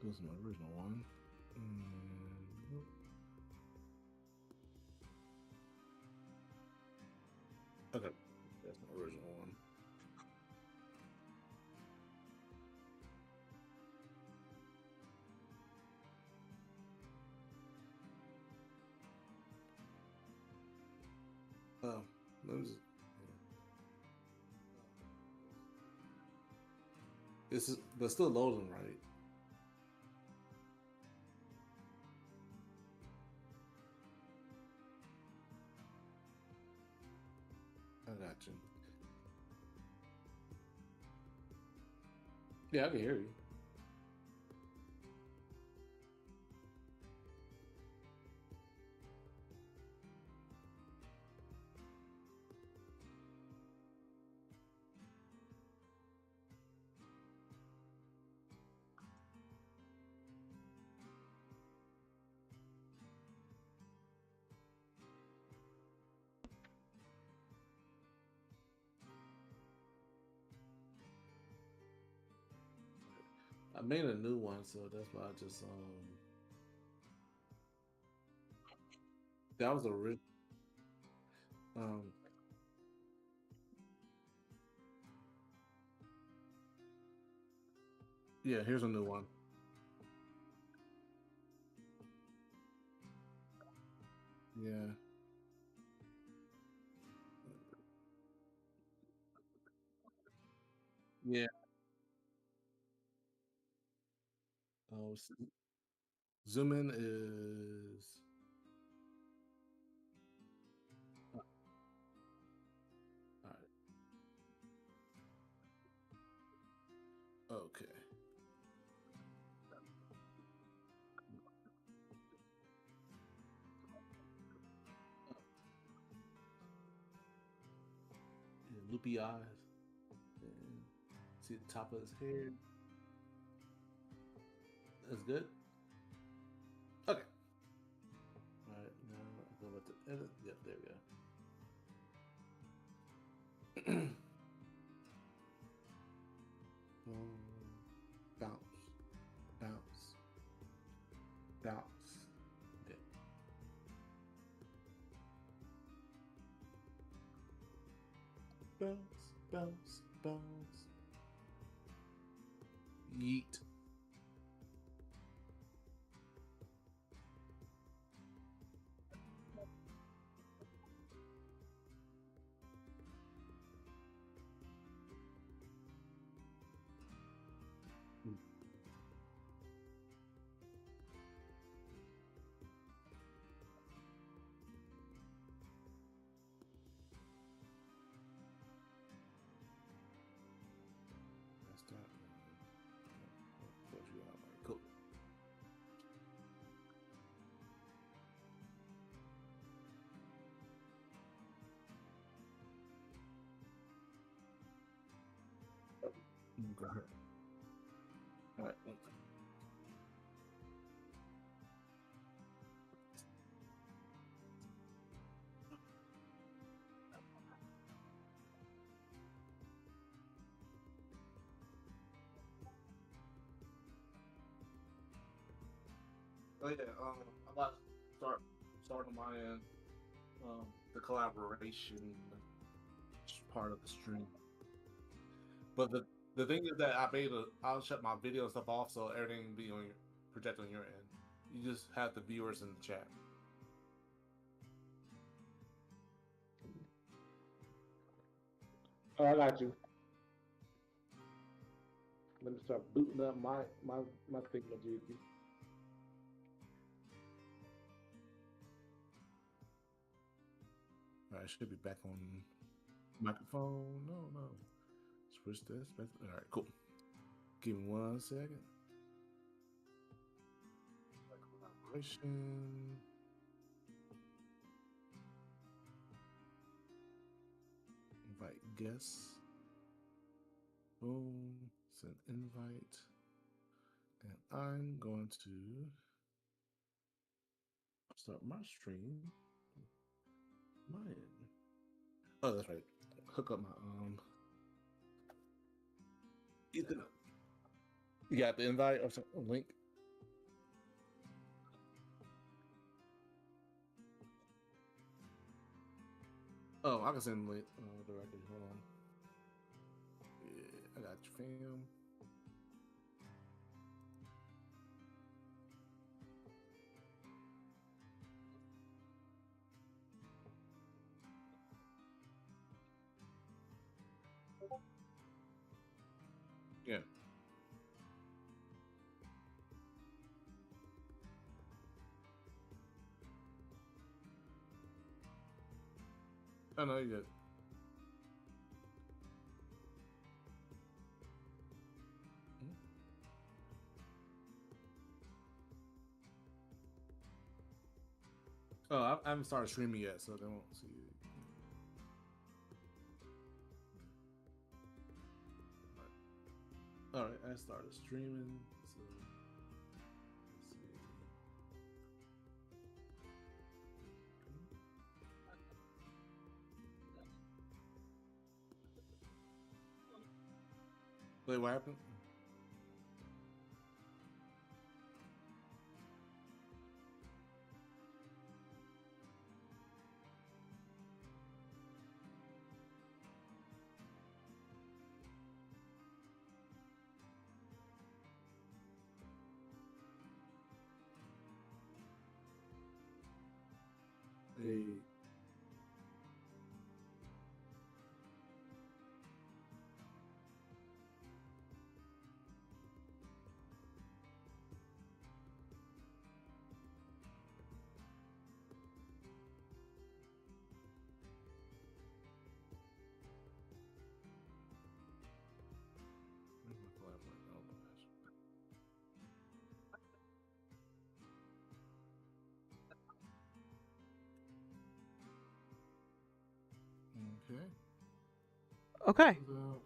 This is my original one. Okay, that's my original one. Let me just, this is, but still loading, right? I got you. Yeah, I can hear you. I made a new one, so that's why I just that was the original. Um, yeah, here's a new one. Yeah, yeah. Oh, zoom in is all right. Okay. Yeah, loopy eyes. And see the top of his head. That's good. Okay. All right. Now I go about to edit. Yep, there we go. Bounce, bounce, bounce. Okay. Bounce, bounce, bounce. Yeet. That's that. Cool. Go ahead. All right. Oh yeah. I'm about to start on my end. The collaboration part of the stream. But the thing is that I'll shut my video and stuff off so everything will be on your project on your end. You just have the viewers in the chat. Oh, I got you. Let me start booting up my signal, JP. All right, should be back on microphone. No. Switch this. Back. All right, cool. Give me 1 second. Collaboration. Invite guests. Boom. Send invite. And I'm going to start my stream. My end. Oh, that's right. Hook up my Ethernet. You got the invite or something, link? Oh, I can send the link directly. Hold on. Yeah, I got your fam. Yeah. I know you good. Oh, I haven't started streaming yet, so they won't see you. All right, I started streaming. So let's see. Wait, what happened? Hey. Where's my collaborator? Oh my gosh. Okay. Okay. Without-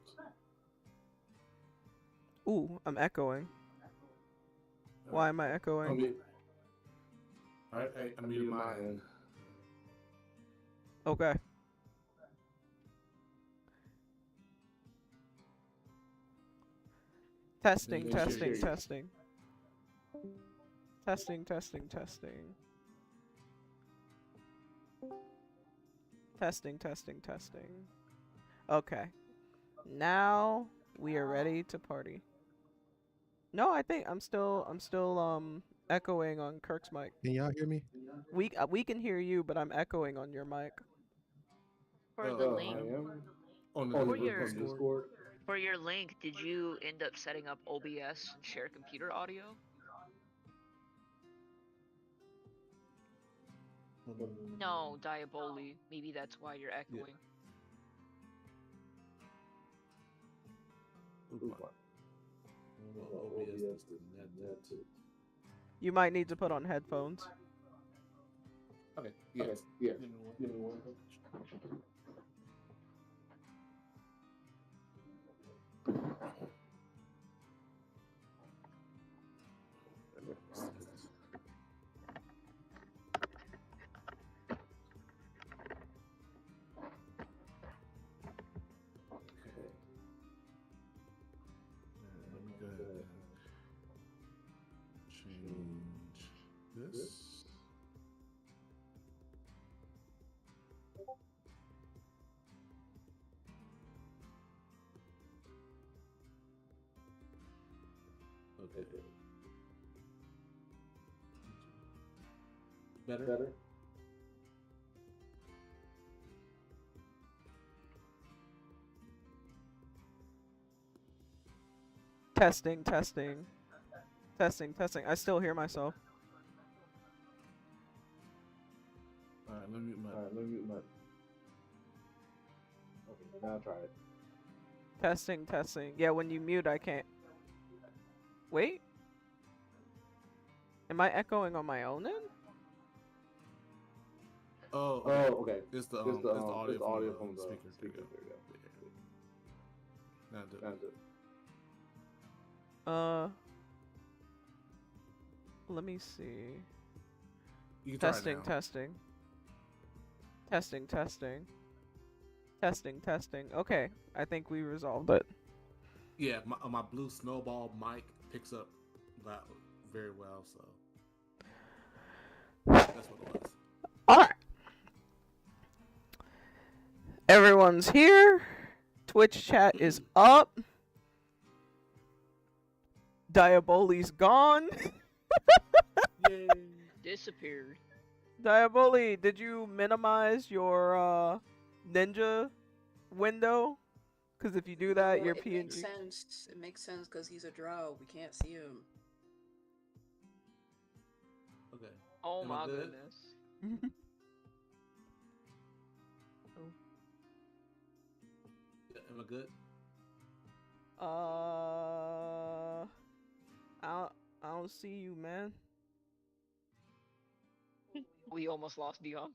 Ooh, I'm echoing. All Why right. am I echoing? All right, I muted my end. Okay. Testing, They can testing, hear you. testing. Testing, testing, testing. Testing, testing, testing. Okay. Now we are ready to party. No, I think I'm still echoing on Kirk's mic. Can y'all hear me? We can hear you, but I'm echoing on your mic. For the I link, am on the For your- Discord. for your link, did you end up setting up OBS and share computer audio? No, Diaboli. Maybe that's why you're echoing. OBS too. You might need to put on headphones. Okay. Yes. Yeah. Give me one. Let me go ahead and change this. Okay. Better? Testing, testing. Testing, testing. I still hear myself. Alright, let me mute my. Okay, now try it. Testing, testing. Yeah, when you mute, I can't. Wait. Am I echoing on my own end? Oh, okay. It's the It's audio from the speaker. speaker. There you go. Now do it. Now do it. Let me see. You can try it Testing, now. testing. Testing, testing. Testing, testing. Okay, I think we resolved it. Yeah, my blue snowball mic picks up that very well, so that's what it was. Alright. Everyone's here. Twitch chat is up. Diaboli's gone. Yay. Disappeared. Diaboli, did you minimize your ninja window? Because if you do that, No, your it PNG. makes sense. It makes sense because he's a drow. We can't see him. Okay. Oh Am I my good? goodness. Yeah, am I good? I don't see you, man. We almost lost Dion.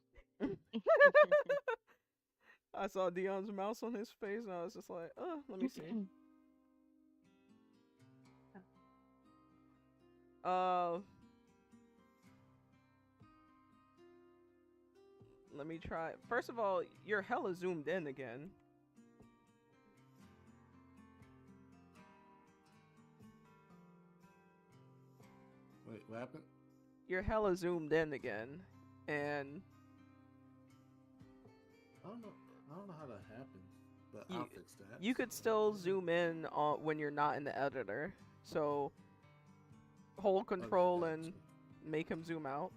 I saw Dion's mouse on his face, and I was just like, let me see. Let me try. First of all, you're hella zoomed in again. Wait, what happened? You're hella zoomed in again, and I don't know how that happened, but You- I'll fix that. you could still zoom in when you're not in the editor. So hold Okay, control gotcha. and make him zoom out.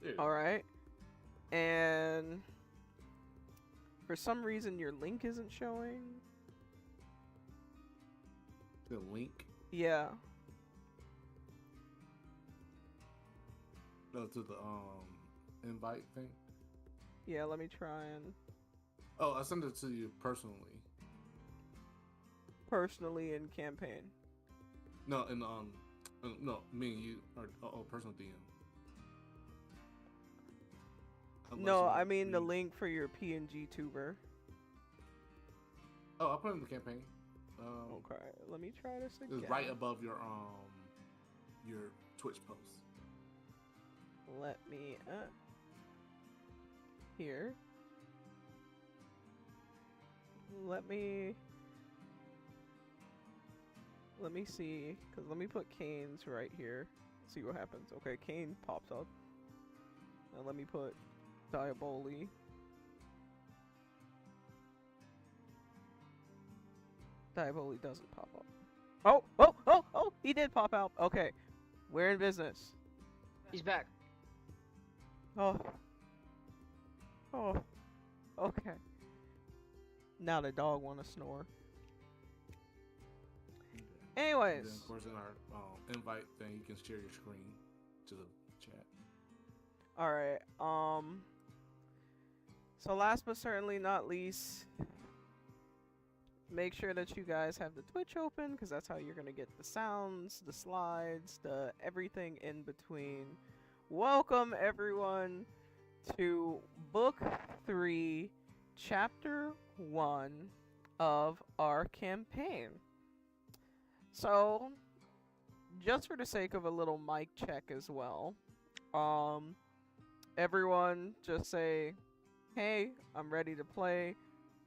There you go. All right. And for some reason your link isn't showing. The link. Yeah. No, to the invite thing. Yeah, let me try and Oh, I sent it to you personally. personally in campaign. No, and no, me and you are personal DM. Unless No, you I want mean the me- link for your PNG tuber. Oh, I'll put it in the campaign. Okay, let me try this again. It's right above your Twitch post. Let me here. Let me see, cause let me put Kane's right here. See what happens. Okay, Kane pops up. And let me put Diaboli. Diaboli doesn't pop up. Oh! He did pop out. Okay, we're in business. He's back. Oh. Okay. Now the dog wanna snore. And Anyways, then, of course, in our invite thing, you can share your screen to the chat. all right. So last but certainly not least, make sure that you guys have the Twitch open, because that's how you're gonna get the sounds, the slides, the everything in between. Welcome everyone to Book 3, Chapter 1 of our campaign. So, just for the sake of a little mic check as well, everyone just say, hey, I'm ready to play,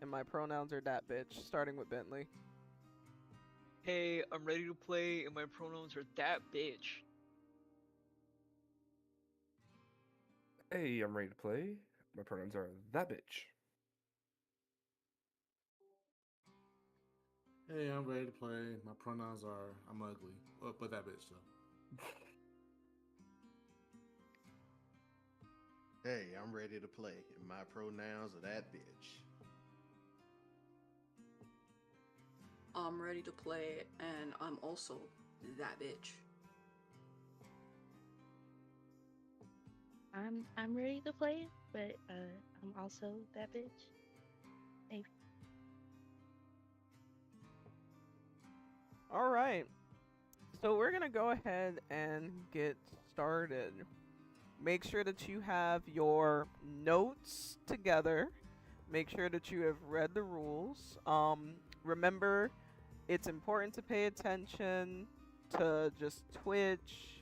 and my pronouns are that bitch, starting with Bentley. Hey, I'm ready to play, and my pronouns are that bitch. Hey, I'm ready to play. My pronouns are that bitch. Hey, I'm ready to play. My pronouns are I'm ugly, but that bitch though. Hey, I'm ready to play. And my pronouns are that bitch. I'm ready to play, and I'm also that bitch. I'm ready to play, but I'm also that bitch. Hey. All right. So we're going to go ahead and get started. Make sure that you have your notes together. Make sure that you have read the rules. Remember, it's important to pay attention to just Twitch,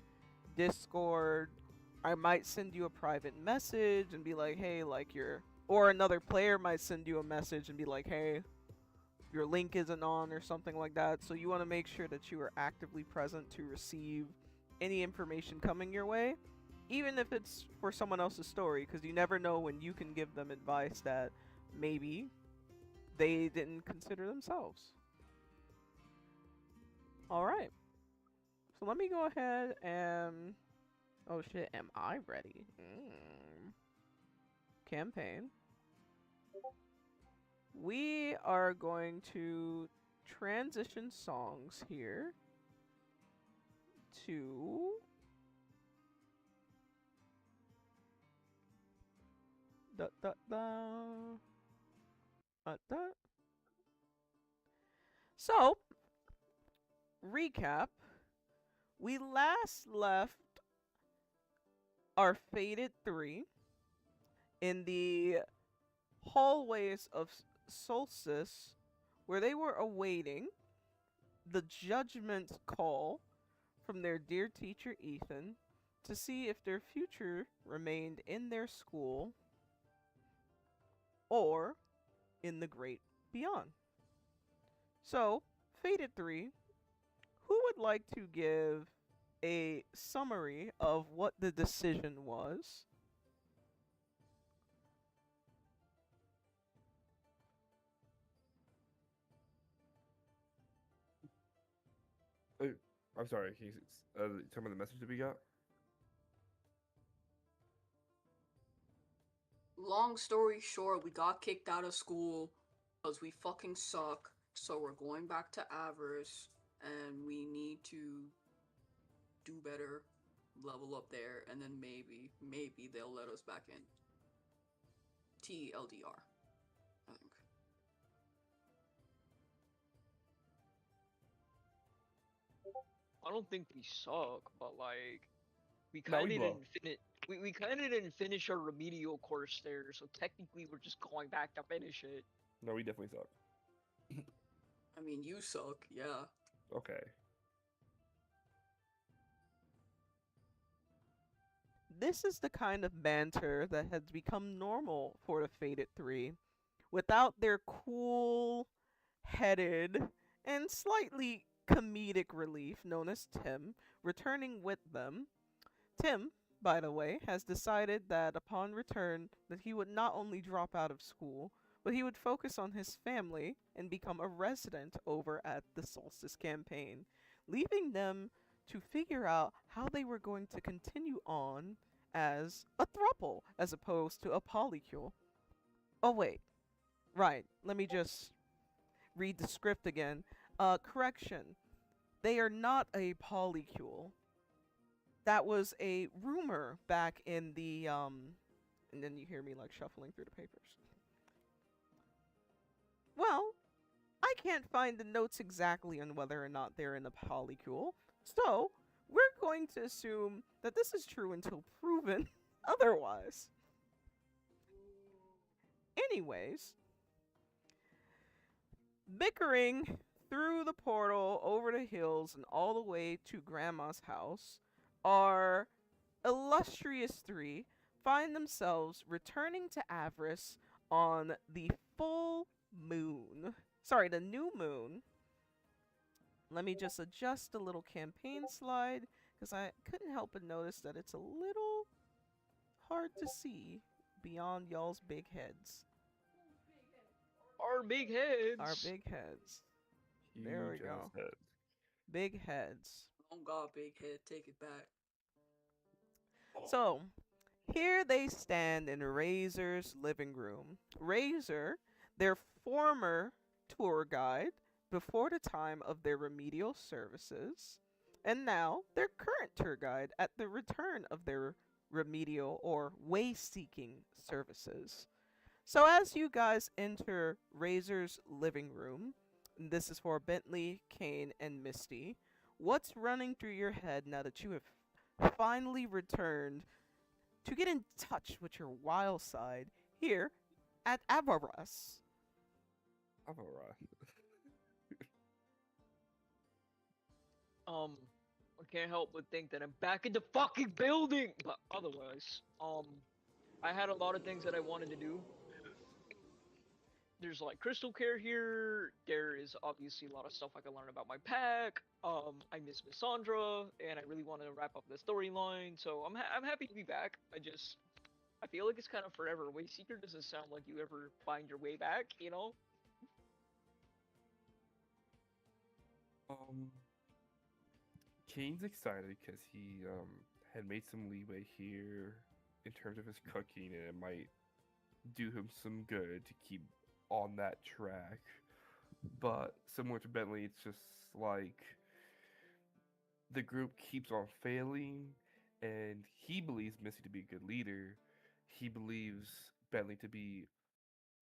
Discord. I might send you a private message and be like, hey, like or another player might send you a message and be like, hey, your link isn't on or something like that. So you want to make sure that you are actively present to receive any information coming your way. even if it's for someone else's story, because you never know when you can give them advice that maybe they didn't consider themselves. All right. So let me go ahead and. Oh shit, am I ready? Campaign. We are going to transition songs here to da da da da. So, recap. We last left our Fated 3 in the hallways of Solstice, where they were awaiting the judgment call from their dear teacher Ethan to see if their future remained in their school or in the great beyond. So, Fated 3, who would like to give a summary of what the decision was? I'm sorry. Can you tell me the message that we got? Long story short, we got kicked out of school because we fucking suck. So we're going back to Avarice, and we need to do better, level up there, and then maybe they'll let us back in. TLDR, I think. I don't think we suck, but like we No, kind we of blow. didn't finish. We kind of didn't finish our remedial course there, so technically we're just going back to finish it. No, we definitely suck. I mean, you suck, yeah. Okay. This is the kind of banter that has become normal for the Fated 3, without their cool headed and slightly comedic relief known as Tim returning with them. Tim, by the way, has decided that upon return that he would not only drop out of school, but he would focus on his family and become a resident over at the Solstice campaign, leaving them to figure out how they were going to continue on as a throuple as opposed to a polycule. Oh wait, right, let me just read the script again. Correction. They are not a polycule. That was a rumor back in the and then you hear me like shuffling through the papers. Well, I can't find the notes exactly on whether or not they're in a polycule. So, we're going to assume that this is true until proven otherwise. Anyways, bickering through the portal over the hills and all the way to Grandma's house, our illustrious 3 find themselves returning to Avarice on the full moon. Sorry, the new moon. Let me just adjust the little campaign slide because I couldn't help but notice that it's a little hard to see beyond y'all's big heads. Our big heads. Our big heads. There we Huge go. ass head. Big heads. Oh god, big head, take it back. So, here they stand in Razor's living room. Razor, their former tour guide before the time of their remedial services, and now their current tour guide at the return of their remedial or way-seeking services. So as you guys enter Razor's living room, and this is for Bentley, Kane, and Misty, what's running through your head now that you have finally returned to get in touch with your wild side here at Avarice? I'm alright. I can't help but think that I'm back in the fucking building. But otherwise, I had a lot of things that I wanted to do. there's like crystal care here. There is obviously a lot of stuff I can learn about my pack. I miss Miss Sandra, and I really want to wrap up the storyline. So I'm happy to be back. I feel like it's kind of forever. Way Seeker doesn't sound like you ever find your way back. You know? Um, Kane's excited because he had made some leeway here in terms of his cooking, and it might do him some good to keep on that track. But similar to Bentley, it's just like the group keeps on failing, and he believes Missy to be a good leader. He believes Bentley to be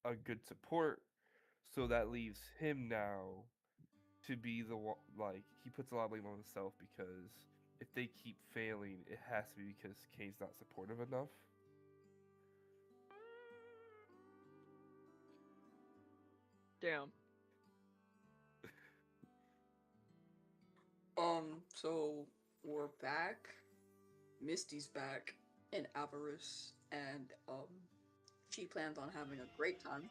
a good support, so that leaves him now to be the one. Like, he puts a lot of blame on himself because if they keep failing, it has to be because Kane's not supportive enough. Damn. So we're back. Misty's back in Avarice, and she plans on having a great time.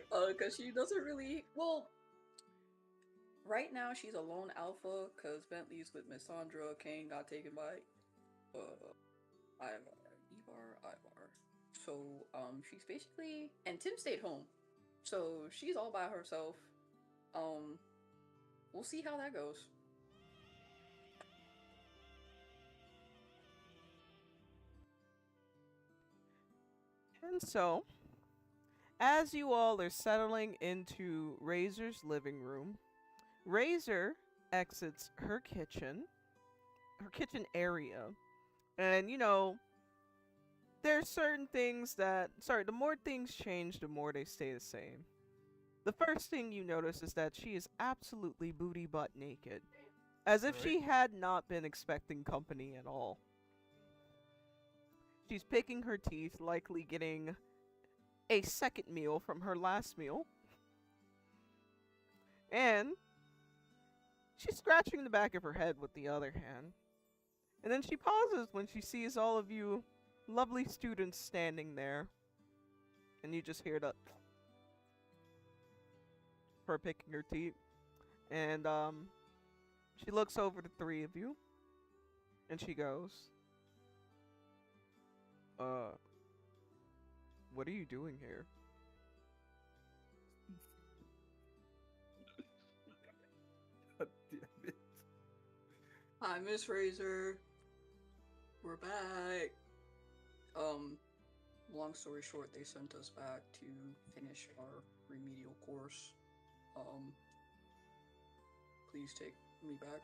Cause she doesn't really right now she's a lone alpha because Bentley's with Miss Sandra. Kane got taken by Ivar. So she's basically, and Tim stayed home. So she's all by herself. Um we'll see how that goes. And so, as you all are settling into Razor's living room, Razor exits her kitchen area. And there's certain things the more things change, the more they stay the same. The first thing you notice is that she is absolutely booty butt naked, as if she had not been expecting company at all. She's picking her teeth, likely getting a second meal from her last meal. And she's scratching the back of her head with the other hand. And then she pauses when she sees all of you lovely students standing there. And you just hear her picking her teeth. And she looks over the three of you. And she goes, what are you doing here? God damn it. Hi, Miss Razor. We're back. Long story short, they sent us back to finish our remedial course. Please take me back.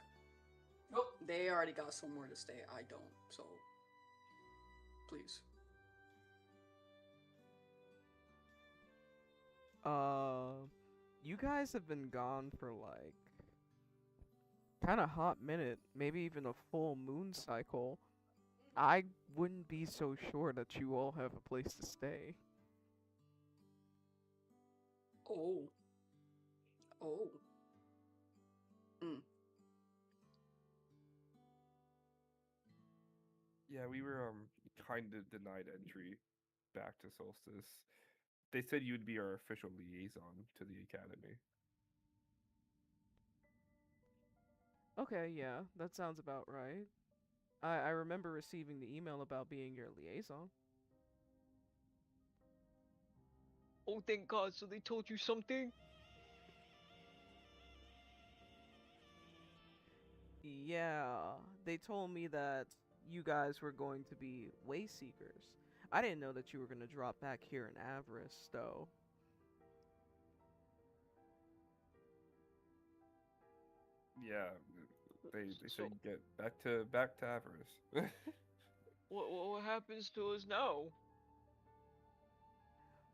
Nope, they already got somewhere to stay. I don't, so please. You guys have been gone for like kind of hot minute, maybe even a full moon cycle. I wouldn't be so sure that you all have a place to stay. Oh. Oh. Yeah, we were kind of denied entry back to Solstice. They said you would be our official liaison to the academy. Okay, yeah, that sounds about right. I remember receiving the email about being your liaison. Oh, thank God. So they told you something? Yeah, they told me that you guys were going to be way seekers. I didn't know that you were going to drop back here in Avarice, though. Yeah, they So said get back to Avarice. what happens to us now?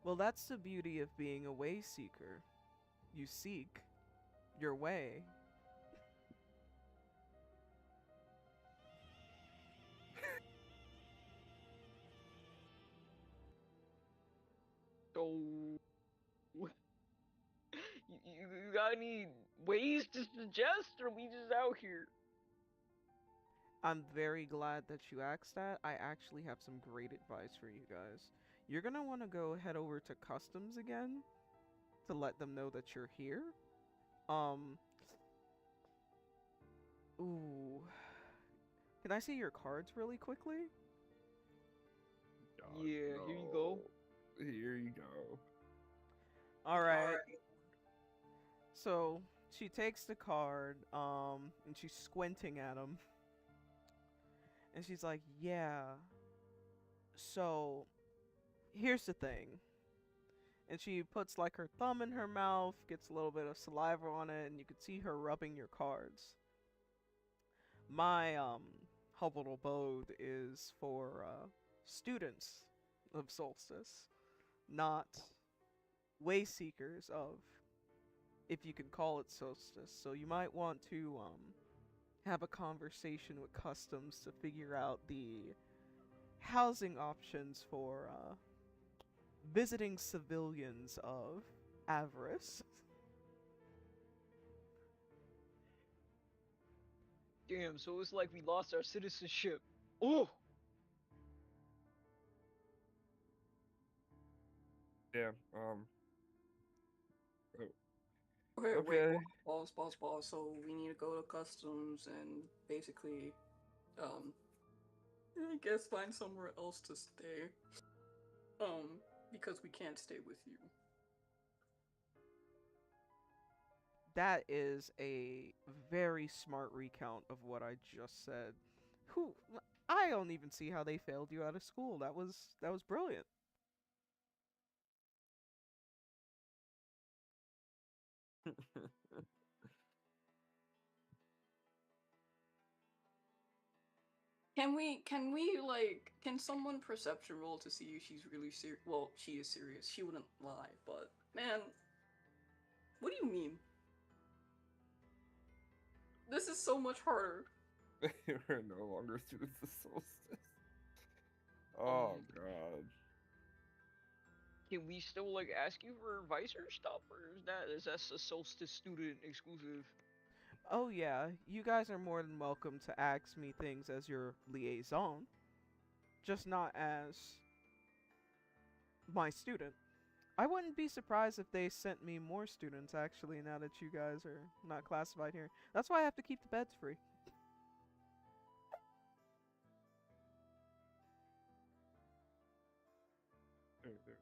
Well, that's the beauty of being a way seeker. You seek your way. So you got any ways to suggest, or we just out here? I'm very glad that you asked that. I actually have some great advice for you guys. You're gonna want to go head over to customs again to let them know that you're here. Um, ooh, can I see your cards really quickly? God, Yeah, here you go. no. Here you go. All right. So she takes the card, and she's squinting at him, and she's like, "Yeah. So here's the thing." And she puts like her thumb in her mouth, gets a little bit of saliva on it, and you can see her rubbing your cards. My humble abode is for students of Solstice, not way seekers of, if you can call it Solstice. So you might want to have a conversation with customs to figure out the housing options for visiting civilians of Avarice. Damn, so it's like we lost our citizenship. Oh, Yeah. Oh, Okay, wait, okay. pause. So we need to go to customs and basically, um, I guess find somewhere else to stay. Because we can't stay with you. That is a very smart recount of what I just said. Who I don't even see how they failed you out of school. That was brilliant. Can we like can someone perception roll to see if she's really serious? Well, she is serious. She wouldn't lie, but man, what do you mean? This is so much harder. We're no longer students of Solstice. Oh um, God. can we still like ask you for advice or stuff, or is that a solstice student exclusive? Oh yeah, you guys are more than welcome to ask me things as your liaison, just not as my student. I wouldn't be surprised if they sent me more students actually now that you guys are not classified here. That's why I have to keep the beds free.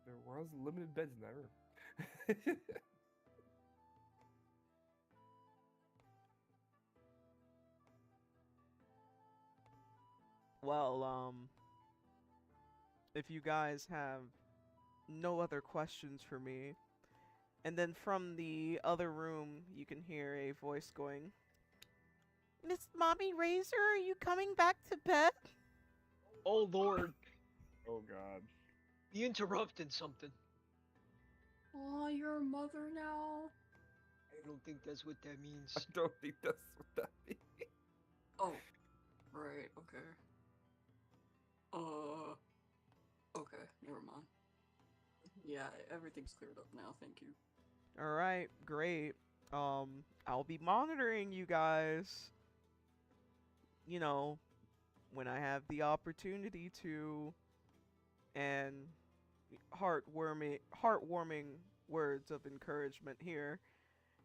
There was limited beds in that room. Well, if you guys have no other questions for me, and then from the other room you can hear a voice going, "Miss Mommy Razor, are you coming back to bed?" Oh Lord, Oh God. you interrupted something. Oh, you're a mother now? I don't think that's what that I means. don't think that's what that means. Oh, right, okay. Okay, never mind. Yeah, everything's cleared up now, thank you. All right, great. I'll be monitoring you guys. You know, when I have the opportunity to, and heartwarming words of encouragement here.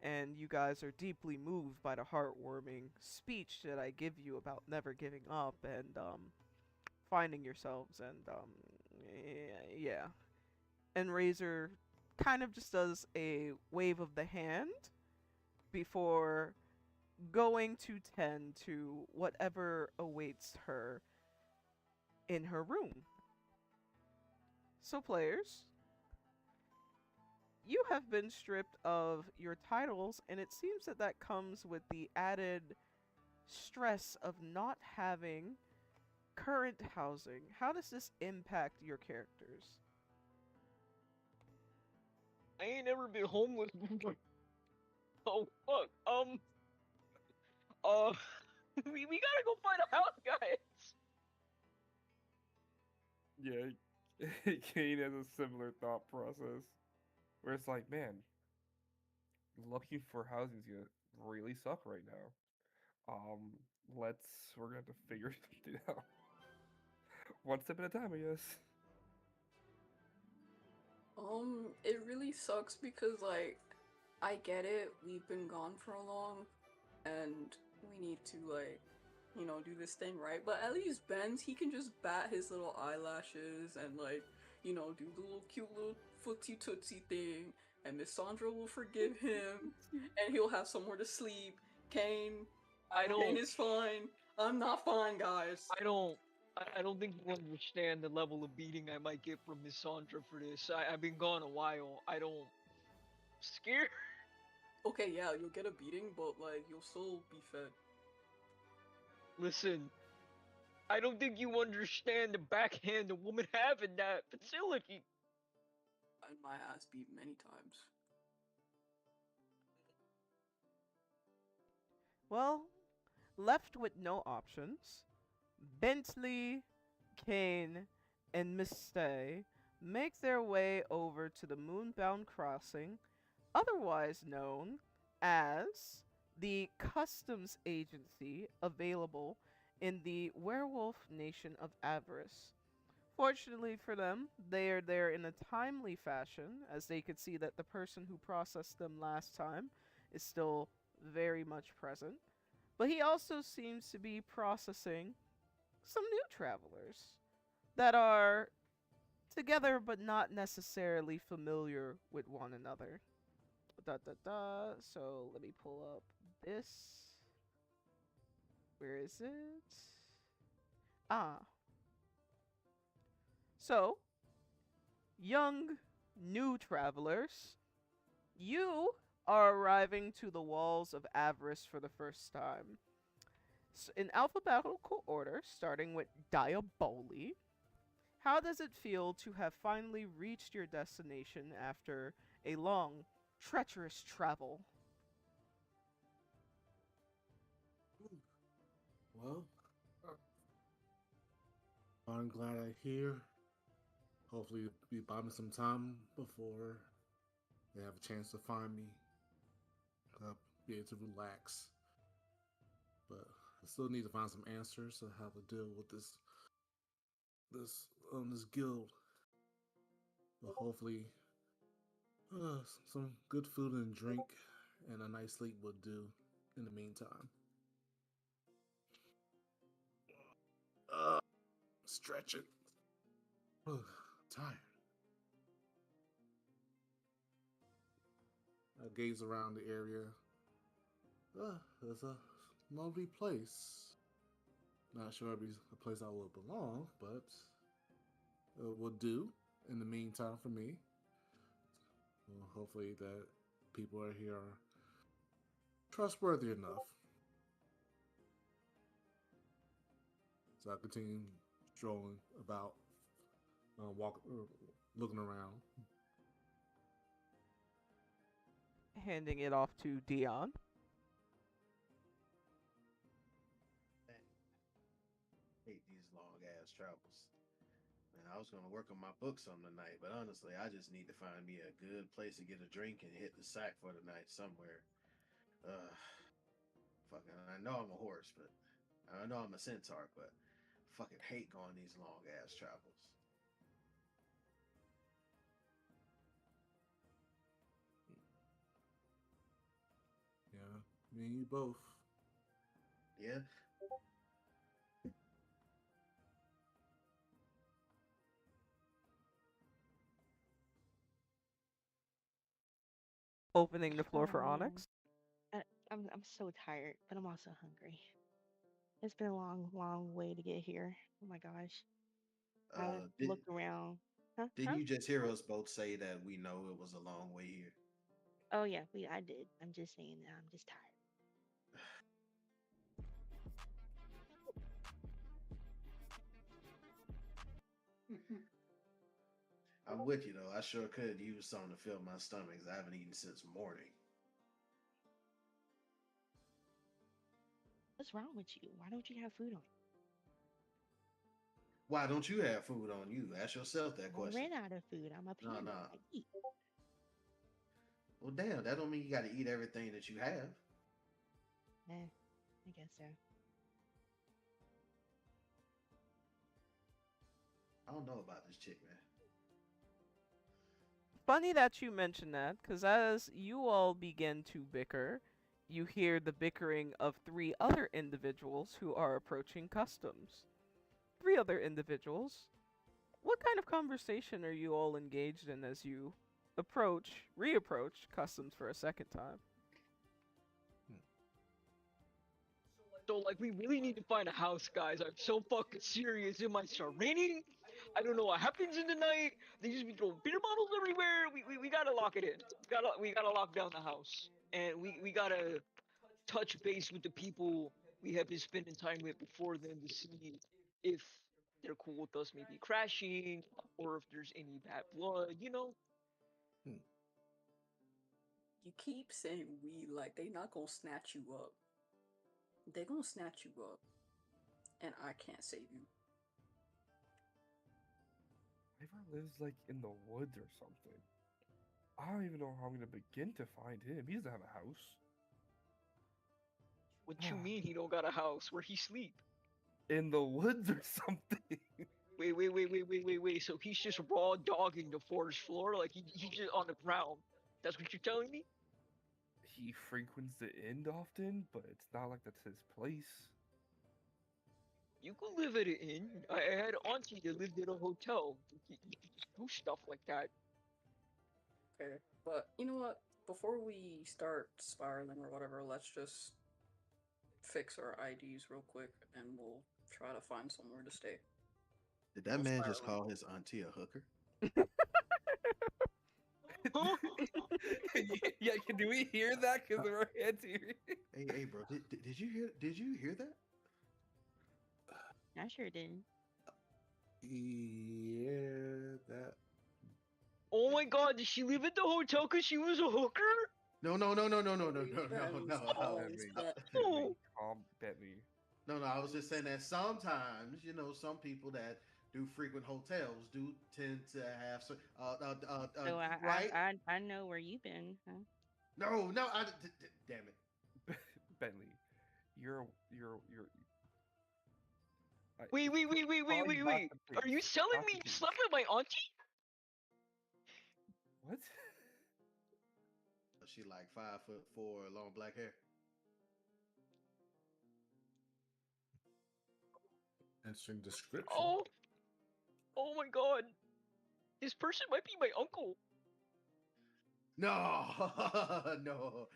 And you guys are deeply moved by the heartwarming speech that I give you about never giving up and finding yourselves and yeah. And Razor kind of just does a wave of the hand before going to tend to whatever awaits her in her room. So players, you have been stripped of your titles, and it seems that that comes with the added stress of not having current housing. How does this impact your characters? I ain't never been homeless before. Oh fuck. Uh, we gotta go find a house, guys. Yeah, Kane has a similar thought process where it's like, man, looking for housing is gonna really suck right now. We're gonna have to figure something out. One step at a time, I guess. It really sucks because like I get it, we've been gone for a long and we need to like, do this thing right. But at least Ben's he can just bat his little eyelashes and like, do the little cute little footsie tootsie thing and Miss Sandra will forgive him and he'll have somewhere to sleep. Kane I Kane don't. is fine. I'm not fine, guys. I don't think you understand the level of beating I might get from Miss Sandra for this. I've been gone a while. I don't. Scared? Okay, yeah, you'll get a beating, but like you'll still be fed. Listen, I don't think you understand the backhand a woman have in that facility. And my ass beat many times. Well, left with no options, Bentley, Kane, and Miss Stay make their way over to the Moonbound Crossing, otherwise known as the customs agency available in the werewolf nation of Avarice. Fortunately for them, they are there in a timely fashion, as they could see that the person who processed them last time is still very much present. But he also seems to be processing some new travelers that are together but not necessarily familiar with one another. Da da da. So let me pull up this. Where is it? Ah. So, young new travelers, you are arriving to the walls of Avarice for the first time. In alphabetical order, starting with Diaboli. How does it feel to have finally reached your destination after a long, treacherous travel? Well, I'm glad I'm here. Hopefully, we buy me some time before they have a chance to find me. Be able to relax. But I still need to find some answers to how to deal with this guild. But hopefully, uh, some good food and drink and a nice sleep would do in the meantime. Stretching. Tired. I gaze around the area. It's a lovely place. Not sure it'd be a place I would belong, but it will do in the meantime for me. Well, hopefully that people are here are trustworthy enough. So I continue strolling about, looking around. Handing it off to Dion. Hate these long ass travels. Man, I was gonna work on my book some tonight, but honestly, I just need to find me a good place to get a drink and hit the sack for the night somewhere. Uh, fucking, I know I'm a horse, but I know I'm a centaur, but fucking hate going these long ass travels. Yeah, me and you both. Yeah, Opening the floor for Oh, Onyx. I'm so tired, but I'm also hungry. It's been a long, long way to get here. Oh my gosh. I uh, did look around. Huh? didn't Huh? you just hear us both say that we know it was a long way here? Oh yeah, I did. I'm just saying that I'm just tired. I'm with you though. I sure could use something to fill my stomach. I haven't eaten since morning. What's wrong with you? Why don't you have food on Why don't you have food on you? Ask yourself that you? I question. ran out of food. I'm up No, here. no. I eat. Well, damn, that don't mean you got to eat everything that you have. I guess so. I don't know about this chick, man. funny that you mention that, because as you all begin to bicker, you hear the bickering of three other individuals who are approaching customs. Three other individuals. What kind of conversation are you all engaged in as you reapproach customs for a second time? So like we really need to find a house, guys. I'm so fucking serious. It might start raining. I don't know what happens in the night. They just be throwing beer bottles everywhere. We gotta lock it in. We gotta lock down the house. And we gotta touch base with the people we have been spending time with before then to see if they're cool with us maybe crashing or if there's any bad blood, you know? You keep saying we like they not gonna snatch you up. They gonna snatch you up, and I can't save you. Ivor lives like in the woods or something. I don't even know how I'm gonna begin to find him. He doesn't have a house. What you mean he don't got a house where he sleep? In the woods or something. Wait. So he's just raw dogging the forest floor? Like he's just on the ground. That's what you're telling me? He frequents the inn often, but it's not like that's his place. You can live at an inn. I had an auntie that lived at a hotel. You can just do stuff like that. Okay, but you know what? Before we start spiraling or whatever, let's just fix our IDs real quick, and we'll try to find somewhere to stay. Did that No man just spiraling. call his auntie a hooker? Huh? Yeah, do we hear that? Because we're hands here. Hey, bro, did you hear? Did you hear that? I sure did. Yeah, that. Oh my god, did she live at the hotel because she was a hooker? No. Pause, but- Oh. Bentley. No. I was just saying that sometimes, some people that do frequent hotels do tend to have some. So Right? I know where you've been. Huh? No. Damn it. Bentley, you're. Wait. Probably not the Are you base, telling not me the you base. slept with my auntie? What? She like 5'4", long black hair. Answering description. Oh my god. This person might be my uncle. No, no.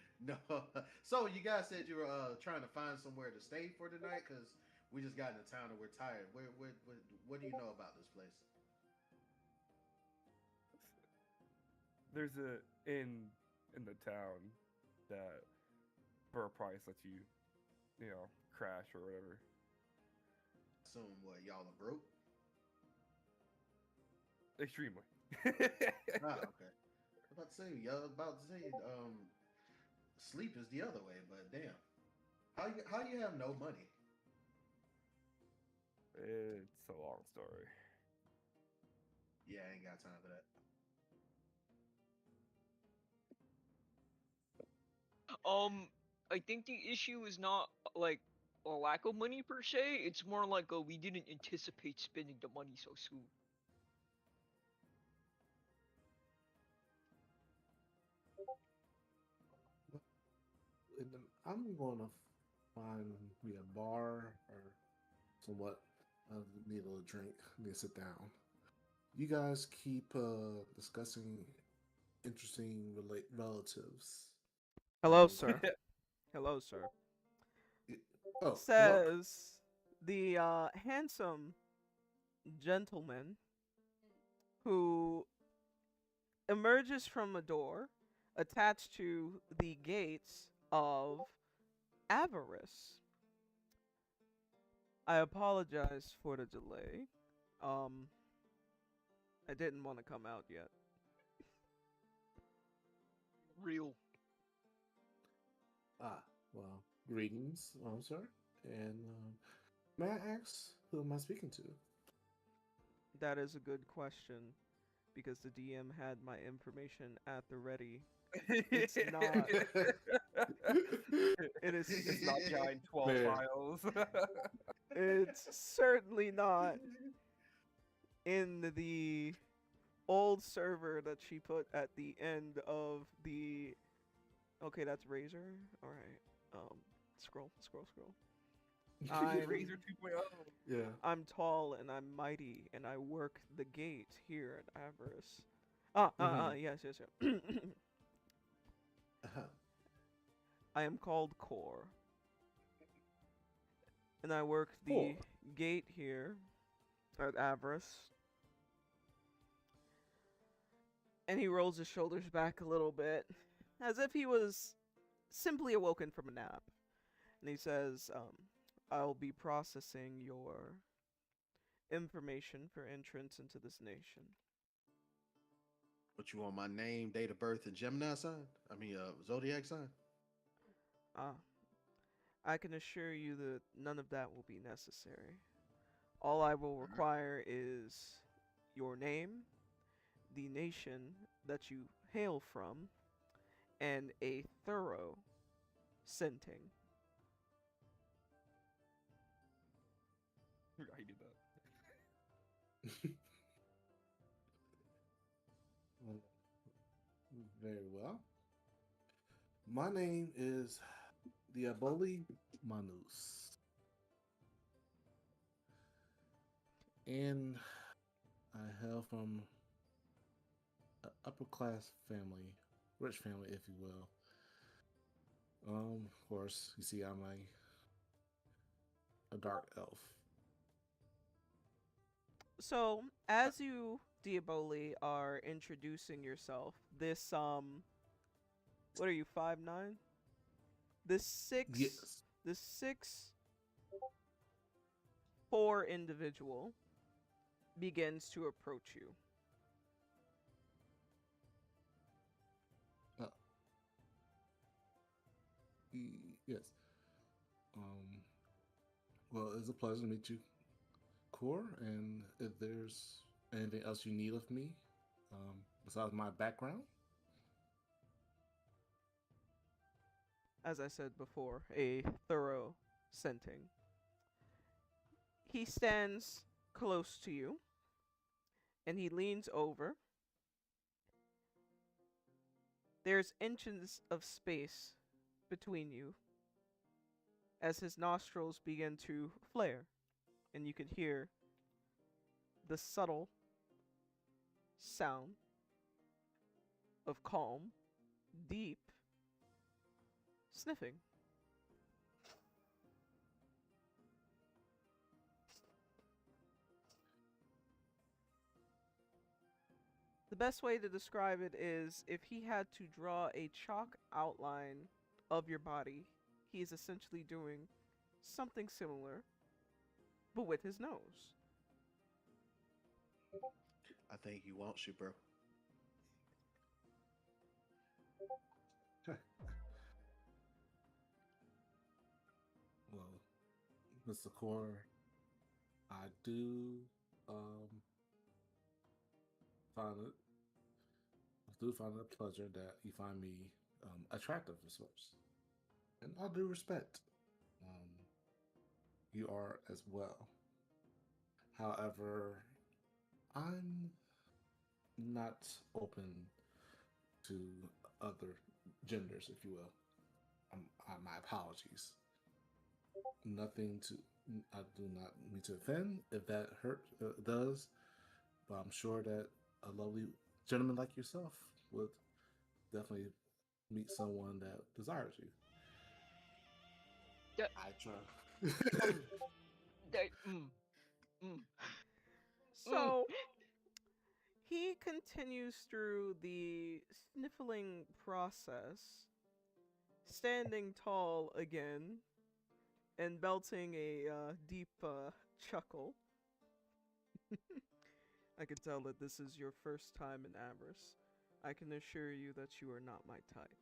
So you guys said you were trying to find somewhere to stay for tonight because we just got into town and we're tired. What do you know about this place? There's a inn in the town that for a price lets you, crash or whatever. Assume what y'all are broke. Extremely. Okay. About to say, sleep is the other way, but damn, how you have no money? It's a long story. Yeah, I ain't got time for that. I think the issue is not like a lack of money per se. It's more like we didn't anticipate spending the money so soon. And then I'm gonna find me a bar or somewhat. I need a little drink. I need to sit down. You guys keep discussing interesting relatives. Hello, sir. Hello, sir. Oh, hello. Says the handsome gentleman who emerges from a door attached to the gates of Avarice. I apologize for the delay. I didn't want to come out yet. Real. Well, greetings, sir. And may I ask who am I speaking to? That is a good question because the DM had my information at the ready. It's not. It is. It's not giant 12 Man. files. It's certainly not in the old server that she put at the end of the. Okay, that's Razor. All right. Scroll. I'm Razor 2.0. Yeah. I'm tall and I'm mighty and I work the gate here at Avarice. Yes. Uh-huh. I am called Core, and I work the Four. gate here at Avarice. And he rolls his shoulders back a little bit, as if he was simply awoken from a nap. And he says, I'll be processing your information for entrance into this nation. What you want? My name, date of birth, and Gemini sign? Zodiac sign? Ah, I can assure you that none of that will be necessary. All I will Alright. require is your name, the nation that you hail from, and a thorough scenting. I do that. Well, very well. My name is Diaboli Manus. And I hail from an upper class family, rich family, if you will. Of course, you see, I'm a dark elf. So, as you, Diaboli, are introducing yourself, this, what are you, 5'9"? This Yes. this 6'4" individual begins to approach you. Uh, yes. Um, well, it's a pleasure to meet you, Core. And if there's anything else you need of me, besides my background, As I said before, a thorough scenting. He stands close to you and he leans over. There's inches of space between you as his nostrils begin to flare, and you can hear the subtle sound of calm, deep sniffing. The best way to describe it is if he had to draw a chalk outline of your body, he is essentially doing something similar, but with his nose. I think he wants you, bro. well, Mr. Core, I do um, find it. I do find it a pleasure that you find me attractive of sorts, and I do respect um, you are as well. However, I'm not open to other genders, if you will. My apologies. Nothing to. I do not mean to offend if that hurt does, but I'm sure that a lovely gentleman like yourself would definitely meet someone that desires you. Yeah. I try. They, mm, mm, mm. So he continues through the sniffling process, standing tall again and belting a deep chuckle. I can tell that this is your first time in Avarice. I can assure you that you are not my type.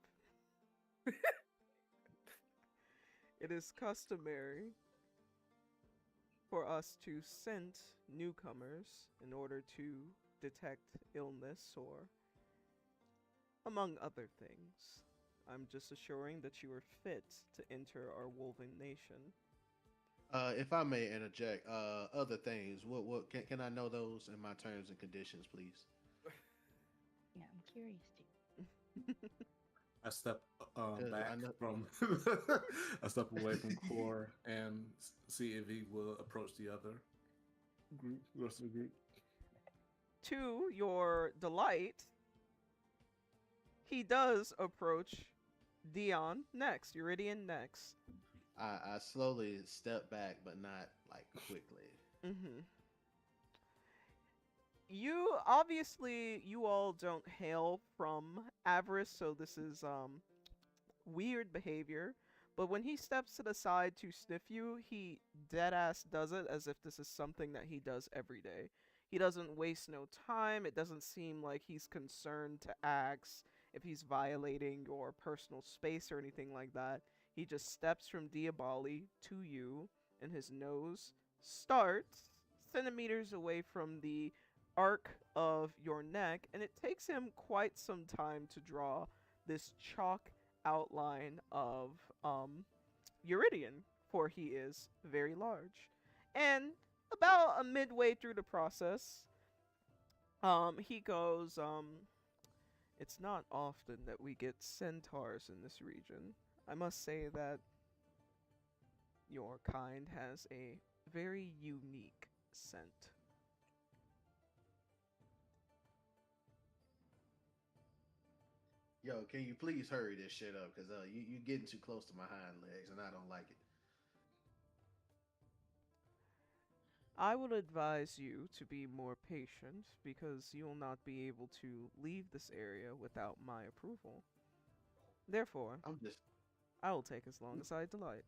It is customary for us to scent newcomers in order to detect illness or among other things. I'm just assuring that you are fit to enter our woven nation. If I may interject, other things. What can I know those in my terms and conditions, please? curious too. I step Cause I back know. from I step away from Core and see if he will approach the other group, rest of the group. To your delight, he does approach Dion next, Uridian next. I slowly step back, but not like quickly. Mm-hmm. You all don't hail from Avarice, so this is weird behavior. But when he steps to the side to sniff you, he dead ass does it as if this is something that he does every day. He doesn't waste no time. It doesn't seem like he's concerned to ask if he's violating your personal space or anything like that. He just steps from Diabali to you, and his nose starts centimeters away from the arc of your neck, and it takes him quite some time to draw this chalk outline of Uridian, for he is very large. And about a midway through the process, he goes, it's not often that we get centaurs in this region. I must say that your kind has a very unique scent. Yo, can you please hurry this shit up? Cause you getting too close to my hind legs, and I don't like it. I would advise you to be more patient because you will not be able to leave this area without my approval. Therefore, I'm just I will take as long as I delight.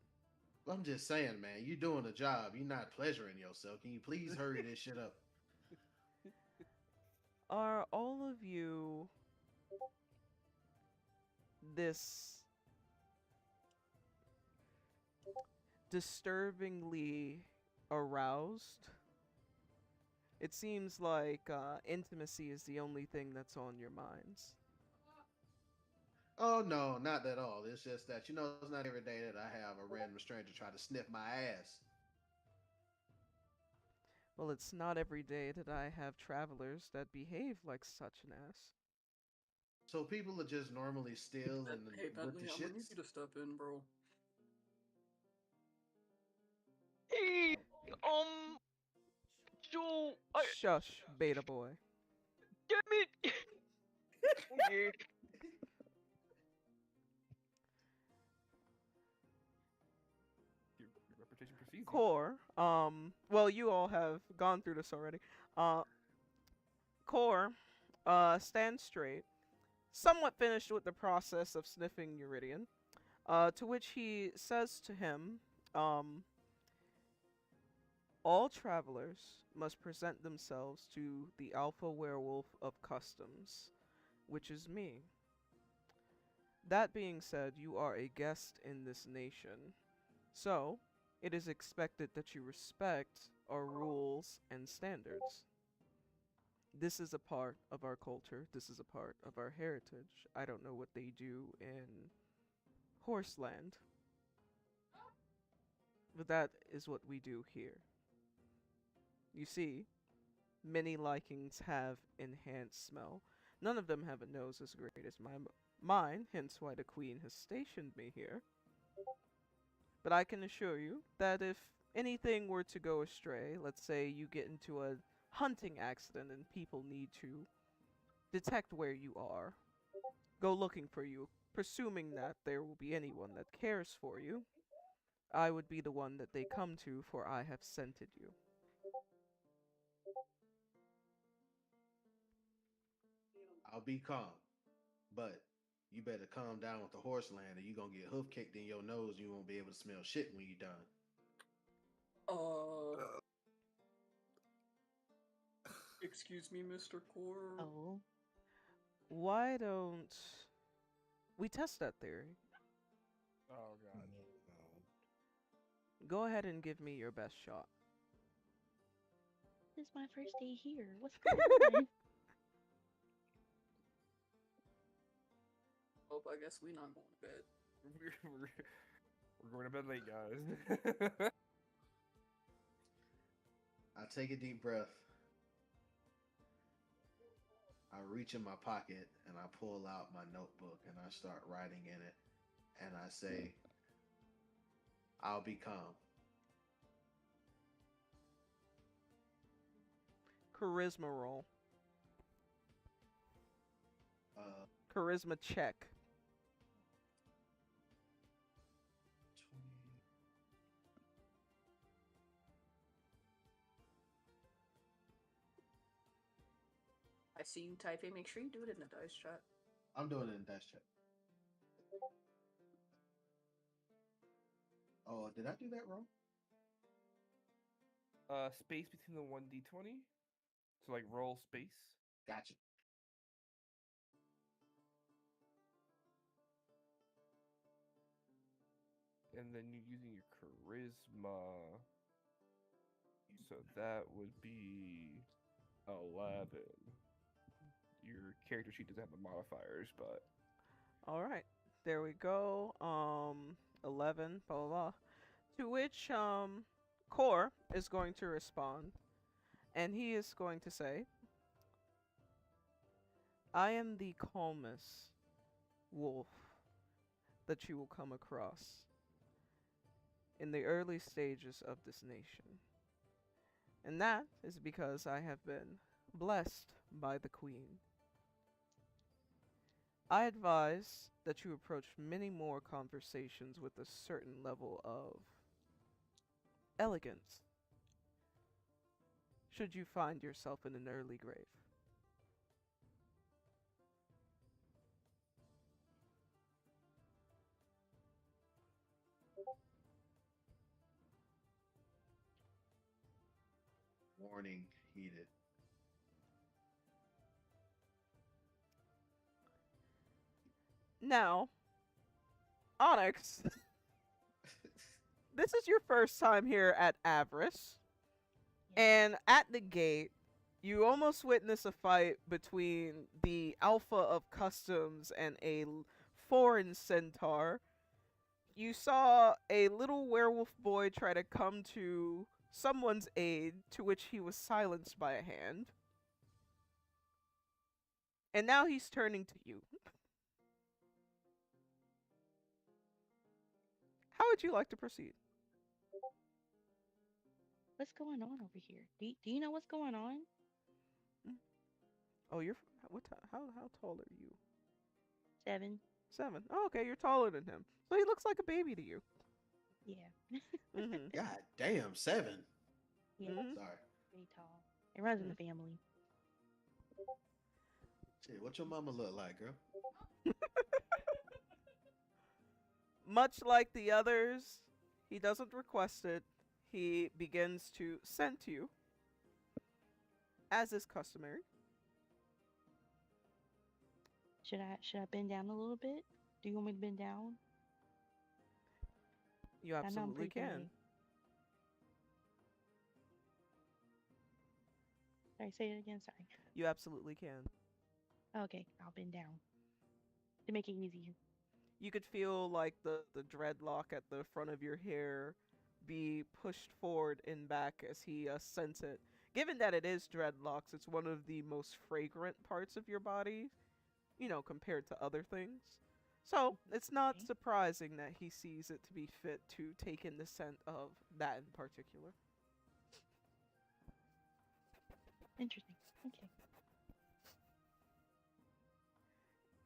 I'm just saying, man. You doing a job. You're not pleasuring yourself. Can you please hurry this shit up? Are all of you this disturbingly aroused? It seems like intimacy is the only thing that's on your minds. Oh no, not at all. It's just that it's not every day that I have a random stranger try to sniff my ass. Well, it's not every day that I have travelers that behave like such an ass. So people are just normally still and Hey, with the Bentley, I'm gonna need shits. you to step in, bro. Hey, um, so I Shush, beta boy. damn it. Okay. Your reputation precedes you. Core, well, you all have gone through this already. Uh, Core, stand straight, somewhat finished with the process of sniffing Uridian, to which he says to him, um, all travelers must present themselves to the Alpha Werewolf of Customs, which is me. That being said, you are a guest in this nation, so it is expected that you respect our rules and standards. This is a part of our culture, this is a part of our heritage. I don't know what they do in Horseland, but that is what we do here. You see, many likings have enhanced smell. None of them have a nose as great as mine, hence why the queen has stationed me here. But I can assure you that if anything were to go astray, let's say you get into a hunting accident and people need to detect where you are, go looking for you, presuming that there will be anyone that cares for you, I would be the one that they come to, for I have scented you. I'll be calm, but you better calm down with the horse land, or you gonna get hoof kicked in your nose. You won't be able to smell shit when you're done. Uh, excuse me, Mr. Core. Oh, Why don't we test that theory? Oh god. Go ahead and give me your best shot. this is my first day here. What's going on? Oh, I guess we not going to bed. We're going to bed late, guys. I take a deep breath. I I reach in my pocket and I pull out my notebook and I start writing in it. And I say, I'll be calm. Charisma roll. Uh, Charisma check. 20. I see you typing. Make sure you do it in the dice chat. I'm doing it in dash check. Oh, did I do that wrong? Space between the 1d20. So like roll space. Gotcha. And then you're using your charisma. So that would be 11. Your character sheet doesn't have the modifiers, but All right. There we go. 11, blah, blah, blah. To which, Core is going to respond. And he is going to say, I am the calmest wolf that you will come across in the early stages of this nation. And that is because I have been blessed by the Queen. I advise that you approach many more conversations with a certain level of elegance, should you find yourself in an early grave. Warning heated. Now, Onyx, this is your first time here at Avarice. And at the gate, you almost witness a fight between the Alpha of Customs and a foreign centaur. You saw a little werewolf boy try to come to someone's aid, to which he was silenced by a hand. And now he's turning to you. How would you like to proceed? What's going on over here? Do you know what's going on? Oh, you're how tall are you? 7. 7. Oh, okay, you're taller than him. So he looks like a baby to you. Yeah. Mm-hmm. God damn, 7. Yeah. Mhm. Sorry. Pretty tall. It runs in the family. Shit, what your mama look like, girl? Much like the others, he doesn't request it. He begins to scent you, as is customary. Should I bend down a little bit? Do you want me to bend down? You I know I'm absolutely pretty can. big. Sorry, say it again. Sorry. You absolutely can. Okay, I'll bend down to make it easier. You could feel like the dreadlock at the front of your hair be pushed forward and back as he scents it. Given that it is dreadlocks, it's one of the most fragrant parts of your body, compared to other things. So it's not Okay. surprising that he sees it to be fit to take in the scent of that in particular. Interesting. Okay.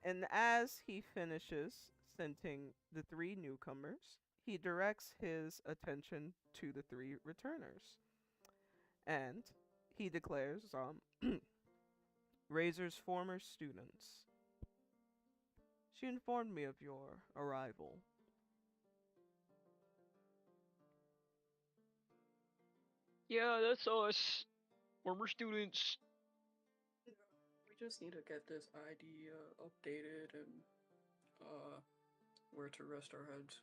And as he finishes scenting the 3 newcomers, he directs his attention to the 3 returners. And he declares, Razor's former students. She informed me of your arrival. Yeah, that's us. Former students. We just need to get this ID updated and where to rest our heads.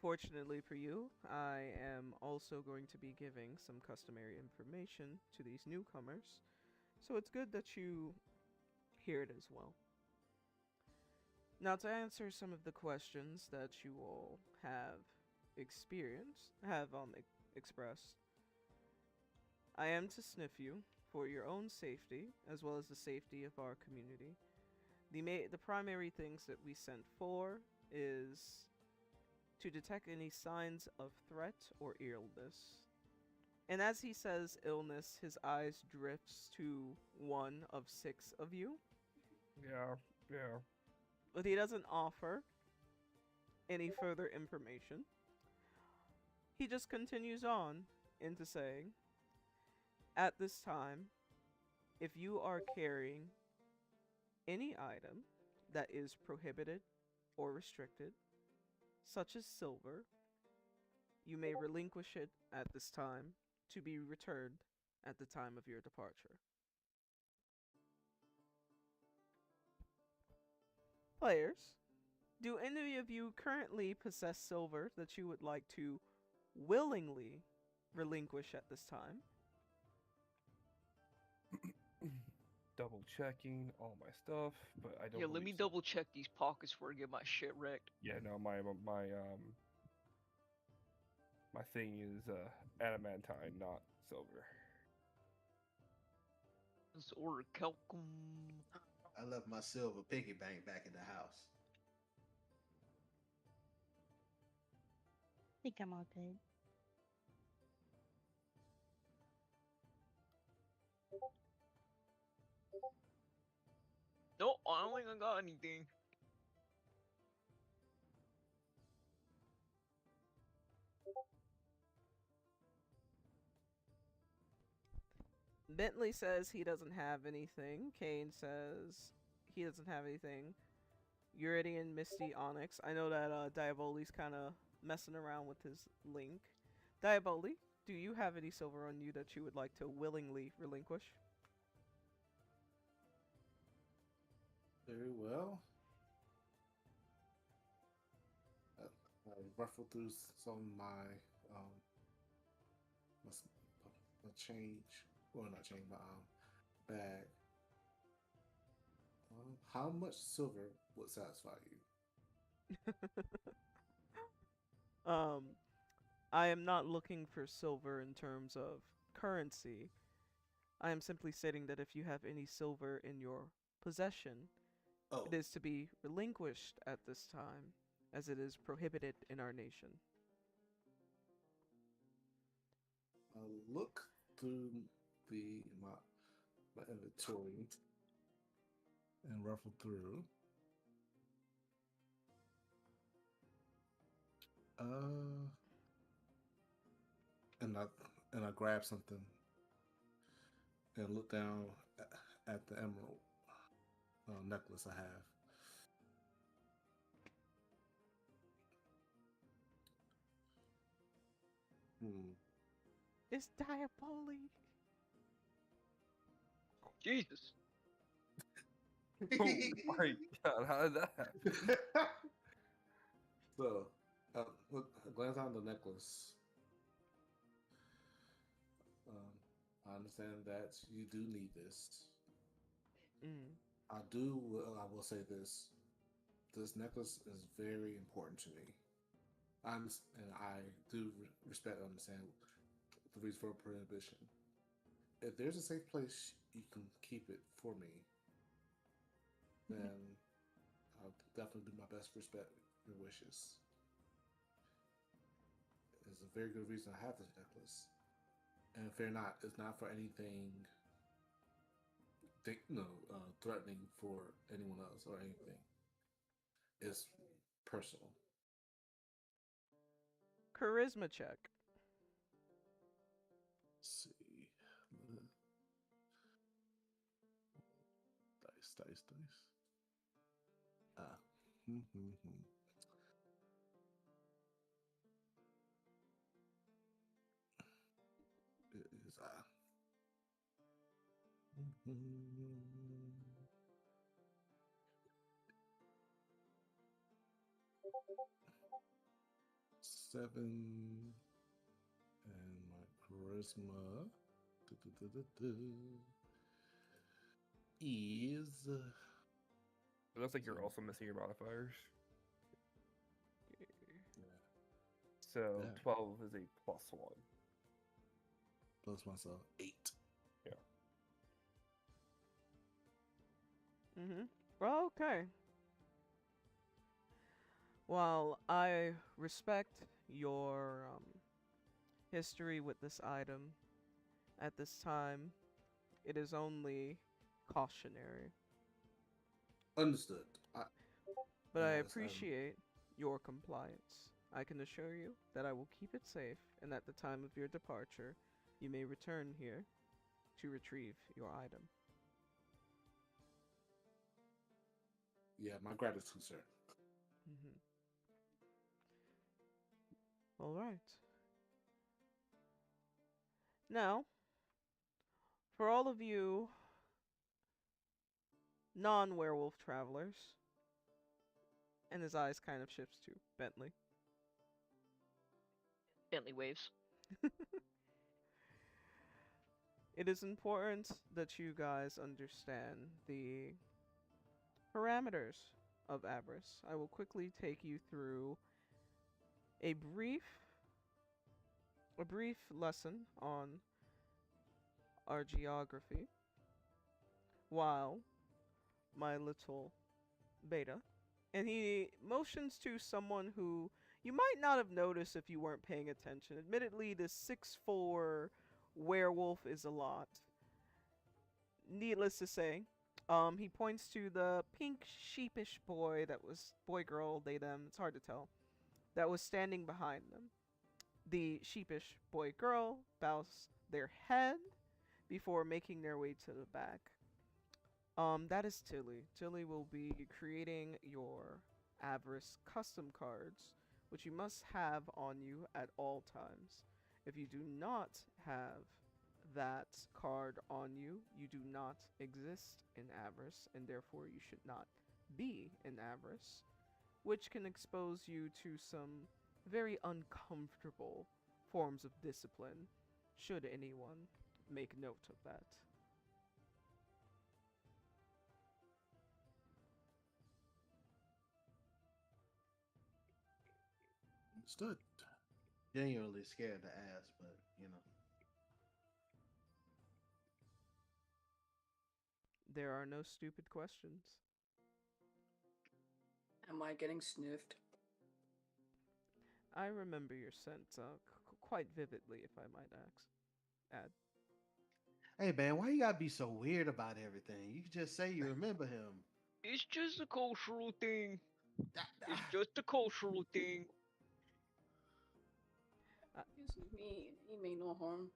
Fortunately for you, I am also going to be giving some customary information to these newcomers, so it's good that you hear it as well. Now, to answer some of the questions that you all have expressed, I am to sniff you for your own safety as well as the safety of our community. The primary things that we sent for is to detect any signs of threat or illness. And as he says illness, his eyes drifts to one of six of you, Yeah, yeah. but he doesn't offer any further information. He just continues on into saying, at this time, if you are carrying any item that is prohibited or restricted, such as silver, you may relinquish it at this time to be returned at the time of your departure. Players, do any of you currently possess silver that you would like to willingly relinquish at this time? Double checking all my stuff, but I don't Yeah, let believe me so. double check these pockets before I get my shit wrecked. Yeah, no, my thing is adamantine, not silver. Let's order calcum. I left my silver piggy bank back in the house. I think I'm all good. No, I don't think I got anything. Bentley says he doesn't have anything. Kane says he doesn't have anything. Uridian, Misty, Onyx. I know that Diaboli's kind of messing around with his link. Diaboli, do you have any silver on you that you would like to willingly relinquish? Very well. I ruffled through some of my my, my change, well, not change, but bag. How much silver would satisfy you? I am not looking for silver in terms of currency. I am simply stating that if you have any silver in your possession, Oh, it is to be relinquished at this time, as it is prohibited in our nation. look through my inventory and ruffle through. Uh, and I grab something and look down at the emerald necklace I have. Hmm. It's Diaboli. Jesus. Oh my god, how did that happen? So, look, I glance on the necklace. I understand that you do need this. Mm. I will say this. This necklace is very important to me. And I do respect and understand the reason for prohibition. If there's a safe place you can keep it for me, then I'll definitely do my best to respect your wishes. It's a very good reason I have this necklace. And if it's not for anything threatening for anyone else or anything. It's personal. Charisma check. Let's see. Dice. Ah. It is 7 and my charisma is It looks like you're also missing your modifiers. So Yeah. 12 is a +1. plus myself 8. Yeah. Mm-hmm. Well, okay. While I respect your history with this item, at this time, it is only cautionary. Understood. But I As appreciate your compliance. I can assure you that I will keep it safe, and at the time of your departure, you may return here to retrieve your item. yeah, my gratitude, sir. Hmm. All right. Now, for all of you non werewolf travelers, and his eyes kind of shifts to Bentley. Bentley waves. It is important that you guys understand the parameters of Avarice. I will quickly take you through a brief a brief lesson on our geography while my little beta, and he motions to someone who you might not have noticed if you weren't paying attention. Admittedly, this 6'4" werewolf is a lot. Needless to say, he points to the pink sheepish boy that was boy girl, they them, it's hard to tell, that was standing behind them. The sheepish boy girl bows their head before making their way to the back. That is Tilly. Tilly will be creating your Avarice custom cards, which you must have on you at all times. If you do not have that card on you, you do not exist in Avarice, and therefore you should not be in Avarice, which can expose you to some very uncomfortable forms of discipline, should anyone make note of that. Understood. Genuinely scared to ask, but you know. There are no stupid questions. Am I getting sniffed? I remember your scent quite vividly, if I might add. Hey man, why you gotta be so weird about everything? You can just say you remember him. It's just a cultural thing. Ah, It's ah. just a cultural thing. He made no harm.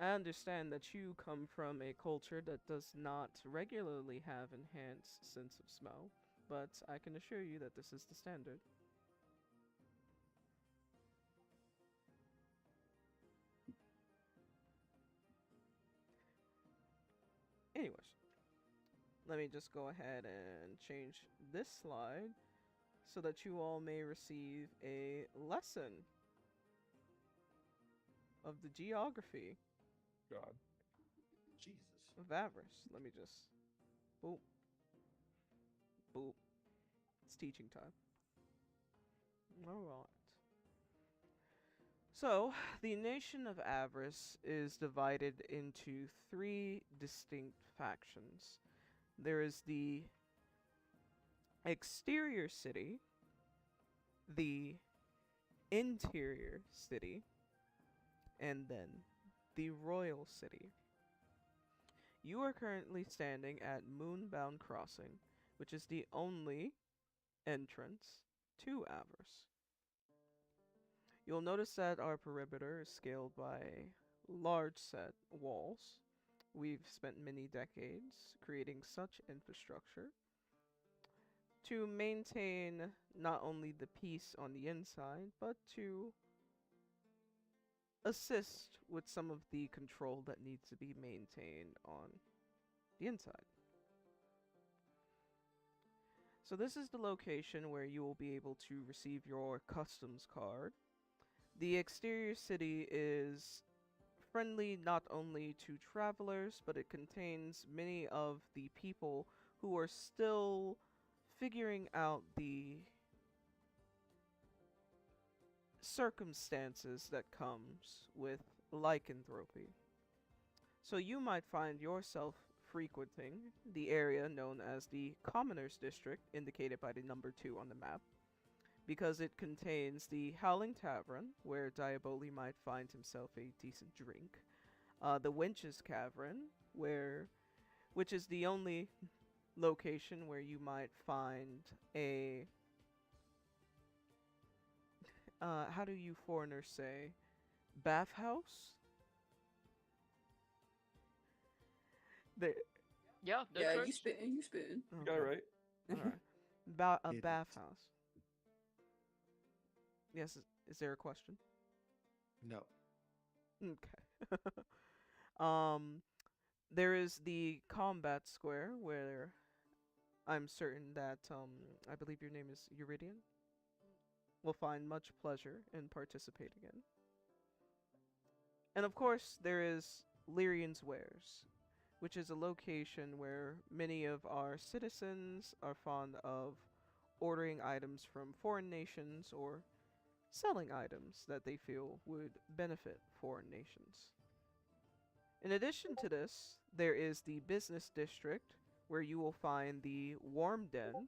I understand that you come from a culture that does not regularly have enhanced sense of smell, but I can assure you that this is the standard. Anyways, let me just go ahead and change this slide so that you all may receive a lesson of the geography God. Jesus. of Avarice. Let me just boop, boop. It's teaching time. Alright. So, the nation of Avarice is divided into three distinct factions. There is the exterior city, the interior city, and then the royal city. You are currently standing at Moonbound Crossing, which is the only entrance to Avarice. You'll notice that our perimeter is scaled by large set walls. We've spent many decades creating such infrastructure to maintain not only the peace on the inside, but to assist with some of the control that needs to be maintained on the inside. So this is the location where you will be able to receive your customs card. The exterior city is friendly not only to travelers, but it contains many of the people who are still figuring out the circumstances that comes with lycanthropy. So you might find yourself frequenting the area known as the Commoners District, indicated by the number 2 on the map, because it contains the Howling Tavern, where Diaboli might find himself a decent drink, the Winch's Cavern, which is the only location where you might find a how do you foreigners say, bathhouse? The Yeah, that Yeah, you tracks. spitting, you spitting. You got it right. Alright. A It is. bathhouse. Yes, is there a question? No. Okay. um, there is the combat square where I'm certain that I believe your name is Euridian will find much pleasure in participating in. And of course, there is Lyrian's Wares, which is a location where many of our citizens are fond of ordering items from foreign nations or selling items that they feel would benefit foreign nations. In addition to this, there is the business district where you will find the Warm Den.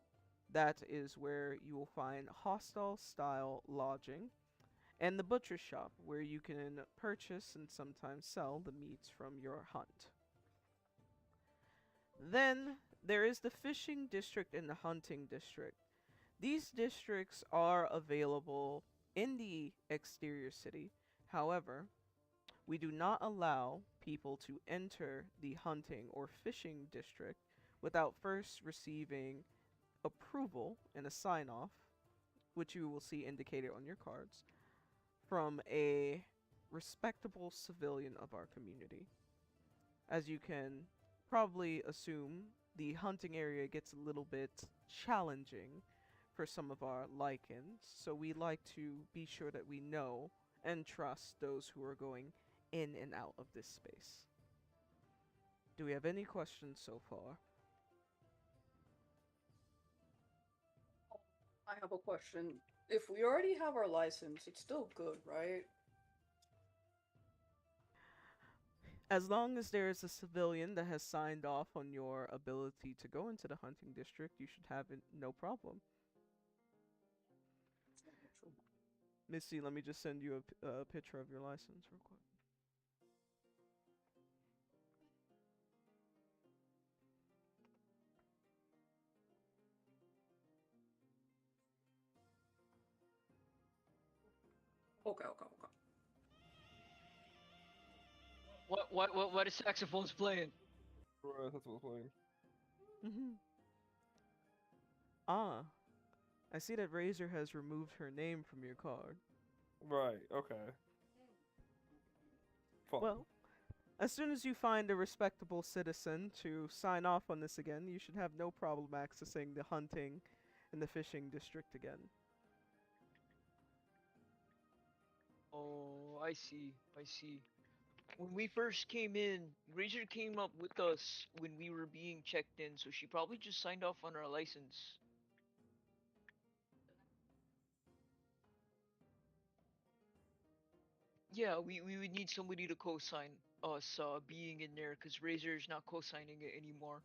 That is where you will find hostile style lodging, and the butcher shop where you can purchase and sometimes sell the meats from your hunt. Then there is the fishing district and the hunting district. These districts are available in the exterior city. However, we do not allow people to enter the hunting or fishing district without first receiving approval and a sign off, which you will see indicated on your cards, from a respectable civilian of our community. As you can probably assume, the hunting area gets a little bit challenging for some of our lichens, so we like to be sure that we know and trust those who are going in and out of this space. Do we have any questions so far? I have a question. If we already have our license, it's still good, right? As long as there is a civilian that has signed off on your ability to go into the hunting district, you should have it no problem. Missy, let me just send you a picture of your license real quick. Okay, okay, okay. What is saxophones playing? Right, that's what I was playing. Mm-hmm. Ah, I see that Razor has removed her name from your card. Right. Okay. Fun. Well, as soon as you find a respectable citizen to sign off on this again, you should have no problem accessing the hunting and the fishing district again. Oh, I see. I see. When we first came in, Razor came up with us when we were being checked in, so she probably just signed off on our license. Yeah, we would need somebody to co-sign us being in there because Razor's not co-signing it anymore.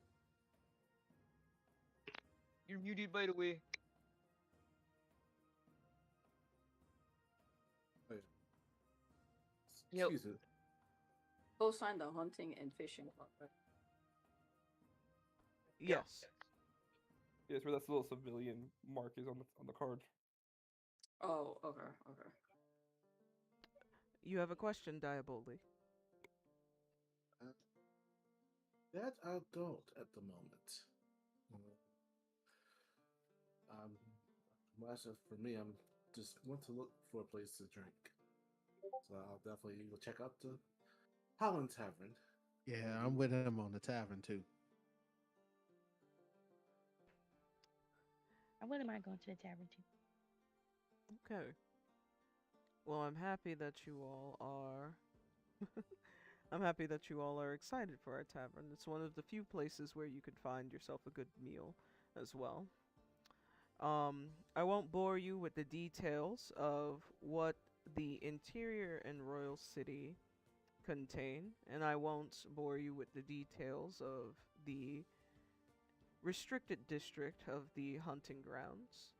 You're muted, by the way. Wait. Yep. Excuse me. Go sign the hunting and fishing contract. Yes. Yes, where that little civilian mark is on the card. Oh, okay, okay. You have a question, Diaboli. Uh, that I don't at the moment. Um, for me, I'm just want to look for a place to drink. So I'll definitely go check out the Holland Tavern. Yeah, I'm with him on the tavern too. I wouldn't mind going to the tavern too. Okay. Well, I'm happy that you all are. I'm happy that you all are excited for our tavern. It's one of the few places where you could find yourself a good meal as well. I won't bore you with the details of what the interior and Royal City contain, and I won't bore you with the details of the restricted district of the hunting grounds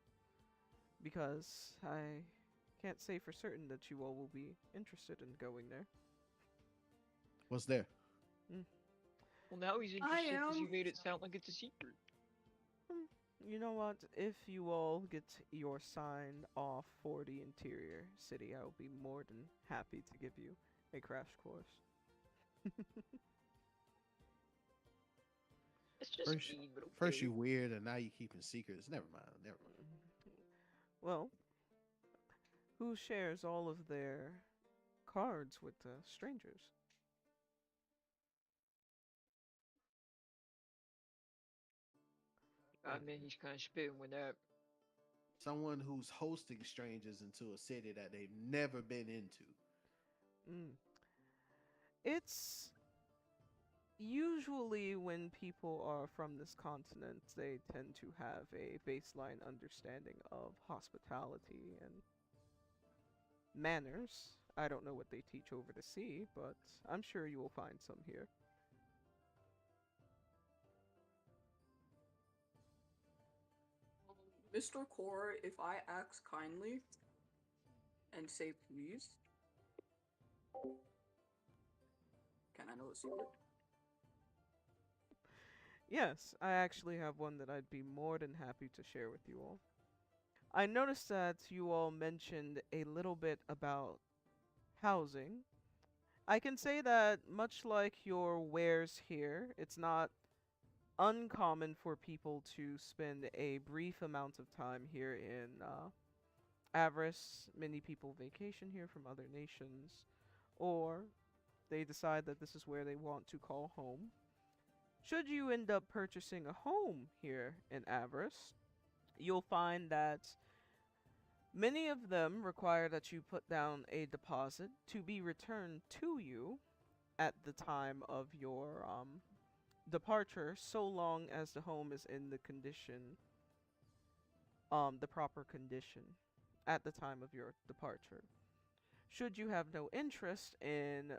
because I can't say for certain that you all will be interested in going there. What's there? Mm. Well, now he's I interested because you am. made it sound like it's a secret. Hmm, You know what? If you all get your sign off for the interior city, I will be more than happy to give you a crash course. It's just First, mean, but first okay. you weird, and now you keeping secrets. Never mind. Never mind. Well, who shares all of their cards with strangers? I mean, he's kind of spitting with that. Someone who's hosting strangers into a city that they've never been into. Mm. It's usually when people are from this continent, they tend to have a baseline understanding of hospitality and manners. I don't know what they teach over the sea, but I'm sure you will find some here. Mr. Core, if I ask kindly and say please, can I know a secret? Yes, I actually have one that I'd be more than happy to share with you all. I noticed that you all mentioned a little bit about housing. I can say that much like your wares here, it's not uncommon for people to spend a brief amount of time here in Avarice. Many people vacation here from other nations, or they decide that this is where they want to call home. Should you end up purchasing a home here in Avarice, you'll find that many of them require that you put down a deposit to be returned to you at the time of your departure, so long as the home is in the proper condition at the time of your departure. Should you have no interest in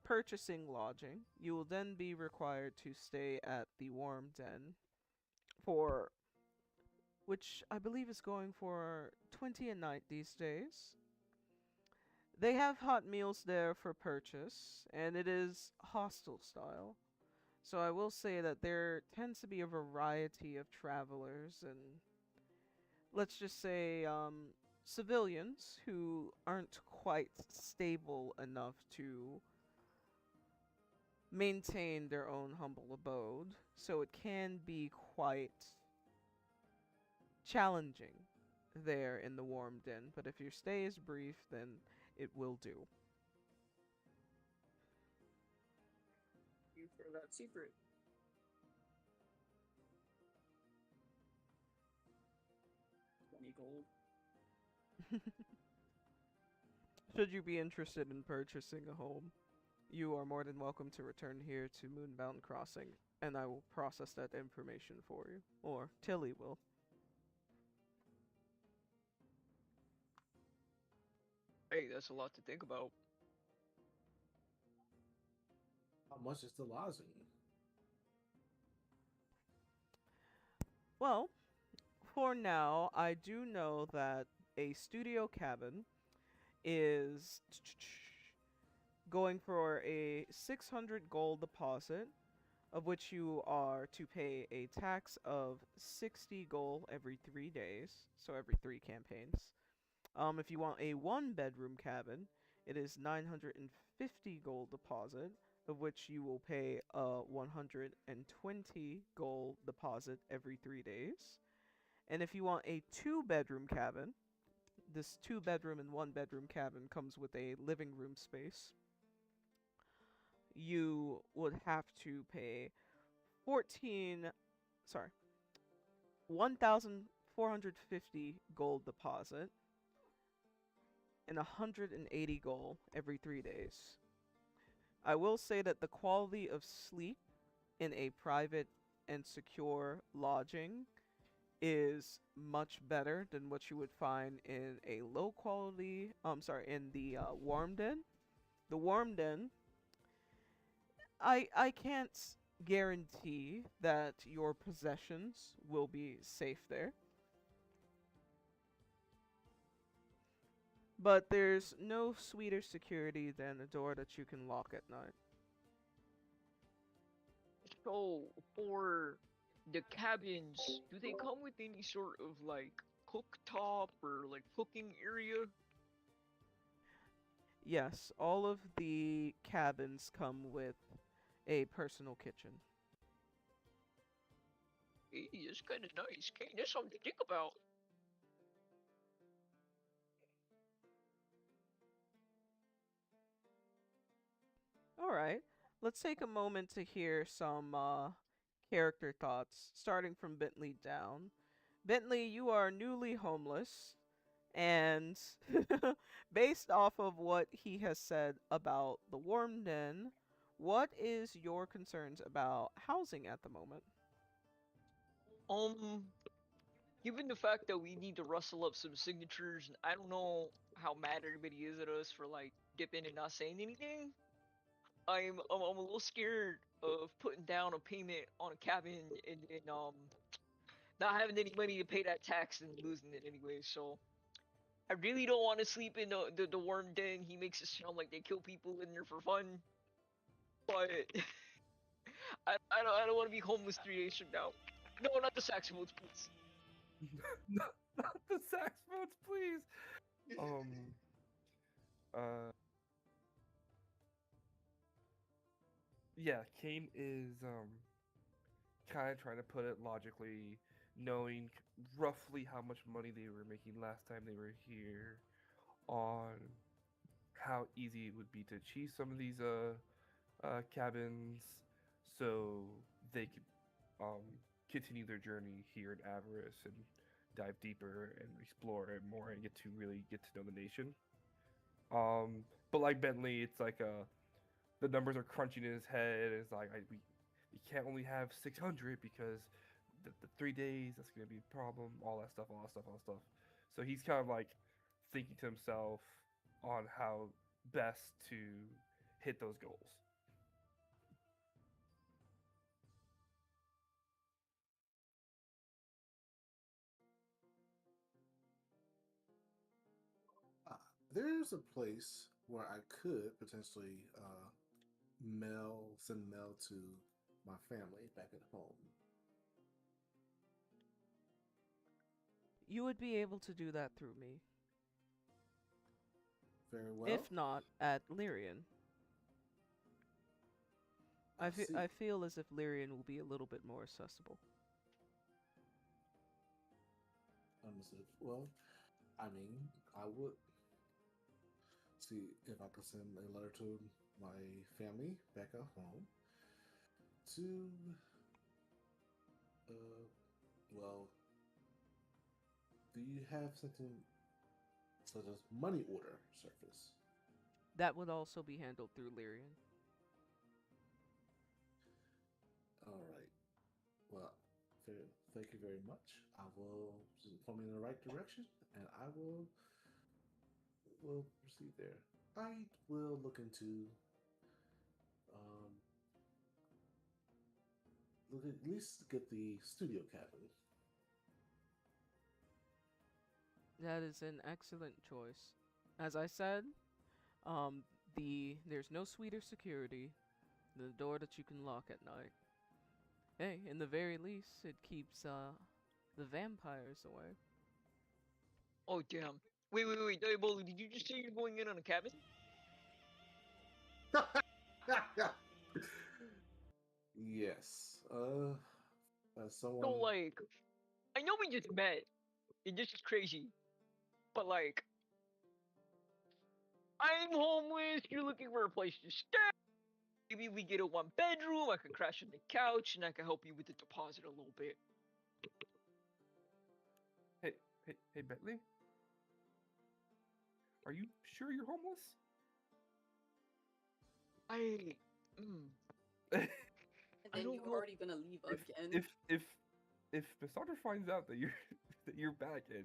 purchasing lodging, you will then be required to stay at the Warm Den for which I believe is going for 20 a night these days. They have hot meals there for purchase, and it is hostel style. So I will say that there tends to be a variety of travelers and let's just say civilians who aren't quite stable enough to maintain their own humble abode. So it can be quite challenging there in the Warm Den. But if your stay is brief, then it will do. You for that secret. Any gold? Should you be interested in purchasing a home, you are more than welcome to return here to Moonbound Crossing, and I will process that information for you. Or Tilly will. Hey, that's a lot to think about. How much is the lodging? Well, for now, I do know that a studio cabin is going for a 600 gold deposit, of which you are to pay a tax of 60 gold every 3 days, so every 3 campaigns. If you want a one bedroom cabin, it is 950 gold deposit, of which you will pay a 120 gold deposit every 3 days. And if you want a two-bedroom cabin, this two-bedroom and one-bedroom cabin comes with a living room space. You would have to pay 14, sorry, 1,450 gold deposit and 180 gold every 3 days. I will say that the quality of sleep in a private and secure lodging is much better than what you would find in a low quality in the Warm Den. The Warm Den, I can't guarantee that your possessions will be safe there. But there's no sweeter security than a door that you can lock at night. So for the cabins, do they come with any sort of like cooktop or like cooking area? Yes, all of the cabins come with a personal kitchen. Hey, it's kind of nice. Okay, that's something to think about. All right, let's take a moment to hear some character thoughts, starting from Bentley down. Bentley, you are newly homeless, and based off of what he has said about the warm den, what is your concerns about housing at the moment? Um, Given the fact that we need to rustle up some signatures, and I don't know how mad everybody is at us for like dipping and not saying anything, I'm a little scared of putting down a payment on a cabin and not having any money to pay that tax and losing it anyway. So I really don't want to sleep in the worm den. He makes it sound like they kill people in there for fun, but I don't want to be homeless 3 days from now. No, not the saxophones, please. Not the saxophones, please. Um. Uh. Yeah. Kane is kind of trying to put it logically, knowing roughly how much money they were making last time they were here, on how easy it would be to achieve some of these cabins, so they could um continue their journey here in Avarice and dive deeper and explore it more and get to really get to know the nation. But like Bentley, it's like the numbers are crunching in his head. It's like we can't only have 600 because the 3 days that's gonna be a problem. All that stuff, all that stuff, all that stuff. So he's kind of like thinking to himself on how best to hit those goals. Uh, there's a place where I could potentially send mail to my family back at home. You would be able to do that through me. Very well. If not, at Lyrian. I see. I feel as if Lyrian will be a little bit more accessible. Understood. Well, I mean, I would see if I could send a letter to my family back at home to, uh, well, do you have something such as money order service? That would also be handled through Lyrian. All right. Well, thank you very much. I will point me in the right direction, and I will proceed there. I will look into um, look at least get the studio cabin. That is an excellent choice. As I said, um, there's no sweeter security than the door that you can lock at night. Hey, in the very least, it keeps the vampires away. Oh damn. Wait. Diabolo, did you just say you're going in on a cabin? Yes. As So someone. like, I know we just met, and this is crazy, but like, I'm homeless. You're looking for a place to stay. Maybe we get a 1 bedroom. I could crash on the couch, and I can help you with the deposit a little bit. Hey, hey, Bentley, are you sure you're homeless? I, mm, And I then don't you're know. already gonna leave if again. if if if Miss Sandra finds out that you're that you're back and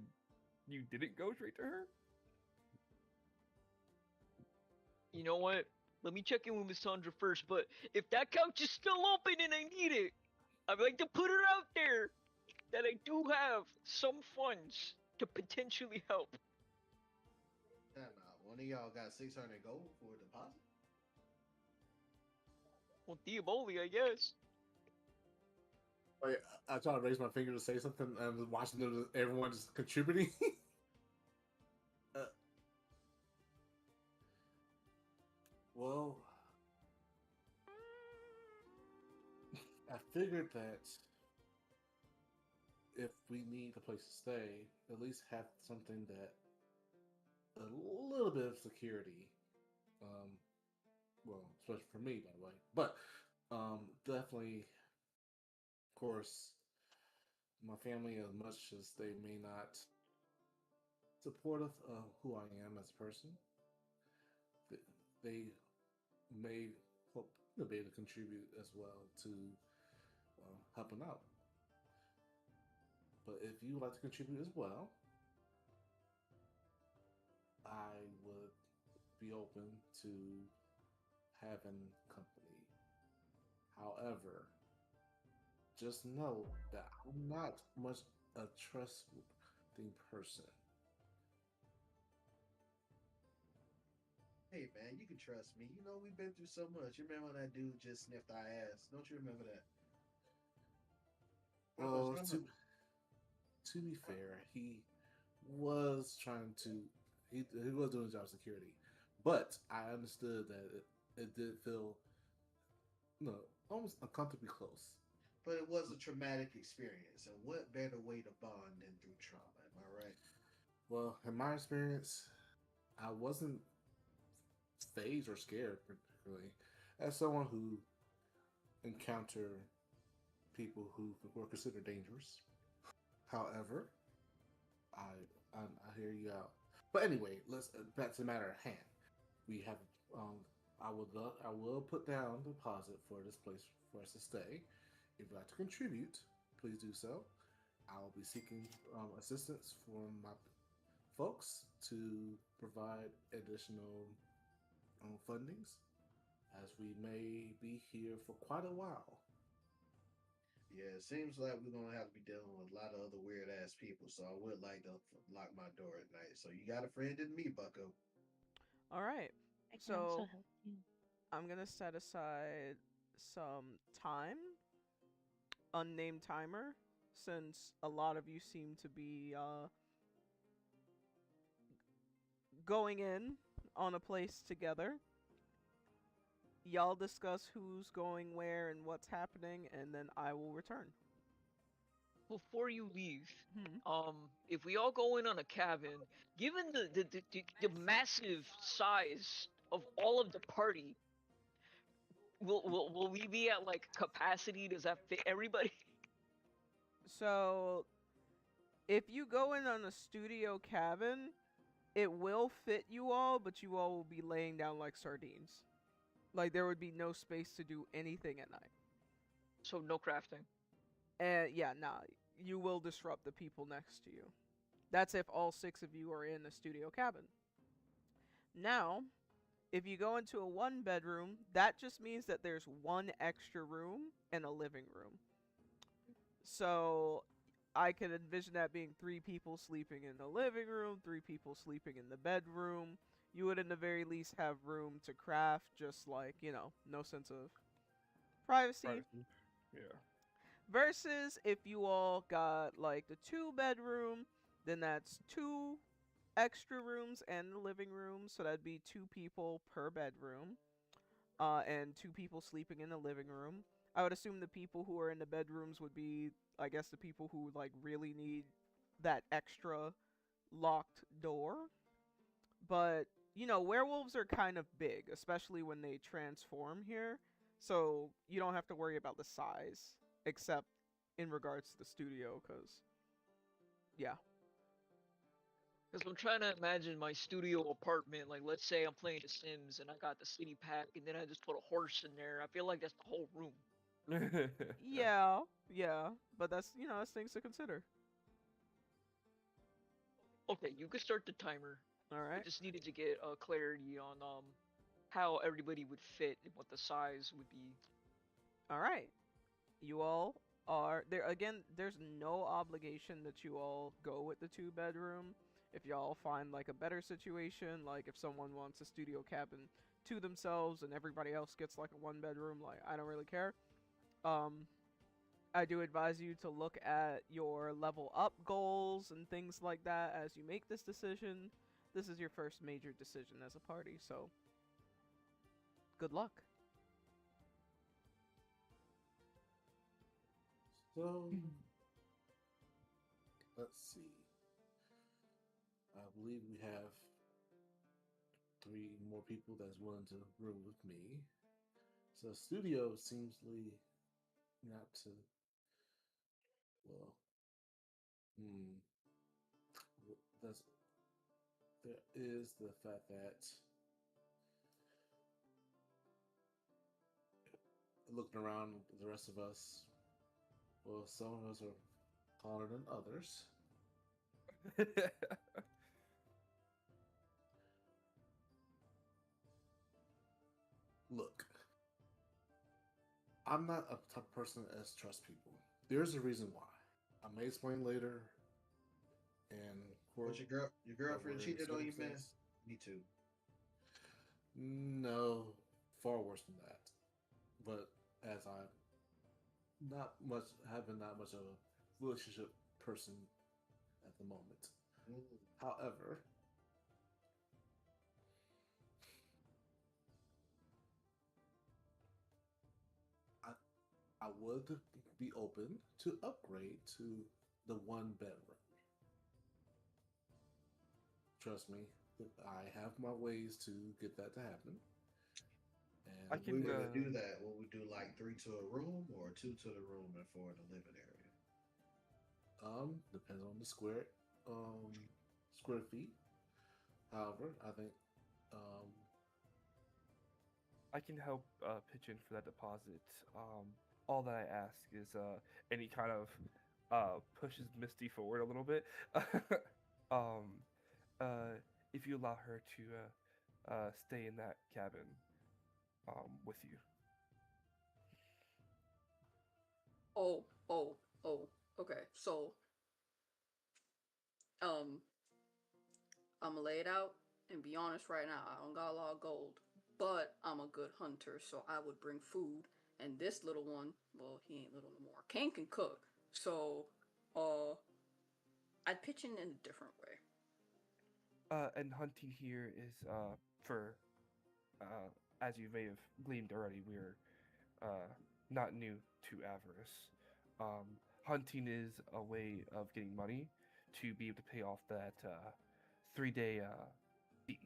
you didn't go straight to her, You know what? Let me check in with Miss Sandra first. But if that couch is still open and I need it, I'd like to put it out there that I do have some funds to potentially help. Time out. One of y'all got 600 gold for a deposit? Well, Diaboli, I guess. Like, I try to raise my finger to say something, and I was watching everyone just contributing. uh, well, I figured that if we need a place to stay, at least have something that a little bit of security. Um, well, especially for me, by the way. But definitely, of course, my family, as much as they may not supportive of who I am as a person, they may hope to be able to contribute as well to helping out. But if you would like to contribute as well, I would be open to having company. However, just know that I'm not much a trustworthy person. Hey man, you can trust me. You know we've been through so much. You remember when that dude just sniffed our ass? Don't you remember that? Well, Remember? to be fair, he was trying to he was doing job security, but I understood that it did feel almost uncomfortably close. But it was a traumatic experience, and what better way to bond than through trauma? Am I right? Well, in my experience, I wasn't phased or scared particularly. As someone who encountered people who were considered dangerous. However, I hear you out. But anyway, let's back to the matter at hand. We have I will put down the deposit for this place for us to stay. If you'd like to contribute, please do so. I will be seeking assistance from my folks to provide additional fundings, as we may be here for quite a while. Yeah, it seems like we're gonna have to be dealing with a lot of other weird ass people. So I would like to lock my door at night. So you got a friend in me, Bucko. All right. I can also So help you. I'm gonna set aside some time, unnamed timer, since a lot of you seem to be going in on a place together. Y'all discuss who's going where and what's happening, and then I will return. Before you leave, Hmm. if we all go in on a cabin, given the massive size of all of the party, will we be at like capacity? Does that fit everybody? So if you go in on a studio cabin, it will fit you all, but you all will be laying down like sardines. Like there would be no space to do anything at night. So no crafting. And yeah, nah, you will disrupt the people next to you. That's if all six of you are in a studio cabin. Now, if you go into a one bedroom, that just means that there's one extra room and a living room. So I can envision that being three people sleeping in the living room, three people sleeping in the bedroom. You would, in the very least, have room to craft, just like, no sense of privacy. Privacy. Yeah. Versus if you all got like the two bedroom, then that's two extra rooms and the living room. So that'd be two people per bedroom, and two people sleeping in the living room. I would assume the people who are in the bedrooms would be, I guess, the people who like really need that extra locked door. But werewolves are kind of big, especially when they transform here. So you don't have to worry about the size, except in regards to the studio, because yeah. Because I'm trying to imagine my studio apartment. Like, let's say I'm playing The Sims and I got the city pack, and then I just put a horse in there. I feel like that's the whole room. Yeah, yeah, but that's things to consider. Okay, you can start the timer. All I right. just needed to get clarity on how everybody would fit and what the size would be. All right. You all are there again. There's no obligation that you all go with the 2 bedroom. If y'all find like a better situation, like if someone wants a studio cabin to themselves and everybody else gets like a 1 bedroom, like I don't really care. Um, I do advise you to look at your level up goals and things like that as you make this decision. This is your first major decision as a party, so good luck. So let's see. I believe we have 3 more people that's willing to room with me. So studio seemsly not to well. Hmm. That's there is the fact that looking around the rest of us, well, some of us are taller than others. Look, I'm not a type of person as trust people. There's a reason why. I may explain later, and for But your girlfriend whatever cheated on you, man. circumstance. Me too. No, far worse than that. But as I not much having not much of a relationship person at the moment. Mm. However, I I would be open to upgrade to the 1 bedroom. Trust me, I have my ways to get that to happen. I And If we can were to do that, what we do like three to a room or two to the room and four in the living area? depends on the square feet. However, I think I can help pitch in for that deposit. All that I ask is any kind of pushes Misty forward a little bit. um, if you allow her to stay in that cabin with you. Oh, oh, oh. Okay, so um, I'm gonna lay it out and be honest right now. I don't got a lot of gold, but I'm a good hunter, so I would bring food. And this little one, well, he ain't little no more. Kane can cook, so uh, I'd pitch in a different way. And hunting here is for as you may have gleaned already, we're uh, not new to avarice. Hunting is a way of getting money to be able to pay off that 3 day fee.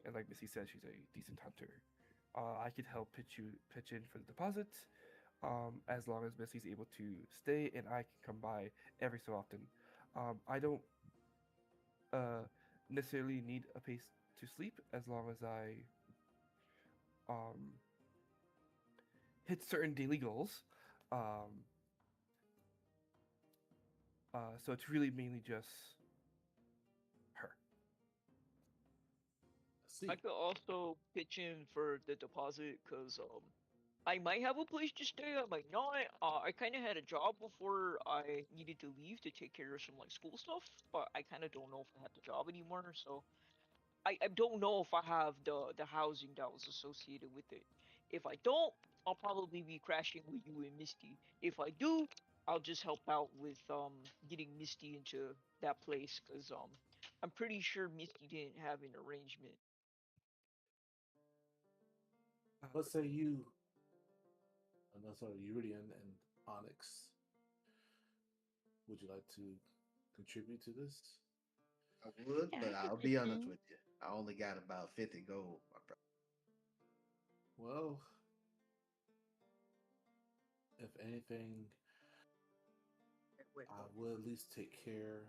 And like Missy said, she's a decent hunter. I could help pitch in for the deposit, as long as Missy's able to stay and I can come by every so often. I don't uh, necessarily need a place to sleep as long as I um, hit certain daily goals. Um, so it's really mainly just her. I see. could also pitch in for the deposit because I might have a place to stay. I might not. I kind of had a job before I needed to leave to take care of some like school stuff, but I kind of don't know if I have the job anymore. So I don't know if I have the housing that was associated with it. If I don't, I'll probably be crashing with you and Misty. If I do, I'll just help out with getting Misty into that place because I'm pretty sure Misty didn't have an arrangement. Let's say you, no, sorry, Uridian and Onyx. Would you like to contribute to this? I would, Yeah, but I could I'll be pitch honest in. with you. I only got about 50 gold, my brother. Well, if anything, Wait, I what? will at least take care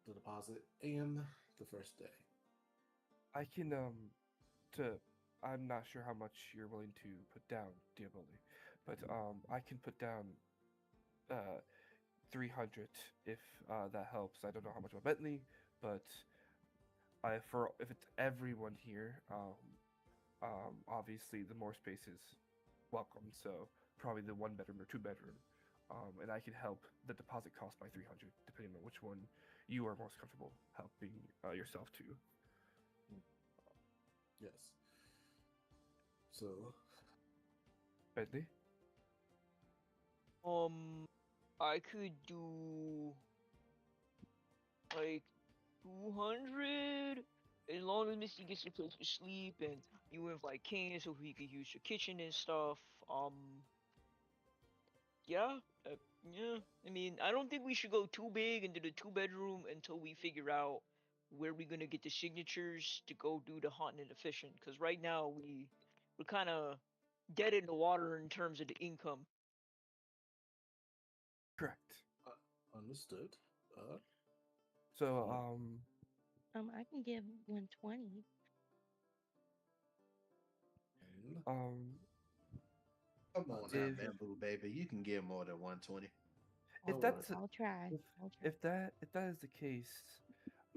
the deposit and the first day. I can to I'm not sure how much you're willing to put down, Diaboli, but I can put down uh 300 if that helps. I don't know how much of a Bentley, but For if it's everyone here, obviously the more space is welcome. So probably the one bedroom or two bedroom, and I can help the deposit cost by 300, depending on which one you are most comfortable helping yourself to. Yes. So, Bentley? I could do like 200 as long as Misty gets a place to sleep and you invite Kane so he could use your kitchen and stuff. Yeah, yeah. I mean, I don't think we should go too big into the two bedroom until we figure out where we're gonna get the signatures to go do the hunting and the fishing. Cause right now we're kind of dead in the water in terms of the income. Correct. understood. So, I can give 120. And um, Come on now, if bamboo baby. You can get more than 120. if I'll, that's I'll try. if I'll try. if that is the case,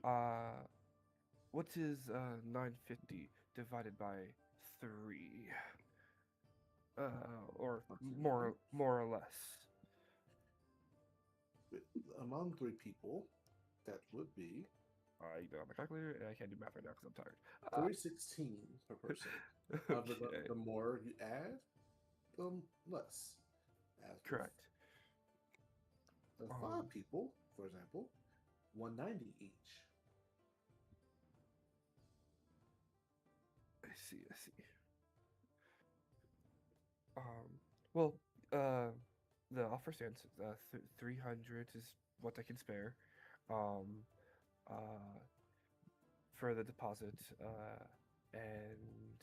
uh, what is 950 divided by 3? Or approximately more or less. with, among three people, that would be I don't have my calculator and I can't do math right now because I'm tired. 316 per person. However, Okay, the more you add, the less. As with correct. the Um, 5 people, for example, 190 each. I see, I see. Um, well, uh, the offer stands. 300 is what I can spare. Um, uh, for the deposit, and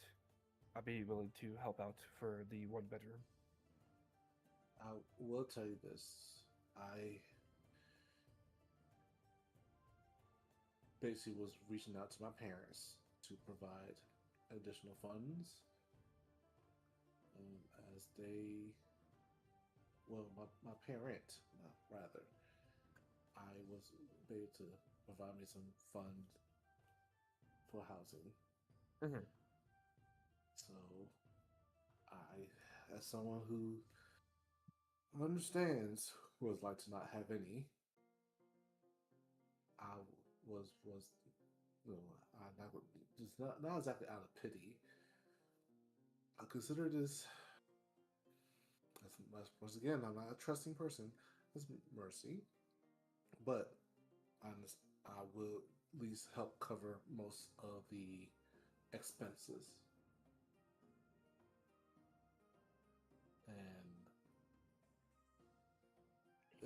I'd be willing to help out for the one bedroom. I will tell you this. I basically was reaching out to my parents to provide additional funds as they, well, my parent, rather, I was able to provide me some funds for housing. Mm-hmm. So I, as someone who understands what it's like to not have any, I was you know I not just not exactly out of pity. I consider this as once again I'm not a trusting person. As mercy, but I will at least help cover most of the expenses and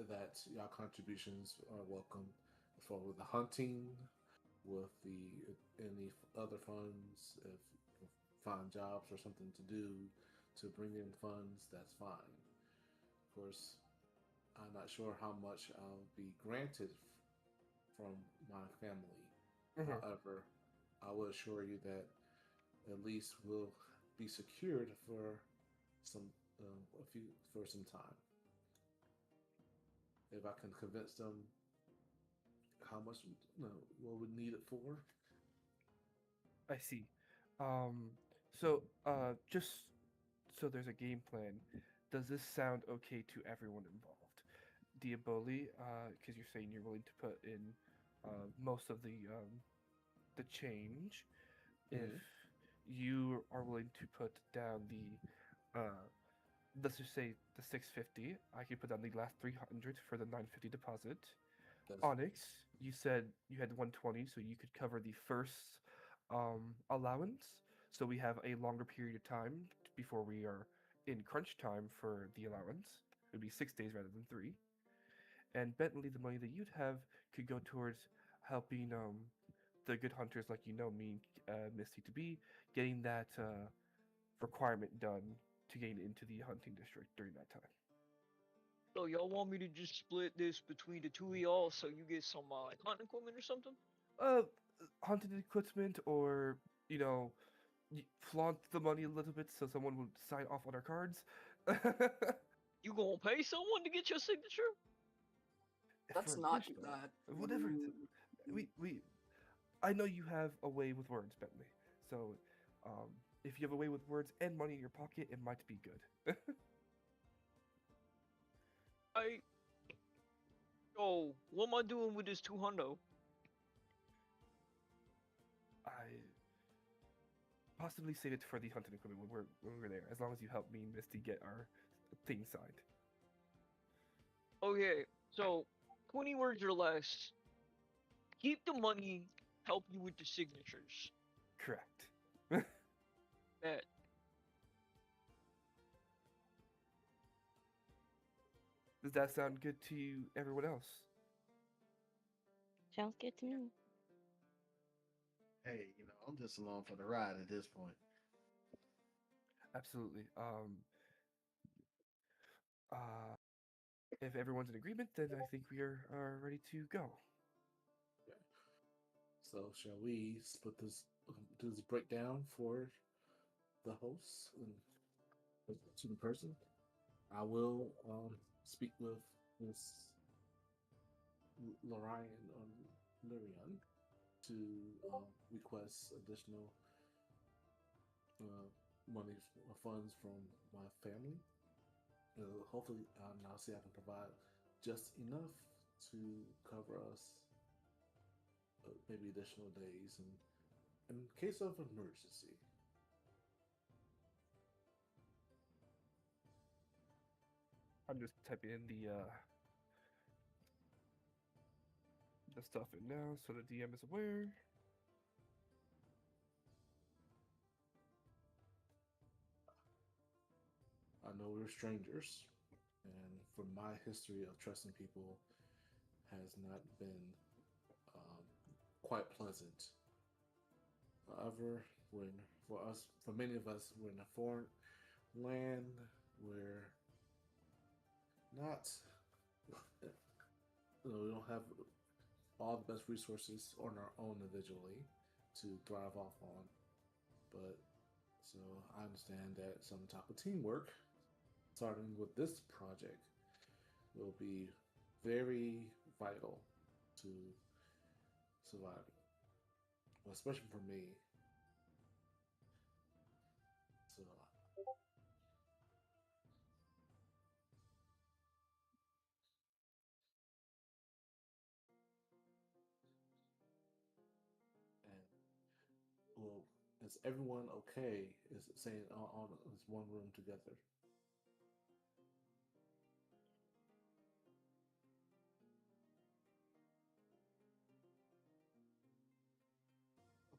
that your contributions are welcome for the hunting, with the any other funds. If you find jobs or something to do to bring in funds, that's fine. Of course, I'm not sure how much I'll be granted from my family. Mm-hmm. However, I will assure you that at least will be secured for some a few for some time. If I can convince them how much what we need it for. I see. Um, so just so there's a game plan. Does this sound okay to everyone involved? Diaboli, because you're saying you're willing to put in most of the change. If Mhm. you are willing to put down let's just say the 650, I can put down the last 300 for the 950 deposit. That's Onyx, you said you had 120, so you could cover the first allowance. So we have a longer period of time before we are in crunch time for the allowance. It would be 6 days rather than 3. And Bentley, the money that you'd have could go towards helping the good hunters like me, Misty to be, getting that requirement done to gain into the hunting district during that time. So y'all want me to just split this between the two of y'all so you get some like hunting equipment or something? Uh, Hunting equipment, or you know, flaunt the money a little bit so someone would sign off on our cards. You gonna pay someone to get your signature? That's For a not gift, too bad. whatever. We I know you have a way with words, Bentley. So, if you have a way with words and money in your pocket, it might be good. I Yo, what am I doing with this 200? I possibly save it for the hunting equipment when we're there, as long as you help me and Misty get our thing signed. Okay, so 20 words or less. Keep the money, help you with the signatures. Correct. Bet. Does that sound good to everyone else? Sounds good to me. Hey, I'm just along for the ride at this point. Absolutely. Uh, if everyone's in agreement, then I think we are ready to go. Okay. So shall we split this, do this breakdown for the hosts and to the person? I will speak with Miss Lorian Lurian to request additional uh, money funds from my family. Hopefully, I'll see I can provide just enough to cover us maybe additional days in case of emergency. I'm just typing in the stuff in now so the DM is aware. I know we're strangers, and from my history of trusting people, has not been um, quite pleasant. However, when for many of us, we're in a foreign land. We're not, we don't have all the best resources on our own individually to thrive off on. But so I understand that some type of teamwork, starting with this project, will be very vital to surviving, well, especially for me. So, and well, is everyone okay? Is saying on this one room together?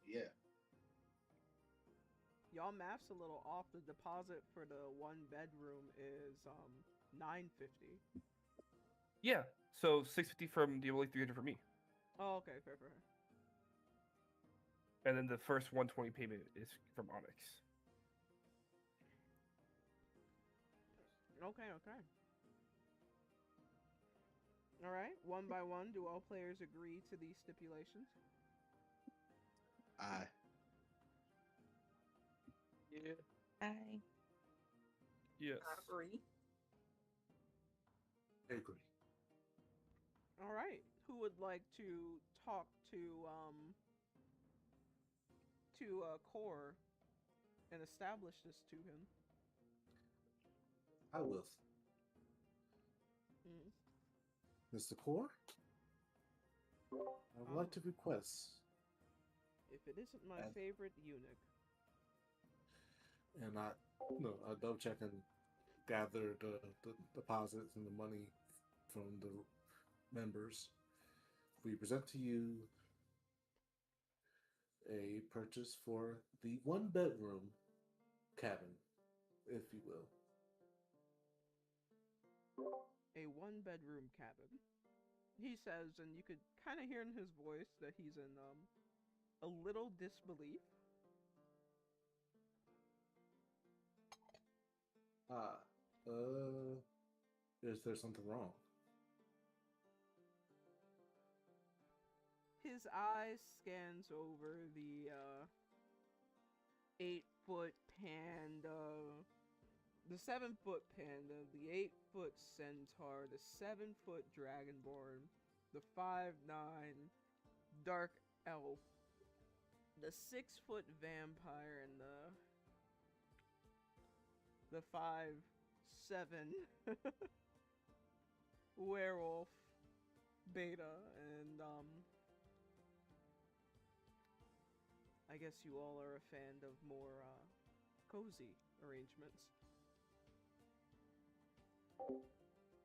Yeah. Y'all math's a little off. The deposit for the one bedroom is $950. Yeah. So 650 from the only 300 for me, Oh, okay, fair, fair. and then the first 120 payment is from Onyx. Okay, okay. All right, one by one, do all players agree to these stipulations? I Yeah. I Yes. Agree. I agree. All right, who would like to talk to Core and establish this to him? I will. Mm. Mr. Core, I would like to request, If it isn't my And- favorite eunuch. and I no, I double check and gather the deposits and the money from the members. We present to you a purchase for the one bedroom cabin, if you will. A one bedroom cabin. He says, and you could kind of hear in his voice that he's in a little disbelief. Ah, uh, is there something wrong? His eyes scans over the 8-foot panda, the 7-foot panda, the 8-foot centaur, the 7-foot dragonborn, the 5'9" dark elf, the 6 foot vampire and the 5'7" werewolf beta, and I guess you all are a fan of more cozy arrangements.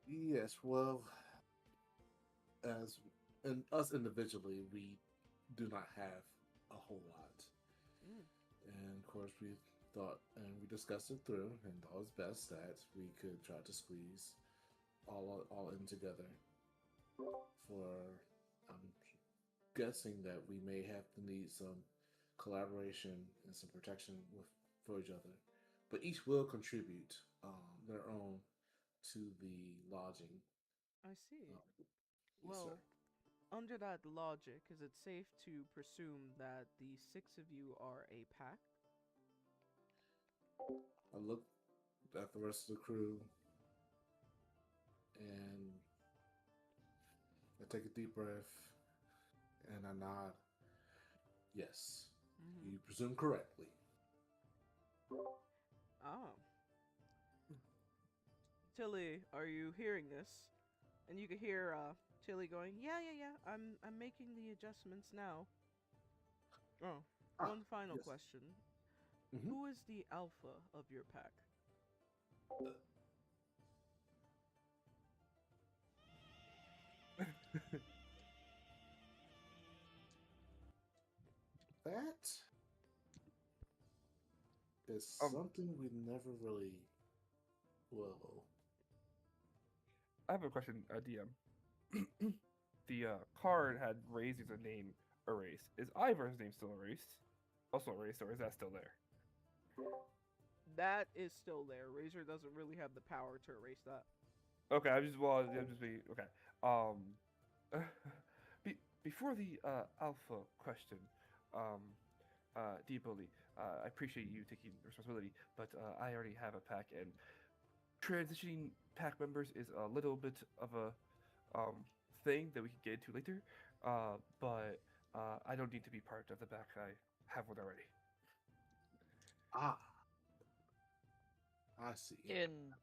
Yes, well, as and us individually, we do not have a whole lot. Mm, And of course, we thought and we discussed it through, and thought it was best that we could try to squeeze all in together. For I'm guessing that we may have to need some collaboration and some protection with for each other, but each will contribute their own to the lodging. I see. Yes, sir. Well, under that logic, is it safe to presume that the 6 of you are a pack? I look at the rest of the crew and I take a deep breath and I nod. Yes, Mm-hmm. you presume correctly. Ah. Tilly, are you hearing this? And you can hear Tilly going, "Yeah, yeah, yeah. I'm making the adjustments now." Oh, Ah, one final yes. question. Hmm. Who is the alpha of your pack? That is Um, something we never really. Well, I have a question, DM. The card had Razor's name erased. Is Ivor's name still erased? Also erased, or is that still there? That is still there. Razor doesn't really have the power to erase that. Okay, I'm just being okay. Before the alpha question, um, Deepoli, I appreciate you taking responsibility, but I already have a pack, and transitioning pack members is a little bit of a thing that we can get into later. But I don't need to be part of the pack. I have one already. ah, I see. Can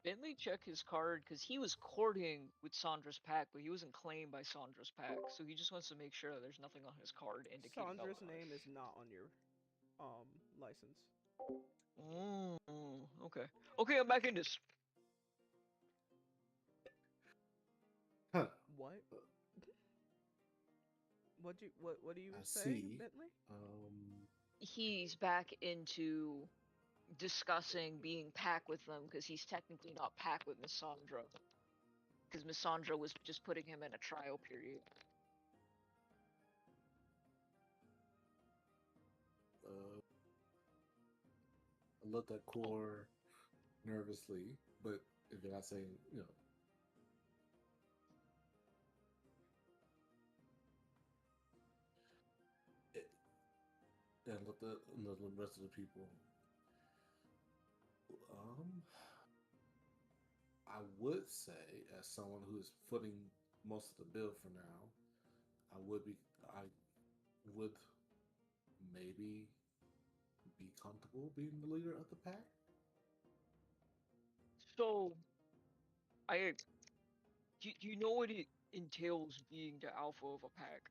Bentley check his card? Because he was courting with Sandra's pack, but he wasn't claimed by Sandra's pack, so he just wants to make sure that there's nothing on his card indicating Sandra's otherwise. name is not on your license. Mm, okay. Okay, I'm back in this. Huh. What? What do you I say, see. Bentley? He's back into discussing being pack with them because he's technically not pack with Miss Sandra. Because Miss Sandra was just putting him in a trial period. I looked at Core nervously, but if you're not saying, it, and looked at the rest of the people. Um, I would say, as someone who is footing most of the bill for now, I would be, I would maybe be comfortable being the leader of the pack. So, I do you know what it entails being the alpha of a pack?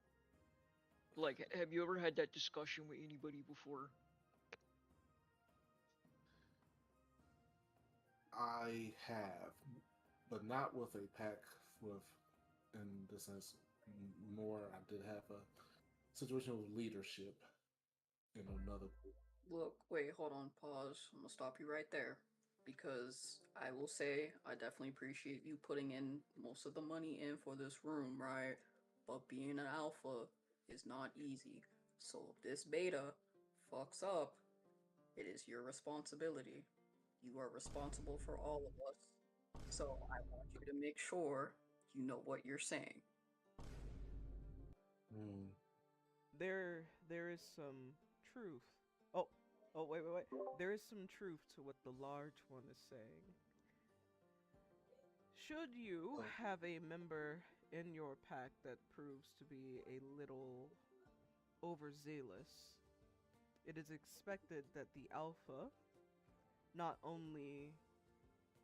Like, have you ever had that discussion with anybody before? I have, but not with a pack with, in the sense, more. I did have a situation with leadership in another group. Look, wait, hold on, pause. I'm gonna stop you right there. Because I will say, I definitely appreciate you putting in most of the money in for this room, right? But being an alpha is not easy. So if this beta fucks up, it is your responsibility. You are responsible for all of us. So I want you to make sure you know what you're saying. Hmm. There is some truth. Oh, wait. There is some truth to what the large one is saying. Should you Oh, have a member in your pack that proves to be a little overzealous, it is expected that the alpha not only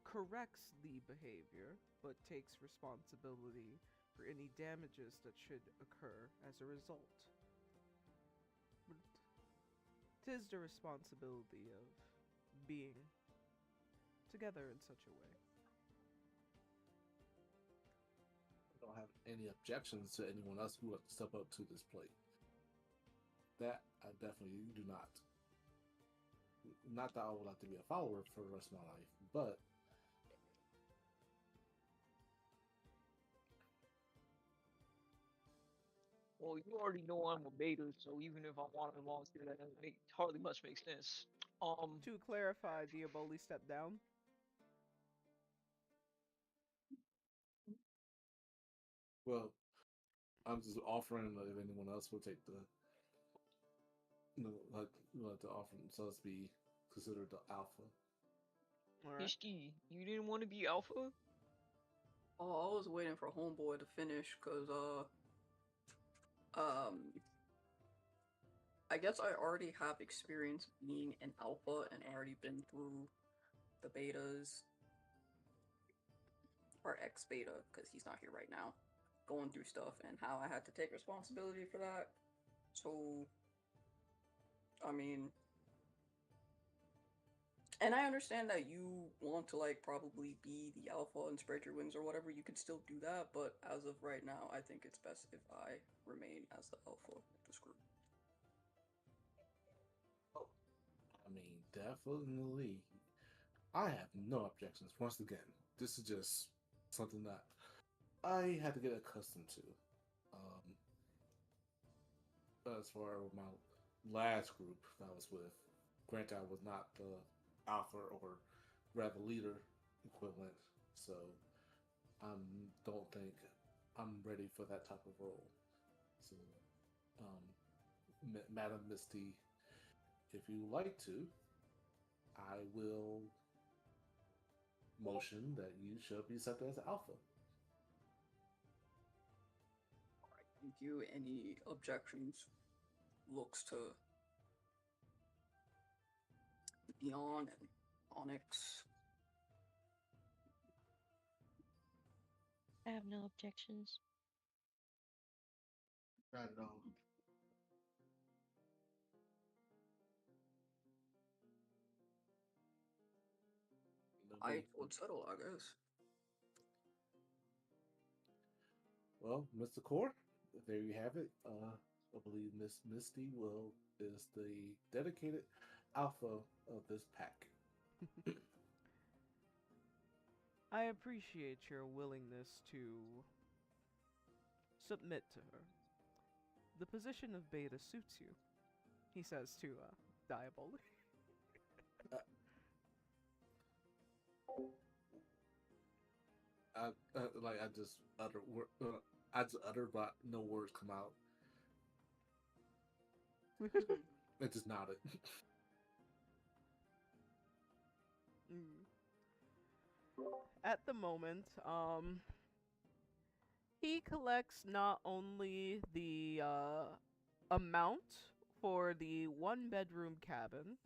corrects the behavior, but takes responsibility for any damages that should occur as a result. But 'tis the responsibility of being together in such a way. I don't have any objections to anyone else who wants to step up to this plate. That I definitely do not. Not that I would like to be a follower for the rest of my life, but Well, you already know I'm a beta, so even if I want to volunteer, that doesn't make hardly much make sense. To clarify, Diaboli stepped down. well, I'm just offering if anyone else will take the like to offer themselves to be considered the alpha. All right. Hishki, you didn't want to be alpha? Oh, I was waiting for Homeboy to finish, cause um, I guess I already have experience being an alpha and already been through the betas or ex beta, cause he's not here right now, going through stuff and how I had to take responsibility for that. So, I mean, and I understand that you want to like probably be the alpha and spread your wings or whatever. You could still do that, but as of right now, I think it's best if I remain as the alpha of this group. I mean, definitely. I have no objections. Once again, this is just something that I had to get accustomed to. As far as my last group that I was with, granted, I was not the alpha or rather leader equivalent, so I don't think I'm ready for that type of role. So, Madam Misty, if you like to, I will motion that you should be accepted as alpha. Alright, thank you. Any objections? Looks to Beyond and Onyx. I have no objections. Not at all. I would settle, I guess. Well, Mr. Core, there you have it. I believe Miss Misty will is the dedicated alpha of this pack. I appreciate your willingness to submit to her. The position of beta suits you, he says to Diabolic. Uh, I just I just uttered, but no words come out. I just nodded. Mm. At the moment, he collects not only the amount for the one bedroom cabin.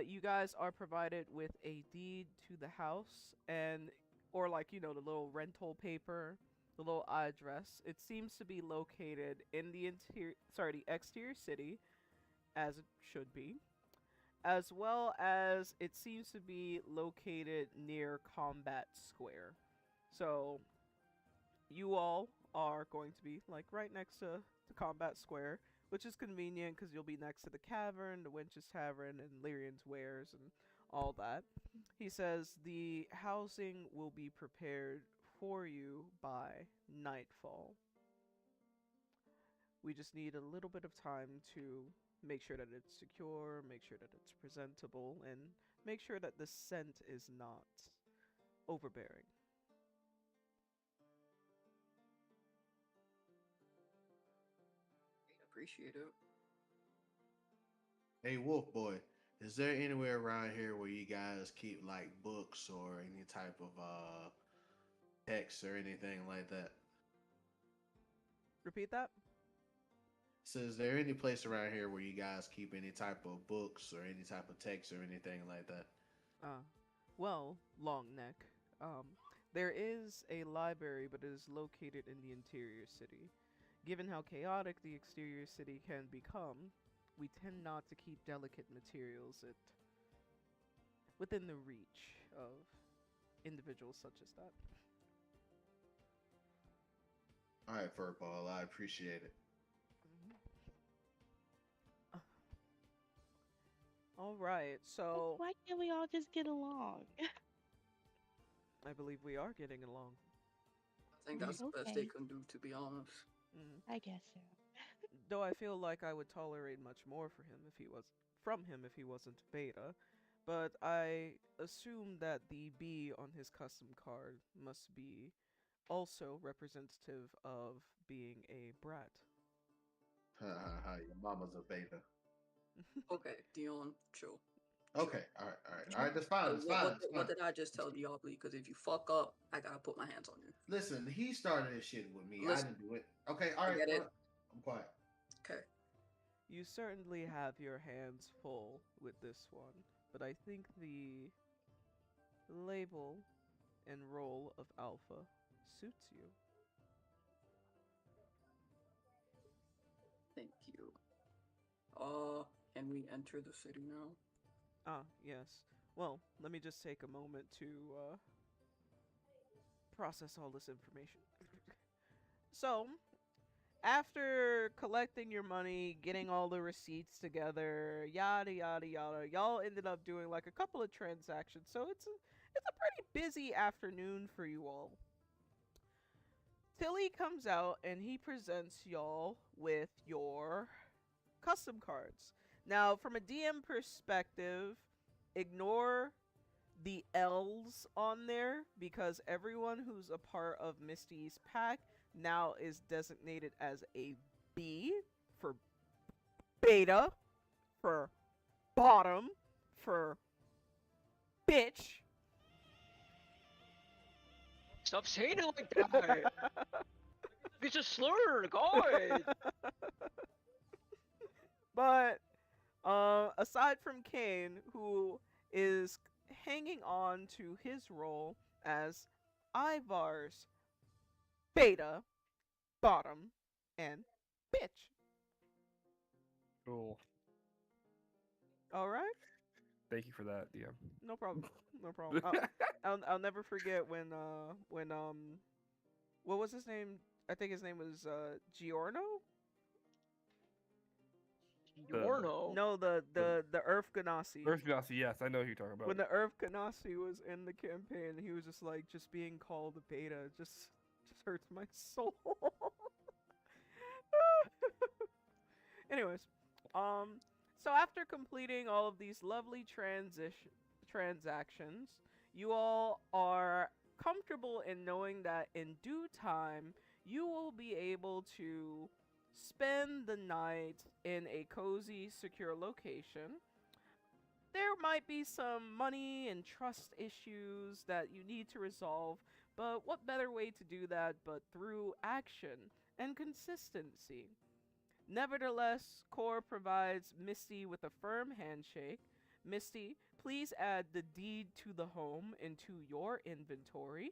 You guys are provided with a deed to the house and or like the little rental paper, the little address. It seems to be located in the exterior city as it should be, as well as it seems to be located near Combat Square. So you all are going to be like right next to Combat Square, which is convenient because you'll be next to the Cavern, the Winch's Tavern, and Lyrian's Wares and all that. He says the housing will be prepared for you by nightfall. We just need a little bit of time to make sure that it's secure, make sure that it's presentable, and make sure that the scent is not overbearing. Appreciate it. Hey, Wolf Boy, is there anywhere around here where you guys keep like books or any type of text or anything like that? Repeat that? So, is there any place around here where you guys keep any type of books or any type of text or anything like that? Uh, well, long neck. Um, there is a library, but it is located in the interior city. Given how chaotic the exterior city can become, we tend not to keep delicate materials within the reach of individuals such as that. All right, Furball, I appreciate it. Mhm. All right, so Why can't we all just get along? I believe we are getting along. I think that's the best they Okay, can do, to be honest. Mm. I guess so. Though I feel like I would tolerate much more from him if he wasn't beta, but I assume that the B on his custom card must be also representative of being a brat. Ha ha ha! Your mama's a beta. Okay, Dion, chill. Okay, all right, all right, all right. Mhm. That's fine. That's fine. That's What fine. did I just tell Diablo? Because if you fuck up, I gotta put my hands on you. Listen, he started this shit with me. I Listen, didn't do it. Okay, all I right. get All it. right. I'm quiet. Okay. You certainly have your hands full with this one, but I think the label and role of Alpha suits you. Thank you. Uh, can we enter the city now? Ah, yes. Well, let me just take a moment to process all this information. So, after collecting your money, getting all the receipts together, yada yada yada, y'all ended up doing like a couple of transactions. So it's a pretty busy afternoon for you all. Tilly comes out and he presents y'all with your custom cards. Now, from a DM perspective, ignore the L's on there because everyone who's a part of Misty's pack now is designated as a B for beta, for bottom, for bitch. Stop saying it like that. It's a slur, God. But aside from Kane, who is hanging on to his role as Ivar's beta, bottom, and bitch. Cool. All right, Thank you for that, DM. no problem, no problem. I'll never forget when what was his name? I think his name was Giorno. Giorno. No, the Earth Ganassi. Earth Ganassi, yes, I know who you're talking about. When the Earth Ganassi was in the campaign, he was just like, just being called a beta just hurts my soul. Anyways, so after completing all of these lovely transactions, you all are comfortable in knowing that in due time you will be able to spend the night in a cozy, secure location. There might be some money and trust issues that you need to resolve, but what better way to do that but through action and consistency? Nevertheless, Core provides Misty with a firm handshake. Misty, please add the deed to the home into your inventory,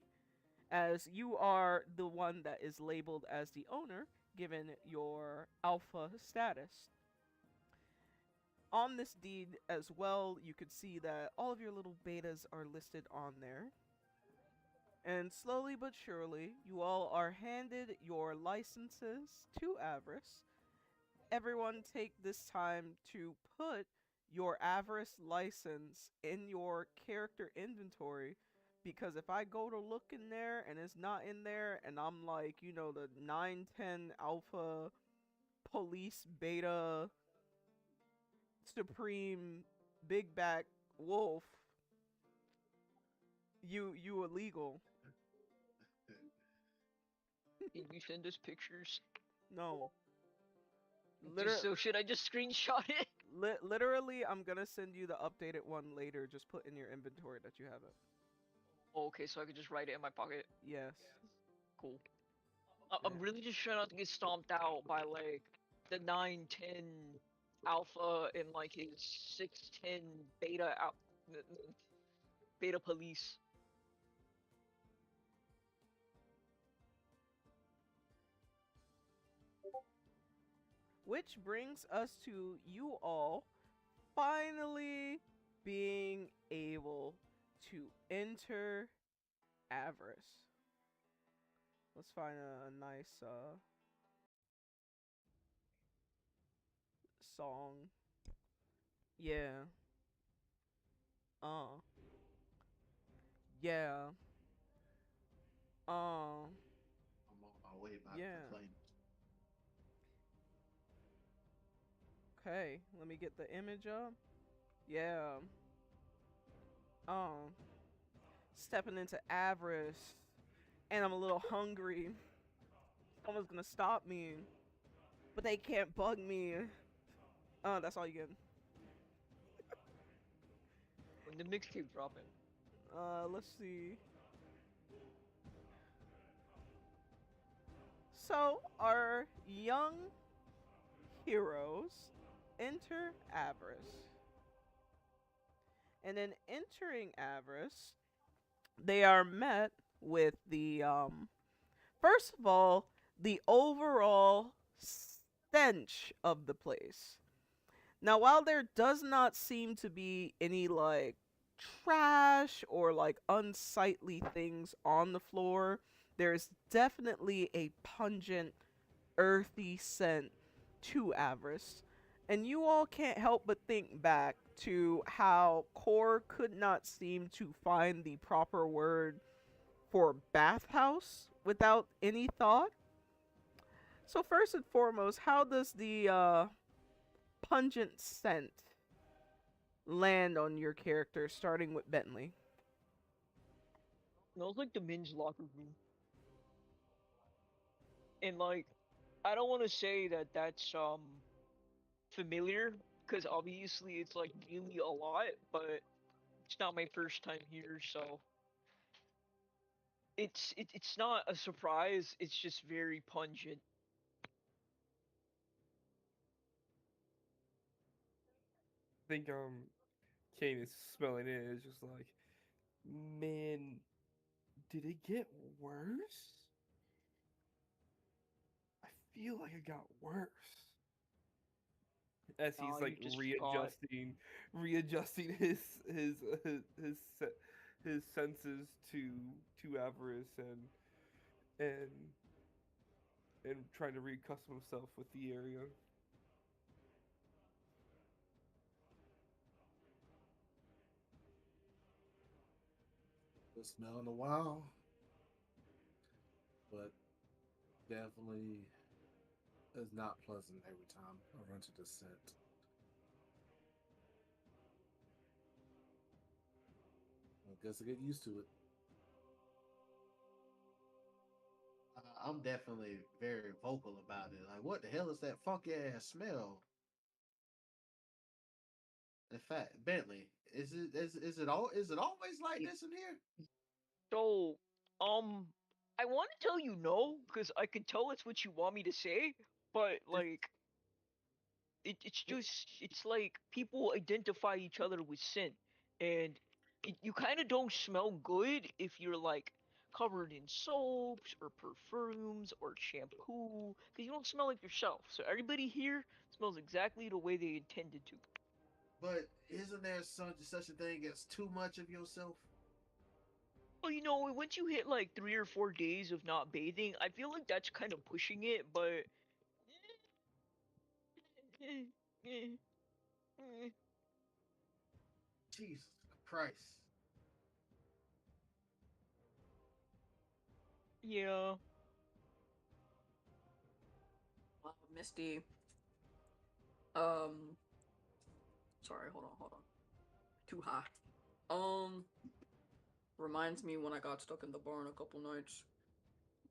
as you are the one that is labeled as the owner, given your alpha status. On this deed as well, you could see that all of your little betas are listed on there. And slowly but surely, you all are handed your licenses to Avarice. Everyone take this time to put your Avarice license in your character inventory, because if I go to look in there and it's not in there and I'm like, the 910 alpha police beta supreme big back wolf, you illegal. Can you send us pictures? No. Should I just screenshot it? Literally, I'm gonna send you the updated one later. Just put in your inventory that you have it. Oh, okay, so I could just write it in my pocket. Yes. Cool. I'm really just trying not to get stomped out by like the 910 alpha and like his 610 beta out beta police. Which brings us to you all finally being able to enter Avarice. Let's find a nice song. Yeah. Uh. Yeah. Uh. I'm on my way back to Yeah. claim. Okay. Let me get the image up. Yeah. Um. Stepping into Avarice, and I'm a little hungry. Someone's gonna stop me, but they can't bug me. That's all you get. When the mixtape dropping. Let's see. So our young heroes enter Avarice, and in entering Avarice, they are met with the first of all, the overall stench of the place. Now, while there does not seem to be any like trash or like unsightly things on the floor, there's definitely a pungent, earthy scent to Avarice. And you all can't help but think back to how Core could not seem to find the proper word for bathhouse without any thought. So, first and foremost, how does the pungent scent land on your character, starting with Bentley? Smells like the men's locker room. And like, I don't want to say that that's familiar because obviously it's like really a lot, but it's not my first time here, so it's not a surprise. It's just very pungent. I think Kane is smelling it. It's just like, man, did it get worse? I feel like it got worse. As Nah, he's you like just forgot. readjusting his senses to avarice and and trying to reaccustom himself with the area. The smell in a while, but definitely is not pleasant every time I run to the scent. I guess I get used to it. I'm definitely very vocal about it. Like, what the hell is that funky ass smell? In fact, Bentley, is it always like Y- this in here? So, um, I want to tell you no because I can tell it's what you want me to say, but It's, like it's just it's like people identify each other with scent, and you kind of don't smell good if you're like covered in soaps or perfumes or shampoo because you don't smell like yourself. So everybody here smells exactly the way they intended to. but isn't there such a thing as too much of yourself? Well, once you hit like 3 or 4 days of not bathing, I feel like that's kind of pushing it, but Jesus Christ. yeah. Misty. Um, sorry, hold on. Too high. Um, reminds me when I got stuck in the barn a couple nights.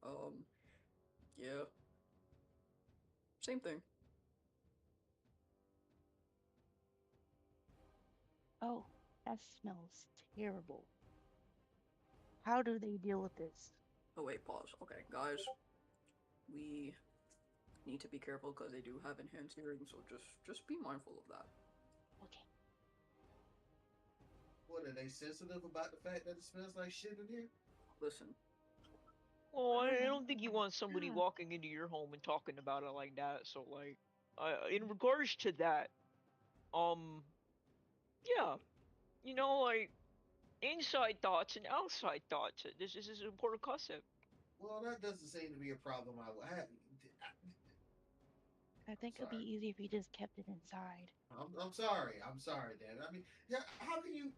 Um, yeah, same thing. Oh, that smells terrible. How do they deal with this? Oh wait, pause. Okay, guys, we need to be careful because they do have enhanced hearing, so just be mindful of that. Okay. What are they sensitive about the fact that it smells like shit in here? Listen, Well, Oh I my don't think you want somebody god. walking into your home and talking about it like that. So, like, in regards to that, um, yeah, like inside thoughts and outside thoughts. This is an important concept. Well, that doesn't seem to be a problem I would have. I I'm think it'd be sorry. easier if you just kept it inside. I'm sorry. I'm sorry, Dad. I mean, yeah. How can you?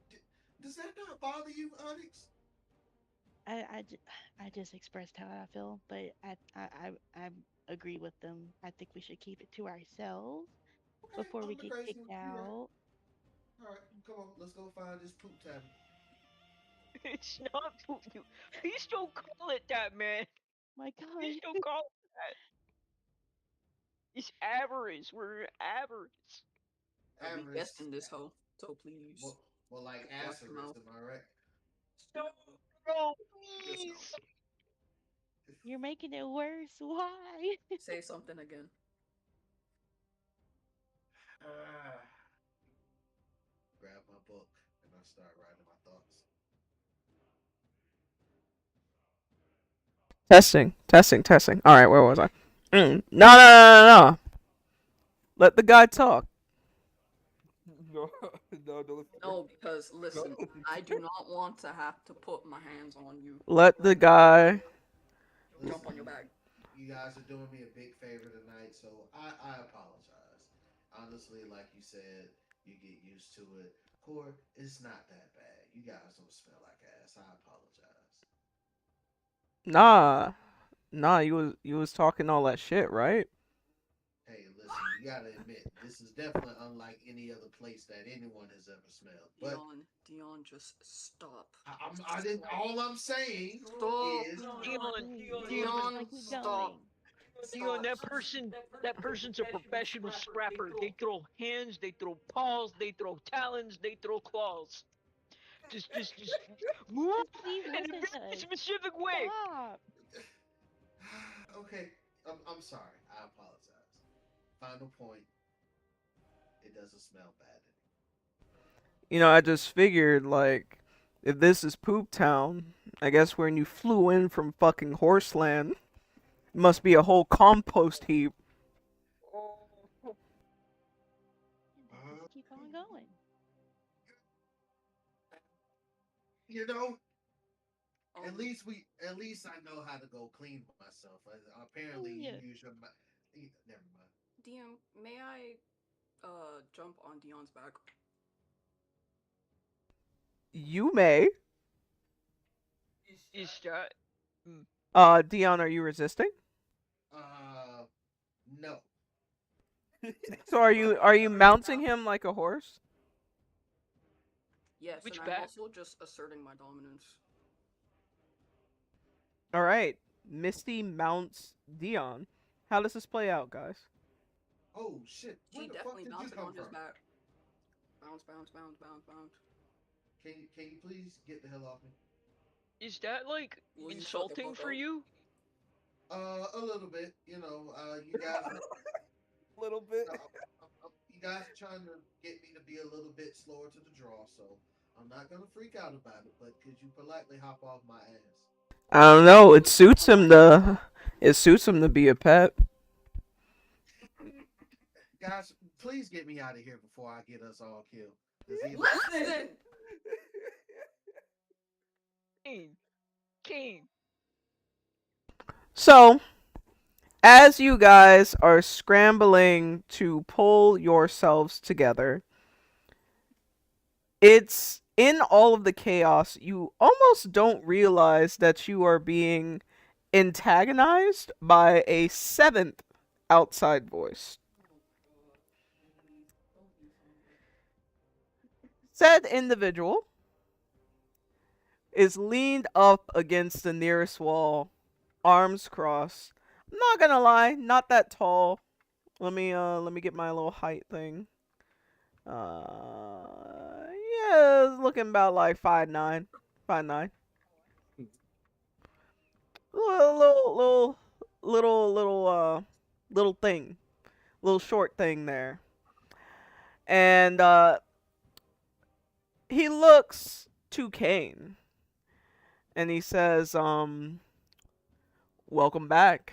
Does that not bother you, Onyx? I just expressed how I feel, but I agree with them. I think we should keep it to ourselves Okay, before we I'm the get crazy kicked one. You're right. out. All right, come on. Let's go find this poop tavern. It's not you. Please don't call it that, man. My Please god. don't call it that. It's avarice. We're avarice. we guessed Avarice. in this hoe, so please Well, well, like watch your asterisk. mouth. Am I right? Stop, bro. Yes, no. Please. You're making it worse. Why? Say something again. Ah. Grab my book and I start writing my thoughts. Testing, testing, testing. All right, where was I? No, no, no, no, no. Let the guy talk. No, no, don't listen to No, because her. Don't listen, listen I to do her. not want to have to put my hands on you. Let the guy. Jump Listen, on your bag. you guys are doing me a big favor tonight, so I apologize. Honestly, like you said, you get used to it. Core, it's not that bad. You guys don't smell like ass. I apologize. Nah, nah. You was talking all that shit, right? Hey, listen, you gotta admit, this is definitely unlike any other place that anyone has ever smelled. But Dion, just stop. I didn't. All I'm saying Stop. is, No, no, Dion, please. Dion, Dion, Like, keep stop. going. Dion, Stop. that person's a professional scrapper. They throw hands, they throw paws, they throw talons, they throw claws. Just move Just please in a listen to very us. specific way. Stop. okay, I'm sorry. I apologize. Final point. It doesn't smell bad I just figured like, if this is Poop Town, I guess when you flew in from fucking Horseland, it must be a whole compost heap. Oh, Just anymore. keep on going. You know, Um, at least I know how to go clean myself. Apparently, you Yeah. use your. Never mind. Dion, may I jump on Dion's back? You may. is that? Dion, are you resisting? Uh, no. So are you mounting him like a horse? Yes, and Which I'm back? also just asserting my dominance. All right. Misty mounts Dion. How does this play out, guys? Oh shit! Where She the fuck definitely did you mounted come on his from? back. Bounce, bounce, bounce, bounce, bounce. Can you please get the hell off me? Is that like Will you shut the insulting fuck for up? you? A little bit. You know, you guys are. A little bit. You guys are trying to get me to be a little bit slower to the draw, so I'm not gonna freak out about it. But could you politely hop off my ass? I don't know. It suits him to be a pet. Guys, please get me out of here before I get us all killed. Does either Listen! Kane, Kane. So, as you guys are scrambling to pull yourselves together, it's in all of the chaos, you almost don't realize that you are being antagonized by a seventh outside voice. Said individual is leaned up against the nearest wall, arms crossed. I'm not gonna lie, not that tall. Let me get my little height thing. Yeah, it's looking about like 5'9", 5'9". Little, little, little, little. little thing, little short thing there. And he looks to Kane and he says, welcome back.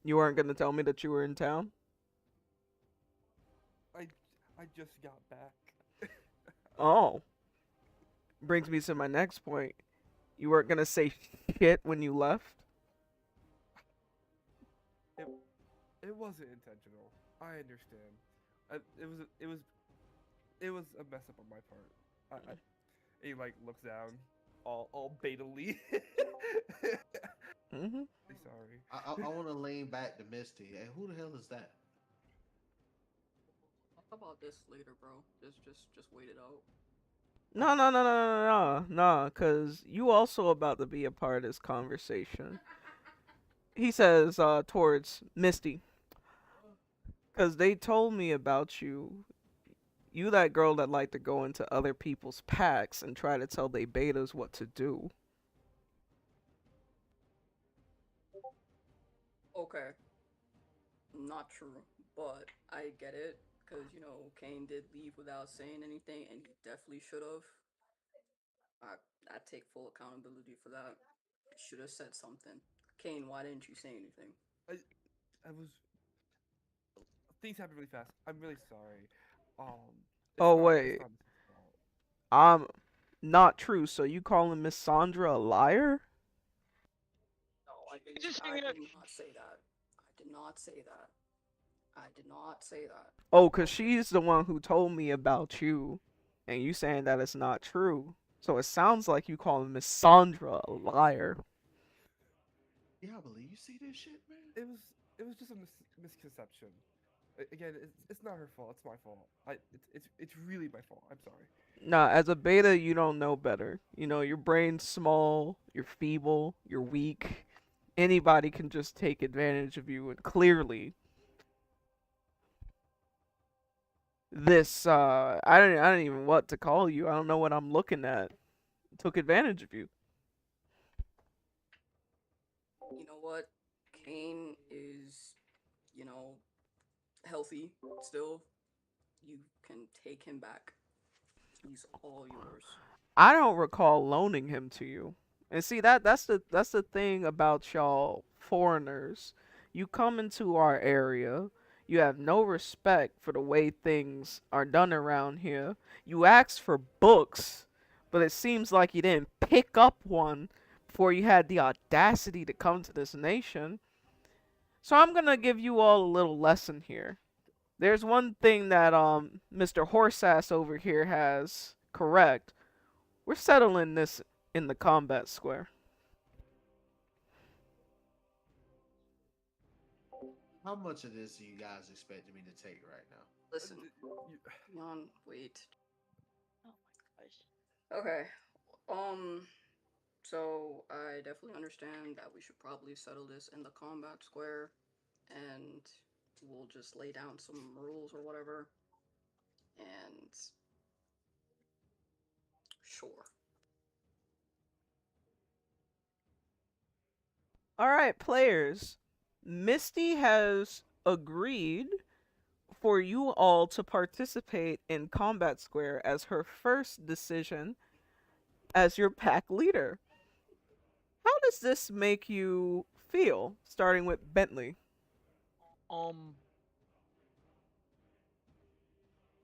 You weren't gonna tell me that you were in town? I I just got back. Oh. Brings me to my next point. You weren't gonna say shit when you left? It it wasn't intentional. I understand. It was a mess up on my part. I he like looks down, all betally. Mm-hmm. Sorry. I want to lean back to Misty. Hey, who the hell is that? Talk about this later, bro. Just wait it out. No, cause you also about to be a part of this conversation. He says, towards Misty, cause they told me about you. You that girl that like to go into other people's packs and try to tell they betas what to do. Okay, not true, but I get it because Kane did leave without saying anything, and he definitely should have. I I take full accountability for that. Should have said something. Kane, why didn't you say anything? I I was things happen really fast. I'm really sorry. It's Oh not it's wait, not Misty's fault. I'm not true. So you calling Miss Sandra a liar? No, Just I saying did not say that. I did not say that. I did not say that. Oh, cause she's the one who told me about you, and you saying that it's not true. So it sounds like you calling Miss Sandra a liar. Yeah, I believe you see this shit, man. It was just a misconception. Again, it's not her fault. It's my fault. It's really my fault. I'm sorry. Nah, as a beta, you don't know better. You know, your brain's small, you're feeble, you're weak. Anybody can just take advantage of you, and clearly, this I don't even what to call you. I don't know what I'm looking at. Took advantage of you. You know what? Kane is, you know, healthy still. You can take him back. He's all yours. I don't recall loaning him to you. And see that's the thing about y'all foreigners. You come into our area, you have no respect for the way things are done around here. You ask for books, but it seems like you didn't pick up one before you had the audacity to come to this nation. So I'm going to give you all a little lesson here. There's one thing that Mr. Horsass over here has correct. We're settling this in the combat square. How much of this are you guys expecting me to take right now? Listen, You- Jan, wait. Oh my gosh. Okay. Um. So I definitely understand that we should probably settle this in the combat square, and we'll just lay down some rules or whatever. And sure. All right, players. Misty has agreed for you all to participate in combat square as her first decision as your pack leader. How does this make you feel? Starting with Bentley. Um.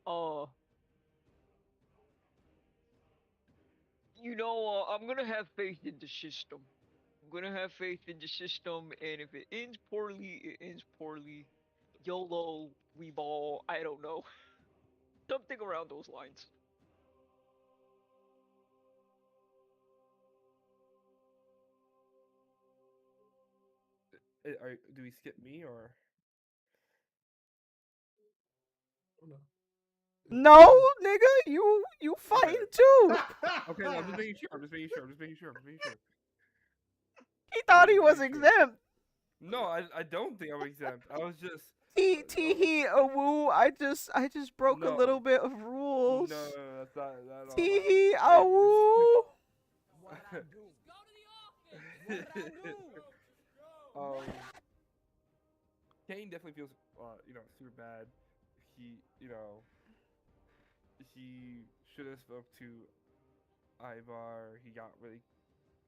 Uh. I'm gonna have faith in the system. I'm gonna have faith in the system, and if it ends poorly, it ends poorly. YOLO, we ball. I don't know. Something around those lines. do we skip me or? Oh, no. No, nigga, you Okay. fighting too. Okay, no, I'm just making sure. I'm just making sure. I'm just making sure. I'm just making sure. He thought I'm he just was making sure. exempt. No, I don't think I'm exempt. I was just Tee hee a woo. I just broke a no, little bit of no, rules. that's not that at all. Tee hee a Anyways. woo. What I do? What I do? um, Kane definitely feels super bad. He he should have spoke to Ivar. He got really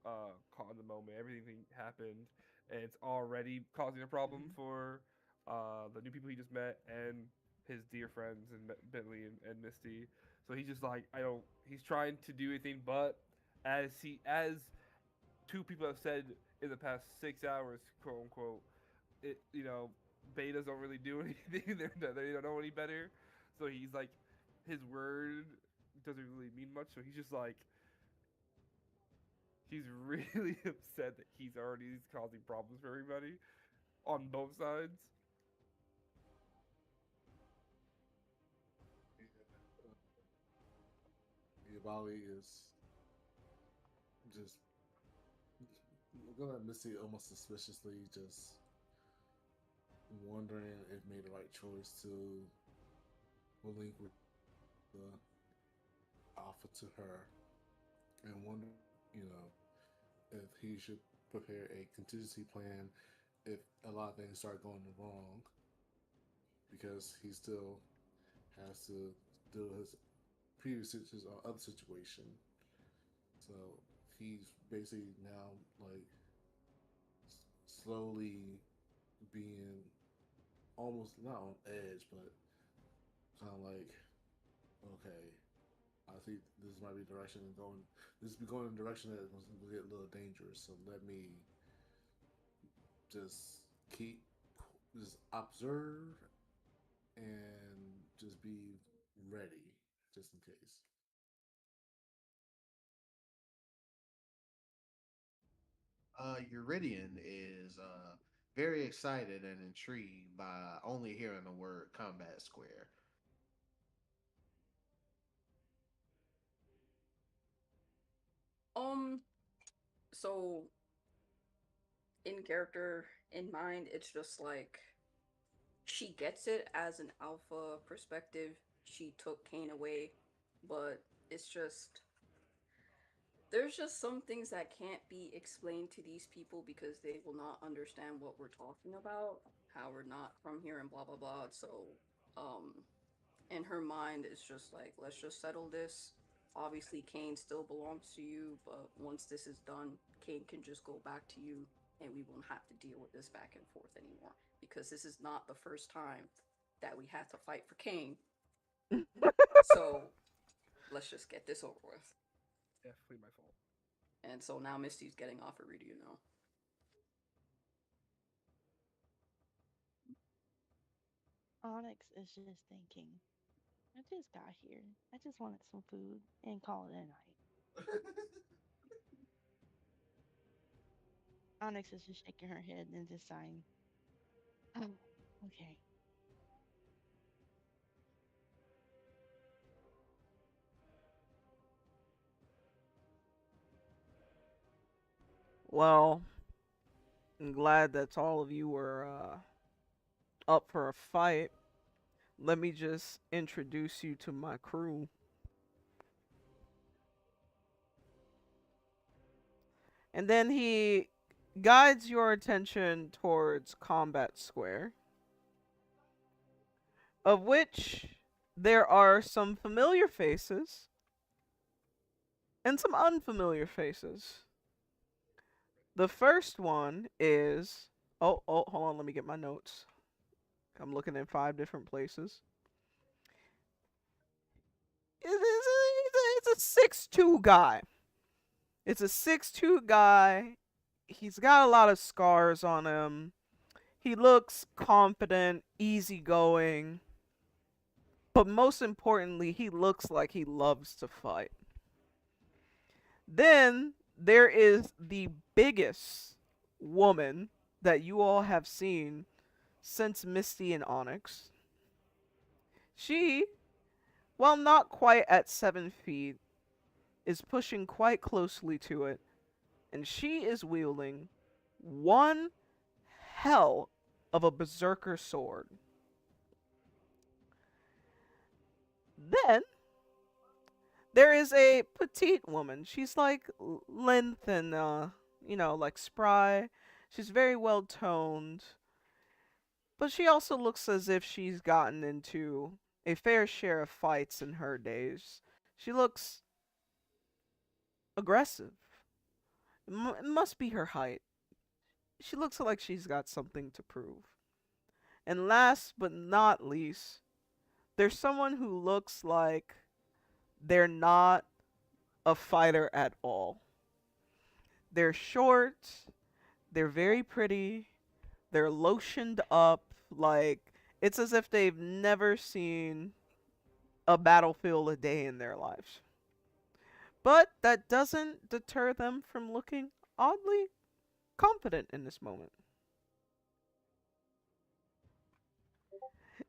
caught in the moment. Everything happened, and it's already causing a problem Mhm. for the new people he just met and his dear friends and Bentley and Misty. So he's just like, I don't. He's trying to do anything, but as two people have said in the past 6 hours, quote unquote, it betas don't really do anything. They don't know any better. So he's like, his word doesn't really mean much. So he's just like, he's really upset that he's already causing problems for everybody on both sides. Yabali is just looking at Missy almost suspiciously, just wondering if made the right choice to relinquish the offer to her, and wonder, you know, if he should prepare a contingency plan if a lot of things start going wrong, because he still has to deal with his his other situation. So he's basically now like slowly being almost not on edge, but kind of like, okay, I think this might be direction and going. This is going in a direction that will get a little dangerous. So let me just keep, just observe and just be ready, just in case. Uridian is very excited and intrigued by only hearing the word combat square. Um, so in character, in mind, it's just like she gets it as an alpha perspective. She took Kane away, but it's just there's just some things that can't be explained to these people because they will not understand what we're talking about, how we're not from here and blah blah blah. So, um, in her mind, it's just like, let's just settle this. Obviously, Kane still belongs to you, but once this is done, Kane can just go back to you, and we won't have to deal with this back and forth anymore. Because this is not the first time that we had to fight for Kane. So let's just get this over with. Definitely my fault. And so now Misty's getting off of Rudy, you know. Onyx is just thinking, I just got here. I just wanted some food and call it a night. Onyx is just shaking her head and just sighing. Oh, okay. Well, I'm glad that all of you were up for a fight. Let me just introduce you to my crew. And then he guides your attention towards Combat Square, of which there are some familiar faces and some unfamiliar faces. The first one is, hold on, let me get my notes. I'm looking in 5 different places. It's a 6'2" guy. It's a 6'2" guy. He's got a lot of scars on him. He looks confident, easygoing, but most importantly, he looks like he loves to fight. Then there is the biggest woman that you all have seen since Misty and Onyx. She, while not quite at 7 feet, is pushing quite closely to it, and she is wielding one hell of a berserker sword. Then there is a petite woman. She's like length and like spry. She's very well toned. But she also looks as if she's gotten into a fair share of fights in her days. She looks aggressive. It must be her height. She looks like she's got something to prove. And last but not least, there's someone who looks like they're not a fighter at all. They're short, they're very pretty, they're lotioned up, like it's as if they've never seen a battlefield a day in their lives. But that doesn't deter them from looking oddly confident in this moment.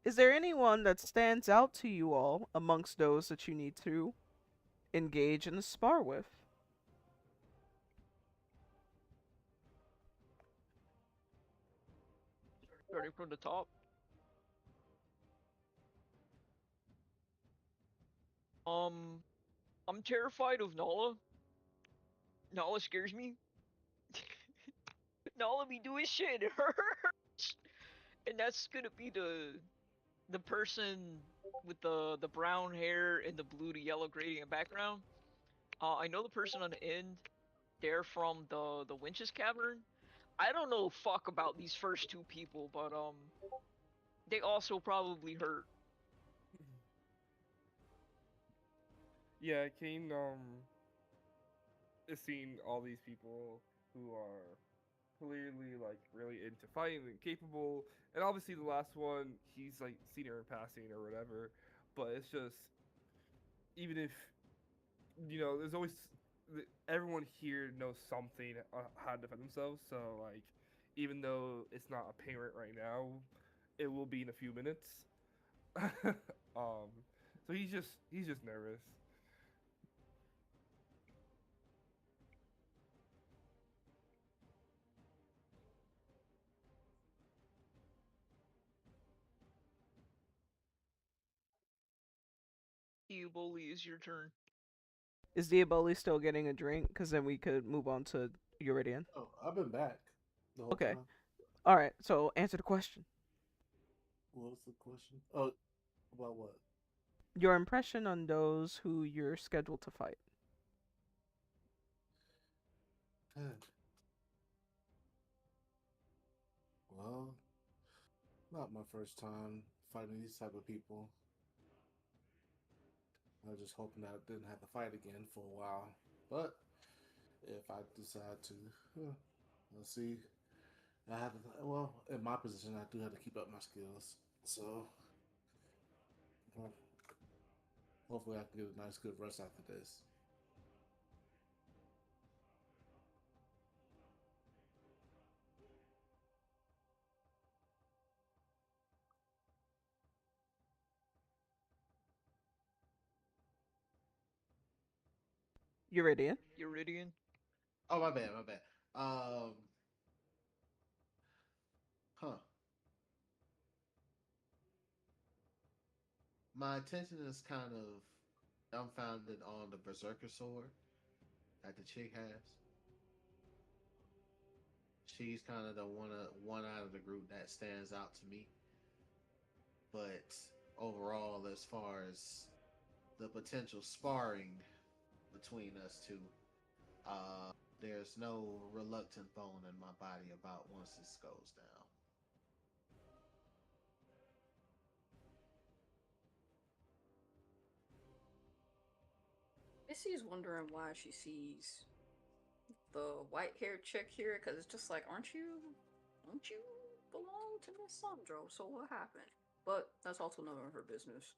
Is there anyone that stands out to you all amongst those that you need to engage in a spar with? Starting from the top. Um, I'm terrified of Nala. Nala scares me. Nala be doing shit. It hurts. And that's gonna be the person with the brown hair and the blue to yellow gradient background. I know the person on the end. They're from the Winch's Cavern. I don't know fuck about these first two people, but they also probably hurt. Yeah, Kane is seeing all these people who are clearly like really into fighting and capable, and obviously the last one he's like seen her in passing or whatever, but it's just even if there's always everyone here knows something how to defend themselves. So like, even though it's not apparent right now, it will be in a few minutes. So he's just nervous. You bully is your turn. Is Diaboli still getting a drink? Because then we could move on to Euridian. Oh, I've been back the whole Okay. time. All right. So answer the question. What was the question? Oh, about what? Your impression on those who you're scheduled to fight. Good. Well, not my first time fighting these type of people. I was just hoping that I didn't have to fight again for a while. But if I decide to, let's see. I have to, well, in my position, I do have to keep up my skills. So uh, hopefully, I can get a nice, good rest after this. Euridian. Iridian. Oh, my bad, my bad. Um, huh. My attention is kind of dumbfounded on the Berserker sword that the chick has. She's kind of the one out of the group that stands out to me. But overall, as far as the potential sparring between us two, there's no reluctant bone in my body about once this goes down. Missy's wondering why she sees the white haired chick here because it's just like, don't you belong to Miss Sandro? So what happened? But that's also none of her business.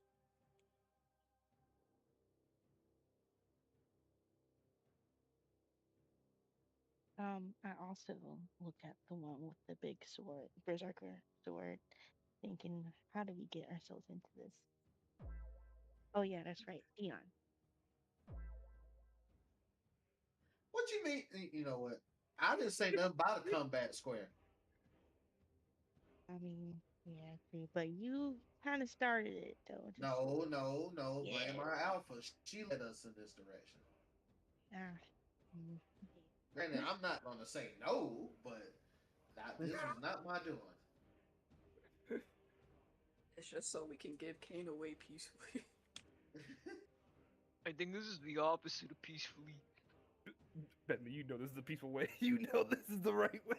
I also look at the one with the big sword, berserker sword, thinking, how do we get ourselves into this? Oh yeah, that's right, Dion. What you mean? You know what? I didn't say nothing about a combat square. I mean, yeah, true, but you kind of started it though. Just No, no, no. Blame yeah, our alpha. She led us in this direction. ah, mm, Granted, I'm not going to say no, but this was not my doing. It's just so we can give Kane away peacefully. I think this is the opposite of peacefully. Bentley, you know this is the peaceful way. You know this is the right way.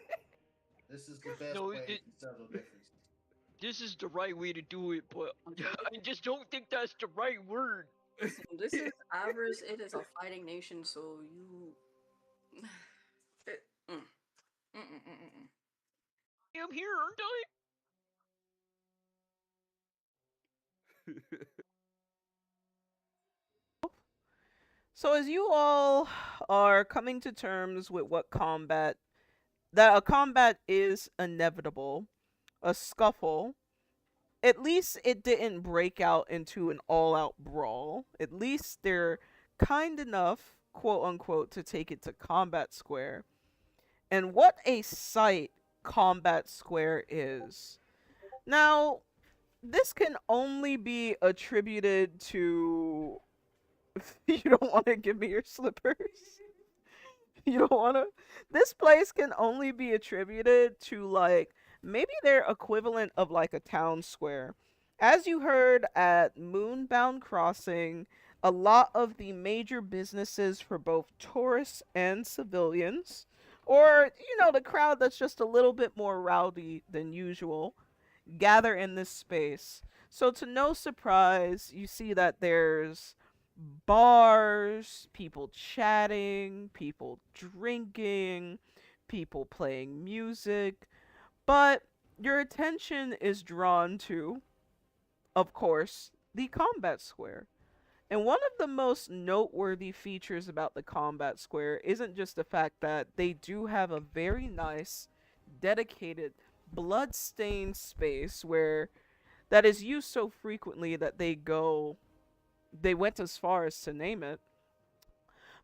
This is the best No, way to settle differences. this is the right way to do it, but I Unfortunately, just don't think that's the right word. listen, this is Avars. It is a fighting nation, so you. It, mm, mm, mm, mm, mm, mm. I'm here, aren't I? So as you all are coming to terms with what combat that a combat is inevitable, a scuffle, at least it didn't break out into an all-out brawl. At least they're kind enough, quote unquote, to take it to combat square. And what a sight combat square is. Now, this can only be attributed to you don't want to give me your slippers. You don't want to. This place can only be attributed to like maybe their equivalent of like a town square. As you heard at Moonbound Crossing, a lot of the major businesses for both tourists and civilians, or the crowd that's just a little bit more rowdy than usual, gather in this space. So, to no surprise, you see that there's bars, people chatting, people drinking, people playing music, but your attention is drawn to, of course, the combat square. And one of the most noteworthy features about the combat square isn't just the fact that they do have a very nice, dedicated, blood-stained space where that is used so frequently that they went as far as to name it,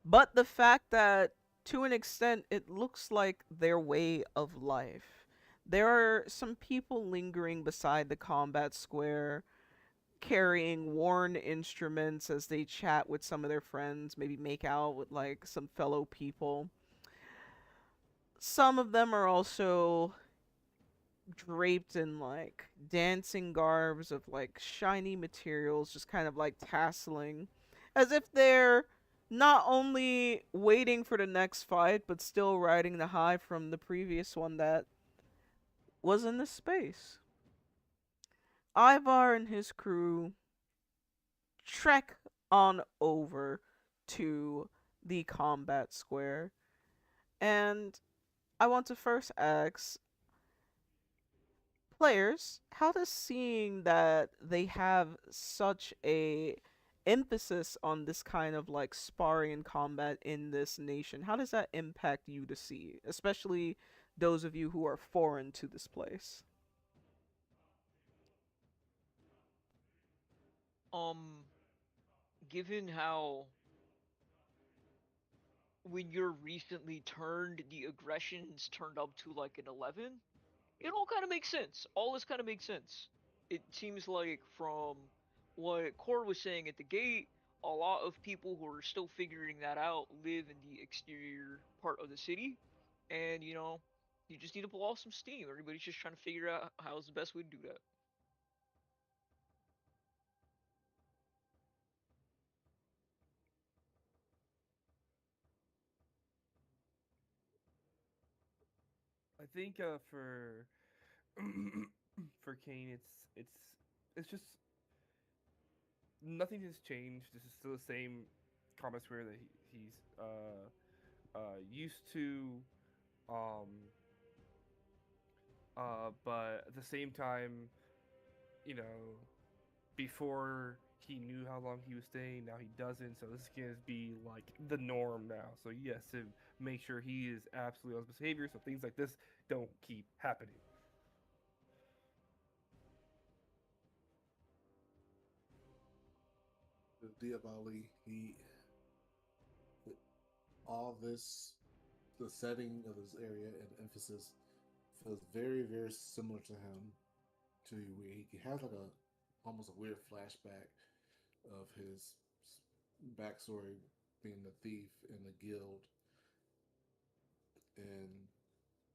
but the fact that to an extent it looks like their way of life. There are some people lingering beside the combat square, carrying worn instruments as they chat with some of their friends, maybe make out with like some fellow people. Some of them are also draped in like dancing garbs of like shiny materials, just kind of like tasseling, as if they're not only waiting for the next fight, but still riding the high from the previous one that was in the space. Ivar and his crew trek on over to the combat square, and I want to first ask players, how does seeing that they have such a emphasis on this kind of like sparring and combat in this nation, how does that impact you to see, especially those of you who are foreign to this place? Um, given how when you're recently turned, the aggression's turned up to like an 11, it all kind of makes sense. All this kind of makes sense. It seems like from what Core was saying at the gate, a lot of people who are still figuring that out live in the exterior part of the city, and you just need to blow off some steam. Everybody's just trying to figure out how's the best way to do that. I think for Kane, it's just nothing has changed. This is still the same comic square that he's used to. Um, but at the same time, you know, before he knew how long he was staying, now he doesn't. So this is gonna be like the norm now. So he has to make sure he is absolutely on his behavior, so things like this don't keep happening. The Diabali, he all this, the setting of his area and emphasis feels very, very similar to him. To where he has like a almost a weird flashback of his backstory being the thief in the guild, and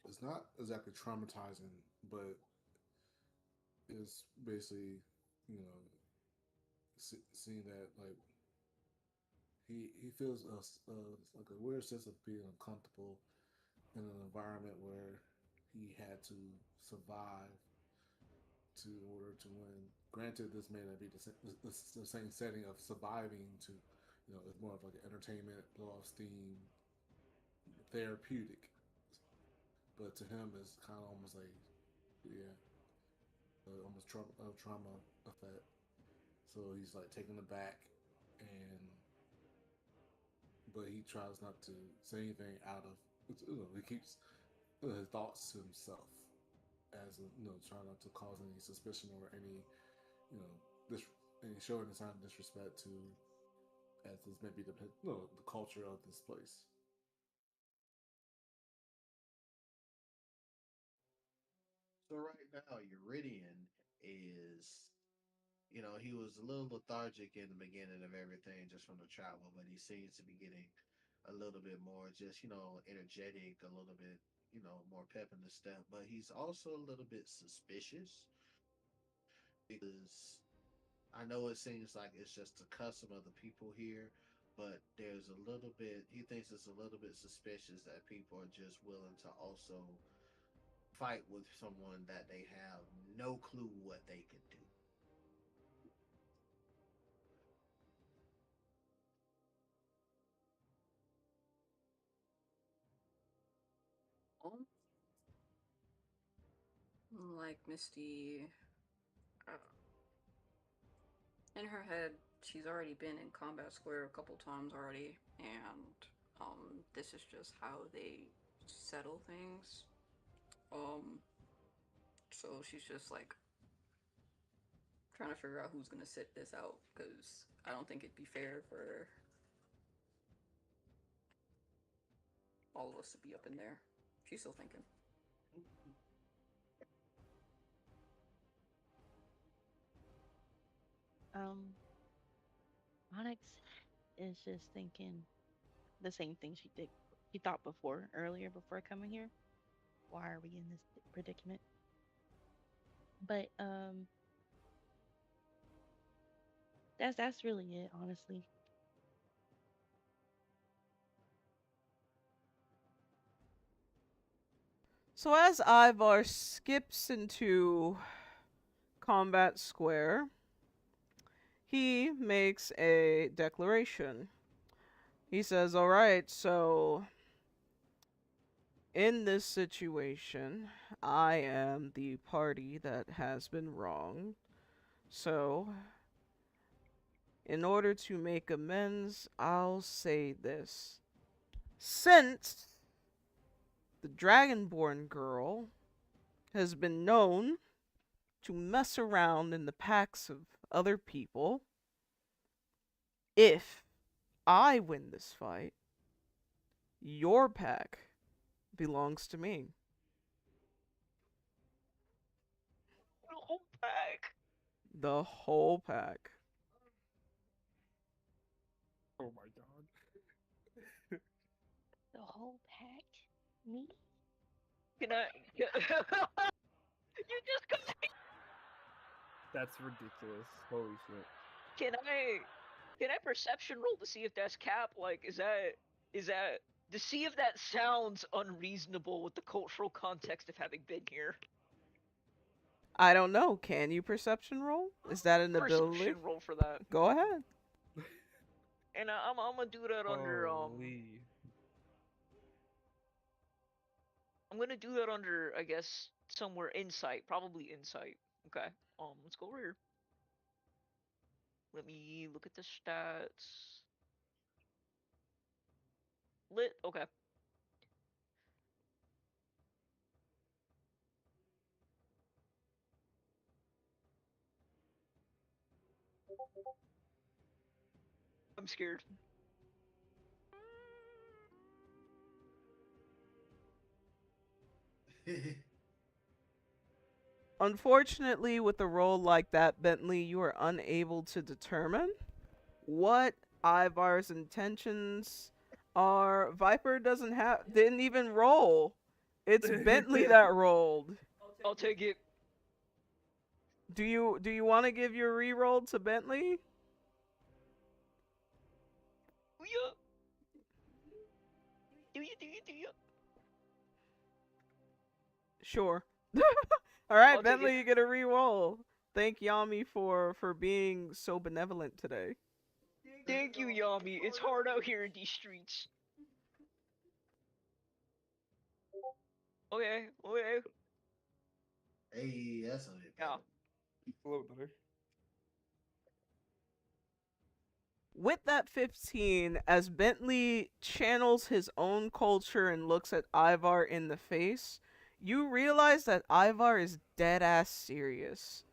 it's not exactly traumatizing, but is basically, you know, seeing that like he feels like a weird sense of being uncomfortable in an environment where he had to survive to in order to win. Granted, this may not be the same setting of surviving to, you know, it's more of like an entertainment, blow off steam, therapeutic. But to him, it's kind of almost like, yeah, almost trauma effect. So he's like taken aback, and but he tries not to say anything out of, you know, he keeps his thoughts to himself as a, you know, trying not to cause any suspicion or any, you know, this any showing any sign of disrespect to, as this may be the, you know, the culture of this place. So right now, Uridian is, he was a little lethargic in the beginning of everything just from the travel, but he seems to be getting a little bit more just, energetic, a little bit, more pep in the step. But he's also a little bit suspicious because I know it seems like it's just a custom of the people here, but there's a little bit, he thinks it's a little bit suspicious that people are just willing to also fight with someone that they have no clue what they could do. Um, like Misty, uh, in her head, she's already been in Combat Square a couple times already, and this is just how they settle things. Um, so she's just like trying to figure out who's gonna sit this out because I don't think it'd be fair for all of us to be up in there. She's still thinking. Um, Onyx is just thinking the same thing she thought before, earlier, before coming here. Why are we in this predicament? But that's really it, honestly. So as Ivar skips into Combat Square, he makes a declaration. He says, "Alright, so in this situation, I am the party that has been wronged. So, in order to make amends, I'll say this. Since the Dragonborn girl has been known to mess around in the packs of other people, if I win this fight, your pack belongs to me." The whole pack. The whole pack. Oh my god. The whole pack? Me? Can I? you just That's ridiculous. Holy shit. can I? Can I perception roll to see if that's cap? Like, is that to see if that sounds unreasonable with the cultural context of having been here? I don't know. Can you perception roll? Is that an ability? Perception roll for that, Go ahead. and I'm gonna do that under Holy. I'm gonna do that under, I guess, somewhere insight, probably insight. Okay. Let's go over here. Let me look at the stats. Lit. Okay. I'm scared. Unfortunately, with a roll like that, Bentley, you are unable to determine what Ivar's intentions are. Viper didn't even roll. It's Bentley that rolled. I'll take it. Do you want to give your reroll to Bentley? Do you? Do you? Sure. All right, I'll take it. Bentley, you get a reroll. Thank Yami for being so benevolent today. Thank you, Yami. It's hard out here in these streets. Okay, okay. Hey, that's a bit Yeah. better. A little better. With that 15, as Bentley channels his own culture and looks at Ivar in the face, you realize that Ivar is dead ass serious.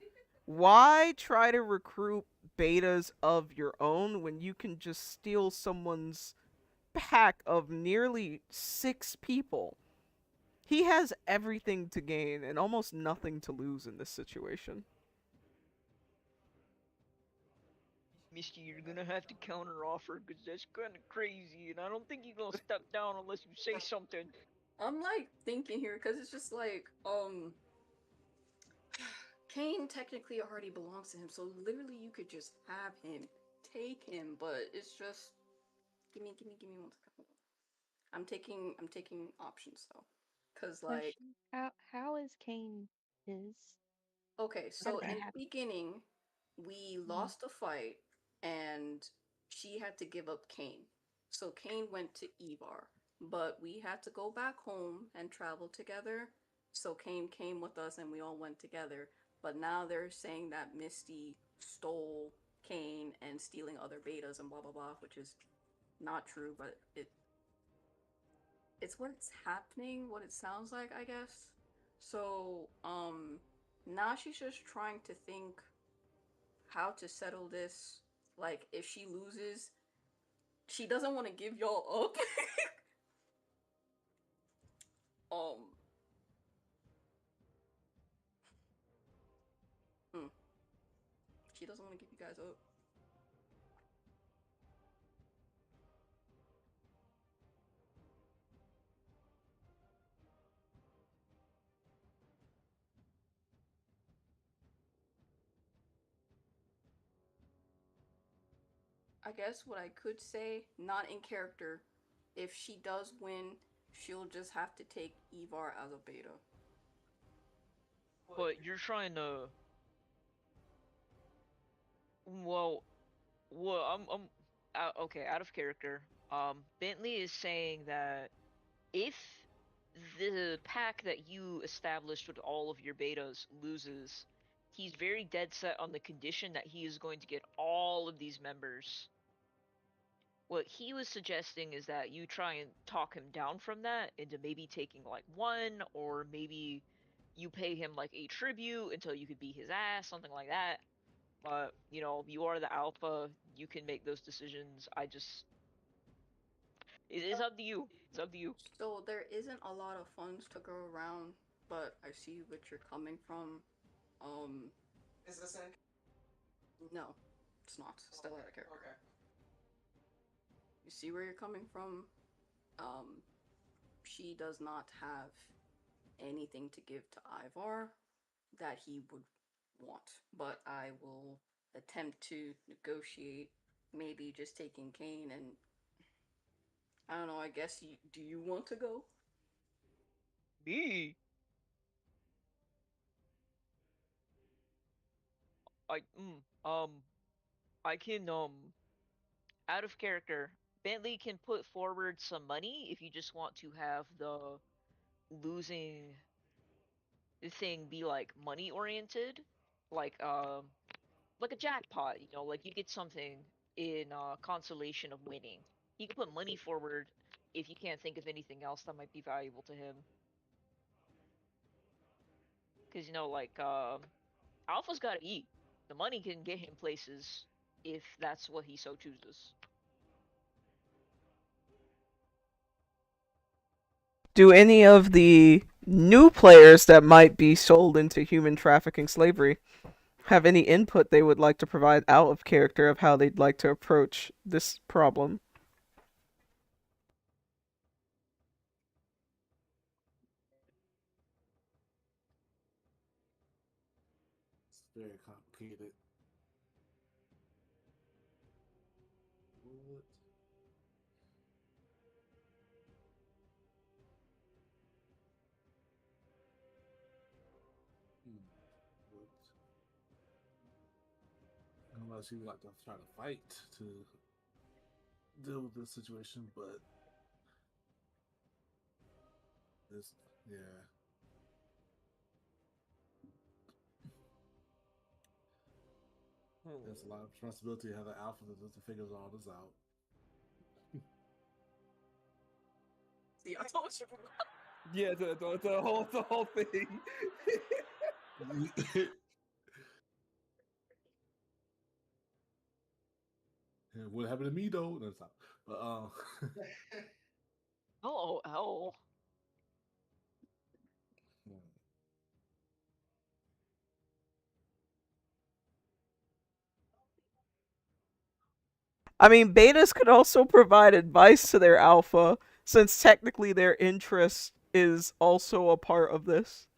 Why try to recruit betas of your own when you can just steal someone's pack of nearly 6 people? He has everything to gain and almost nothing to lose in this situation. Misty, you're gonna have to counter offer because that's kind of crazy, and I don't think you're gonna step down unless you say something. I'm like thinking here because it's just like Kane technically already belongs to him, so literally you could just have him, take him, but it's just give me 1 second. I'm taking options though, cause like Question: how is Kane his? okay, How so did that in the happen? beginning we Mhm. lost a fight and she had to give up Kane, so Kane went to Evar, but we had to go back home and travel together. So Kane came with us and we all went together. But now they're saying that Misty stole Kane and stealing other betas and blah blah blah, which is not true, but it's what's happening, what it sounds like, I guess. So, now she's just trying to think how to settle this. Like, if she loses, she doesn't want to give y'all up. um, hmm, she doesn't want to give you guys up. I guess what I could say, not in character, if she does win, she'll just have to take Evar as a beta. But you're trying to. Well, okay, out of character. Bentley is saying that if the pack that you established with all of your betas loses, he's very dead set on the condition that he is going to get all of these members. What he was suggesting is that you try and talk him down from that into maybe taking like one, or maybe you pay him like a tribute until you could beat his ass, something like that. But, you are the alpha, you can make those decisions. It's up to you. It's up to you. So there isn't a lot of funds to go around, but I see what you're coming from. Um, no, it's not. Still out of character. Okay. You see where you're coming from? Um, she does not have anything to give to Ivar that he would want, but I will attempt to negotiate. Maybe just taking Kane and I don't know. I guess you do. You want to go? Me? I, I can, out of character, Bentley can put forward some money if you just want to have the losing thing be like money oriented, like like a jackpot. Like you get something in consolation of winning. He can put money forward if you can't think of anything else that might be valuable to him. Because like Alpha's got to eat. The money can get him places if that's what he so chooses. Do any of the new players that might be sold into human trafficking slavery have any input they would like to provide out of character of how they'd like to approach this problem? very complicated. What? Hmm. What? Unless you like to try to fight to deal with this situation, but this, yeah, there's a lot of responsibility to have the alpha to figure all this out. See, I told you. Yeah, it's a whole thing. And what happened to me though? That's not. But LOL. I mean, betas could also provide advice to their alpha, since technically their interest is also a part of this.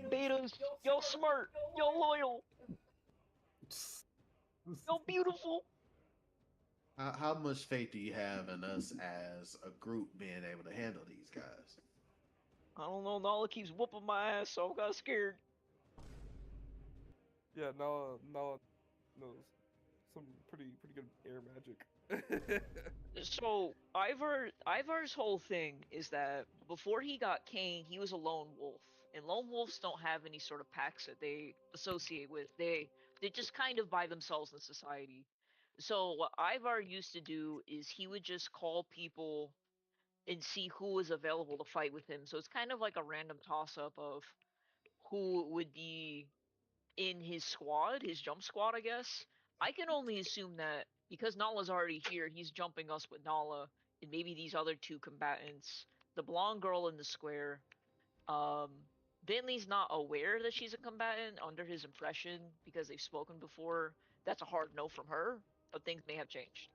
Betas, y'all smart, y'all loyal, y'all beautiful. How much faith do you have in us as a group being able to handle these guys? I don't know, Nala keeps whooping my ass, so I got scared. Yeah, Nala knows some pretty good air magic. So Ivar's whole thing is that before he got Kane, he was a lone wolf, and lone wolves don't have any sort of packs that they associate with. They just kind of by themselves in society. So what Ivar used to do is he would just call people and see who was available to fight with him. So it's kind of like a random toss up of who would be in his squad, his jump squad, I guess. I can only assume that because Nala's already here, he's jumping us with Nala and maybe these other two combatants. The blonde girl in the square. Um, Bentley's not aware that she's a combatant under his impression because they've spoken before. That's a hard no from her, but things may have changed.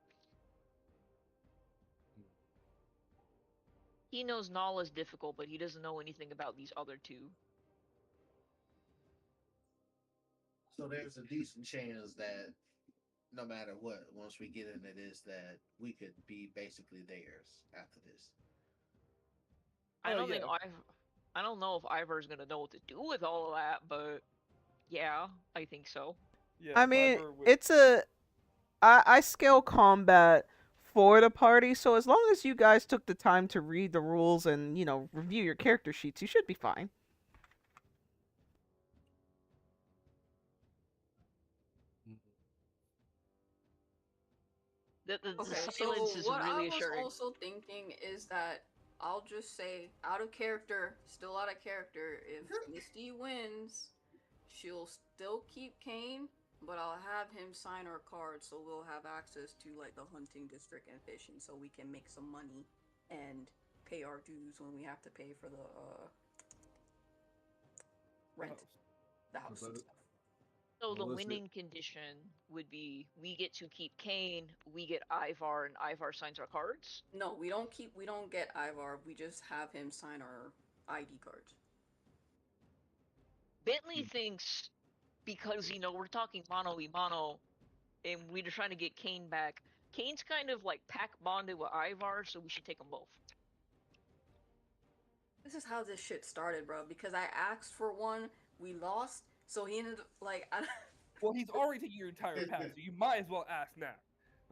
He knows Nala's difficult, but he doesn't know anything about these other two. So there's a decent chance that no matter what, once we get into this, that we could be basically theirs after this. I Oh don't think yeah, I don't know if Ivar's gonna know what to do with all of that, but yeah, I think so. yeah. I If mean, Ivor would, it's a I scale combat for the party, so as long as you guys took the time to read the rules and, review your character sheets, you should be fine. The Okay, silence so is what I really was assuring. also thinking is that I'll just say, out of character, still out of character, if Misty wins, she'll still keep Kane, but I'll have him sign our card so we'll have access to like the hunting district and fishing so we can make some money and pay our dues when we have to pay for the the rent, host. the house and stuff. So the Well, is it? winning condition would be we get to keep Kane, we get Ivar, and Ivar signs our cards. No, we don't get Ivar, we just have him sign our ID cards. Bentley thinks because we're talking mano y mano, and we're trying to get Kane back. Kane's kind of like pack bonded with Ivar, so we should take them both. This is how this shit started, bro. Because I asked for one, we lost, so he ended up like, Well, he's already taking your entire pass, so you might as well ask now.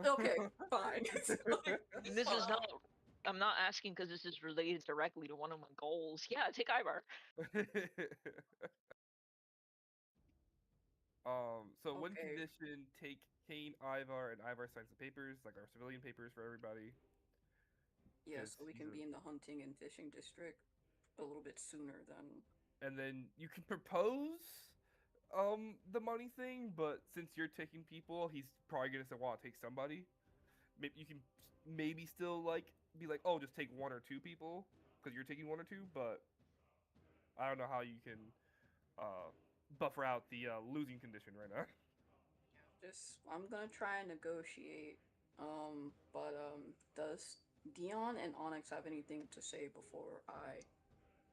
okay, fine. Like, And this is not. I'm not asking because this is related directly to one of my goals. Yeah, take Ivar. So one okay, condition: take Kane, Ivar, and Ivar signs the papers, like our civilian papers for everybody, yeah, because so we he's can a. be in the hunting and fishing district a little bit sooner than. And then you can propose the money thing, but since you're taking people, he's probably gonna want to take somebody. Maybe you can maybe still like be like, oh, just take one or two people because you're taking one or two, but I don't know how you can uh buffer out the losing condition right now. Just, I'm gonna try and negotiate. But does Dion and Onyx have anything to say before I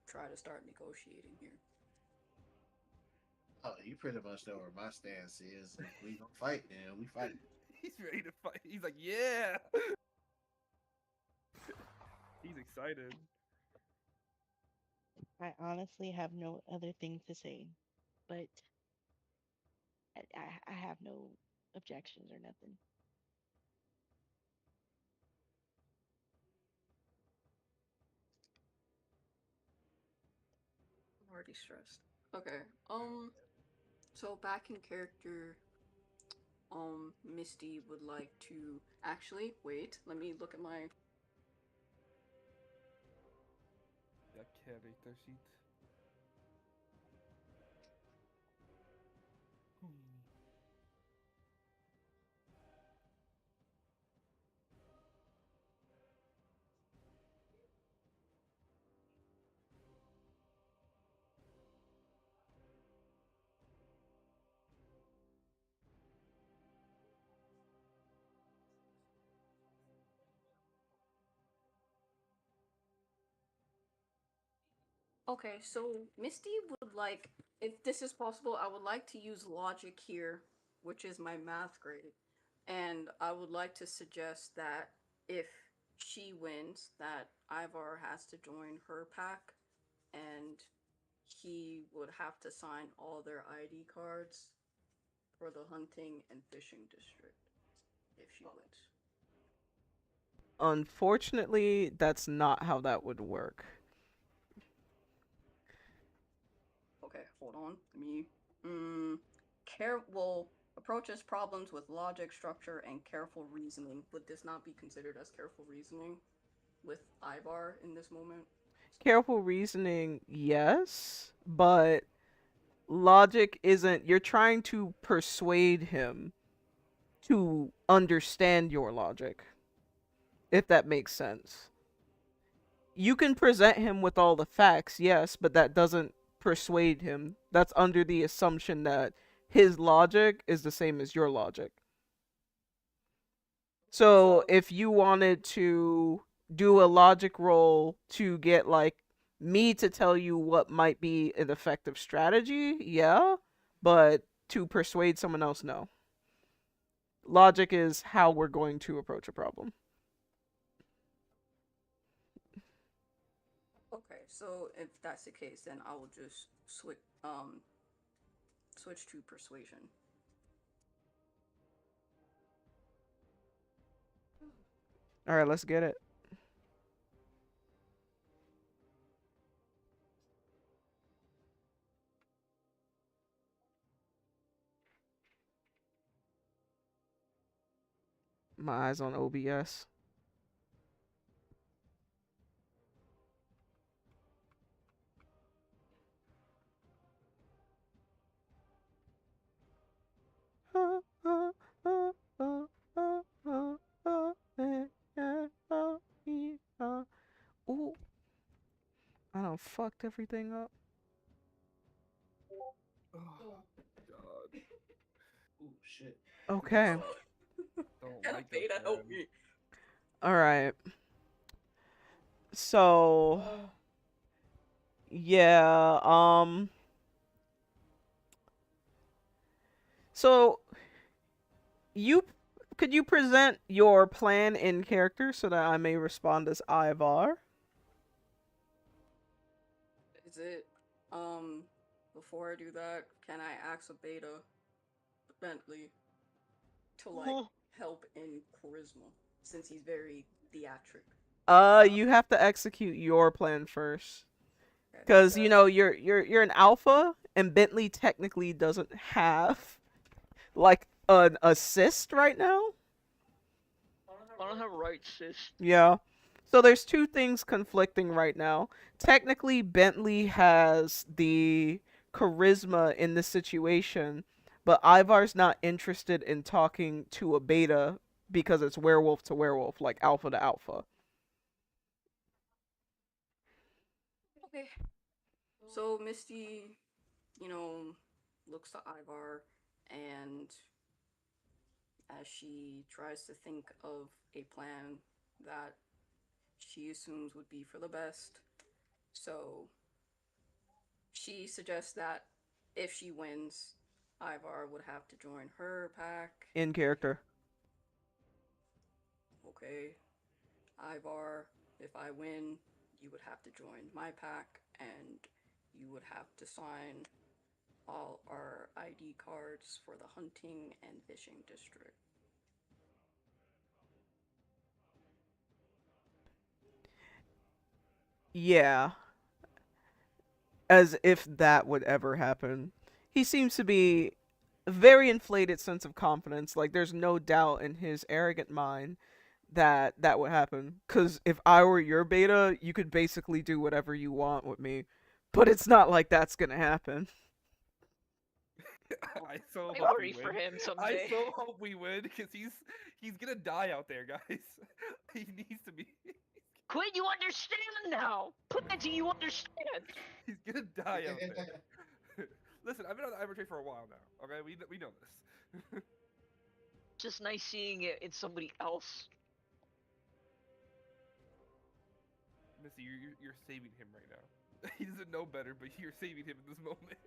try to start negotiating here? Oh, you pretty much know where my stance is. If we gonna fight, then we fight. He's ready to fight. He's like, yeah. He's excited. I honestly have no other thing to say, but I have no objections or nothing. I'm already stressed. Okay. So back in character, Misty would like to actually wait. Let me look at my. Ya character sheet. Hmm. Okay, so Misty would like, if this is possible, I would like to use logic here, which is my math grade. And I would like to suggest that if she wins, that Ivar has to join her pack and he would have to sign all their ID cards for the hunting and fishing district if she wins. Unfortunately, that's not how that would work. Okay, hold on. Let me. Mm, will approaches problems with logic, structure, and careful reasoning. Would this not be considered as careful reasoning with Ivar in this moment? Careful reasoning, yes, but logic isn't. You're trying to persuade him to understand your logic, if that makes sense. You can present him with all the facts, yes, but that doesn't persuade him. That's under the assumption that his logic is the same as your logic. So So, if you wanted to do a logic roll to get like me to tell you what might be an effective strategy, yeah, but to persuade someone else, no. Logic is how we're going to approach a problem. okay, so if that's the case, then I will just switch to persuasion. All right, let's get it. My eyes on OBS. Ooh, I done fucked everything up. Oh God. Ooh, shit. Okay. Don't Can like that Beta for help him. me? All right. So, yeah, so you could you present your plan in character so that I may respond as Ivar? Is it before I do that, can I ask a beta Bentley to like Oh, help in charisma since he's very theatric? You have to execute your plan first. Okay, Cause you so know you're an alpha, and Bentley technically doesn't have like an assist right now. I don't have rights, sis. Yeah. So there's two things conflicting right now. Technically, Bentley has the charisma in this situation, but Ivar's not interested in talking to a beta because it's werewolf to werewolf, like alpha to alpha. okay. So Misty, you know, looks to Ivar and as she tries to think of a plan that she assumes would be for the best. So she suggests that If she wins, Ivar would have to join her pack. In character. Okay, Ivar, if I win, you would have to join my pack, and you would have to sign all our ID cards for the hunting and fishing district. Yeah, as if that would ever happen. He seems to be a very inflated sense of confidence. Like there's no doubt in his arrogant mind that that would happen. Cause if I were your beta, you could basically do whatever you want with me. But it's not like that's gonna happen. I so I hope we worry for win. him I someday. so hope we win because he's gonna die out there, guys. He needs to be. Quinn, you understand now. Plenty, you understand. He's gonna die out there. Listen, I've been on the Ivory Trade for a while now. Okay, we know this. Just nice seeing it in somebody else. Missy, you're saving him right now. He doesn't know better, but you're saving him in this moment.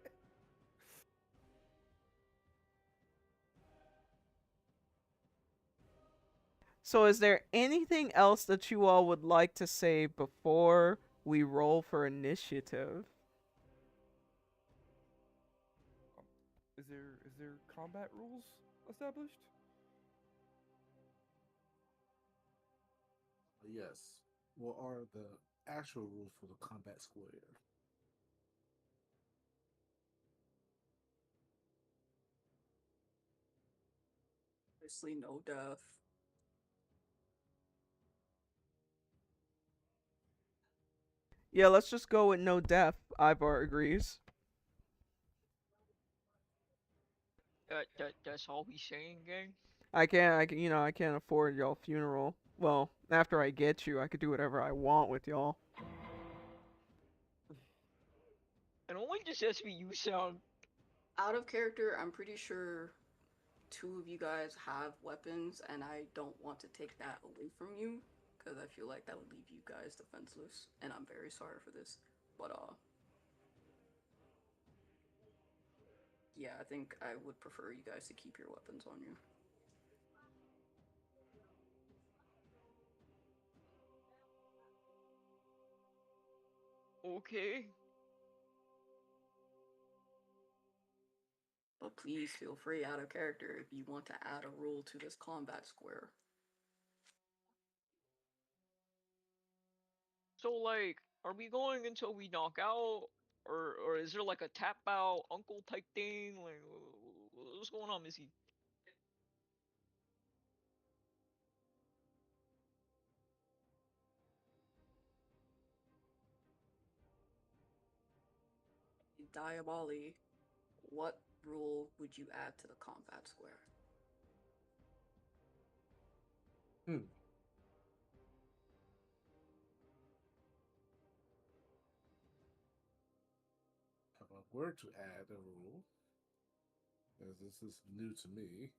So is there anything else that you all would like to say before we roll for initiative? Is there combat rules established? Yes. What are the actual rules for the combat square? Obviously, no death. Yeah, let's just go with no death. Ivar agrees. That's all we saying, gang. I can't afford y'all funeral. Well, after I get you, I could do whatever I want with y'all. And only this SVU sound. Out of character, I'm pretty sure two of you guys have weapons, and I don't want to take that away from you because I feel like that would leave you guys defenseless, and I'm very sorry for this. But yeah, I think I would prefer you guys to keep your weapons on you. Okay. But please feel free out of character if you want to add a rule to this combat square. So like, are we going until we knock out, or is there like a tap out uncle type thing? Like, what's going on, Missy? Diaboli, what rule would you add to the combat square? Hmm. If I were to add a rule, as this is new to me,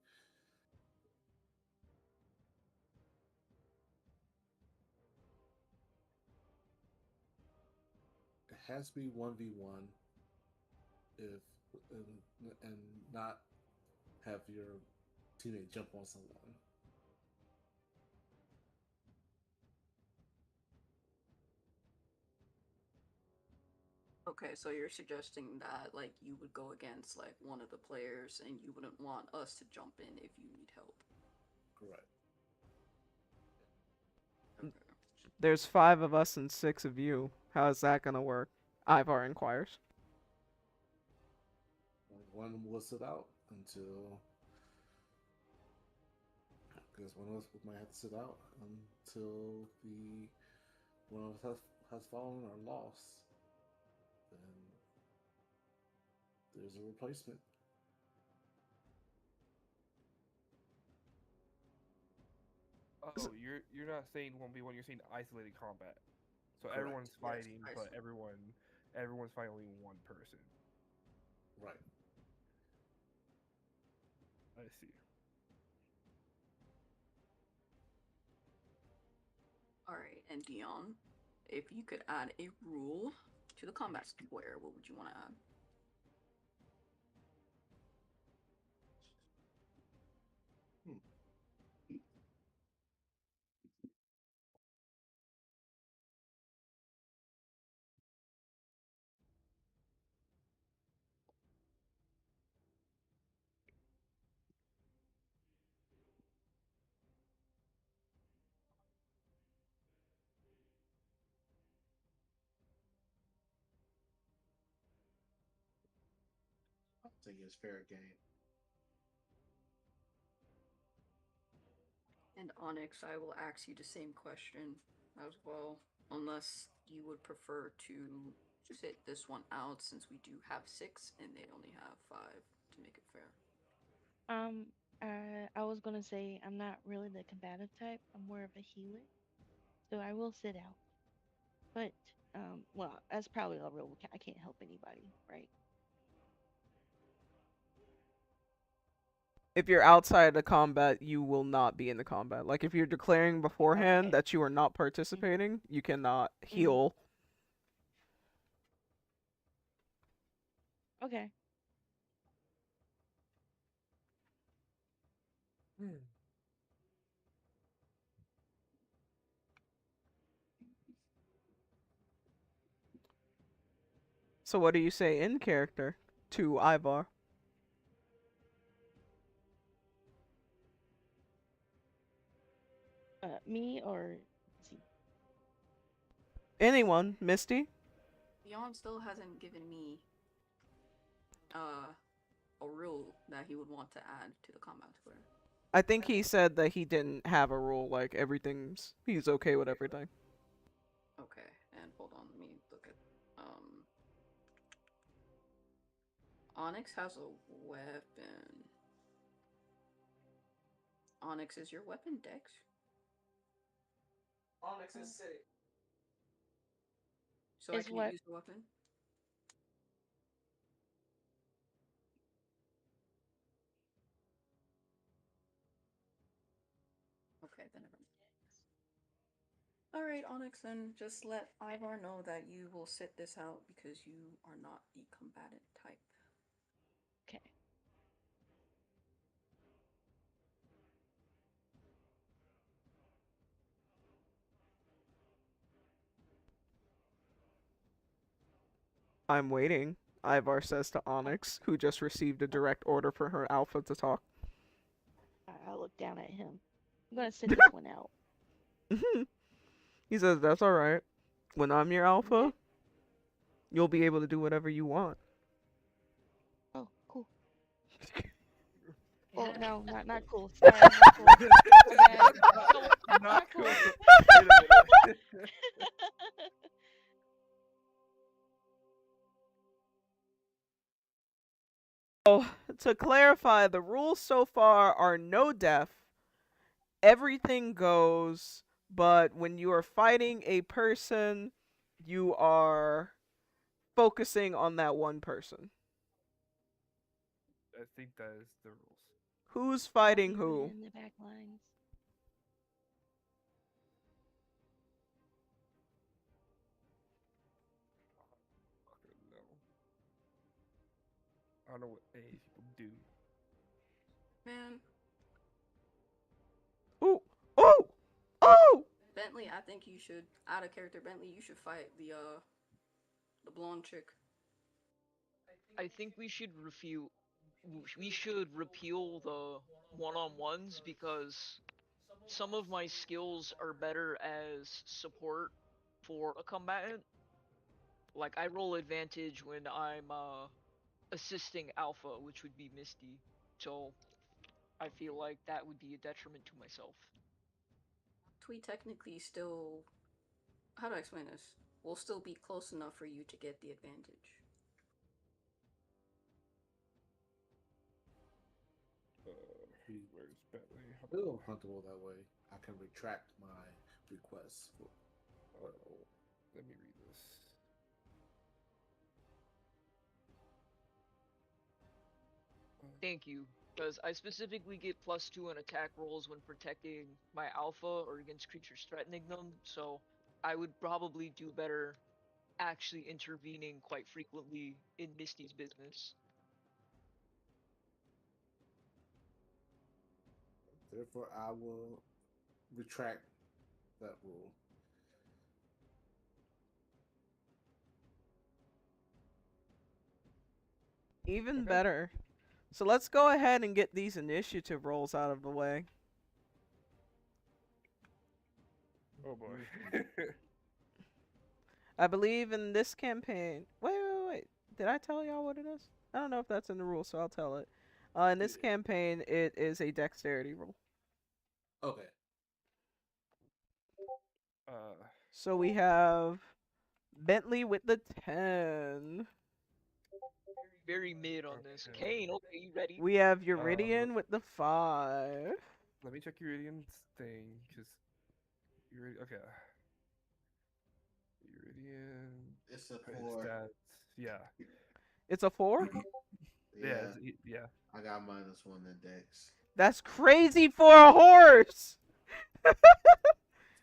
it has to be 1v1 if and not have your teammate jump on someone. Okay, so you're suggesting that like you would go against like one of the players and you wouldn't want us to jump in if you need help. Correct. Okay. There's 5 of us and 6 of you. How is that gonna work? Ivar inquires. One will sit out until, because one of us might have to sit out until the one of us has fallen or lost. Then there's a replacement. Oh, you're not saying 1v1. You're saying isolated combat. So Correct. everyone's Yes, fighting, I but see. everyone's fighting only one person. Right. I see. Alright, and Dion, if you could add a rule to the combat square, what would you want to add? think it's fair game. And Onyx, I will ask you the same question as well, unless you would prefer to just hit this one out since we do have six and they only have five to make it fair. Um, I was gonna say I'm not really the combative type. I'm more of a healer, so I will sit out. But well, that's probably a rule. I can't help anybody, right? If you're outside the combat, you will not be in the combat. Like if you're declaring beforehand Okay. that you are not Mhm. participating, you cannot Mhm. heal. Okay. So what do you say in character to Ivar? Me or Z? Anyone, Misty? Beyond still hasn't given me uh, a rule that he would want to add to the combat square. I think he said that he didn't have a rule. Like he's okay with everything. Okay, and hold on, let me look at. Onyx has a weapon. Onyx, is your weapon Dex? Onyx is sick. So I Is can't what? use the weapon? Okay, then never mind. Alright, Onyx, then just let Ivar know that you will sit this out because you are not the combatant type. Okay. I'm waiting. Ivar says to Onyx, who just received a direct order for her alpha to talk. I look down at him. I'm gonna sit this one out. He says, "That's all right. When I'm your Okay. alpha, you'll be able to do whatever you want." Oh, cool. Oh no, not cool. Sorry, not cool. My bad. Not Not cool. cool. Wait a minute. So, to clarify, the rules so far are no death, everything goes, but when you are fighting a person, you are focusing on that one person. I think that is the rules. Who's I'll fighting be who? reading the back lines. Fucking no. I don't know what any people do. Man, Ooh! Ooh! Oh! Bentley, I think you should, out of character Bentley, you should fight the blonde chick. I think we should repeal the one-on-ones because some of my skills are better as support for a combatant. Like I roll advantage when I'm assisting Alpha, which would be Misty. So I feel like that would be a detriment to myself. We technically still, how do I explain this? We'll still be close enough for you to get the advantage. Where's Bentley? A little uncomfortable that way. I can retract my request. Oh, let me read this. Thank you, because I specifically get +2 in attack rolls when protecting my Alpha or against creatures threatening them. So I would probably do better actually intervening quite frequently in Misty's business. Therefore, I will retract that rule. Even Okay. better. So let's go ahead and get these initiative rolls out of the way. Oh boy. Mm-hmm. I believe in this campaign. Wait. Did I tell y'all what it is? I don't know if that's in the rules, so I'll tell it. In this Yeah. campaign, it is a dexterity roll. Okay. Uh, So we have Bentley with the 10. Very mid on this. okay. Kane, okay, you ready? We have Um, Uridian with the 5. let me check Iridian's thing, because okay. Iridian, It's a put his 4. stats. Yeah. It's a 4? Yeah, Yeah. I got -1 in Dex. That's crazy for a horse!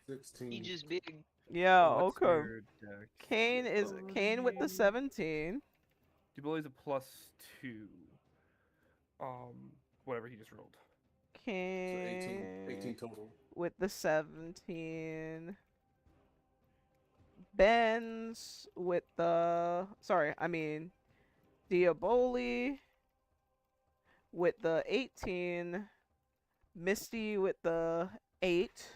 16. He just big. Yeah, What's okay. your dex? Kane with the 17. Dubois a +2. Whatever he just rolled. So 18. 18 Kane total. with the 17. Ben's with the Diaboli with the 18. Misty with the 8.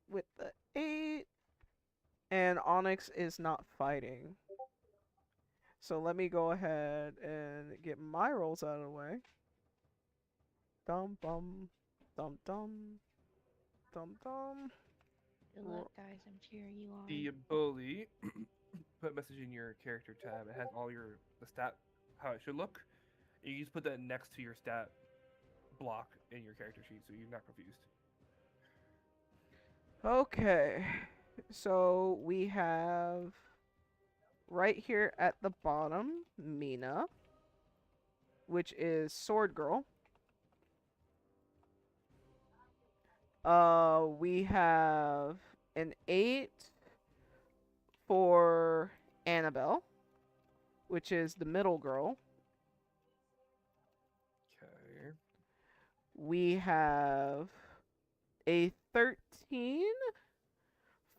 With the 8. And Onyx is not fighting. So let me go ahead and get my rolls out of the way. Dum bum. Dum dum. Dum dum. Good luck, guys. I'm cheering you on. The bully, put a message in your character tab. It has all the stat, how it should look. And you just put that next to your stat block in your character sheet so you're not confused. Okay. So we have right here at the bottom Mina, which is Sword Girl. We have an 8 for Annabelle, which is the middle girl. Okay. We have a 13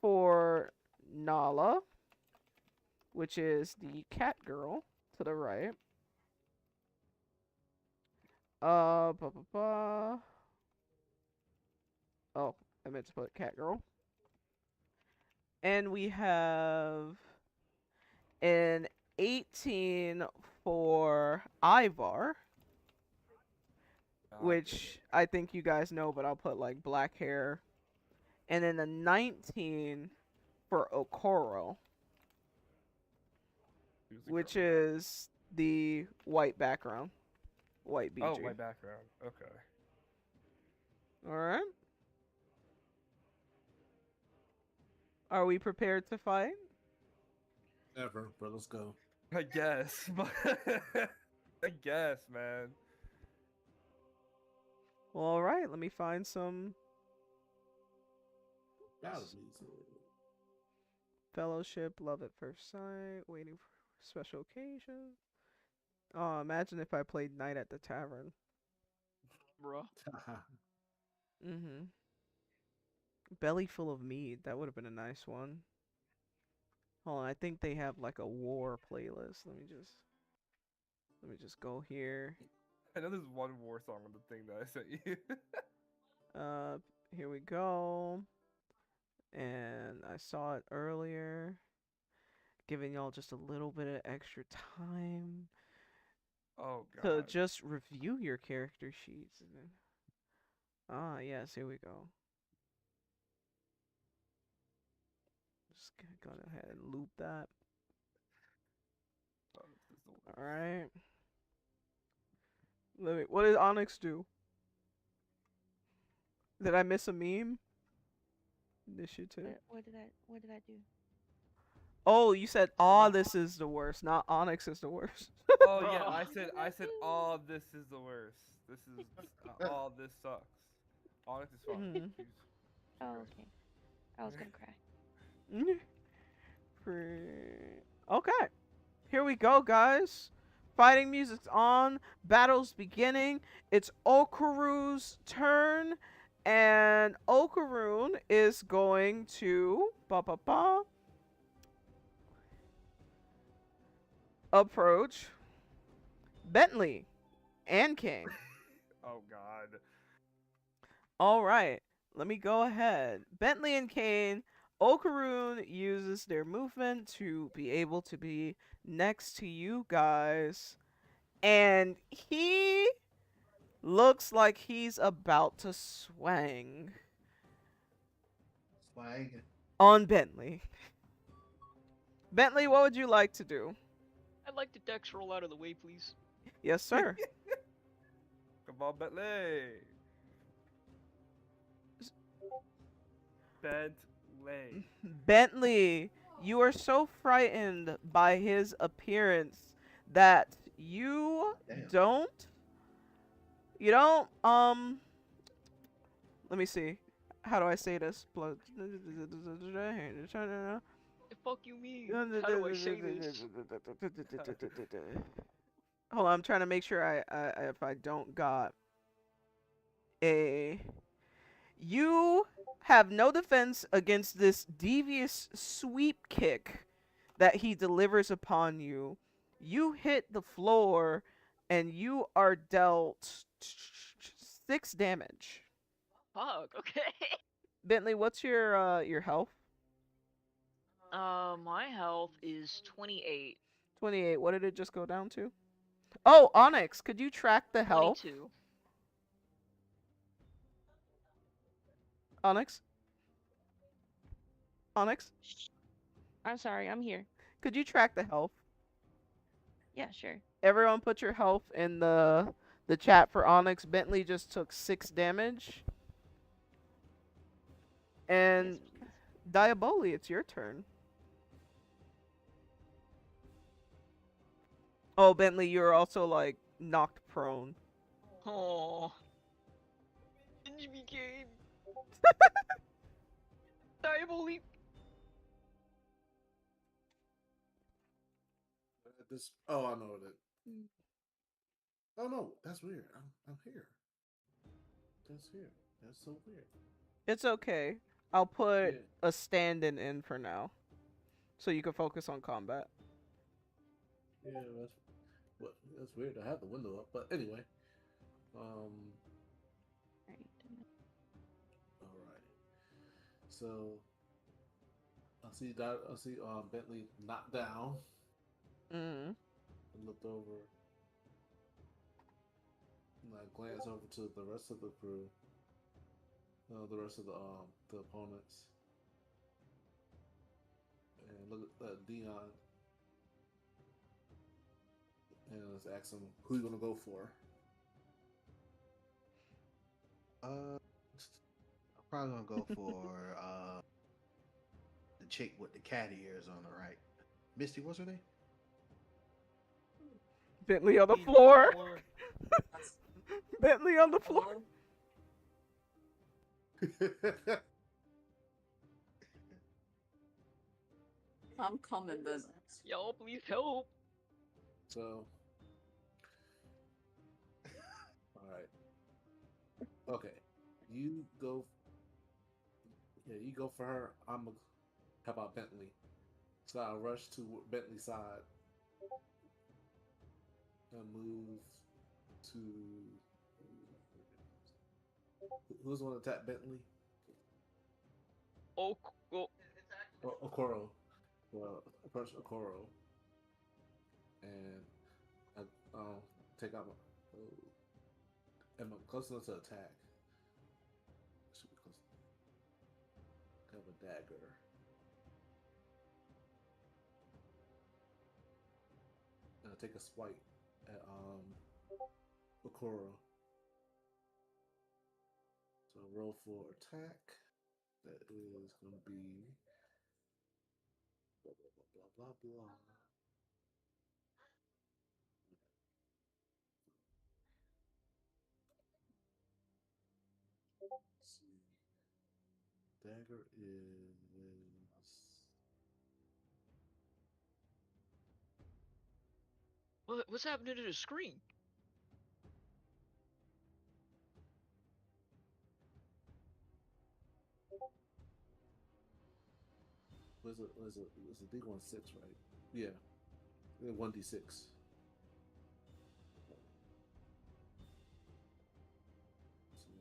for Nala, which is the cat girl to the right. Ba ba ba. Oh, I meant to put cat girl. And we have an 18 for Ivar, which I think you guys know, but I'll put like black hair. And then a 19 for Okoro, Who's the which girl? is the white background. White BG. Oh, my background. Okay. Alright. Are we prepared to fight? Never, but let's go. I guess, but I guess, man. Well, alright, let me find some Battle music. fellowship, love at first sight, waiting for special occasion. Oh, imagine if I played Night at the Tavern. Bruh. Mm-hmm. Belly full of mead. That would have been a nice one. Hold on, I think they have like a war playlist. Let me just go here. I know there's one war song on the thing that I sent you. Here we go. And I saw it earlier. Giving y'all just a little bit of extra time Oh to god. just review your character sheets. Ah, yes, here we go. Just gonna go ahead and loop that. Oh, this is the worst. Alright. What did Onyx do? Did I miss a meme? Initiative. What did I do? Oh, you said, "Aw, this is the worst." Not Onyx is the worst. Oh yeah, Bruh. I said, oh, this is the worst. This is, oh, this sucks. Onyx is fine. Mhm. She's Oh, great. okay. I was gonna cry. Okay, here we go, guys. Fighting music's on. Battle's beginning. It's Okaru's turn, and Okaru is going to approach Bentley and King. Oh god. All right, let me go ahead. Bentley and Kane Okaroon uses their movement to be able to be next to you guys, and he looks like he's about to swing Swag. on Bentley. Bentley, what would you like to do? I'd like to Dex roll out of the way, please. Yes, sir. Come on, Bentley. Bentley. Bentley, you are so frightened by his appearance that Damn. you don't let me see. How do I say this? The fuck you mean? How do I say this? Hold on, I'm trying to make sure if I don't got a. You have no defense against this devious sweep kick that he delivers upon you. You hit the floor and you are dealt 6 damage. Fuck, okay. Bentley, what's your health? My health is 28. 28. What did it just go down to? Oh, Onyx, could you track the health? 22. Onyx? Onyx? I'm sorry, I'm here. Could you track the health? Yeah, sure. Everyone put your health in the chat for Onyx. Bentley just took 6 damage. And Yes. Diaboli, it's your turn. Oh, Bentley, you're also like knocked prone. Oh. Benjamin game. Diabolique. This. Oh, I know that. Oh no, that's weird. I'm here. That's weird. That's so weird. It's okay. I'll put Yeah. a stand-in in for now, so you can focus on combat. Yeah, that's weird. I have the window up, but anyway. All right. So I see Bentley knocked down Mm. and looked over and I glance over to the rest of the crew, the rest of the opponents, and look at Dion and let's ask him who you gonna go for. I'm probably gonna go for the chick with the cat ears on the right. Misty, what's her name? Bentley on the Please, floor. Lord. Bentley on the floor. I'm coming, Ben. Y'all, please help. So, all right. Okay, you go. Yeah, you go for her. How about Bentley? So I rush to Bentley's side and move to. Who's going to attack Bentley? Oh, oh. Okoro. Well, approach Okoro, and I take out my. Am I close enough to attack? Should be close. I have a dagger. And I take a swipe at Okoro. So roll for attack. That is going to be blah blah blah blah blah. Let's see. Dagger is What's happening to the screen? was a D16, right? Yeah. 1d6. So,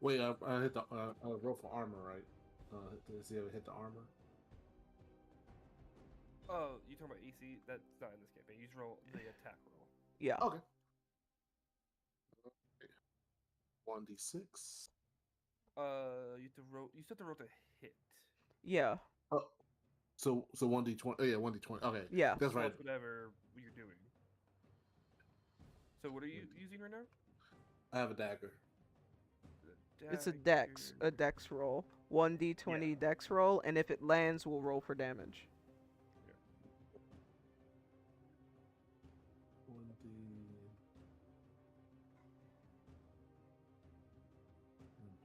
Wait, I hit the roll for armor, right? Does he ever hit the armor? Oh, you talking about AC? That's not in this campaign. You just roll the attack roll. Yeah. Okay. 1d6. You have to roll. You still have to roll to hit. Yeah. Oh, so 1d20. Oh yeah, 1d20. Okay, Yeah. that's right. Plus whatever you're doing. So what are you using right now? I have a dagger. It's a dex roll. 1d20 dex roll, and if it lands, we'll roll for damage. 1d.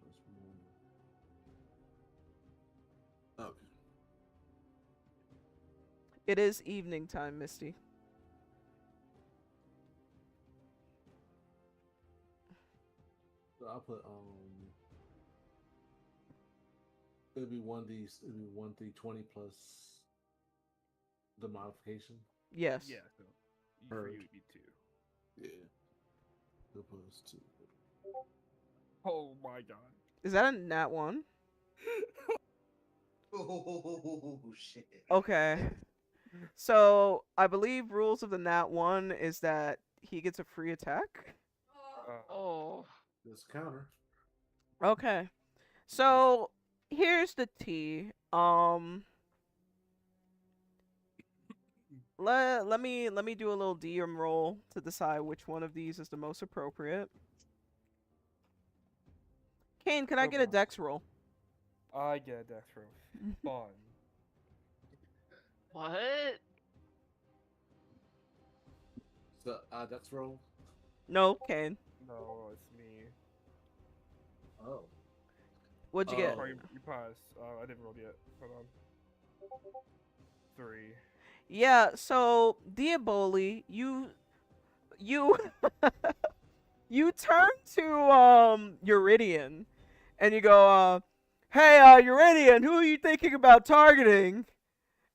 Plus one. Okay. It is evening time, Misty. So I'll put it'll be 1d20 plus the modification. Yes. Yeah. So for Heard. you it'd be 2. Yeah. Opposed to. Oh my god. Is that a nat 1? Oh shit. Okay. So I believe rules of the nat 1 is that he gets a free attack. Oh. This counter. Okay. So here's the tea. Let me do a little DM roll to decide which one of these is the most appropriate. Kane, can I get a dex roll? I get a dex roll. Fun. What? So dex roll. No, Kane. No, it's me. Oh. What'd you get? Oh. You paused. I didn't roll yet. Hold on. 3. Yeah, so Diaboli, you you turn to Uridian and you go, hey, Uridian, who are you thinking about targeting?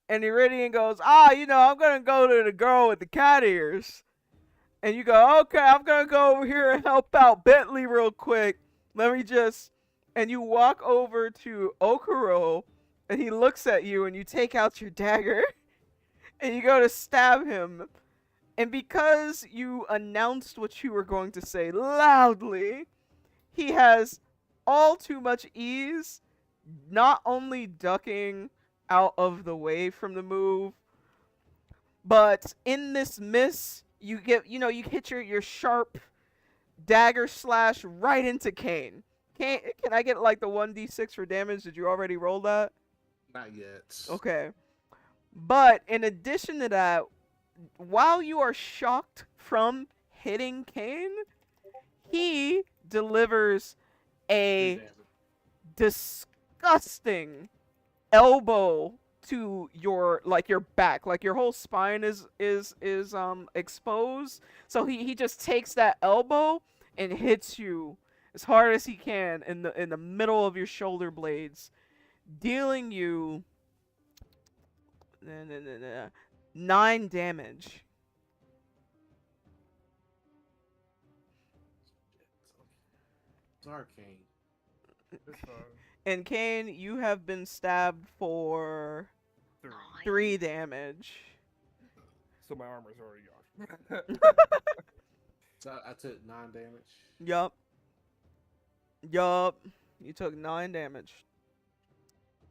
And Uridian goes, I'm gonna go to the girl with the cat ears. And you go, okay, I'm gonna go over here and help out Bentley real quick. And you walk over to Okuro, and he looks at you, and you take out your dagger, and you go to stab him. And because you announced what you were going to say loudly, he has all too much ease, not only ducking out of the way from the move, but in this miss, you hit your sharp dagger slash right into Kane. Can I get like the 1d6 for damage? Did you already roll that? Not yet. Okay. But in addition to that, while you are shocked from hitting Kane, he delivers a disgusting elbow to your back, like your whole spine is exposed. So he just takes that elbow and hits you as hard as he can in the middle of your shoulder blades, dealing you 9 damage. It's arcane. It's fine. And Kane, you have been stabbed for 3. 3 damage. So my armor's already gone. So I took 9 damage. Yup. You took 9 damage.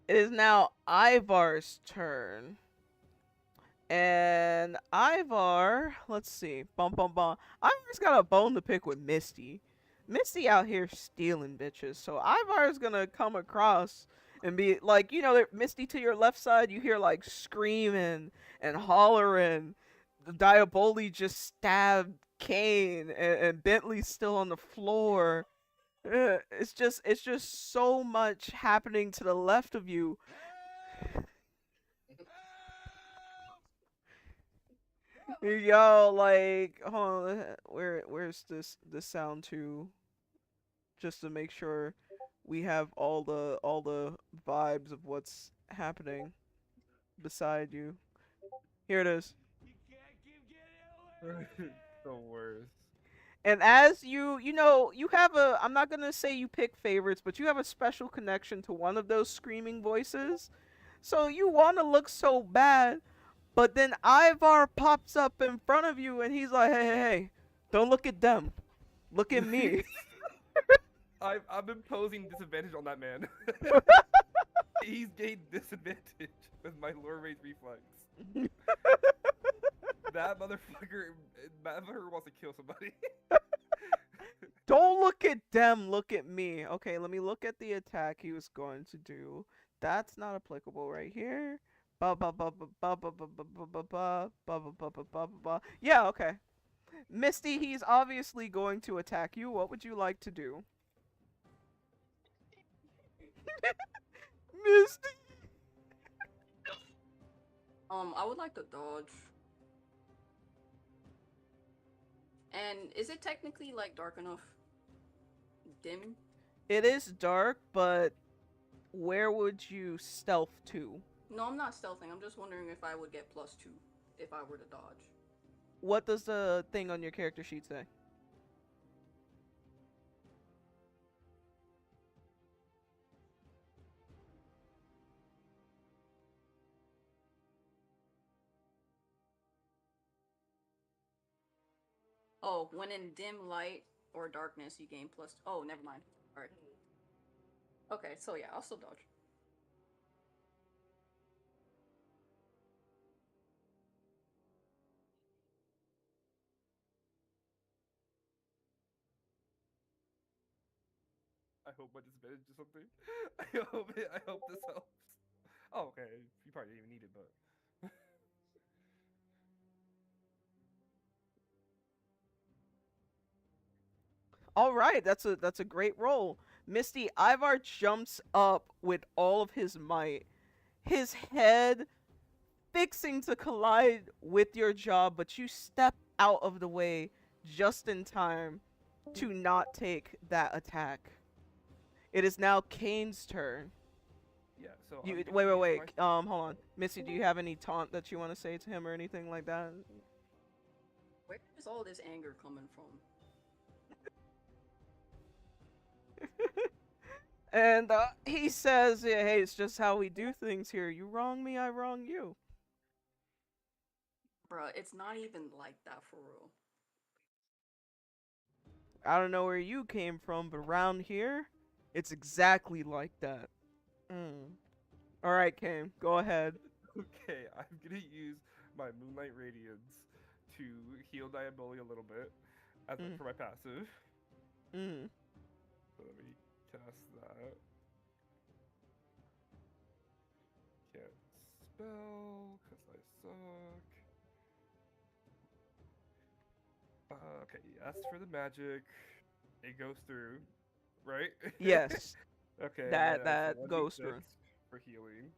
It is now Ivar's turn. And Ivar, let's see. Ivar's got a bone to pick with Misty. Misty out here stealing bitches. So Ivar's gonna come across and be like, Misty to your left side, you hear like screaming and hollering. The Diaboli just stabbed Kane, and Bentley's still on the floor. It's just so much happening to the left of you. Yo, like, hold on, where's this sound to? Just to make sure we have all the vibes of what's happening beside you. Here it is. The worst. And as you have a, I'm not gonna say you pick favorites, but you have a special connection to one of those screaming voices. So you want to look so bad, but then Ivar pops up in front of you and he's like, hey, don't look at them. Look at me. I've been posing disadvantage on that man. He's gained disadvantage with my lure raise reflex. That motherfucker wants to kill somebody. Don't look at them, look at me. Okay, let me look at the attack he was going to do. That's not applicable right here. Ba ba ba ba ba ba ba ba ba ba ba ba ba ba ba ba ba. Yeah, okay. Misty, he's obviously going to attack you. What would you like to do? Misty. I would like to dodge. And is it technically like dark enough? Dim? It is dark, but where would you stealth to? No, I'm not stealthing. I'm just wondering if I would get +2 if I were to dodge. What does the thing on your character sheet say? Oh, when in dim light or darkness, you gain plus. Oh, never mind. All right. Okay, so yeah, I'll still dodge. I hope my disadvantage is something. I hope this helps. Oh, okay. You probably didn't even need it, but. All right, that's a great roll. Misty, Ivar jumps up with all of his might. His head fixing to collide with your jaw, but you step out of the way just in time to not take that attack. It is now Kane's turn. Yeah, so. You I'm gonna wait, wait, use wait. my- Hold on, Missy. Do you have any taunt that you want to say to him or anything like that? Where is all this anger coming from? And he says, yeah, "Hey, it's just how we do things here. You wrong me, I wrong you." Bruh, it's not even like that for real. I don't know where you came from, but around here, it's exactly like that. Mm. All right, Kane, go ahead. Okay, I'm gonna use my Moonlight Radiance to heal Diaboli a little bit for my passive. Mm. So let me cast that. Can't spell because I suck. Okay, yes for the magic. It goes through, right? Yes, Okay, and that then it's that goes 1d6 through. for healing.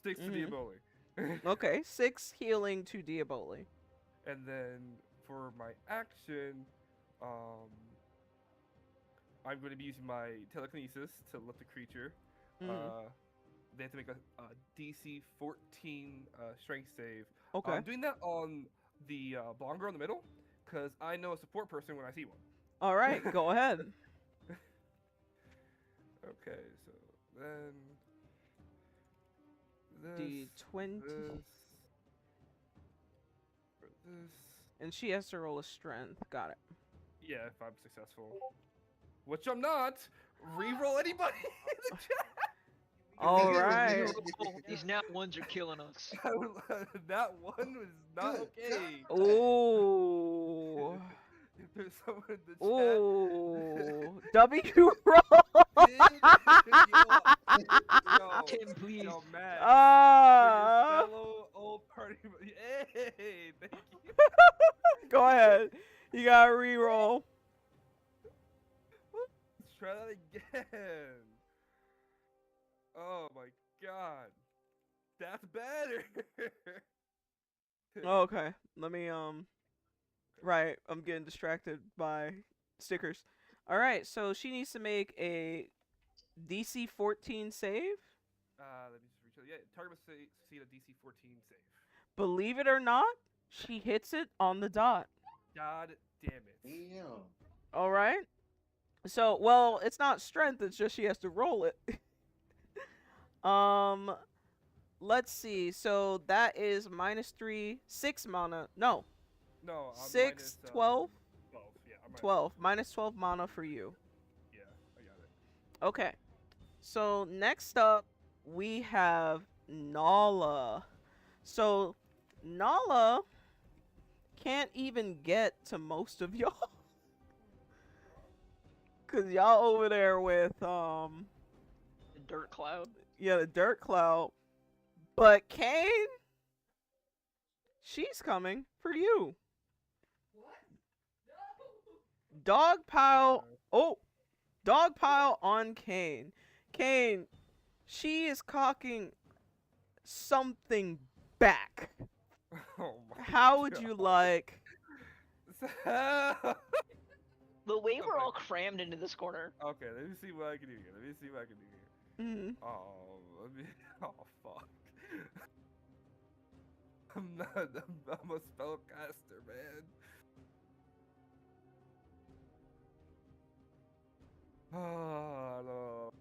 Six to Diaboli. Okay, 6 healing to Diaboli. And then for my action, I'm going to be using my telekinesis to lift the creature. They have to make a DC 14 strength save. Okay. I'm doing that on the blonde girl in the middle because I know a support person when I see one. All right, go ahead. Okay, so then D20. this, this. And she has to roll a strength. Got it. Yeah, if I'm successful. Which I'm not. Reroll anybody in the chat. All right. These nat ones are killing us. That one was not okay. Ooh. If there's someone in the chat. Ooh. W roll. Tim, please. Yo, Matt. Ah. Fellow old party. Hey, thank you. Go ahead. You gotta re-roll. Let's try that again. Oh my god. That's better. Okay. Let me right, I'm getting distracted by stickers. All right, so she needs to make a DC 14 save. yeah, target must succeed a DC 14 save. Believe it or not, she hits it on the dot. God damn it. Damn. All right. So, well, it's not strength. It's just she has to roll it. um, let's see. So that is -3, 6 mana. No, No, 6, minus, 12, 12. Yeah, I'm minus 12. -12 mana for you. Yeah, I got it. Okay. So next up, we have Nala. So Nala can't even get to most of y'all. Cause y'all over there with The dirt cloud. the dirt cloud. But Kane, she's coming for you. Dog pile. Oh, dog pile on Kane. Kane, she is cocking something back. Oh my How would you God. like? The way we're Okay. all crammed into this corner. Okay, let me see what I can do here. Mm, Let me. Oh fuck. I'm a spellcaster, man. Oh no.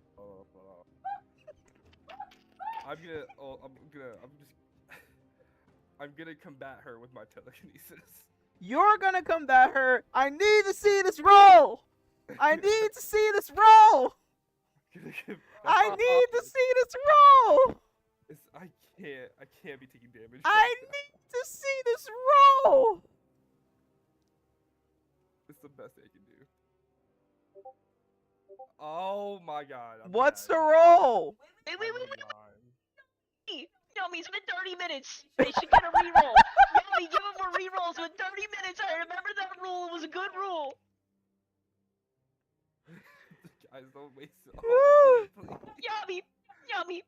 I'm gonna combat her with my telekinesis. you're gonna combat her. I need to see this roll. I need to see this roll. I need to see this roll. I can't be taking damage. I right now. need to see this roll. It's the best I can do. Oh my god. What's the roll? Wait. Dying. Yummy, it's been 30 minutes. They should get a reroll. Yummy, give them more rerolls. With 30 minutes, I remember that rule. It was a good rule. Guys, don't waste it all, please. Yummy.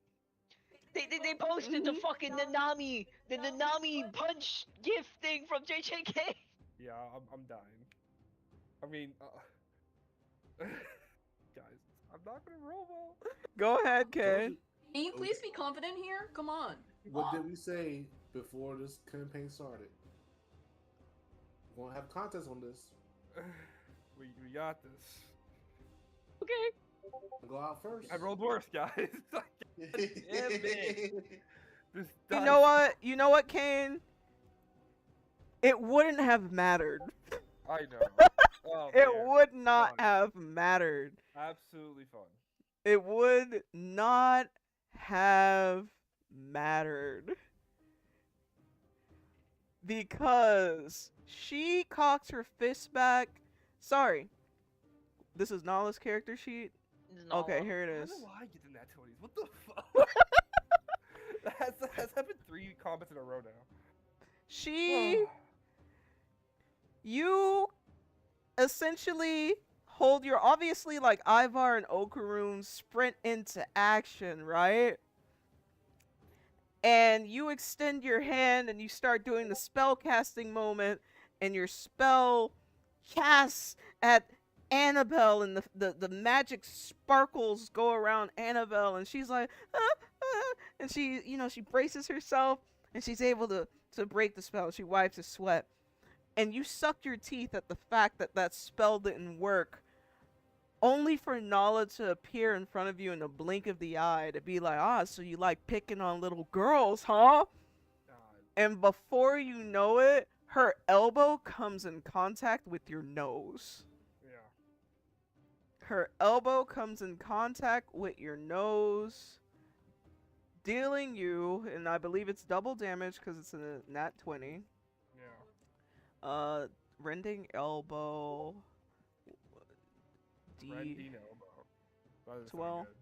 They posted the fucking Nanami, the Nanami punch gift thing from JJK. Yeah, I'm dying. I mean, guys, I'm not gonna roll well. Go ahead, Kane. Can you please be confident here? Come on. What did we say before this campaign started? We're gonna have a contest on this. We got this. Okay. Go out first. I rolled worse, guys. Damn it. This You dice- know what? You know what, Kane? It wouldn't have mattered. I know. Oh, It man. would not Fine. have mattered. Absolutely fun. It would not have mattered. Because she cocks her fist back. Sorry. This is Nala's character sheet. Okay, here it How is. do I get the nat 20s? What the fuck? That's happened 3 combats in a row now. She. You essentially hold your. Obviously, like Ivar and Okaroon sprint into action, right? And you extend your hand and you start doing the spell casting moment, and your spell casts at Annabelle, and the magic sparkles go around Annabelle, and she's like, and she, she braces herself, and she's able to break the spell. She wipes her sweat, and you suck your teeth at the fact that that spell didn't work, only for Nala to appear in front of you in a blink of the eye to be like, so you like picking on little girls, huh? God. And before you know it, her elbow comes in contact with your nose. Yeah. Her elbow comes in contact with your nose, dealing you, and I believe it's double damage because it's a nat 20. Yeah. Rending elbow. Rending elbow. That doesn't sound 12. good.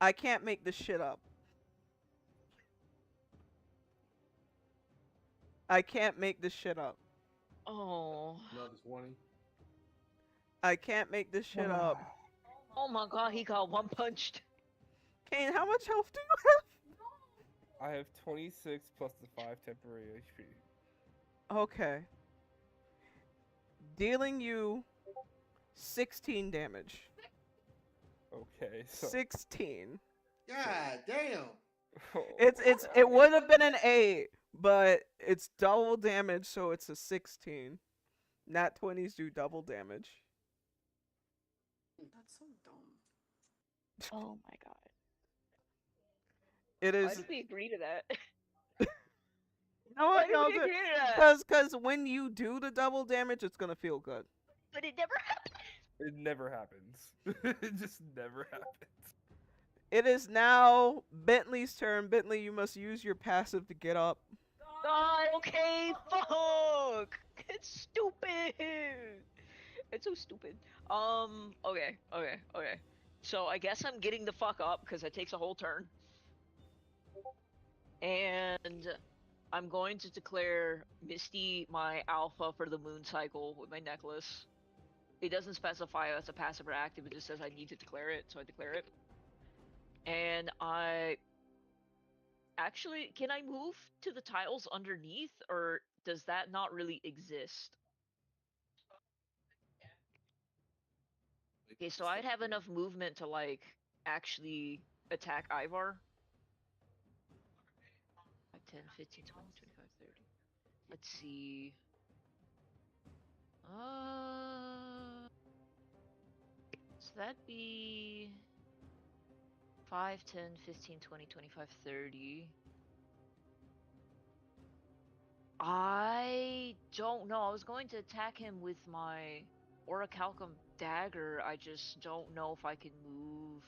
I can't make this shit up. I can't make this shit up. Oh. Another 20. I can't make this shit up. Oh my god, he got one punched. Kane, how much health do you have? I have 26 plus the 5 temporary HP. Okay. Dealing you 16 damage. Okay, so 16. God damn. It would have been an 8, but it's double damage, so it's a 16. Nat 20s do double damage. That's so dumb. Oh my god. It Why is. did we agree to that? No, Why did no, we agree to that? because when you do the double damage, it's gonna feel good. But it never happened. It never happens. It just never happens. It is now Bentley's turn. Bentley, you must use your passive to get up. God, okay, fuck. It's stupid. It's so stupid. Okay. So I guess I'm getting the fuck up because it takes a whole turn. And I'm going to declare Misty my alpha for the moon cycle with my necklace. It doesn't specify if it's a passive or active, it just says I need to declare it, so I declare it. And I actually, can I move to the tiles underneath, or does that not really exist? Okay, so I'd have enough movement to like actually attack Ivar. 5, 10, 15, 20, 25, 30. Let's see. So that'd be 5, 10, 15, 20, 25, 30. I don't know. I was going to attack him with my Orichalcum dagger. I just don't know if I can move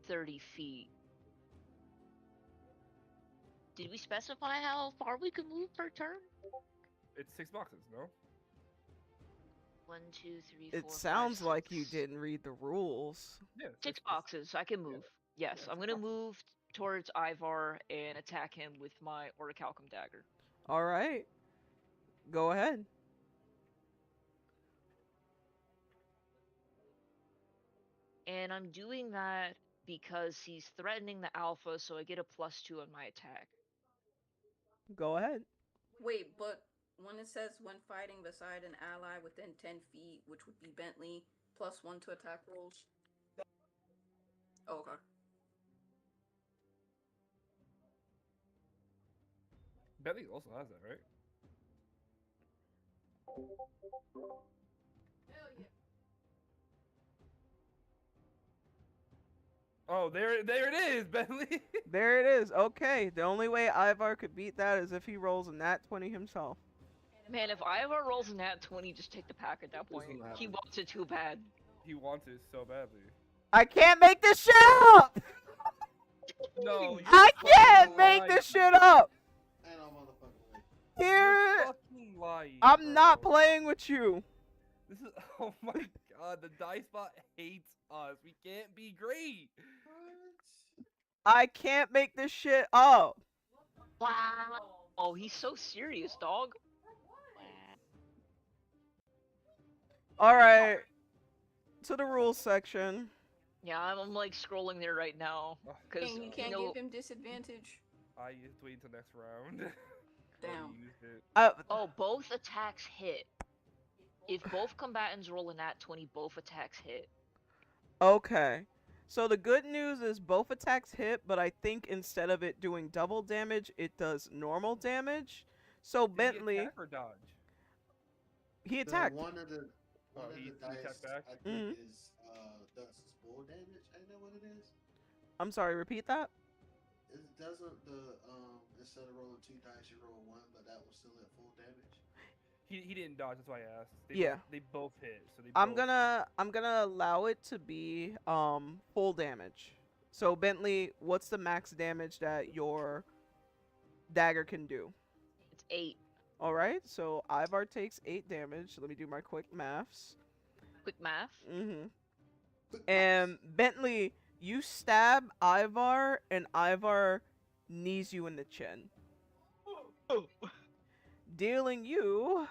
30 feet. Did we specify how far we can move per turn? It's 6 boxes, no? 1, 2, 3, 4, It 5, sounds like you 6. didn't read the rules. Yeah, 6 boxes. I can move. Yes, Yeah, I'm 6 gonna boxes. move towards Ivar and attack him with my Orichalcum dagger. All right. Go ahead. And I'm doing that because he's threatening the alpha, so I get a +2 on my attack. Go ahead. Wait, but when it says when fighting beside an ally within 10 feet, which would be Bentley, +1 to attack rolls. Oh, okay. Bentley also has that, right? Hell yeah. Oh, there it is, Bentley. There it is. Okay. The only way Ivar could beat that is if he rolls a nat 20 himself. Man, if Ivar rolls a nat 20, just take the pack at that point. gonna He happen. wants it too bad. He wants it so badly. I can't make this shit up! No, I you're can't fucking make lying. this shit up! Ain't no motherfucking way. Here, You're fucking lying. I'm not bro. playing with you. This is. Oh my god, the dice bot hates us. We can't be great. What? I can't make this shit up. Wow. Oh, he's so serious, dog. Alright. To the rules section. Yeah, I'm like scrolling there right now. Cause You can't give him disadvantage. I have to wait until next round. Damn. Already used it. Oh, both attacks hit. If both combatants roll a nat 20, both attacks hit. Okay. So the good news is both attacks hit, but I think instead of it doing double damage, it does normal damage. So Did Bentley, he attack or dodge? he attacked. One of the he dice attacked back? I think Mhm. is does full damage. Ain't that what it is? I'm sorry, repeat that? It doesn't the instead of rolling 2 dice you roll 1, but that was still at full damage. He didn't dodge. That's why I asked. Yeah. They both hit. So they. I'm both... gonna allow it to be full damage. So Bentley, what's the max damage that your dagger can do? It's 8. All right, so Ivar takes 8 damage. Let me do my quick maths. Quick math. Mm-hmm. And Bentley, you stab Ivar, and Ivar knees you in the chin, Oh. dealing you.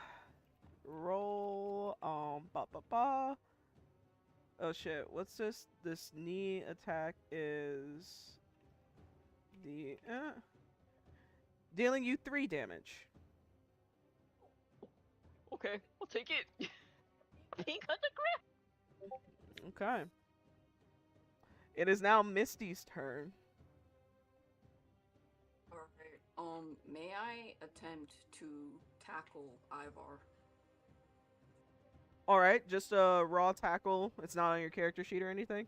Roll Oh shit! What's this? This knee attack is the dealing you 3 damage. Okay, I'll take it. Being on the ground. Okay. It is now Misty's turn. Alright. May I attempt to tackle Ivar? All right, just a raw tackle. It's not on your character sheet or anything.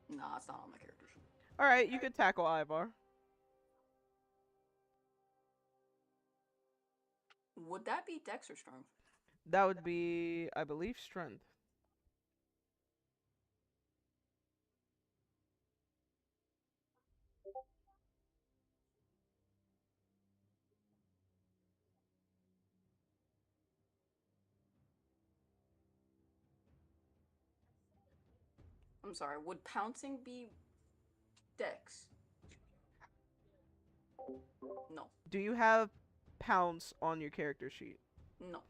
Nah, it's not on my character sheet. All right, you could tackle Ivar. Would that be Dex or Strength? That would be, I believe, strength. I'm sorry, would pouncing be Dex? No. Do you have pounce on your character sheet? No.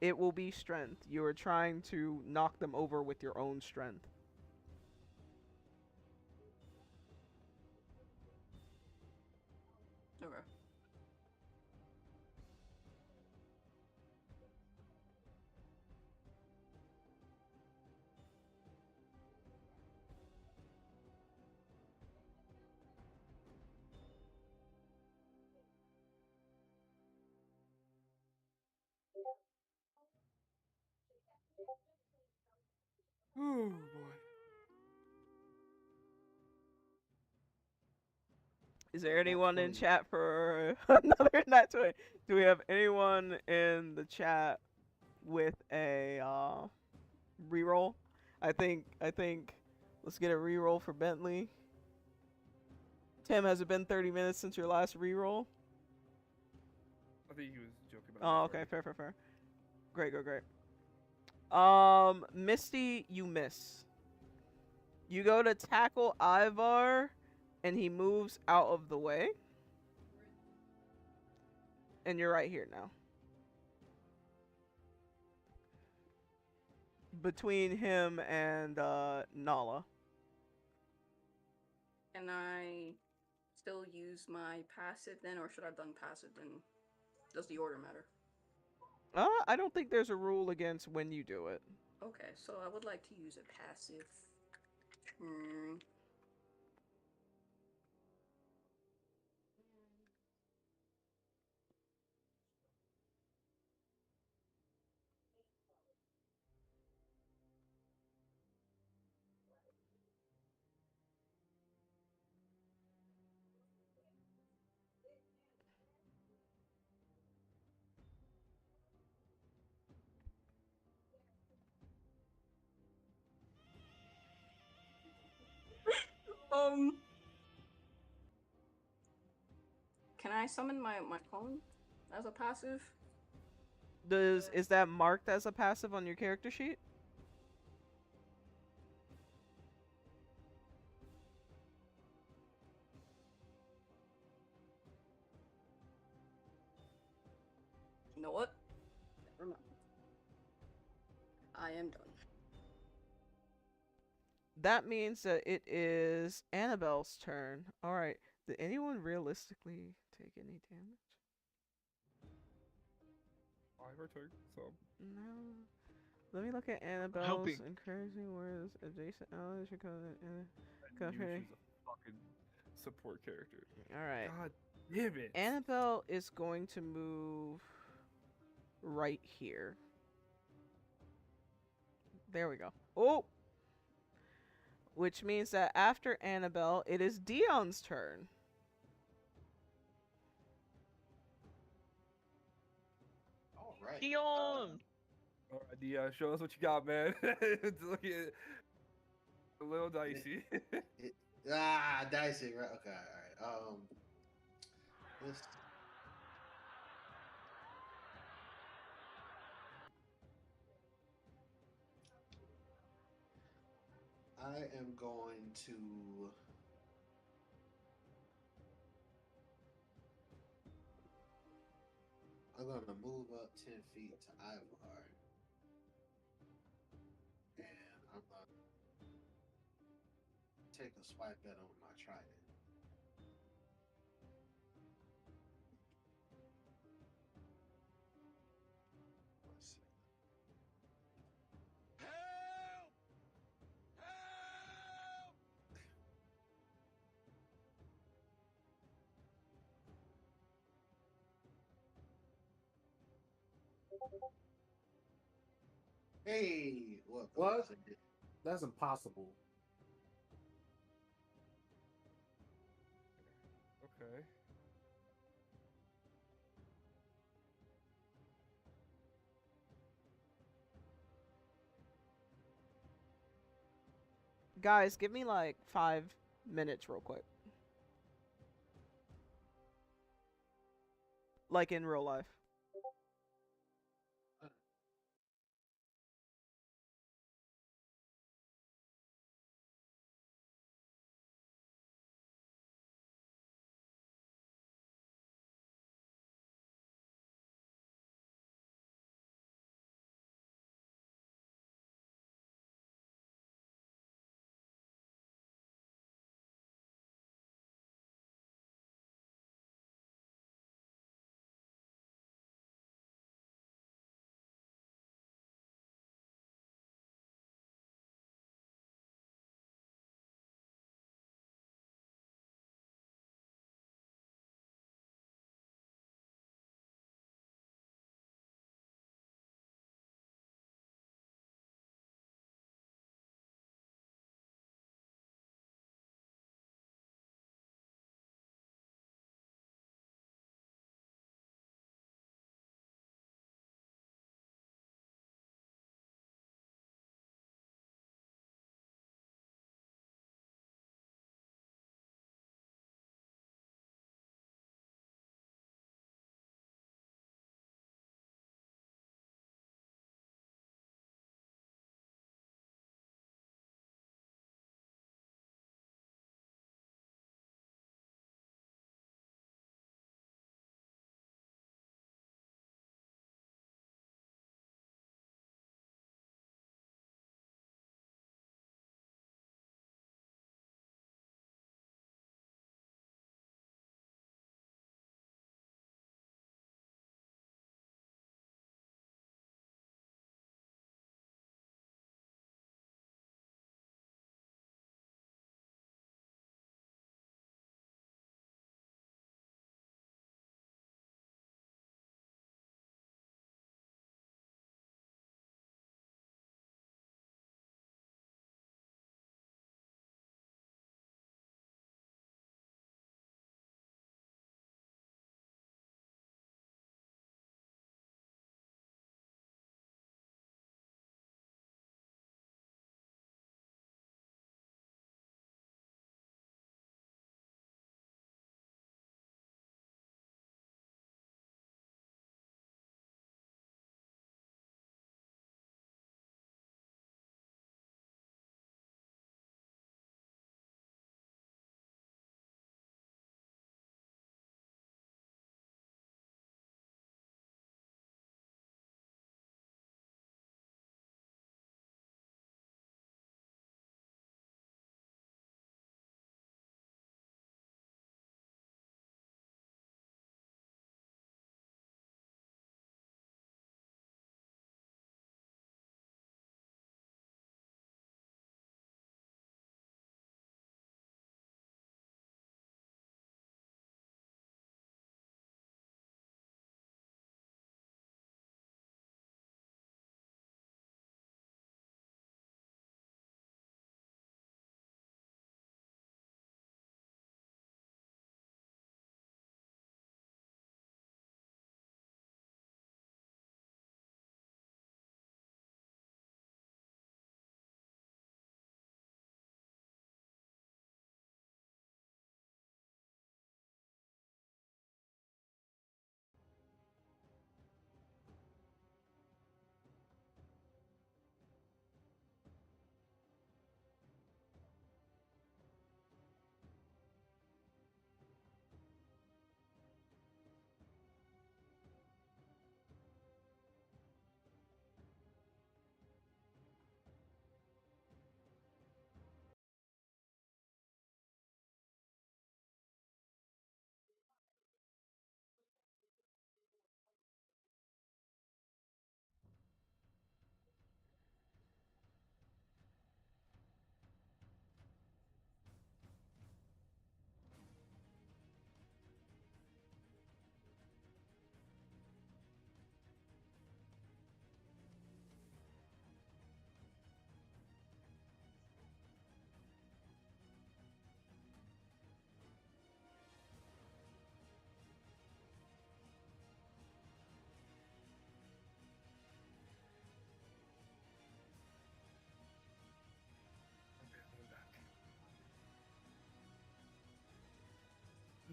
It will be strength. You are trying to knock them over with your own strength. Okay. Oh boy. Is there Nat anyone in 20. chat for another nat 20? Do we have anyone in the chat with a reroll? I think let's get a reroll for Bentley. Tim, has it been 30 minutes since your last reroll? I think he was joking about Oh, that. okay, fair. Great. Misty, you miss. You go to tackle Ivar, and he moves out of the way. And you're right here now. Between him and Nala. Can I still use my passive then, or should I have done passive then? Does the order matter? I don't think there's a rule against when you do it. Okay, so I would like to use a passive. Hmm. Can I summon my clone as a passive? Is that marked as a passive on your character sheet? You know what? Never mind. I am done. That means that it is Annabelle's turn. Alright. Did anyone realistically take any damage? Ivar took some. No. Let me look at Annabelle's helping. encouraging words. Adjacent allies should come in. I knew she was a fucking support character. Alright. God damn it. Annabelle is going to move right here. There we go. Oh! Which means that after Annabelle, it is Dion's turn. All right. Dion! Alright, Dion, show us what you got, man. It's looking a little dicey. Dicey, right? Okay, all right. This. I am going to. I'm going to move up 10 feet to Ivar. And I'm going to take a swipe at him with my trident. Let's see. Help! Help! Hey, welcome. What? So, That's impossible. Okay. Guys, give me like 5 minutes real quick. Like in real life.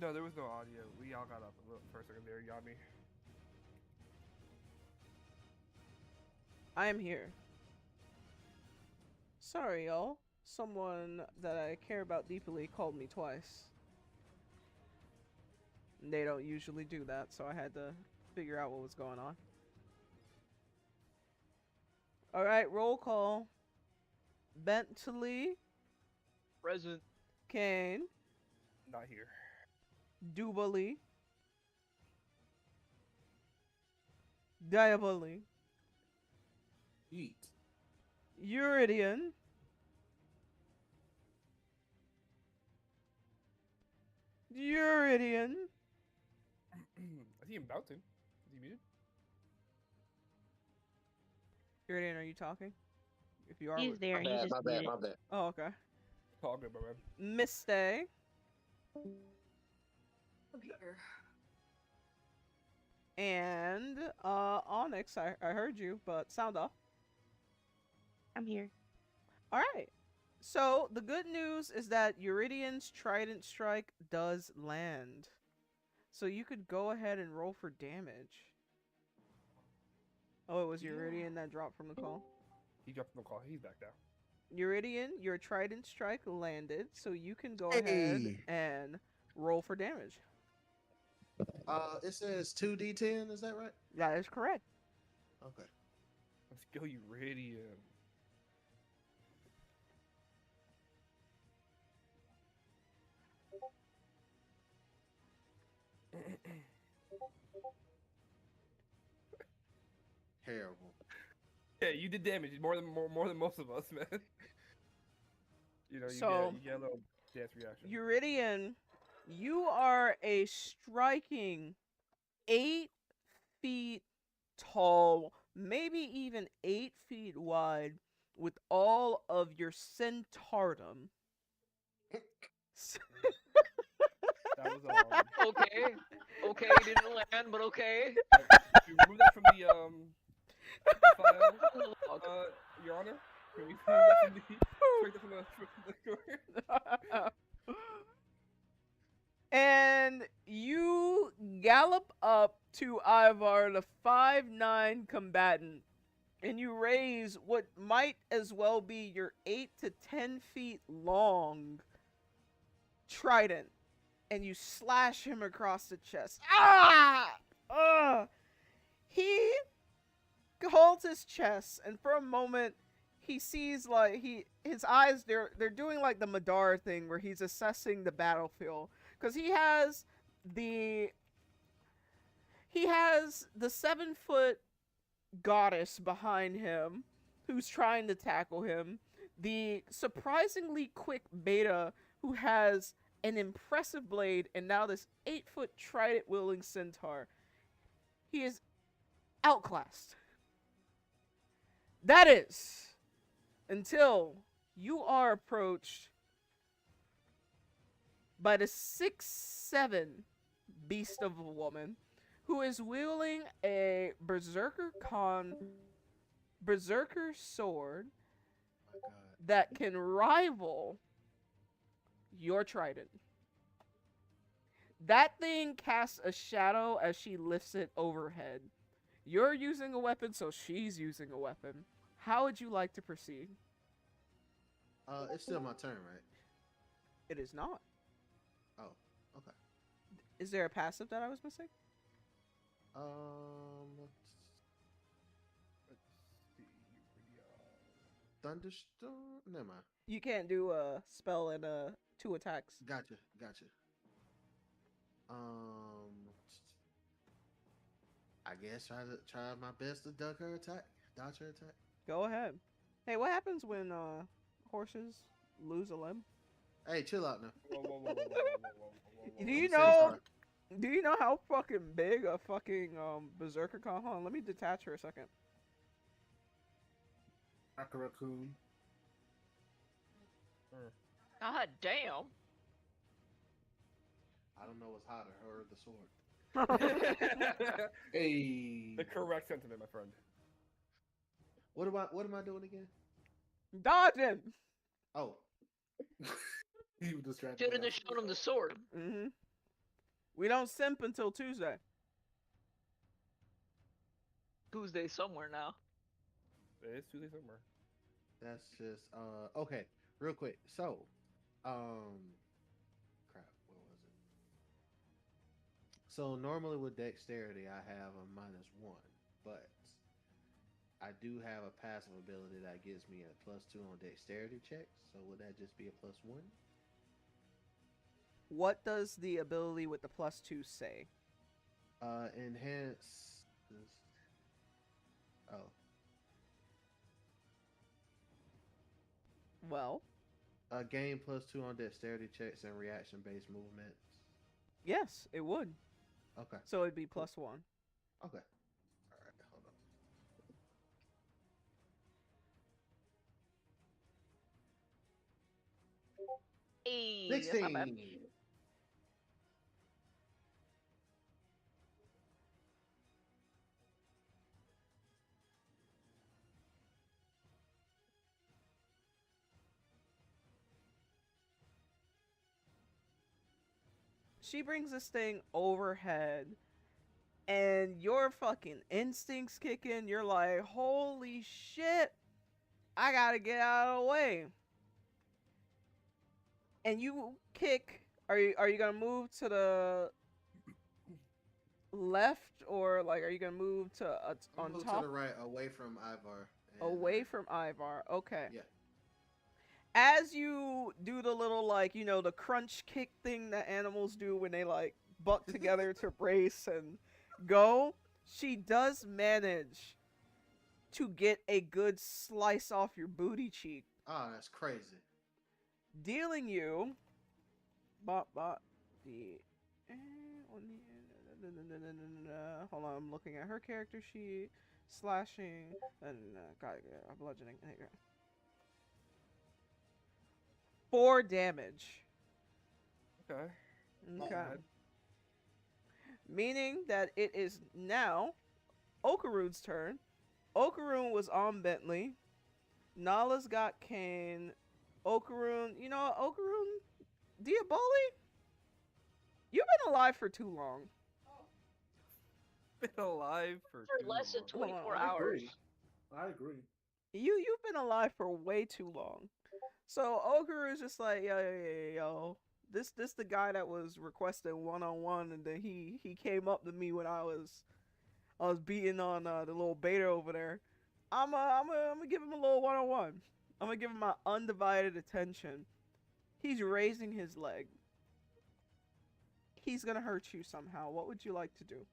No, there was no audio. We all got up a little for a second there. You got me. I am here. Sorry, y'all. Someone that I care about deeply called me twice. They don't usually do that, so I had to figure out what was going on. Alright, roll call. Bentley, Present. Kane, Not here. Dubali, Diaboli, Eat. Euridian, Euridian. I see him bouncing. Is he muted? Euridian, are you talking? If you are, He's there. My He's bad, just my bad, muted. my bad. oh, okay. All good, my man. Mistake I'm here. and Onyx. I heard you, but sound off. I'm here. All right. So the good news is that Euridian's Trident Strike does land. So you could go ahead and roll for damage. Oh, it was Euridian that dropped from the call. He dropped from the call. He's back now. Euridian, your Trident Strike landed, so you can go ahead Hey. and roll for damage. It says 2d10. Is that right? That is correct. Okay. Let's go, Uridium. Terrible. Yeah, you did damage more than most of us, man. You know, So- you get a little dance reaction. Euridian, you are a striking 8 feet tall, maybe even 8 feet wide, with all of your centardom. That was Okay. Okay, didn't land, but okay. you remove that from the file, Your Honor. Can we remove that from the strike that from the And you gallop up to Ivar, the 5'9" combatant, and you raise what might as well be your 8 to 10 feet long trident, and you slash him across the chest. Ah! Ugh! He holds his chest, and for a moment, he sees like his eyes they're doing like the Madar thing where he's assessing the battlefield. Because he has the 7-foot goddess behind him who's trying to tackle him. The surprisingly quick beta who has an impressive blade, and now this 8-foot trident wielding centaur. He is outclassed. That is until you are approached by the 6'7" beast of a woman who is wielding a berserker sword My God. that can rival your trident. That thing casts a shadow as she lifts it overhead. You're using a weapon, so she's using a weapon. How would you like to proceed? It's still my turn, right? It is not. Oh, okay. Is there a passive that I was missing? Thunderstorm. Never mind. You can't do a spell and 2 attacks. Gotcha. I guess try my best to dodge her attack. Go ahead. Hey, what happens when horses lose a limb? Hey, chill out now. Do you I'm know? centaur. Do you know how fucking big a fucking berserker con? Hold on, let me detach her a second. Like a raccoon. God damn. I don't know what's hotter, her or the sword. Hey. The correct sentiment, my friend. What am I doing again? Dodging. Oh, You distracted. Should have me. just shown him the sword. Mm-hmm. We don't simp until Tuesday. Tuesday somewhere now. It is Tuesday somewhere. That's just okay. Real quick. So, crap. What was it? So normally with dexterity, I have a -1, but I do have a passive ability that gives me a +2 on dexterity checks. So would that just be a +1? What does the ability with the +2 say? Enhance. Oh, Well, gain +2 on dexterity checks and reaction-based movements. yes, it would. Okay. So it'd be Cool. +1. Okay. All right. Hold on. Hey, that's not bad. 16. She brings this thing overhead, and your fucking instincts kick in. You're like, holy shit, I gotta get out of the way. And you kick. Are you gonna move to the left, or like are you gonna move to I'm on move to top the right, away from Ivar. And, away from Ivar? Okay. Yeah. As you do the little like the crunch kick thing that animals do when they like buck together to brace and go, she does manage to get a good slice off your booty cheek, Oh, that's crazy. dealing you the hold on, I'm looking at her character sheet. Slashing and bludgeoning. There you go. 4 damage. Okay. Okay. Meaning that it is now Okarune's turn. Okarune was on Bentley. Nala's got Kane. Okarune, you know what, Okarune? Diaboli? You've been alive for too long. Been alive for For too less than long. 24 I hours. agree. I agree. You've been alive for way too long. So Okarune's just like, yo. This the guy that was requesting one-on-one, and then he came up to me when I was beating on the little beta over there. I'm gonna give him a little one-on-one. I'm gonna give him my undivided attention. He's raising his leg. He's gonna hurt you somehow. What would you like to do?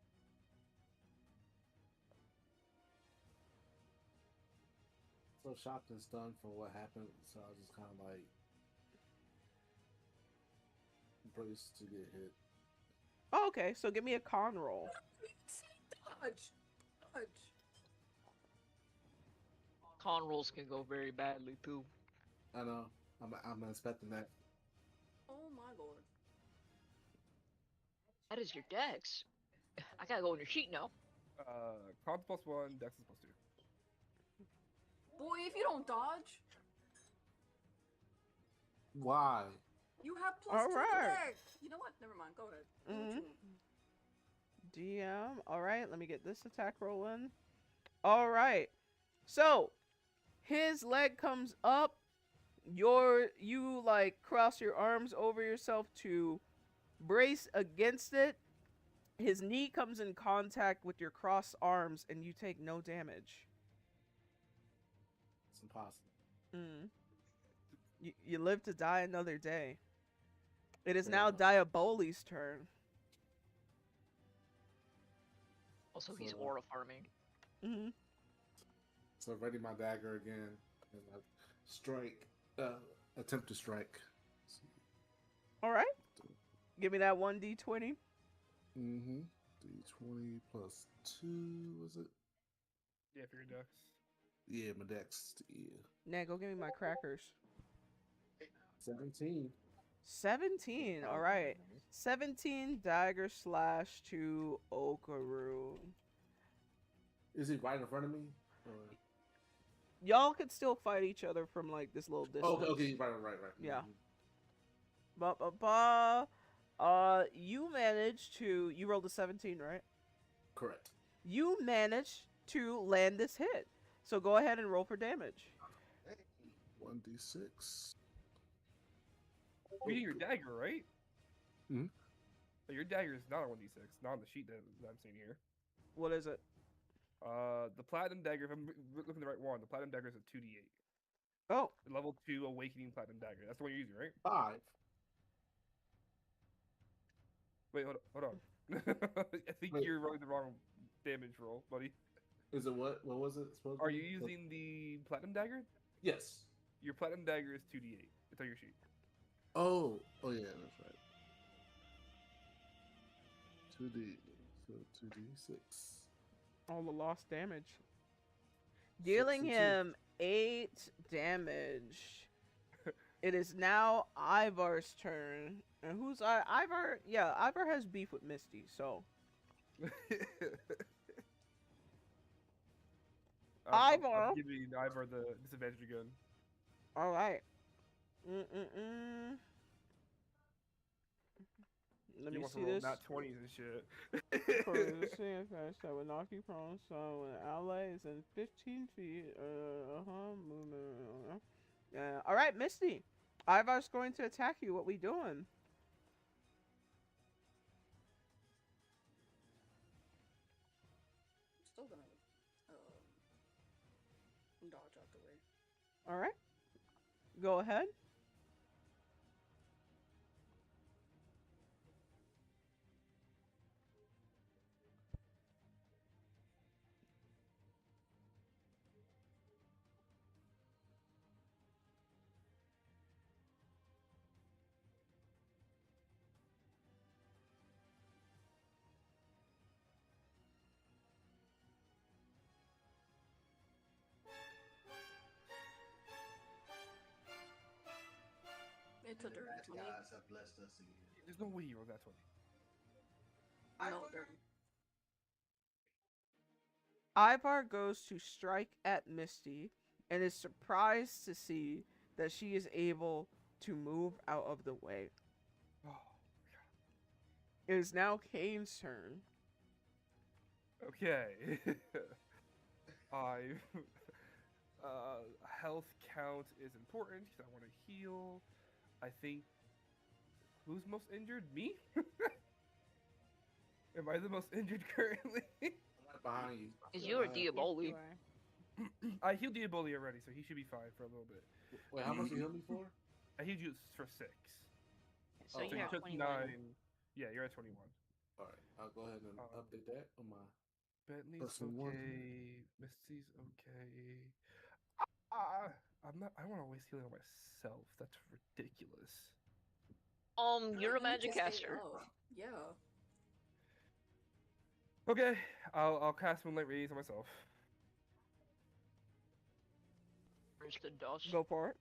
So shocked and stunned for what happened. So I was just kind of like braced to get hit. Oh, okay, so give me a con roll. Dodge. Dodge. Con rolls can go very badly too. I know. I'm expecting that. Oh my lord. That is your dex. I gotta go on your sheet now. Con +1, Dex is +2. Boy, if you don't dodge, Why? you have +2 Alright. dex. You know what? Never mind. Go ahead. Do what you want. DM. All right, let me get this attack roll in. All right. So, his leg comes up. You like cross your arms over yourself to brace against it. His knee comes in contact with your crossed arms, and you take no damage. It's impossible. You live to die another day. It is Fair now enough. Diaboli's turn. Also, he's So- aura farming. So ready my dagger again and I strike. Attempt to strike. All right. Give me that 1d20. Mm-hmm. D20 plus 2, was it? Yeah, for your Dex. Yeah, my dex. Yeah. Nah, go give me my crackers. 17. 17. All right. 17 dagger slash to Okaru. Is he right in front of me? Or... Y'all could still fight each other from like this little distance. Oh, okay, right. Yeah. Mhm. You managed to. You rolled a 17, right? Correct. You managed to land this hit. So go ahead and roll for damage. 1d6. Reading your dagger, right? Mhm. But your dagger is not on 1d6, not on the sheet that I'm seeing here. What is it? The platinum dagger, if I'm looking at the right one, the platinum dagger is a 2d8. Oh, Level 2 awakening platinum dagger. That's the one you're using, right? 5. Wait, hold on. I think Wait. you're rolling the wrong damage roll, buddy. Is it what? What was it supposed to Are be? you using the platinum dagger? Yes. Your platinum dagger is 2d8. It's on your sheet. Oh. Oh yeah, that's right. 2d. So 2d6. all the lost damage. 6 Dealing and 2. him 8 damage. It is now Ivar's turn. And who's Ivar? Yeah, Ivar has beef with Misty, so. Ivar. I'm giving Ivar the disadvantage again. Alright. Mm-mm-mm. Let He me wants see to roll this. nat 20s and shit. For the same effects that would knock you prone, so when an ally is in 15 feet, movement. Alright, Misty. Ivar's going to attack you. What we doing? Still gonna dodge out the way. Alright. Go ahead. It's a dirty Past 20. guys have blessed us again. There's no way you rolled that 20. No, dirty. Ivar goes to strike at Misty and is surprised to see that she is able to move out of the way. Oh, It is now Kane's turn. okay. I health count is important because I want to heal. I think who's most injured? Me? Am I the most injured currently? I'm right behind you. Is you or Uh, Diaboli? I healed Diaboli already, so he should be fine for a little bit. Wait, how much you healed me for? I healed you for 6. So Oh, you So you have took 21. 9. Yeah, you're at 21. All right, I'll go ahead and update that on my. Bentley's Person one. okay. Misty's okay. I'm not. I don't want to waste healing on myself. That's ridiculous. You're a You magic just stayed caster. up. Yeah. Okay, I'll cast Moonlight Radiance on myself. Where's the dust? Go for it.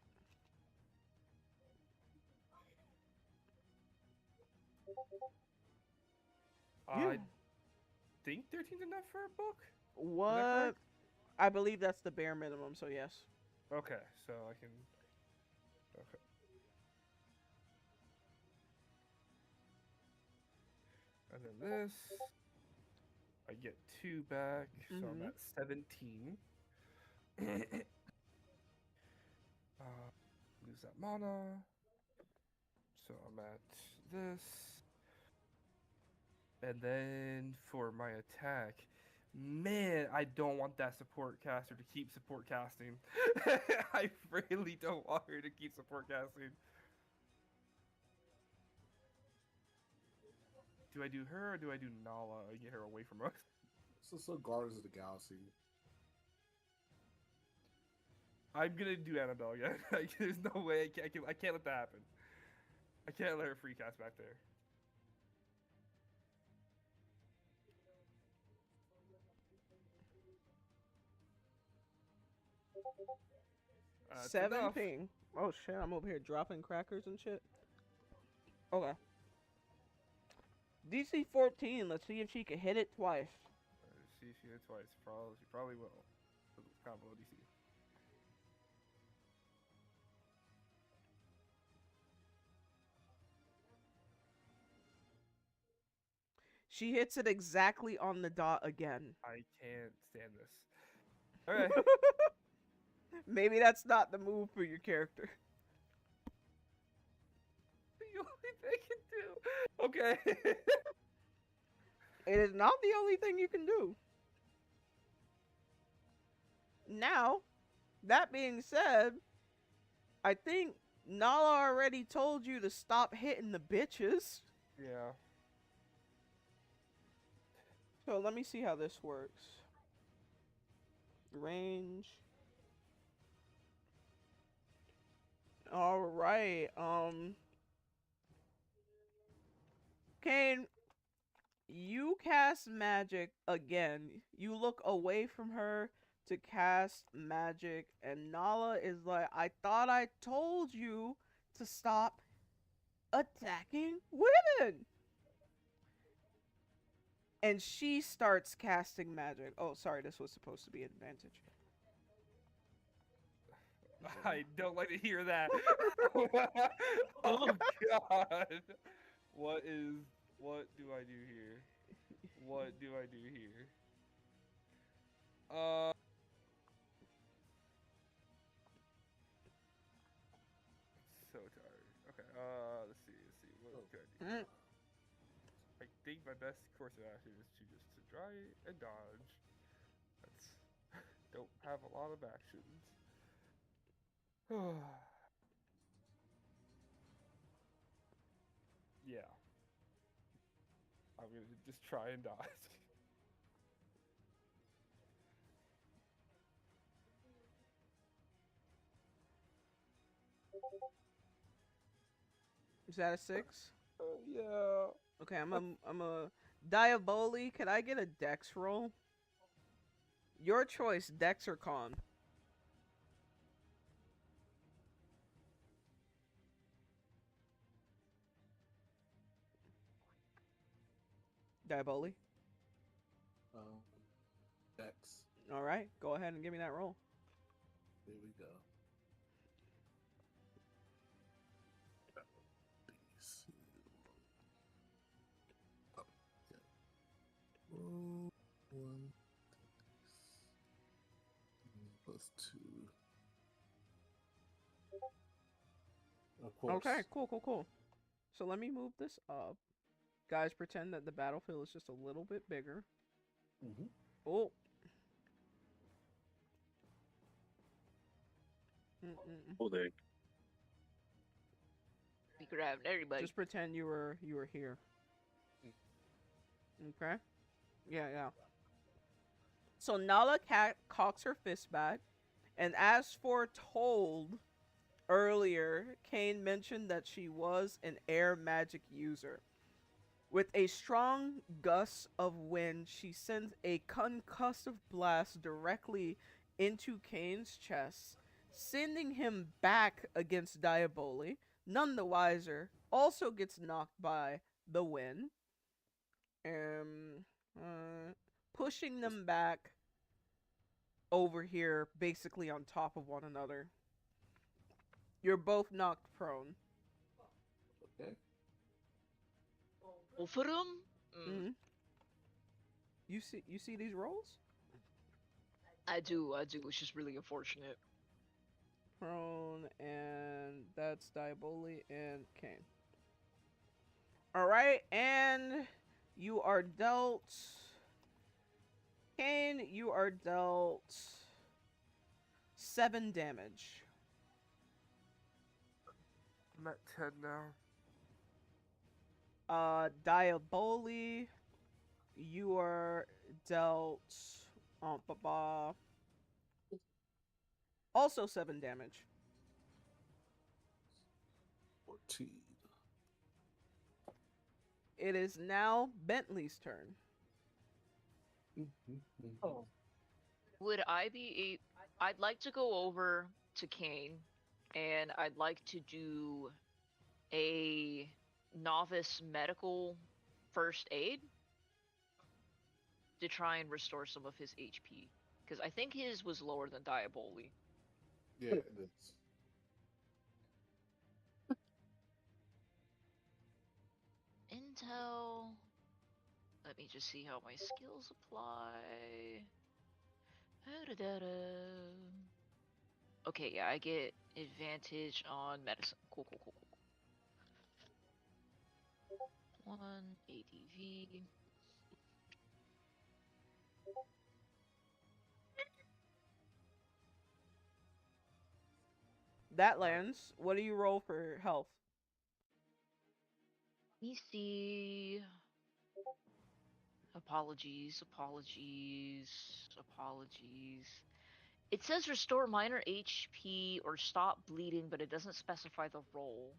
I think 13's enough for a book. What? I believe that's the bare minimum, so yes. Okay, so I can. Okay. And then this, I get 2 back, so I'm Mhm. at 17. Lose that mana. So I'm at this. And then for my attack, man, I don't want that support caster to keep support casting. I really don't want her to keep support casting. Do I do her or do I do Nala and get her away from us? So Guardians of the Galaxy. I'm gonna do Annabelle again. There's no way I can't let that happen. I can't let her free cast back there. That's 7 enough. ping. Oh shit, I'm over here dropping crackers and shit. Okay. DC 14, let's see if she can hit it twice. See if she hit twice. She probably will. Combo DC. She hits it exactly on the dot again. I can't stand this. Okay. Maybe that's not the move for your character. The only thing I can do. Okay. It is not the only thing you can do. Now, that being said, I think Nala already told you to stop hitting the bitches. Yeah. So let me see how this works. Range. All right. Kane, you cast magic again. You look away from her to cast magic, and Nala is like, I thought I told you to stop attacking women. And she starts casting magic. Oh, sorry, this was supposed to be an advantage. I don't like to hear that. Oh god. What do I do here? What do I do here? So tired. Okay, let's see. What can I do? Mm. I think my best course of action is to just to try and dodge. That's don't have a lot of actions. Yeah. I'm gonna just try and dodge. Is that a 6? Yeah. Okay, I'm a Diaboli. Could I get a Dex roll? Your choice, Dex or Con. Diaboli. Um, Dex. All right, go ahead and give me that roll. There we go. DC. Oh, yeah. Roll 1 plus 2. Of course. Okay, cool. So let me move this up. Guys, pretend that the battlefield is just a little bit bigger. Mm-hmm. Oh. Mm-mm. Oh, there. Be grabbing everybody. Just pretend you were here. Okay. Yeah. So Nala cocks her fist back, and as foretold earlier, Kane mentioned that she was an air magic user. With a strong gust of wind, she sends a concussive blast directly into Kane's chest, sending him back against Diaboli. None the wiser, also gets knocked by the wind, uh, pushing them back over here, basically on top of one another. You're both knocked prone. Okay. Both of them? Mm-hmm. You see these rolls? I do. It's just really unfortunate. Prone, and that's Diaboli and Kane. Alright, and you are dealt. Kane, you are dealt 7 damage. I'm at 10 now. Diaboli, you are dealt also 7 damage. 14. It is now Bentley's turn. Oh. Would I be I'd like to go over to Kane and I'd like to do a novice medical first aid to try and restore some of his HP. Because I think his was lower than Diaboli. Yeah, it is. Intel. Let me just see how my skills apply. Da-da-da-da. Okay, yeah, I get advantage on medicine. Cool, cool, cool, cool. 1 ADV. That lands. What do you roll for health? Let me see. Apologies, apologies, apologies. It says restore minor HP or stop bleeding, but it doesn't specify the role.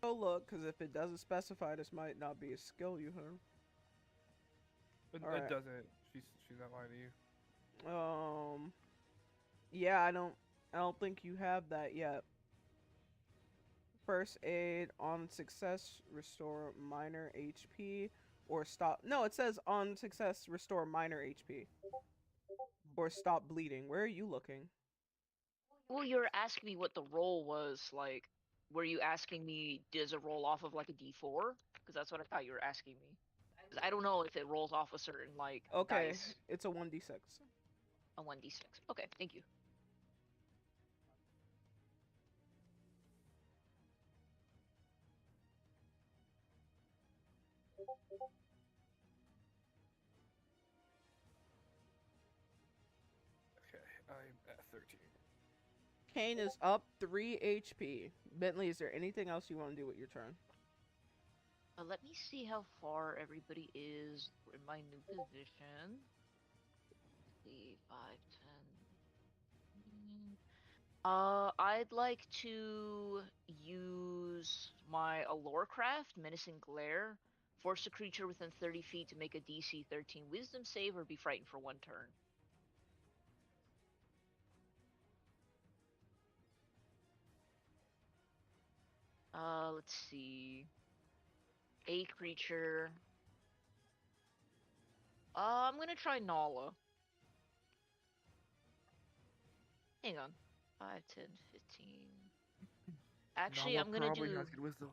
Go look, because if it doesn't specify, this might not be a skill you have. It Alright. doesn't. She's not lying to you. Yeah, I don't think you have that yet. First aid on success restore minor HP or stop. No, it says on success restore minor HP or stop bleeding. Where are you looking? Well, you're asking me what the roll was, like, were you asking me, does it roll off of, like, a d4? Because that's what I thought you were asking me. 'Cause I don't know if it rolls off a certain, like, Okay, dice. it's a 1d6. A 1d6. Okay, thank you. Okay, I'm at 13. Kane is up 3 HP. Bentley, is there anything else you want to do with your turn? Let me see how far everybody is in my new position. Let's see, 5, 10. I'd like to use my Allorecraft, Menacing Glare, force a creature within 30 feet to make a DC 13 Wisdom save or be frightened for 1 turn. Let's see. A creature. I'm gonna try Nala. Hang on. 5, 10, 15. Actually, Nala probably has good wisdom.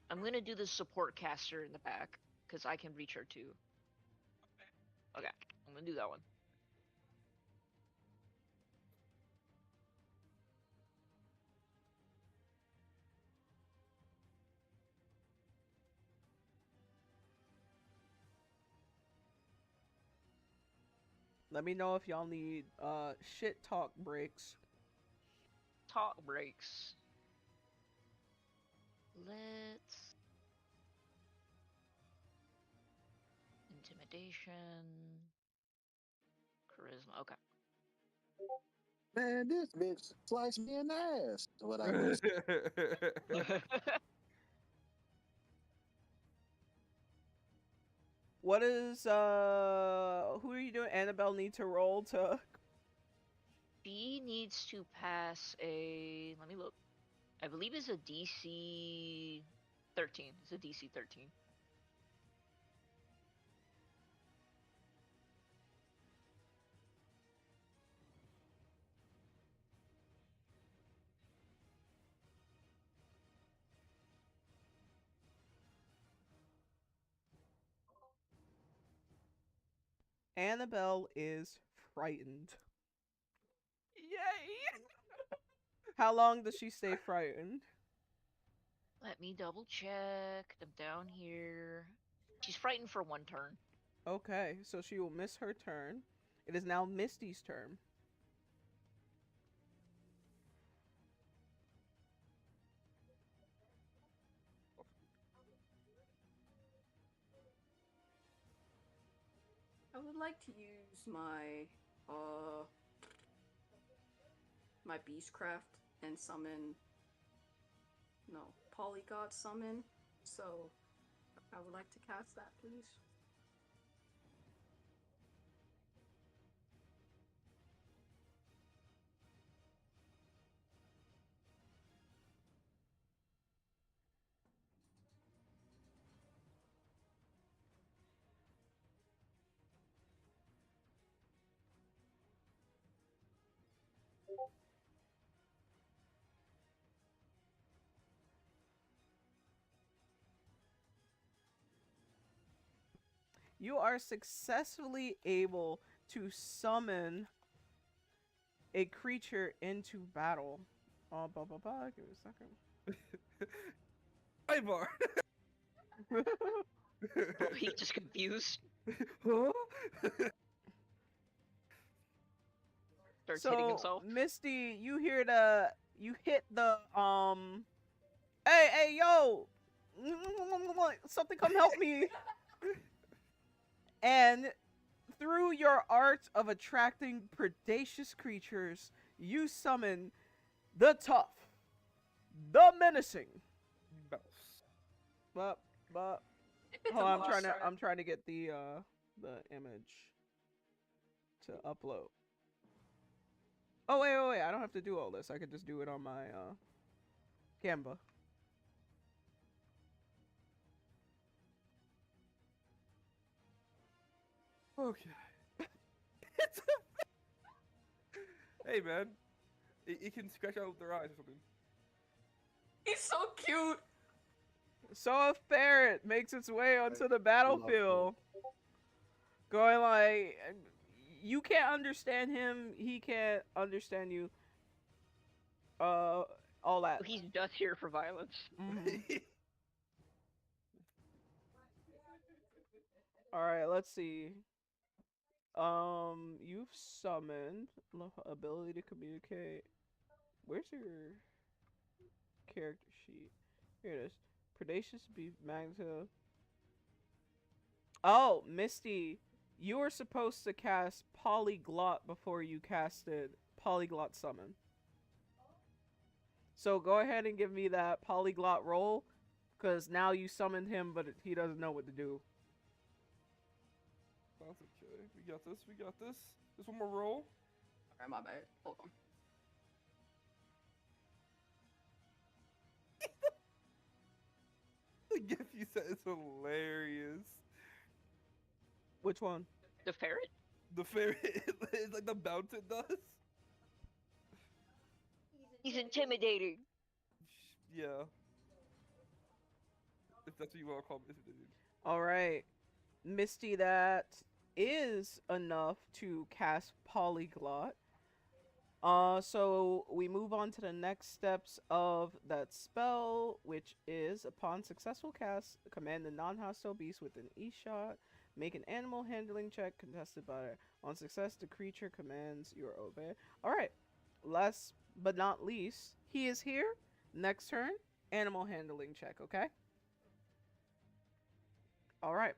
I'm gonna do the support caster in the back, because I can reach her too. Okay, I'm gonna do that one. Let me know if y'all need shit talk breaks. Talk breaks. Let's... Intimidation. Charisma, okay. Man, this bitch sliced me in the ass. What I missed? What is who are you doing? Annabelle need to roll to She needs to pass a... Let me look. I believe it's a DC 13. It's a DC 13. Annabelle is frightened. Yay! How long does she stay frightened? Let me double check. I'm down here. She's frightened for 1 turn. Okay, so she will miss her turn. It is now Misty's turn. I would like to use my my Beastcraft and summon Polygot summon. So I would like to cast that, please. You are successfully able to summon a creature into battle. Blah blah blah. Give me a second. Ivar. He just confused. Huh? Starts hitting So himself. Misty, you hit the hey yo, something come help me. And through your art of attracting predacious creatures, you summon the tough, the menacing. Mouse. But It's oh, a I'm trying to get the image to upload. Oh wait, I don't have to do all this. I could just do it on my Canva. Okay. Hey man, it can scratch out their eyes or something. He's so cute. So a ferret makes its way onto the battlefield, going like, you can't understand him, he can't understand you. All that. He's just here for violence. Mhm. All right, let's see. You've summoned ability to communicate. Where's your character sheet? Here it is. Predacious beef magneto. Oh, Misty, you were supposed to cast Polyglot before you casted Polyglot Summon. So go ahead and give me that Polyglot roll, because now you summoned him, but he doesn't know what to do. That's okay. We got this. We got this. Just one more roll. Alright, my bad. Hold on. The gift you said is hilarious. Which one? The ferret? The ferret is like the bounce it does. He's intimidating. Yeah. If that's what you want to call it, dude. All right, Misty, that is enough to cast Polyglot. So we move on to the next steps of that spell, which is upon successful cast, command the non-hostile beast with an E-shot. Make an animal handling check contested by on success. The creature commands your obey. All right, last but not least, he is here. Next turn, animal handling check. Okay. All right.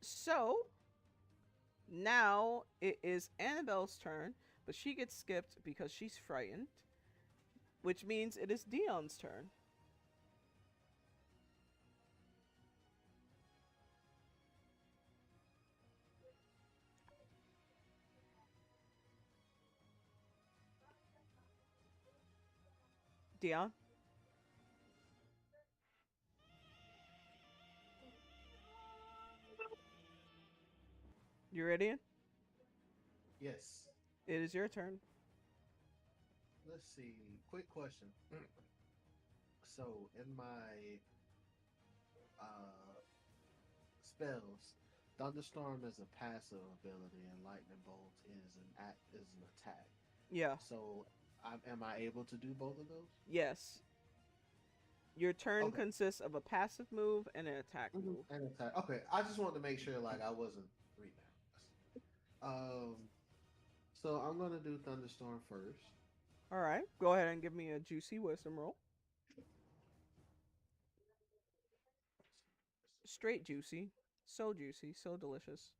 So now it is Annabelle's turn, but she gets skipped because she's frightened, which means it is Dion's turn. Dion, you ready? Yes. It is your turn. Let's see. Quick question. So in my uh spells, thunderstorm is a passive ability, and lightning bolt is an attack. Yeah. So, am I able to do both of those? Yes. Your turn Okay. consists of a passive move and an attack move. And attack. Okay, I just wanted to make sure like I wasn't reading that. So I'm gonna do thunderstorm first. All right. Go ahead and give me a juicy wisdom roll. Straight juicy. So juicy. So delicious.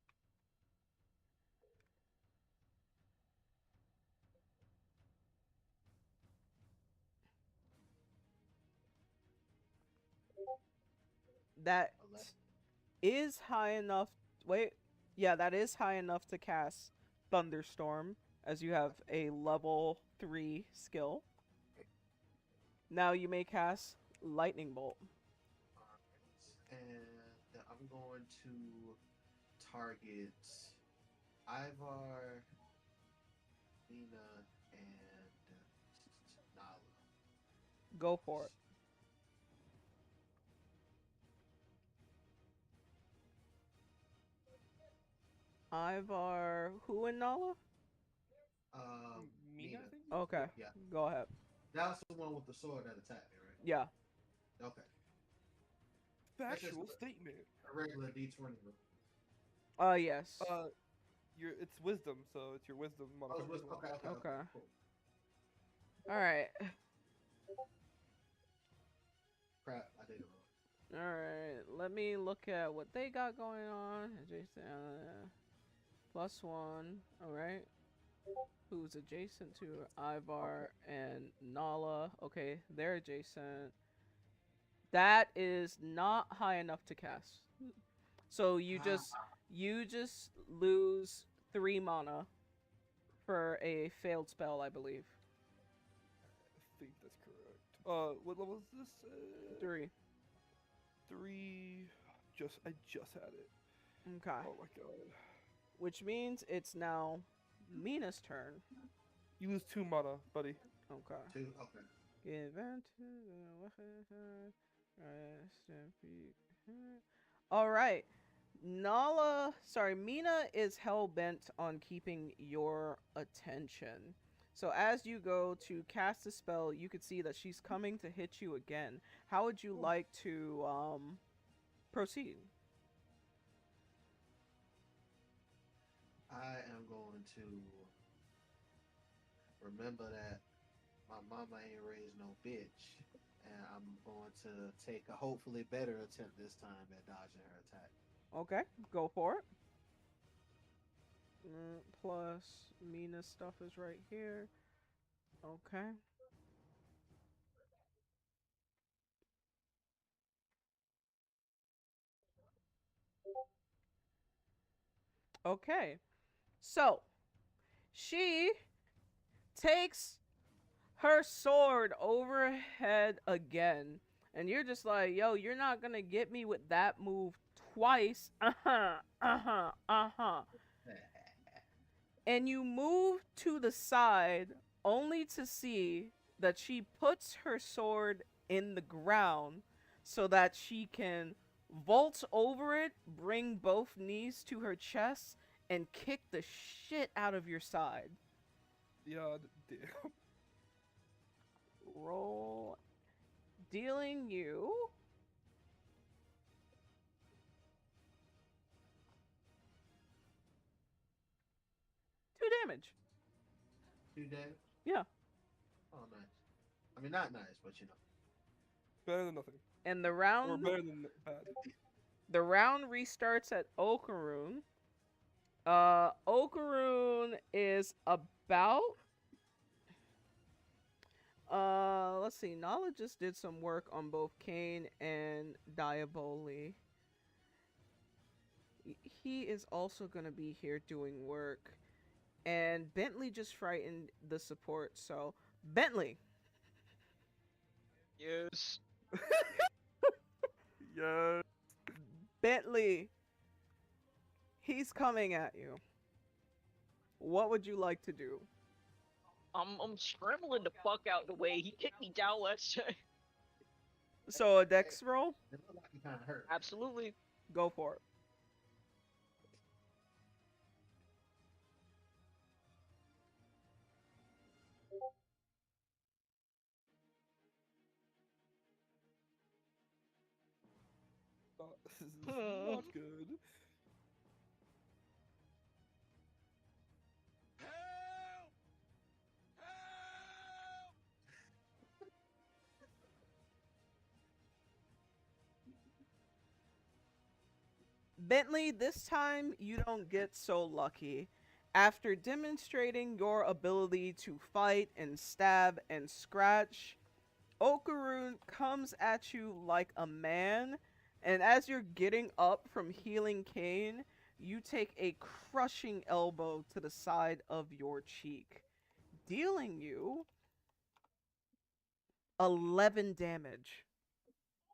That 11. is high enough. Wait. Yeah, that is high enough to cast Thunderstorm, as you have a level 3 skill. Now you may cast Lightning Bolt. Alright. And I'm going to target Ivar, Nina, and Nala. Go for it. Ivar, who and Nala? Mina, Mina. I think. Okay, Yeah, go ahead. that's the one with the sword that attacked me, right? Yeah. Okay. That's just Factual statement. a regular D20. Yes. It's wisdom, so it's your wisdom Oh, modifier as it's well. okay, okay, okay, Okay. cool. All right. Crap, I did it wrong. All right. Let me look at what they got going on. Adjacent +1. All right. Who's adjacent to Okay. Ivar and Nala? Okay, they're adjacent. That is not high enough to cast. So you just lose 3 mana for a failed spell, I believe. I think that's correct. What level is this? 3. 3. I just had it. Okay. Oh my god. Which means it's now Mina's turn. You lose 2 mana, buddy. Okay. Two, okay. Give All right. Mina is hell bent on keeping your attention. So as you go to cast a spell, you could see that she's coming to hit you again. How would you like to proceed? I am going to remember that my mama ain't raised no bitch, and I'm going to take a hopefully better attempt this time at dodging her attack. Okay, go for it. Plus, Mina's stuff is right here. Okay. Okay. So, she takes her sword overhead again. And you're just like, yo, you're not gonna get me with that move twice. And you move to the side only to see that she puts her sword in the ground so that she can vault over it, bring both knees to her chest, and kick the shit out of your side. Yeah, damn. Roll, dealing you 2 damage. 2 damage? Yeah. Oh, nice. I mean, not nice, but you know. Better than nothing. And Or better than bad. the round restarts at Okaroon. Okaroon is about let's see, Nala just did some work on both Kane and Diaboli. He is also gonna be here doing work. And Bentley just frightened the support, so Bentley. Yes. Yeah. Bentley. He's coming at you. What would you like to do? I'm scrambling the fuck out the way. He kicked me down last time. So a dex roll? It looked like he kind of hurt. Absolutely. Go for it. This is not good. Bentley, this time you don't get so lucky. After demonstrating your ability to fight and stab and scratch, Okaroon comes at you like a man, and as you're getting up from healing Kane, you take a crushing elbow to the side of your cheek, dealing you 11 damage.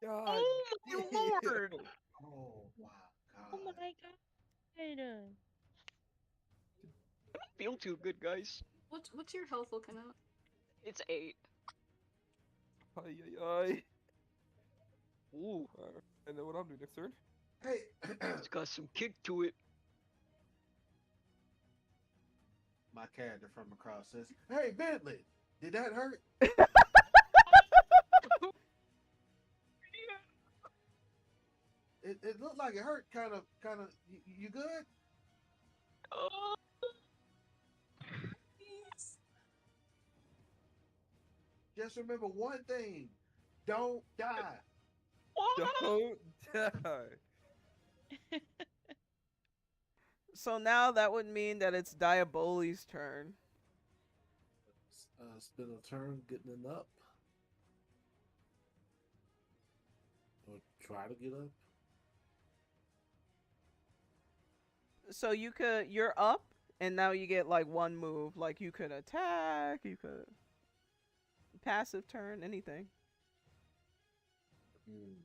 God. Oh my lord! Oh, my Oh God. my god. I don't feel too good, guys. What's your health looking at? It's 8. Ay, ay, ay. Ooh, And then what I'm doing next turn? Hey, it's got some kick to it. my character from across says, "Hey Bentley, did that hurt? It looked like it hurt. Kind of. You good? Oh, Please. Just remember one thing: don't die." what? Don't die. So now that would mean that it's Diaboli's turn. Spin a turn getting it up, or try to get up. So you're up, and now you get like one move. Like you could attack, you could passive turn, anything. Mm.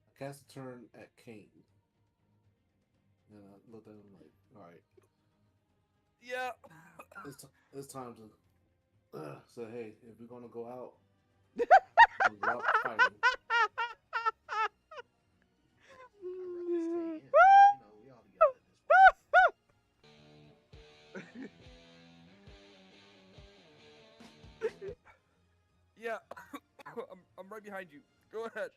I cast a turn at Kane, and I looked at him like, all right, Yeah. it's time to say, hey, if we're gonna go out, we'll go out fighting. I'd rather stay in, but we all together at this point. Yeah. I'm right behind you. Go ahead.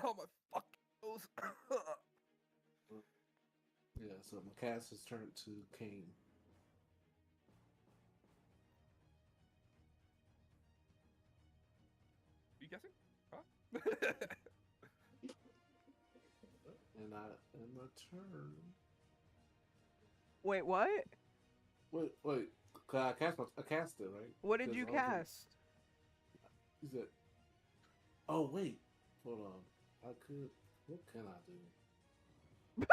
Oh my fucking nose. Yeah, so my cast has turned to Kane. You guessing? Huh? And in my turn. Wait, what? Wait. I cast it, right? What did 'Cause you I was gonna- cast? He said, oh, wait. Hold on. I could. What can I do?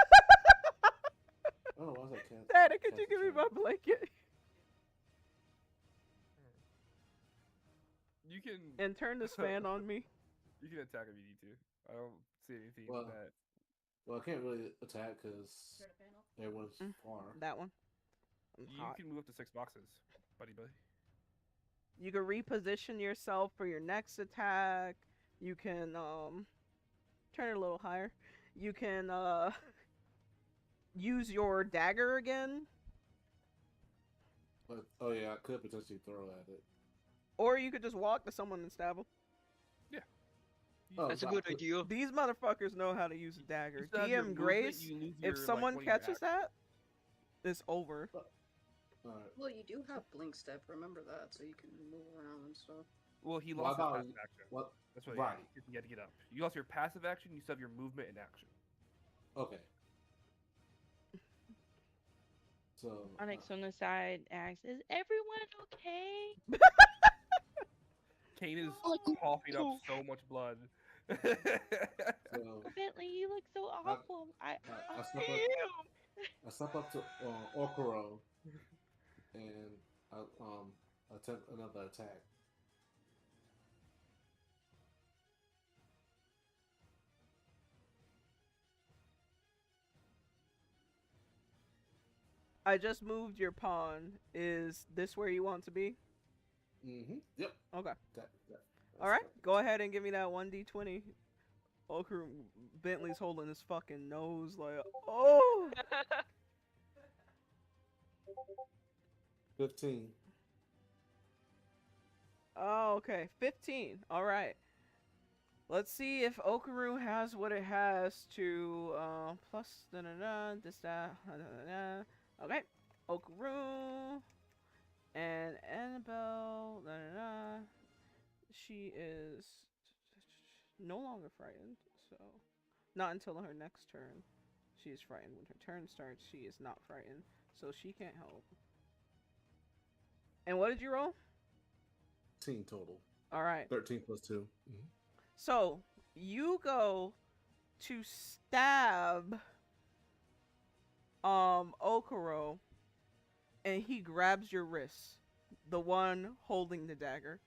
Oh, why was I cast? Daddy, could cast you a give me turn? my blanket? You can And turn this fan on me. you can attack if you need to. I don't see anything Well, that. Well, I can't really attack because everyone's far. That one. I'm You hot. can move up to 6 boxes, buddy. You can reposition yourself for your next attack. You can turn it a little higher. You can use your dagger again, But oh yeah, I could potentially throw at it. or you could just walk to someone and stab them. Yeah. Oh, That's a so good I could, idea. These motherfuckers know how to use a You dagger. still have your DM movement, Grace, you lose if your, someone one of your catches actions. that, it's over. All right. Well, you do have blink step. Remember that, so you can move around and stuff. Well, he Well, lost I his thought passive action. what? That's what Right. you had to get up. You lost your passive action. You still have your movement and action. Okay. So Onyx on the side asks, "Is everyone okay?" Kane is Oh, coughing up no. so much blood. so Bentley, you look so I, awful. I step up. I step up to Okoro and I attempt another attack. I just moved your pawn. Is this where you want to be? Mm-hmm. Yep. Okay. That's All right. perfect. Go ahead and give me that 1d20. Okra Bentley's holding his fucking nose like, oh. 15. Oh, okay. 15. All right. Let's see if Okaru has what it has to plus da da da this da da da da. Okay. Okaru and Annabelle da da da. She is no longer frightened, so not until her next turn. She is frightened. When her turn starts, she is not frightened, so she can't help. And what did you roll? 15 total. All right. 13 plus 2. Mm-hmm. So you go to stab Okoro, and he grabs your wrist, the one holding the dagger,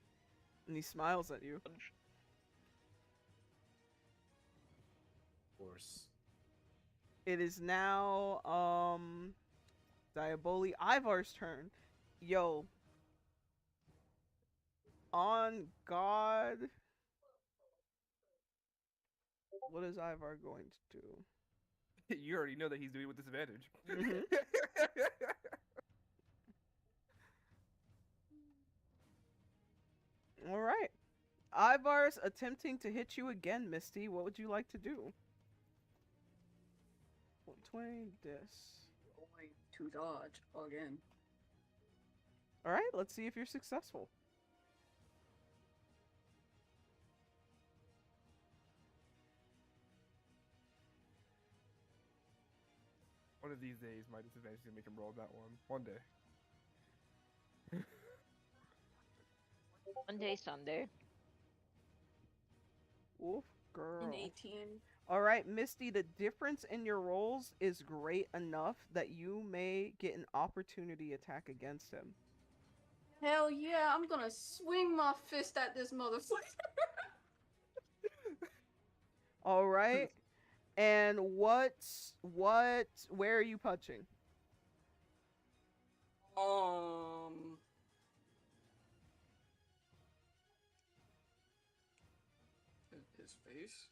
and he smiles at you. Of course. It is now Diaboli Ivar's turn. Yo. On God. What is Ivar going to do? You already know that he's doing it with disadvantage. Mhm. All right. Ivar's attempting to hit you again, Misty. What would you like to do? 120 this. Going to dodge again. All right, let's see if you're successful. One of these days, my disadvantage is gonna make him roll that one. One day. Monday, Sunday. Oof, An girl. 18. All right, Misty, the difference in your rolls is great enough that you may get an opportunity attack against him. Hell yeah, I'm gonna swing my fist at this motherfucker. All right. And where are you punching? His face.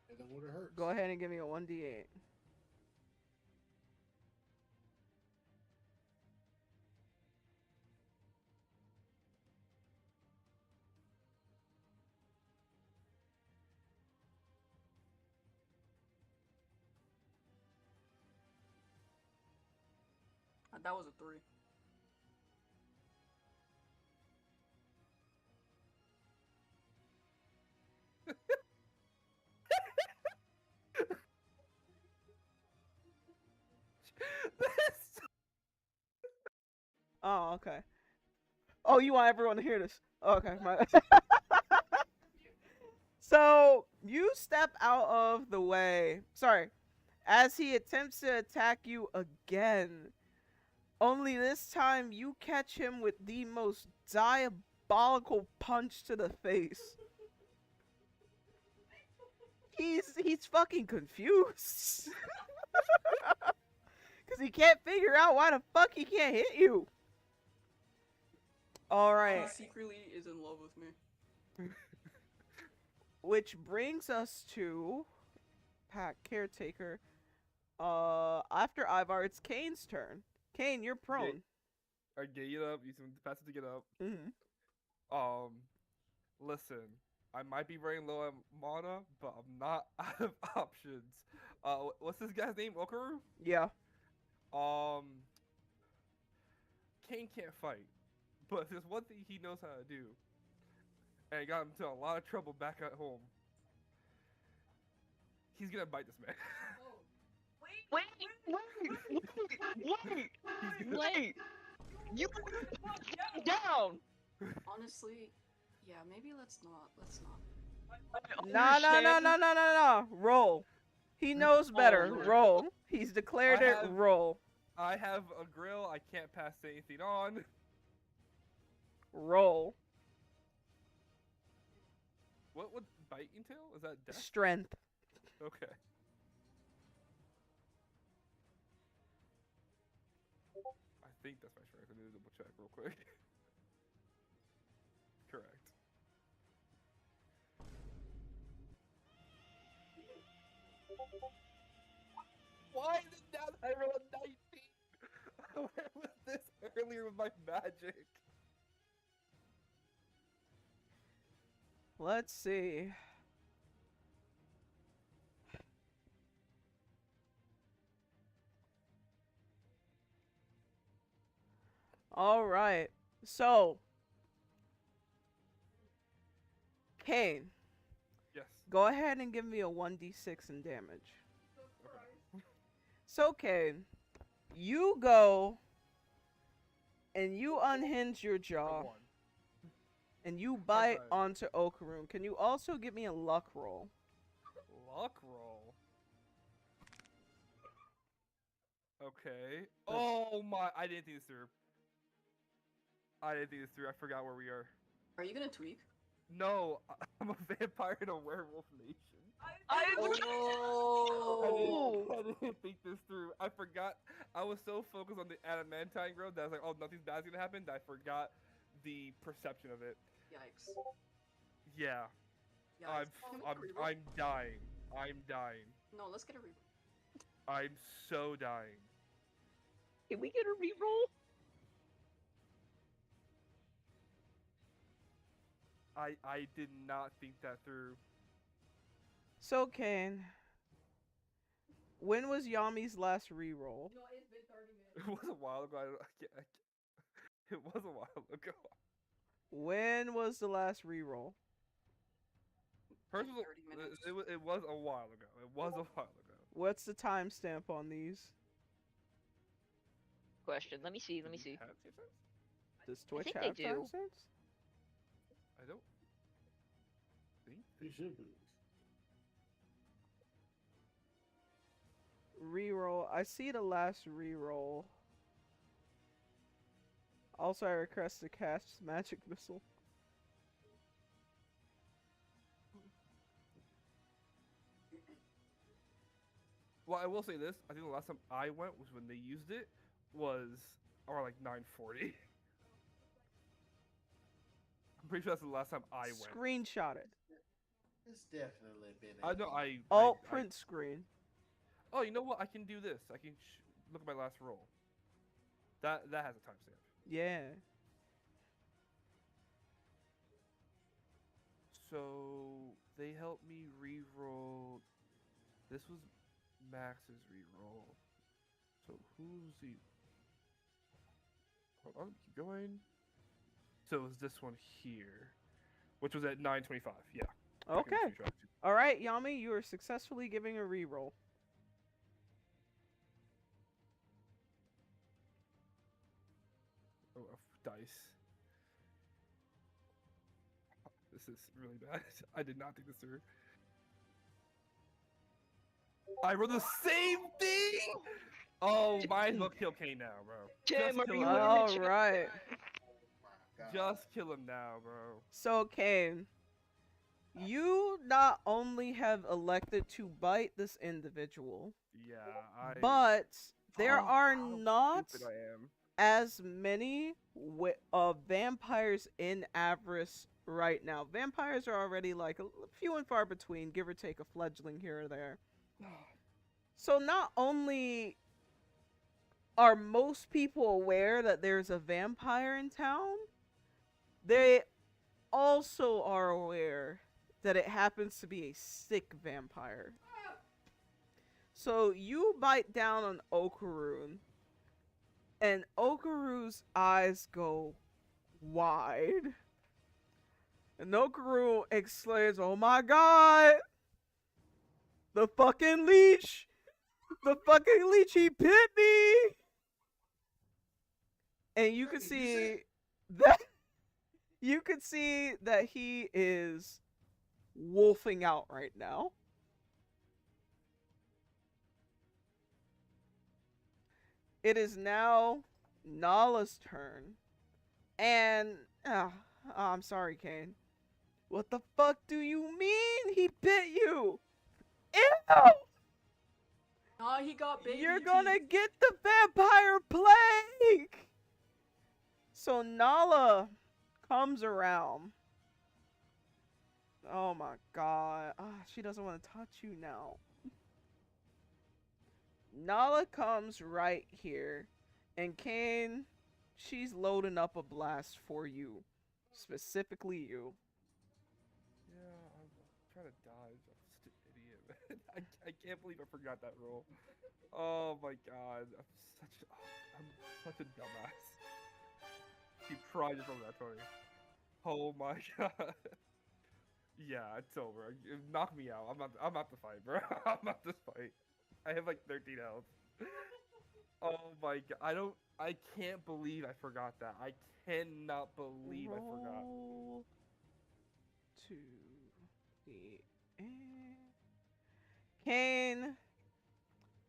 Hit him where it hurts. Go ahead and give me a 1d8. That was a 3. Oh, okay. Oh, you want everyone to hear this? Okay, my. So you step out of the way. Sorry, as he attempts to attack you again. Only this time you catch him with the most diabolical punch to the face. He's fucking confused. Cause he can't figure out why the fuck he can't hit you. Alright. He secretly is in love with me. Which brings us to Pack Caretaker. After Ivar, it's Kane's turn. Kane, you're prone. I get up. Use some passive to get up. Mm-hmm. Listen. I might be running low on mana, but I'm not out of options. What's this guy's name? Okaru? Yeah. Kane can't fight, but there's one thing he knows how to do, and it got him into a lot of trouble back at home. He's gonna bite this man. Wait! Wait! You put down! Honestly, yeah, maybe let's not. No. Roll. He knows better. Lord. Roll. He's declared it. Roll. I have a grill. I can't pass anything on. Roll. What would bite entail? Is that death? Strength. Okay. I think that's my strength. I need to double check real quick. Correct. Why did that I roll a 19? Where was this earlier with my magic? Let's see. All right. So, Kane, Yes. go ahead and give me a 1d6 in damage. Okay. So, Kane, you go and you unhinge your jaw One. and you bite five. onto Okaroon. Can you also give me a luck roll? Luck roll. Okay. Oh my! I didn't think this through. I forgot where we are. Are you gonna tweak? No, I'm a vampire in a werewolf nation. Oh. I didn't think this through. I forgot. I was so focused on the adamantine growth that I was like, oh, nothing bad's gonna happen, that I forgot the perception of it. Yikes. Yeah. Yeah. I'm Can we I'm get a reroll? I'm dying. I'm dying. No, let's get a reroll. I'm so dying. Can we get a reroll? I did not think that through. So, Kane, when was Yami's last reroll? No, it's been 30 minutes. It was a while ago. It was a while ago. When was the last reroll? First Like of all, 30 minutes. it was a while ago. It was a while ago. What's the timestamp on these? Question. Let me see. Let me Do see. you have TSS? Does Twitch think have they do. timestamps? I don't think You should be. Reroll. I see the last reroll. Also, I request to cast Magic Missile. Well, I will say this. I think the last time I went was when they used it was around like 9:40. I'm pretty sure that's the last time I went. Screenshot it. It's definitely been. I know. Alt print screen. Oh, you know what? I can do this. I can look at my last roll. That has a timestamp. Yeah. So they helped me re-roll. This was Max's re-roll. So who's the? Hold on, keep going. So it was this one here, which was at 9:25. Yeah. I can Okay. screenshot it. All right, Yami, you are successfully giving a reroll. Oh, dice. This is really bad. I did not think this through. I rolled the same thing. Oh, might as well kill Kane now, bro. Jim, Just are kill you him in now. All the chat? right. Just kill him now, bro. So, Kane, you not only have elected to bite this individual, Yeah, I. but there Oh, are how not stupid I am. as many vampires in Avarice right now. Vampires are already like a few and far between, give or take a fledgling here or there. So not only are most people aware that there's a vampire in town, they also are aware that it happens to be a sick vampire. So you bite down on Okaroon, and Okaru's eyes go wide. And Okaru exclaims, "Oh my god! The fucking leech! The fucking leech, he bit me!" And you can see that he is wolfing out right now. It is now Nala's turn. And I'm sorry, Kane. What the fuck do you mean he bit you? Ew! Nah, he got baby You're teeth. gonna get the vampire plague! So Nala comes around. Oh my god. She doesn't want to touch you now. Nala comes right here. And Kane, she's loading up a blast for you. Specifically you. Yeah, I'm trying to dodge. I'm such an idiot, man. I can't believe I forgot that roll. Oh my god, I'm such a dumbass. He probably just rolled that 20. Oh my god. Yeah, it's over. Knock me out. I'm not to fight, bro. I'm not to fight. I have like 13 health. Oh my god. I can't believe I forgot that. I cannot believe I forgot. Roll to the Kane.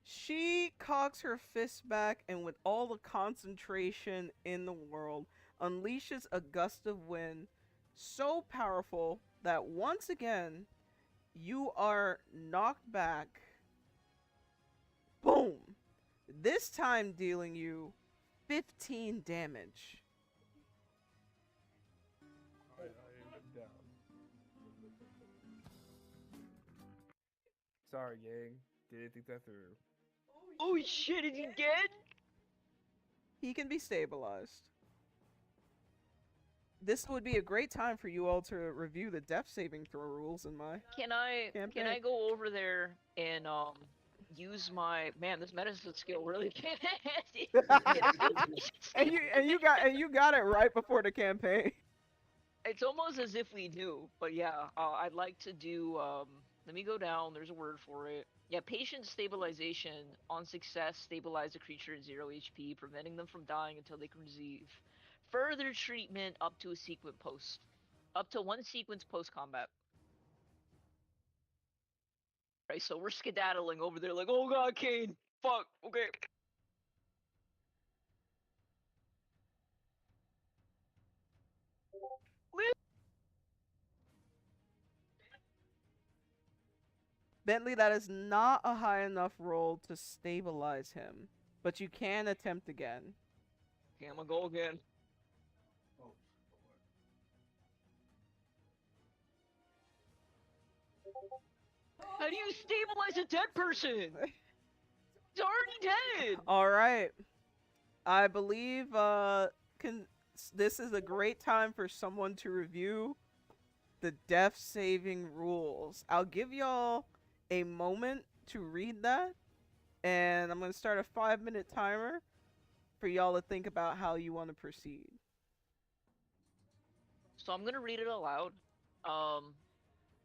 She cocks her fist back and with all the concentration in the world unleashes a gust of wind so powerful that once again you are knocked back. Boom! This time dealing you 15 damage. I am down. Sorry, gang. Didn't think that through. Oh shit, is he dead? He can be stabilized. This would be a great time for you all to review the death saving throw rules in my Can campaign. I go over there and use my this medicine skill really came in handy. and you got it right before the campaign. It's almost as if we knew, but yeah, I'd like to do let me go down, there's a word for it. Yeah, patient stabilization. On success, stabilize the creature at 0 HP, preventing them from dying until they can receive further treatment up to one sequence post combat. Right, so we're skedaddling over there like, oh god, Kane, fuck, okay. Bentley, that is not a high enough roll to stabilize him, but you can attempt again. Okay, I'm gonna go again. Oh, How do you stabilize a dead person? He's already dead. All right. I believe this is a great time for someone to review the death saving rules. I'll give y'all a moment to read that, and I'm going to start a 5-minute timer for y'all to think about how you want to proceed. So I'm gonna read it aloud.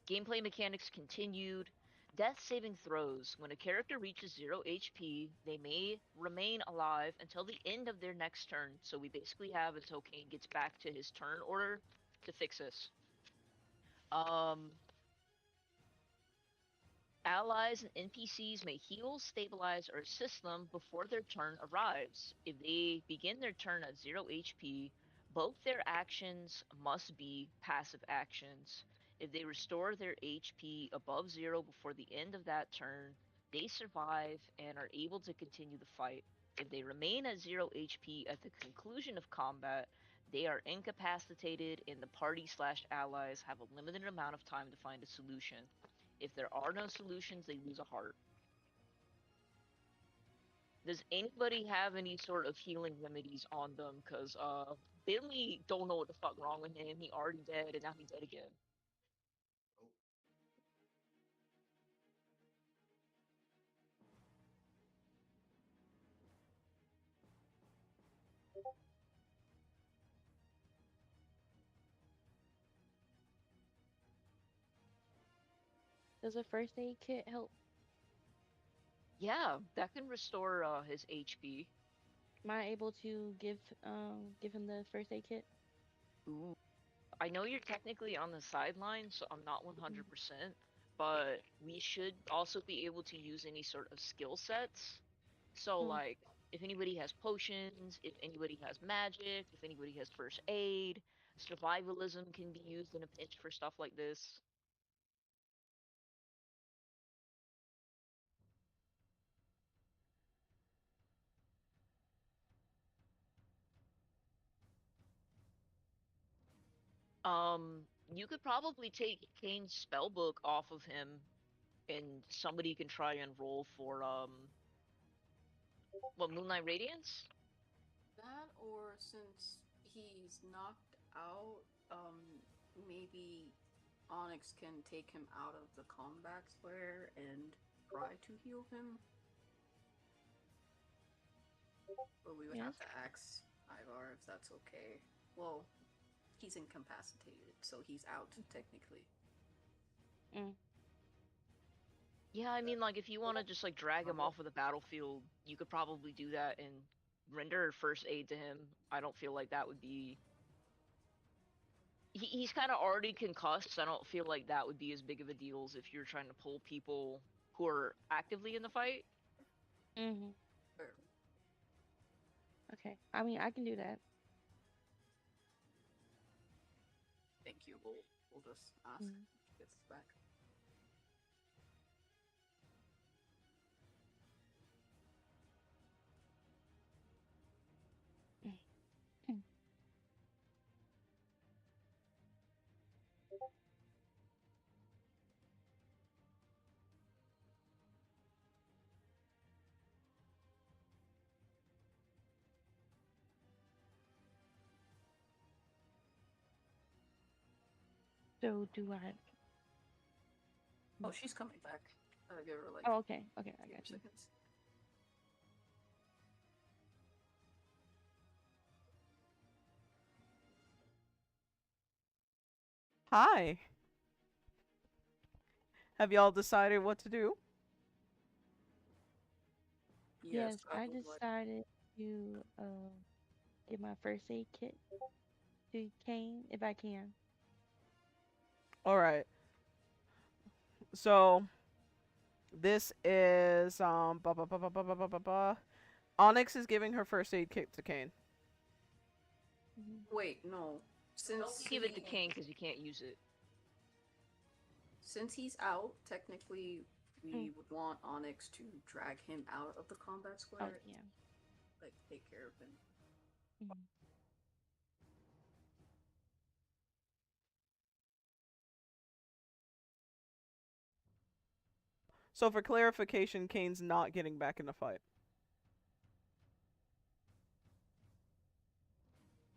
Gameplay mechanics continued. Death saving throws. When a character reaches 0 HP, they may remain alive until the end of their next turn. So we basically have until Kane gets back to his turn order to fix this. Allies and NPCs may heal, stabilize, or assist them before their turn arrives. If they begin their turn at 0 HP, both their actions must be passive actions. If they restore their HP above 0 before the end of that turn, they survive and are able to continue the fight. If they remain at 0 HP at the conclusion of combat, they are incapacitated and the party/allies have a limited amount of time to find a solution. If there are no solutions, they lose a heart. Does anybody have any sort of healing remedies on them? Cause Billy don't know what the fuck wrong with him. He already dead and now he's dead again. Does a first aid kit help? Yeah, that can restore his HP. Am I able to give him the first aid kit? Ooh. I know you're technically on the sideline, so I'm not 100%, but we should also be able to use any sort of skill sets. So, Hmm. like, if anybody has potions, if anybody has magic, if anybody has first aid, survivalism can be used in a pinch for stuff like this. You could probably take Kane's spellbook off of him, and somebody can try and roll for what, Moonlight Radiance? That, or since he's knocked out, maybe Onyx can take him out of the combat square and try to heal him. But we would have to ask Ivar if that's okay. Well, he's incapacitated, so he's out technically. Yeah, I mean, like, if you want to just, like, drag him off of the battlefield, you could probably do that and render first aid to him. I don't feel like that would be... He's kind of already concussed, so I don't feel like that would be as big of a deal as if you're trying to pull people who are actively in the fight. Mm-hmm. Okay. I mean, I can do that. Thank you. We'll just ask if he gets back. So do I? Oh, she's coming back. Give her like Oh, okay. Okay, I few got you. seconds. Hi. Have y'all decided what to do? Yes, Yes, I I would like. decided to give my first aid kit to Kane if I can. All right. So this is Onyx is giving her first aid kit to Kane. Wait, no. Since Don't give it to Kane because he can't use it. Since he's out, technically Mm. we would want Onyx to drag him out of the combat Oh square, yeah. like take care of him. Mhm. So for clarification, Kane's not getting back in the fight.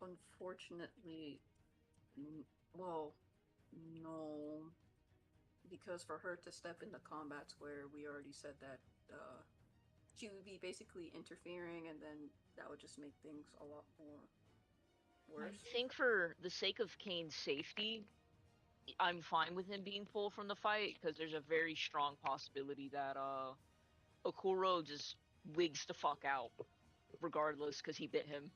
Unfortunately, well, no, because for her to step in the combat square, we already said that she would be basically interfering, and then that would just make things a lot more I worse. think for the sake of Kane's safety, I'm fine with him being pulled from the fight because there's a very strong possibility that Okuro just wigs the fuck out regardless because he bit him.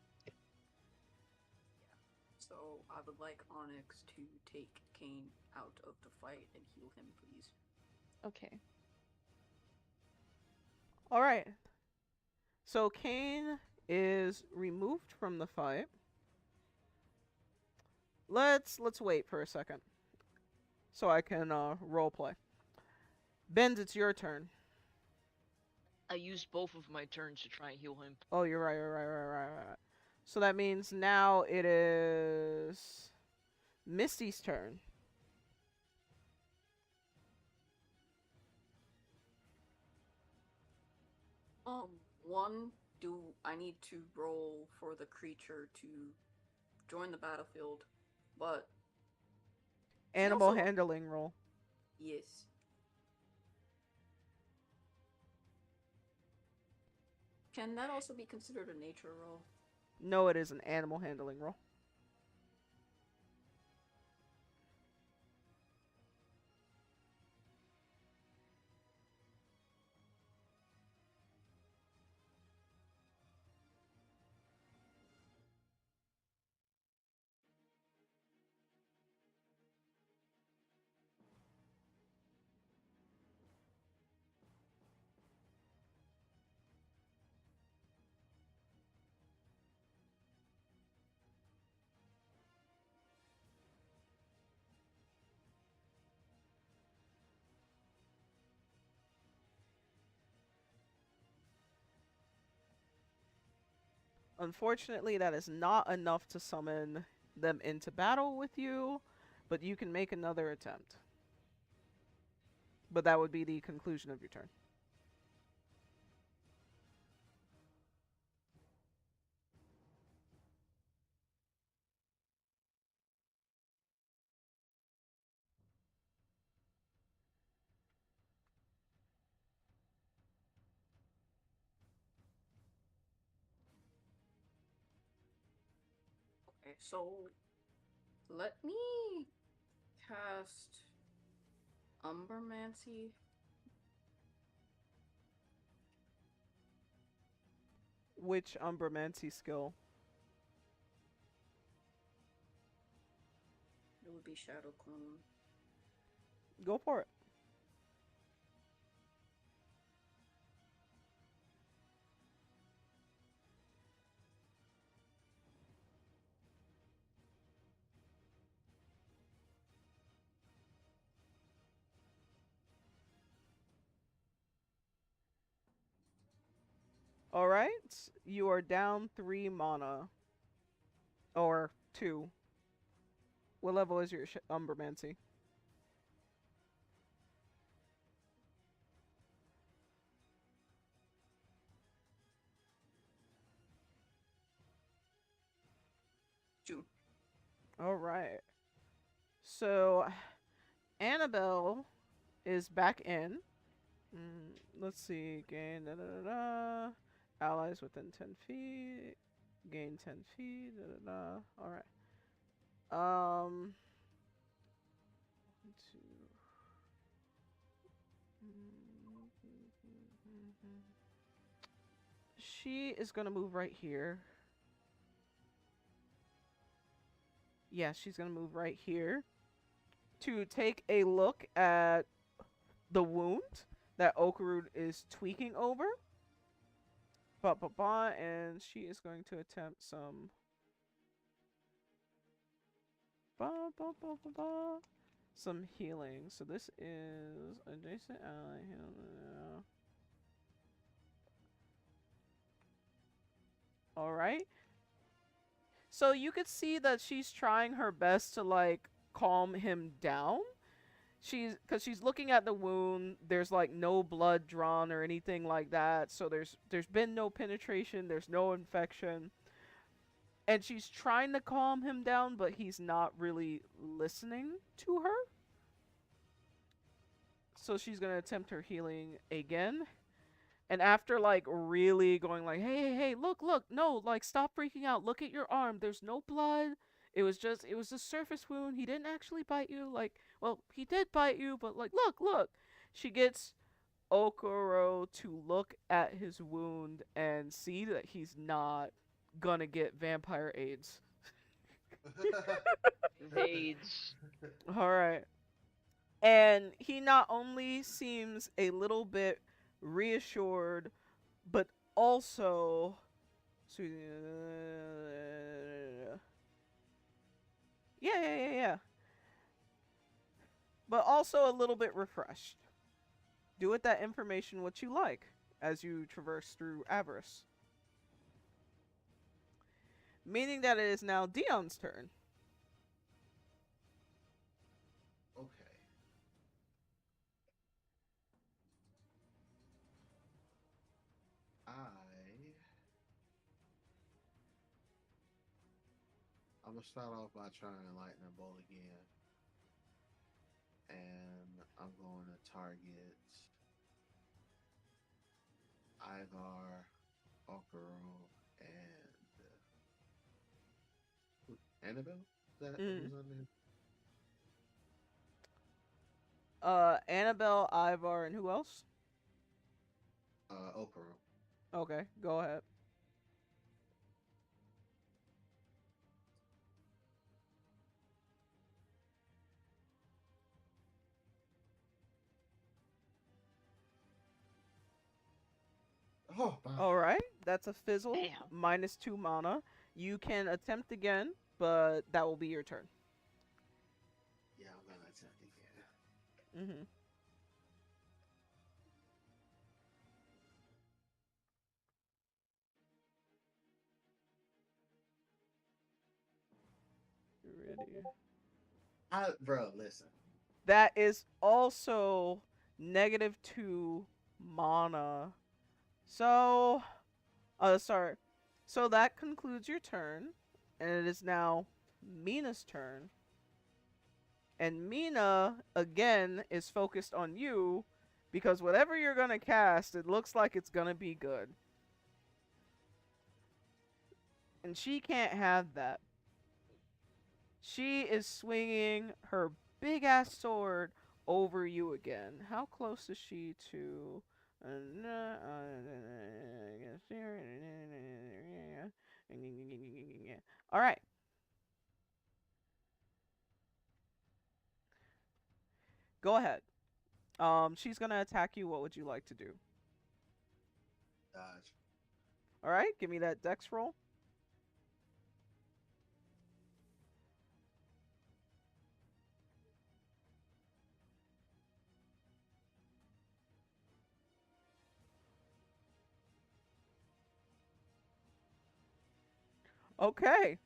So I would like Onyx to take Kane out of the fight and heal him, please. Okay. All right. So Kane is removed from the fight. Let's wait for a second so I can role play. Benz, it's your turn. I used both of my turns to try and heal him. Oh, you're right, right. So that means now it is Misty's turn. One, do I need to roll for the creature to join the battlefield? But she Animal also, handling roll. yes. Can that also be considered a nature roll? No, it is an animal handling roll. Unfortunately, that is not enough to summon them into battle with you, but you can make another attempt. But that would be the conclusion of your turn. Okay, so let me cast Umbermancy. Which Umbermancy skill? It would be Shadow Clone. Go for it. All right, you are down 3 mana. Or 2. What level is your Umbermancy? Two. All right. So Annabelle is back in. Let's see. Gain da, da, da, da. Allies within 10 feet. Gain 10 feet. Da, da, da. All right. Um. Two. She is gonna move right here. Yeah, she's gonna move right here to take a look at the wound that Okaru is tweaking over. And she is going to attempt some some healing. So this is adjacent ally healing. All right. So you could see that she's trying her best to like calm him down. She's looking at the wound. There's like no blood drawn or anything like that. So there's been no penetration. There's no infection. And she's trying to calm him down, but he's not really listening to her. So she's gonna attempt her healing again. And after like really going like, hey, look, no, like stop freaking out. Look at your arm. There's no blood. It was a surface wound. He didn't actually bite you. Like, well, he did bite you, but like, look. She gets Okoro to look at his wound and see that he's not gonna get vampire AIDS. AIDS. All right. And he not only seems a little bit reassured, but also. Yeah. But also a little bit refreshed. Do with that information what you like as you traverse through Avarice. Meaning that it is now Dion's turn. Okay. I'm gonna start off by trying lightning bolt again, and I'm going to target Ivar, Okuro, and Annabelle. Is that who's on there? Annabelle, Ivar, and who else? Okuro. Okay, go ahead. Oh, All right, that's a fizzle. Damn. -2 mana. You can attempt again, but that will be your turn. yeah, I'm gonna attempt again. Mm-hmm. Ready. Bro, listen. That is also -2 mana. So, sorry. So that concludes your turn, and it is now Mina's turn. And Mina, again, is focused on you because whatever you're going to cast, it looks like it's going to be good. And she can't have that. She is swinging her big ass sword over you again. How close is she to. Alright. Go ahead. She's gonna attack you. What would you like to do? Dodge. Alright, give me that dex roll. Okay.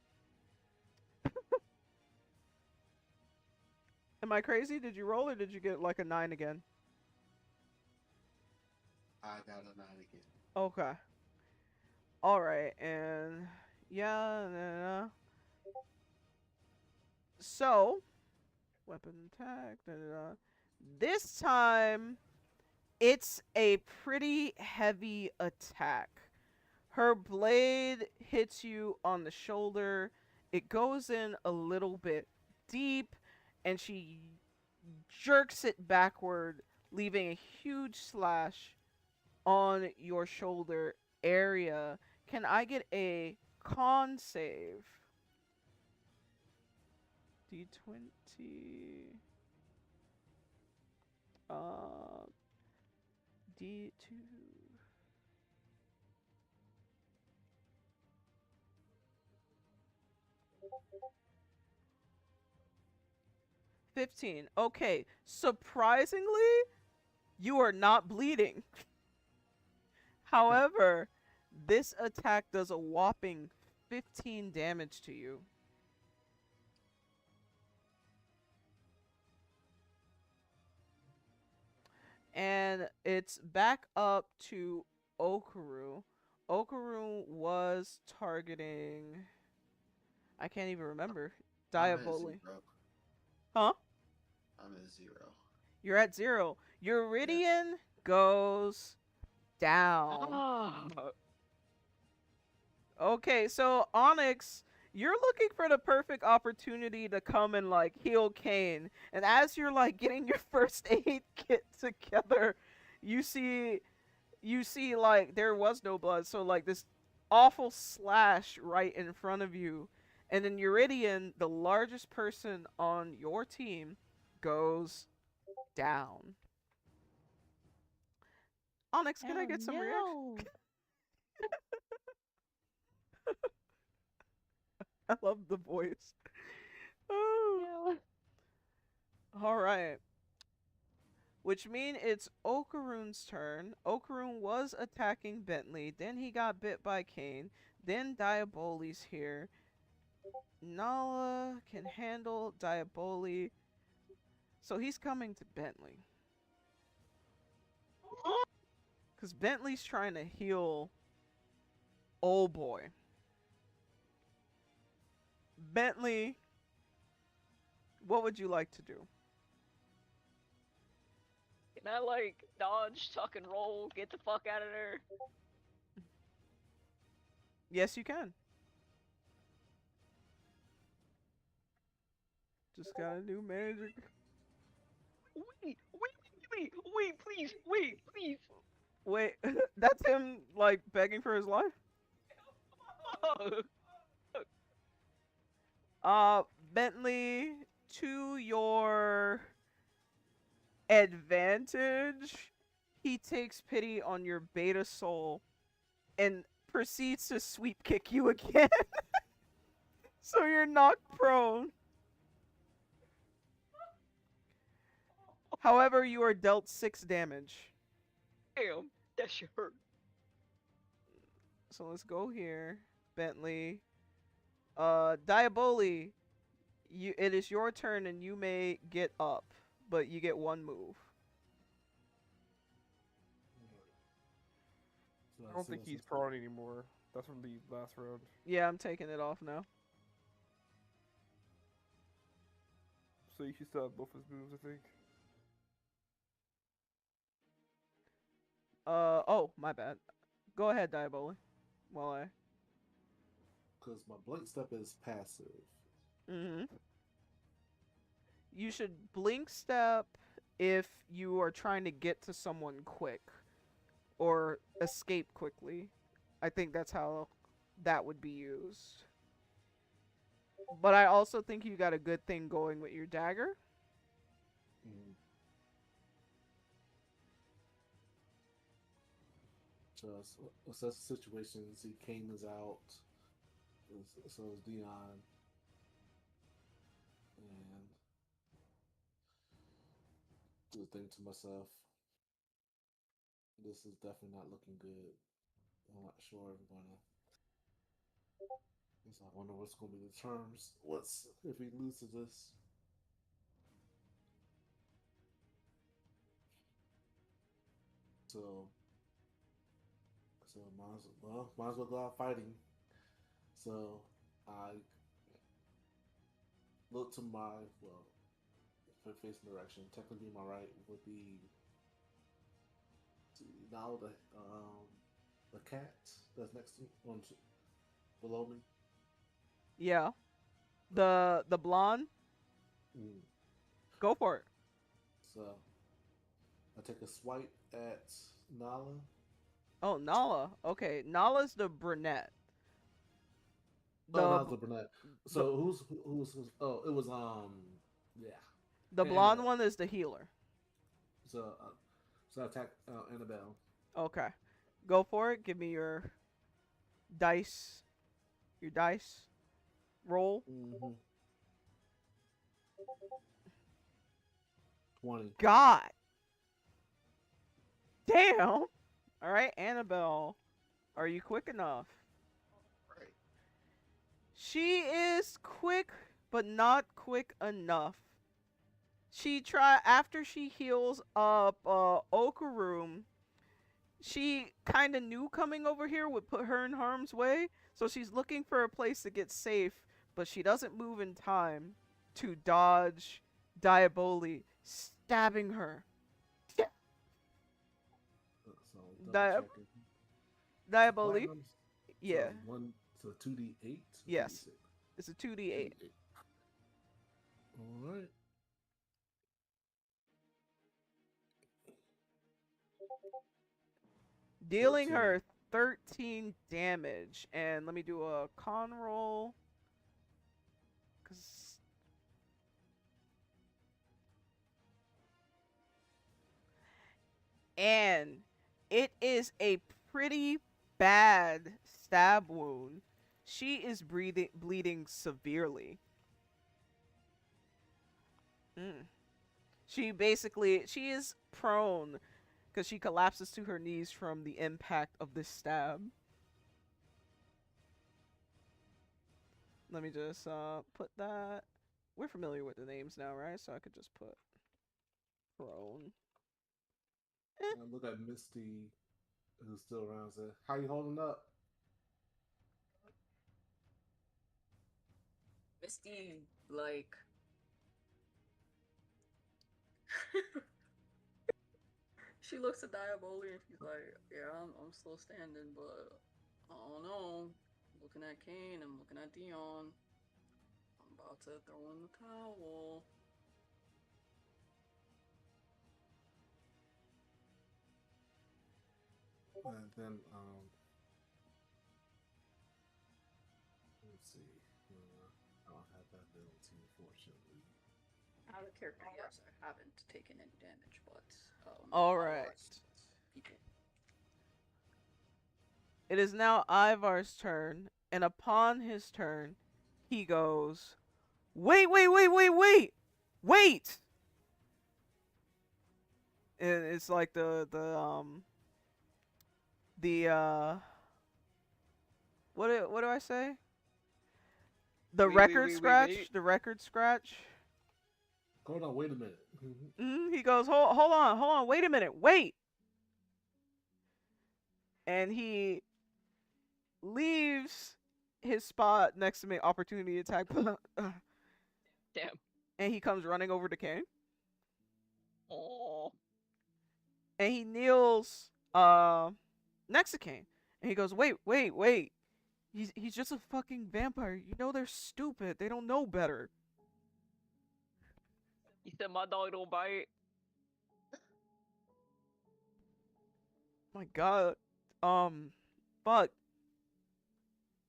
Am I crazy? Did you roll or did you get like a 9 again? I got a 9 again. Okay. Alright, and yeah. So, Weapon attack. Da, da, da. This time, it's a pretty heavy attack. Her blade hits you on the shoulder. It goes in a little bit deep, and she jerks it backward, leaving a huge slash on your shoulder area. Can I get a con save? D20. Uh, D2. 15. Okay. Surprisingly, you are not bleeding. However, this attack does a whopping 15 damage to you. And it's back up to Okaru. Okaru was targeting. I can't even remember. I'm at Diaboli. zero. Huh? I'm at zero. You're at 0. Your Yeah. Iridian goes down. Ah, Okay, so Onyx, you're looking for the perfect opportunity to come and like heal Kane. And as you're like getting your first aid kit together, you see like there was no blood, so like this awful slash right in front of you. And then Uridian, the largest person on your team, goes down. Onyx, can I Oh get some reaction? no! I love the voice. Oh. No. All right. Which means it's Okaroon's turn. Okaroon was attacking Bentley, then he got bit by Kane, then Diaboli's here. Nala can handle Diaboli, so he's coming to Bentley. Because Bentley's trying to heal old boy. Bentley, what would you like to do? can I like dodge, tuck, and roll, get the fuck out of there? Yes, you can. Just got a new manager. Wait, please, wait, please. Wait, that's him like begging for his life? Oh, Uh, Bentley, to your advantage, he takes pity on your beta soul and proceeds to sweep kick you again. So you're knocked prone. However, you are dealt 6 damage. damn, that shit hurt. So let's go here. Bentley. Diaboli, it is your turn and you may get up, but you get 1 move. So I don't think he's prone anymore. That's from the last round. Yeah, I'm taking it off now. So you should still have both his moves, I think. Oh, my bad. Go ahead, Diaboli. While I. Because my blink step is passive. Mm-hmm. You should blink step if you are trying to get to someone quick or escape quickly. I think that's how that would be used. But I also think you got a good thing going with your dagger. Mm. Just assess the situation. See, Kane is out. So is Dion. And do the thing to myself. This is definitely not looking good. I'm not sure if we're gonna. So I wonder what's gonna be the terms. What's if he loses this? So, might as well go out fighting. So I look to my well, facing direction. Technically, my right would be now the cat that's next to below me. Yeah. The blonde. Mm. Go for it. So I take a swipe at Nala. Oh, Nala. Okay, Nala's the brunette. Oh, The not the brunette. the So who's oh it was yeah, the blonde Annabelle. one is the healer. So so I attack Annabelle. Okay. Go for it. Give me dice. Your dice. Roll. Mm-hmm. 20. God. Damn. All right, Annabelle. Are you quick enough? Right. She is quick, but not quick enough. She try after she heals up Okarum. She kind of knew coming over here would put her in harm's way, so she's looking for a place to get safe, but she doesn't move in time to dodge Diaboli stabbing her. So double Di- checking. Diaboli, Platinums. yeah, So 2d8. yes, it's a 2d8. 2d8. All right. Dealing 13. her 13 damage, and let me do a con roll, cause and it is a pretty bad stab wound. She is bleeding severely. Mm. She is prone because she collapses to her knees from the impact of this stab. Let me just put that. We're familiar with the names now, right? So I could just put prone. I look at Misty, who's still around. And say, "How you holding up?" Misty, like, she looks at Diaboli and she's like, yeah, I'm still standing, but I don't know. Looking at Kane, I'm looking at Dion. I'm about to throw in the towel. And then let's see. I don't have that ability, unfortunately. Out of character, yes, I haven't taken any damage, but All right. people. It is now Ivar's turn, and upon his turn, he goes, "Wait, wait, wait, wait, wait, wait!" And it's like the what do I say? The record scratch. Wait. The record scratch. Hold on, wait a minute. He goes, hold on, wait a minute, wait. And he leaves his spot next to me, opportunity attack, Damn. and he comes running over to Kane, Oh. and he kneels next to Kane, and he goes, wait. He's just a fucking vampire. You know they're stupid. They don't know better. He said my dog don't bite. My God. But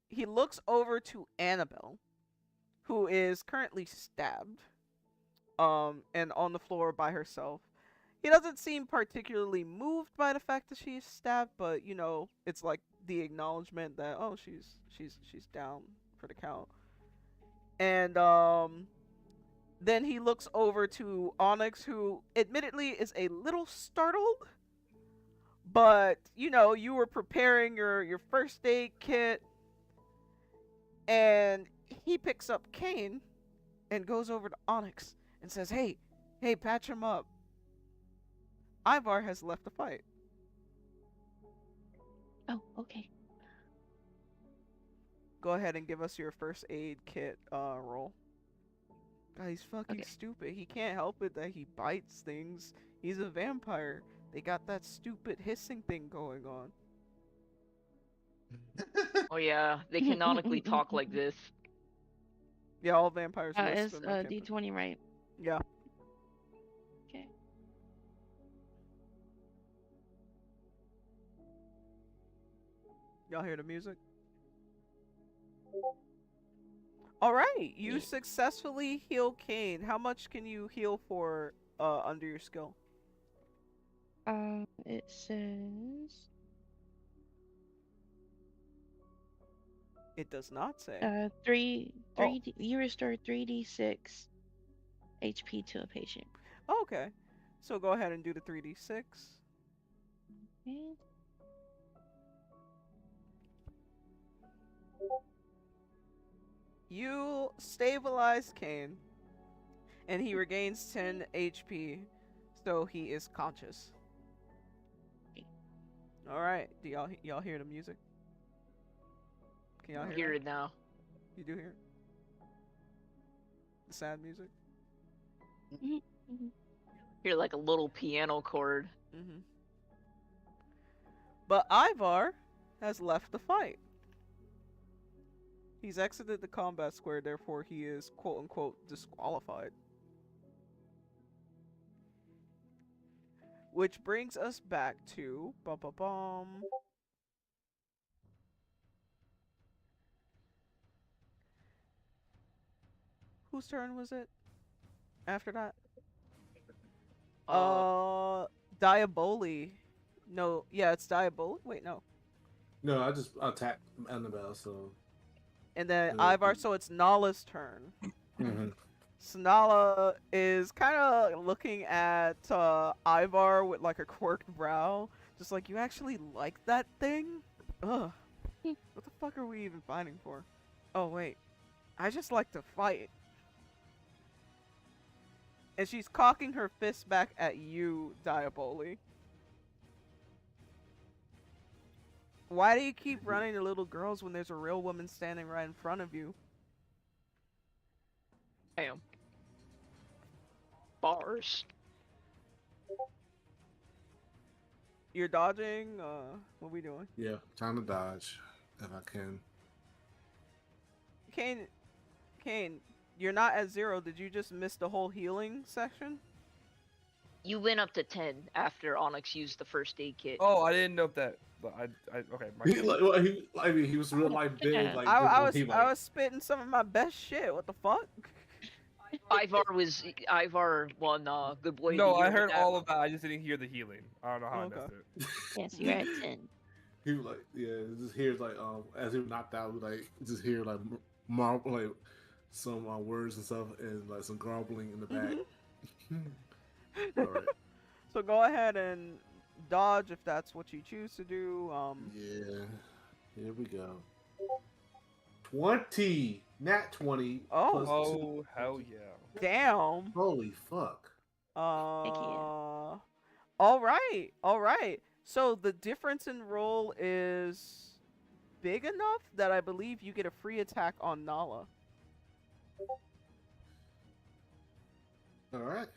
he looks over to Annabelle, who is currently stabbed, and on the floor by herself. He doesn't seem particularly moved by the fact that she's stabbed, but you know, it's like the acknowledgement that oh, she's down for the count. And then he looks over to Onyx, who admittedly is a little startled, but you know, you were preparing your first aid kit, and he picks up Kane and goes over to Onyx and says, "Hey, patch him up. Ivar has left the fight." Oh, okay. Go ahead and give us your first aid kit roll. God, he's fucking Okay. stupid. He can't help it that he bites things. He's a vampire. They got that stupid hissing thing going on. Oh yeah, they canonically talk like this. Yeah, all vampires lisp It's in my campaign. D20, right? Yeah. Okay. Y'all hear the music? All right, you Yeah. successfully heal Kane. How much can you heal for under your skill? It says It does not say. three. Oh. You restore 3d6 HP to a patient. Oh, okay. So go ahead and do the 3d6. Okay. You stabilize Kane, and he regains 10 HP, so he is conscious. All right. Do y'all hear the music? Can y'all I hear hear that? it now. You do hear it? The sad music. Hear like a little piano chord. Mm-hmm. But Ivar has left the fight. He's exited the combat square, therefore he is quote unquote disqualified. Which brings us back to whose turn was it? After that? Diaboli. No, yeah, it's Diaboli. Wait, no. No, I just attacked Annabelle, so. And then Yeah. Ivar, so it's Nala's turn. Mm-hmm. So Nala is kind of looking at Ivar with like a quirked brow. Just like, you actually like that thing? Ugh. What the fuck are we even fighting for? Oh, wait. I just like to fight. And she's cocking her fist back at you, Diaboli. Why do you keep running to little girls when there's a real woman standing right in front of you? Damn. Bars. You're dodging? What we doing? Yeah, time to dodge if I can. Kane, you're not at 0. Did you just miss the whole healing section? You went up to 10 after Onyx used the first aid kit. Oh, I didn't know that. But I okay. My He was real life big. Like I was spitting some of my best shit. What the fuck? Ivar won Good Boy of No, the Year I with heard that. all of that. I just didn't hear the healing. I don't know how I Okay. missed it. Yes, you're at 10. He was like, yeah, just hears like as he was knocked out, like just hear like marble like some words and stuff and like some grumbling in the back. All right. So go ahead and dodge if that's what you choose to do. Yeah. Here we go. 20. Nat 20. Oh. plus two. Oh hell yeah! Damn. Holy fuck. All right. So the difference in roll is big enough that I believe you get a free attack on Nala. All right.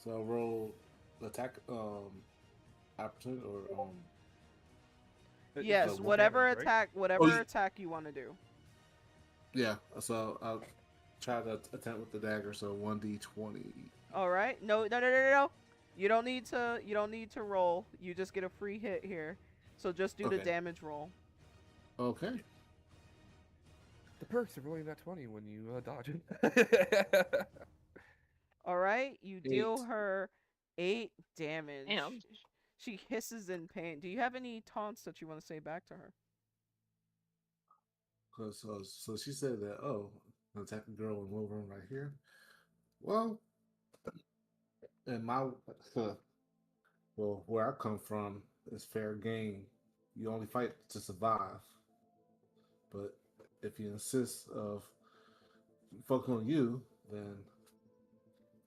So I'll roll attack opportunity or Yes, one whatever damage, right? attack, whatever attack you want to do. yeah. So I'll try to attempt with the dagger. So 1d20. All right. No. You don't need to roll. You just get a free hit here. So just do the Okay. damage roll. Okay. The perks of rolling that 20 when you dodge it. All right. You deal 8. her 8 damage. Damn. She hisses in pain. Do you have any taunts that you want to say back to her? So she said that, oh, I'm attacking girl in Wolverine right here. Well, and well, where I come from is fair game. You only fight to survive. But if you insist of focus on you, then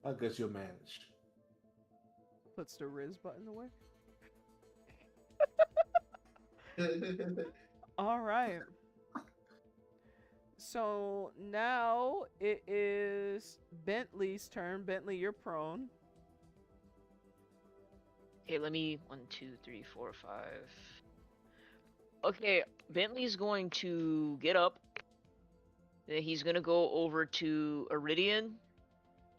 I guess you'll manage. Puts the Riz button away. All right. So now it is Bentley's turn. Bentley, you're prone. Okay, let me 1, 2, 3, 4, 5. Okay, Bentley's going to get up. Then he's gonna go over to Iridian,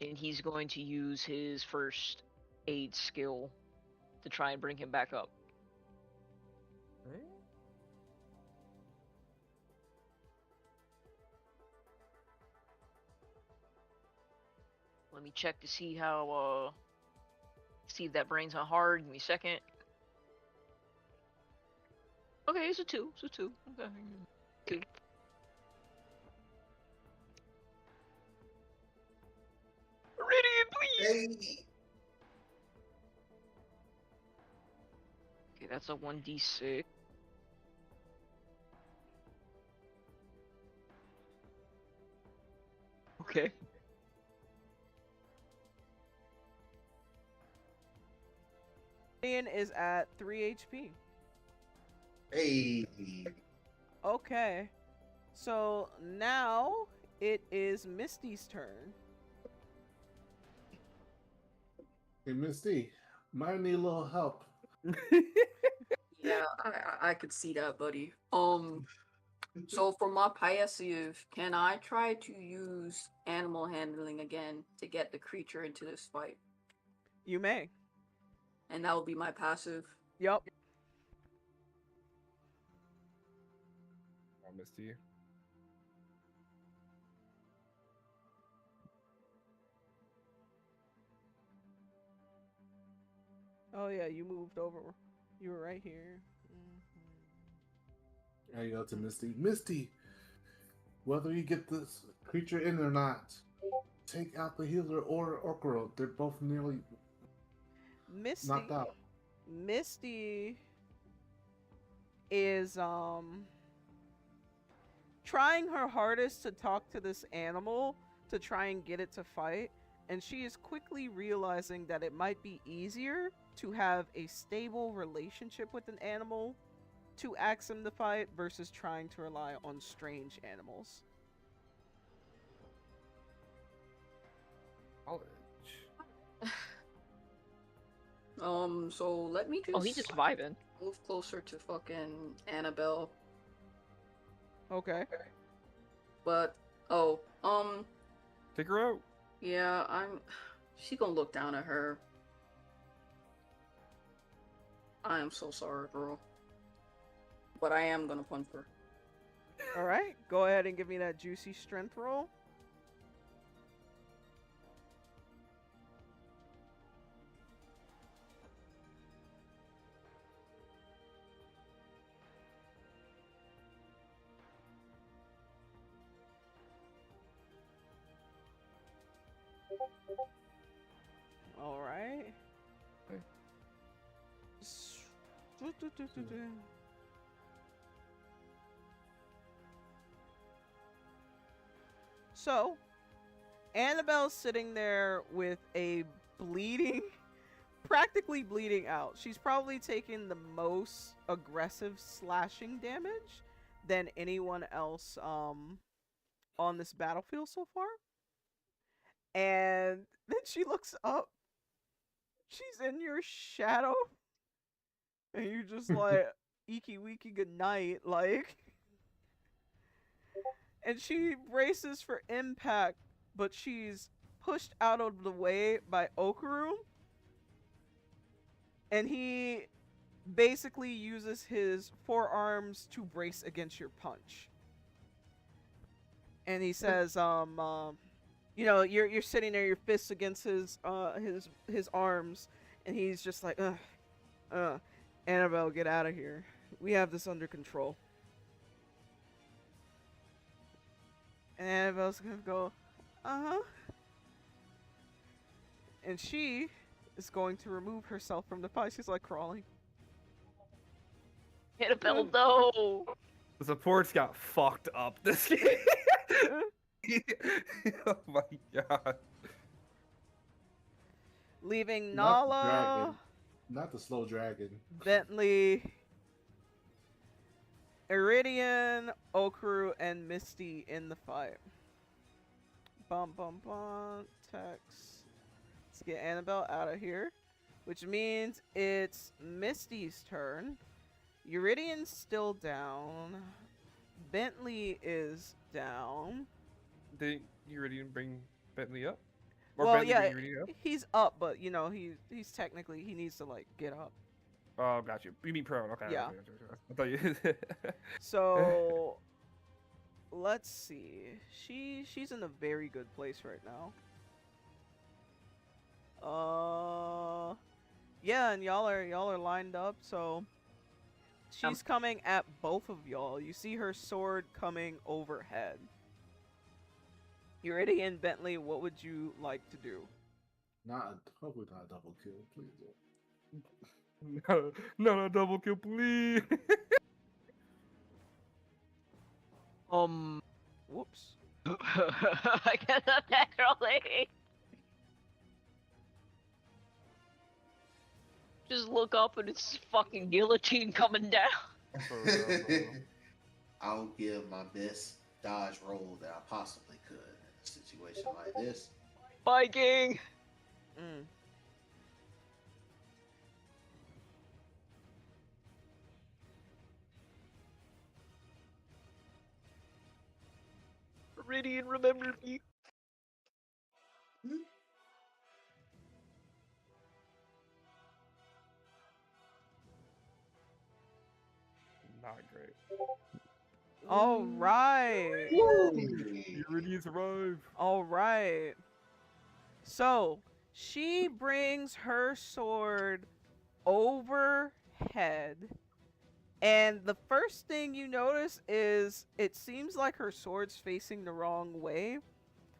and he's going to use his first aid skill to try and bring him back up. Let me check to see how see if that brain's not hard. Give me a second. Okay, it's a 2. It's a 2. Okay. 2. Iridian, please! Hey. Okay, that's a 1d6. Okay. Ian is at 3 HP. Hey. Okay. So now it is Misty's turn. Hey, Misty, might need a little help. Yeah, I could see that, buddy. So for my passive, can I try to use animal handling again to get the creature into this fight? You may. And that will be my passive. Yup. Misty. Oh yeah, you moved over. You were right here. There you go to Misty. Misty, whether you get this creature in or not, take out the healer or Okro. They're both nearly Misty. knocked out. Misty is trying her hardest to talk to this animal to try and get it to fight, and she is quickly realizing that it might be easier to have a stable relationship with an animal to ask him to fight versus trying to rely on strange animals. College. So let me just Oh, he's just vibing. move closer to fucking Annabelle. Okay. But Take her out. yeah, she gonna look down at her. I am so sorry, girl. But I am gonna punch her. All right. Go ahead and give me that juicy strength roll. All right. Okay. So, Annabelle's sitting there with a bleeding, practically bleeding out. She's probably taken the most aggressive slashing damage than anyone else on this battlefield so far. And then she looks up. She's in your shadow. And you're just like, eeky weeky good night, like. And she braces for impact, but she's pushed out of the way by Okaru. And he basically uses his forearms to brace against your punch. And he says, you know, you're sitting there, your fists against his arms, and he's just like, Annabelle, get out of here. We have this under control. And Annabelle's gonna go, and she is going to remove herself from the fight. She's like crawling. Annabelle, no! The supports got fucked up this game. Oh my god. Leaving Not the Nala, dragon. Not the slow dragon. Bentley, Iridian, Okuru, and Misty in the fight. Bum bum bum. Text. Let's get Annabelle out of here. Which means it's Misty's turn. Iridian's still down. Bentley is down. Did Iridian bring Bentley up? Or Well, Bentley yeah, bring Iridian up? he's up, but you know he's technically he needs to like get up. Oh, got you. You mean prone? Okay. Yeah. Okay. I thought you. So let's see. She's in a very good place right now. Yeah, and y'all are lined up, so she's coming at both of y'all. You see her sword coming overhead. Iridian, Bentley, what would you like to do? Hopefully not a double kill, please. No, double kill, please. Whoops. I cannot naturally. Just look up and it's fucking guillotine coming down. I'll give my best dodge roll that I possibly could in a situation like this. Viking. Mm. Iridian, remember me. Not great. All right. Iridian survive. All right. So she brings her sword overhead, and the first thing you notice is it seems like her sword's facing the wrong way.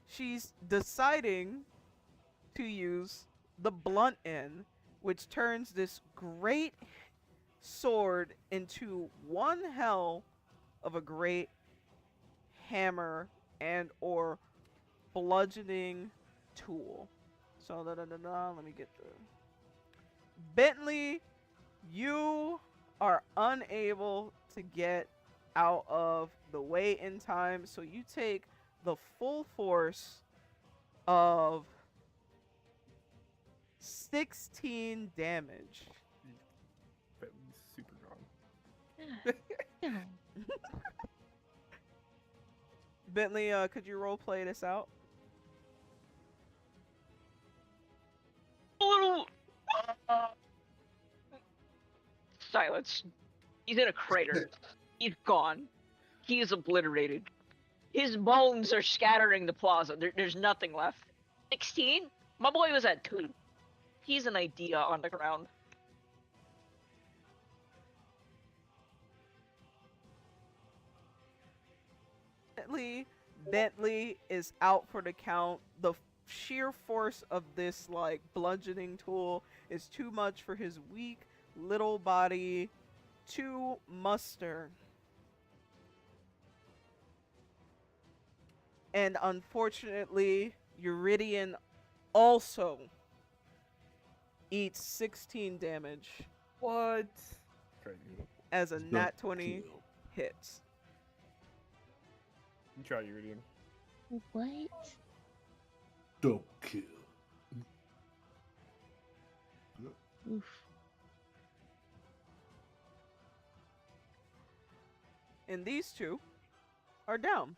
She's deciding to use the blunt end, which turns this great sword into one hell of a great hammer and or bludgeoning tool. So let me get the Bentley, you are unable to get out of the way in time, so you take the full force of 16 damage. Bentley's super gone. No. Bentley, could you role play this out? Silence. He's in a crater. He's gone. He is obliterated. His bones are scattering the plaza. There's nothing left. 16? My boy was at 2. He's an idea on the ground. Bentley is out for the count. The sheer force of this like bludgeoning tool is too much for his weak little body to muster. And unfortunately, Iridian also eats 16 damage What? Crazy. as a Double nat 20 kill. hits. You try Iridian. What? Double kill. Oof. And these two are down.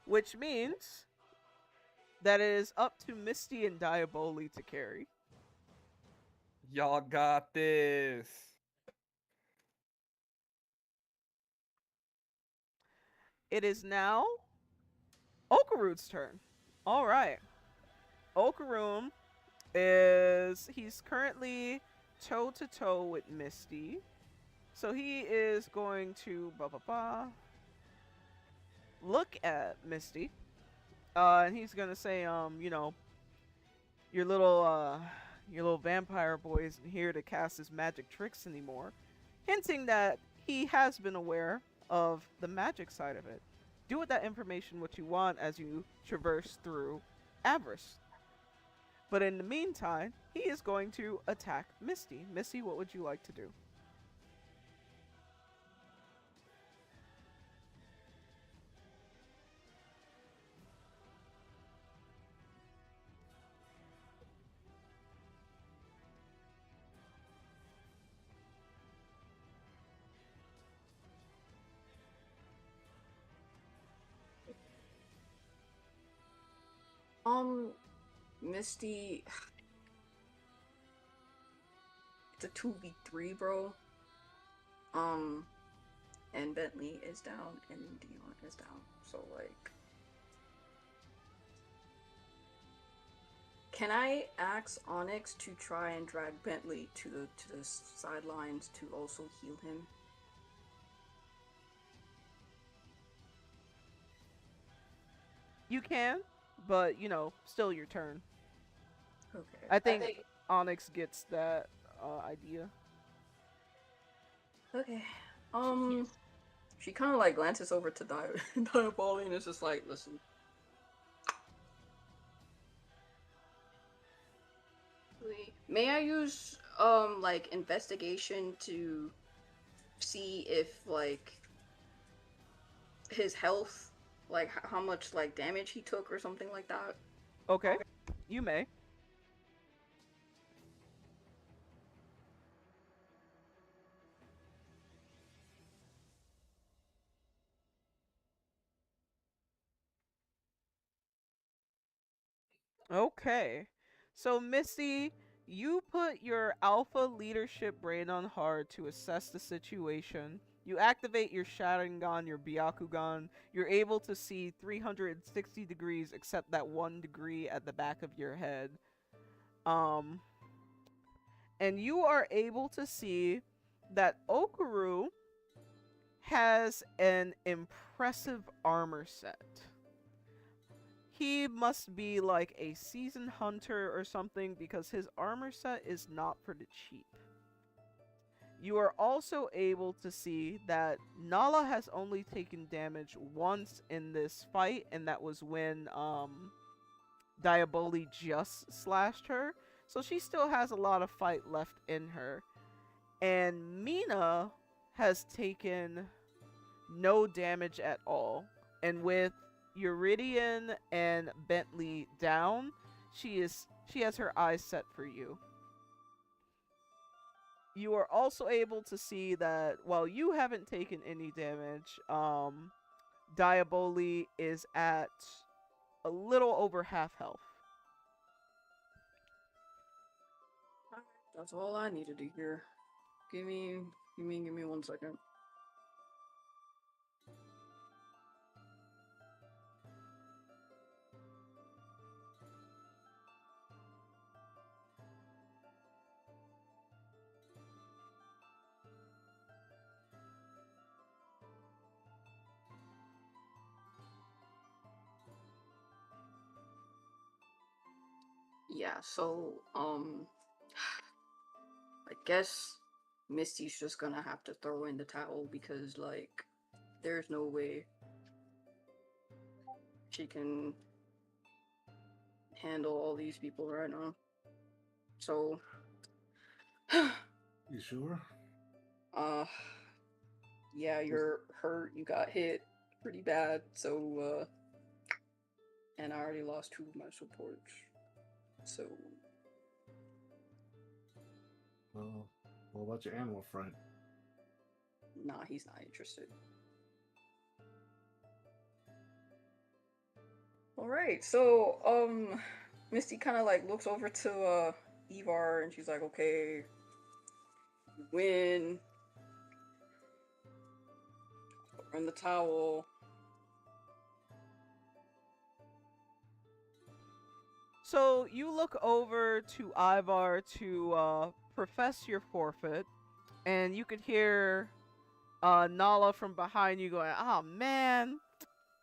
Which means that it is up to Misty and Diaboli to carry. Y'all got this. It is now Okaru's turn. All right. Okarum he's currently toe to toe with Misty. So he is going to look at Misty. And he's going to say, you know, your little vampire boy isn't here to cast his magic tricks anymore. Hinting that he has been aware of the magic side of it. Do with that information what you want as you traverse through Avarice. But in the meantime, he is going to attack Misty. Misty, what would you like to do? Um, Misty, it's a 2v3, bro. Um, and Bentley is down and Dion is down. So like, can I ask Onyx to try and drag Bentley to the sidelines to also heal him? You can, but still your turn. Okay. I think Onyx gets that idea. Okay. Yes. She kind of like glances over to Diaboli and is just like, listen. May I use like investigation to see if like his health, like how much like damage he took or something like that? Okay, you may. Okay. So, Misty, you put your alpha leadership brain on hard to assess the situation. You activate your Sharingan, your Byakugan. You're able to see 360 degrees except that 1 degree at the back of your head. Um, and you are able to see that Okuru has an impressive armor set. He must be like a seasoned hunter or something because his armor set is not for the cheap. You are also able to see that Nala has only taken damage once in this fight, and that was when Diaboli just slashed her. So she still has a lot of fight left in her. And Mina has taken no damage at all. And with Euridian and Bentley down, she has her eyes set for you. You are also able to see that while you haven't taken any damage, Diaboli is at a little over half health. That's all I needed to hear. Give me 1 second. Yeah, so I guess Misty's just gonna have to throw in the towel because like there's no way she can handle all these people right now. So You sure? uh yeah, you're hurt, you got hit pretty bad, so and I already lost 2 of my supports. So Well, what about your animal friend? nah, he's not interested. Alright, so Misty kinda like looks over to Evar and she's like, okay, you win. In the towel. So you look over to Ivar to profess your forfeit, and you could hear Nala from behind you going, "Oh man,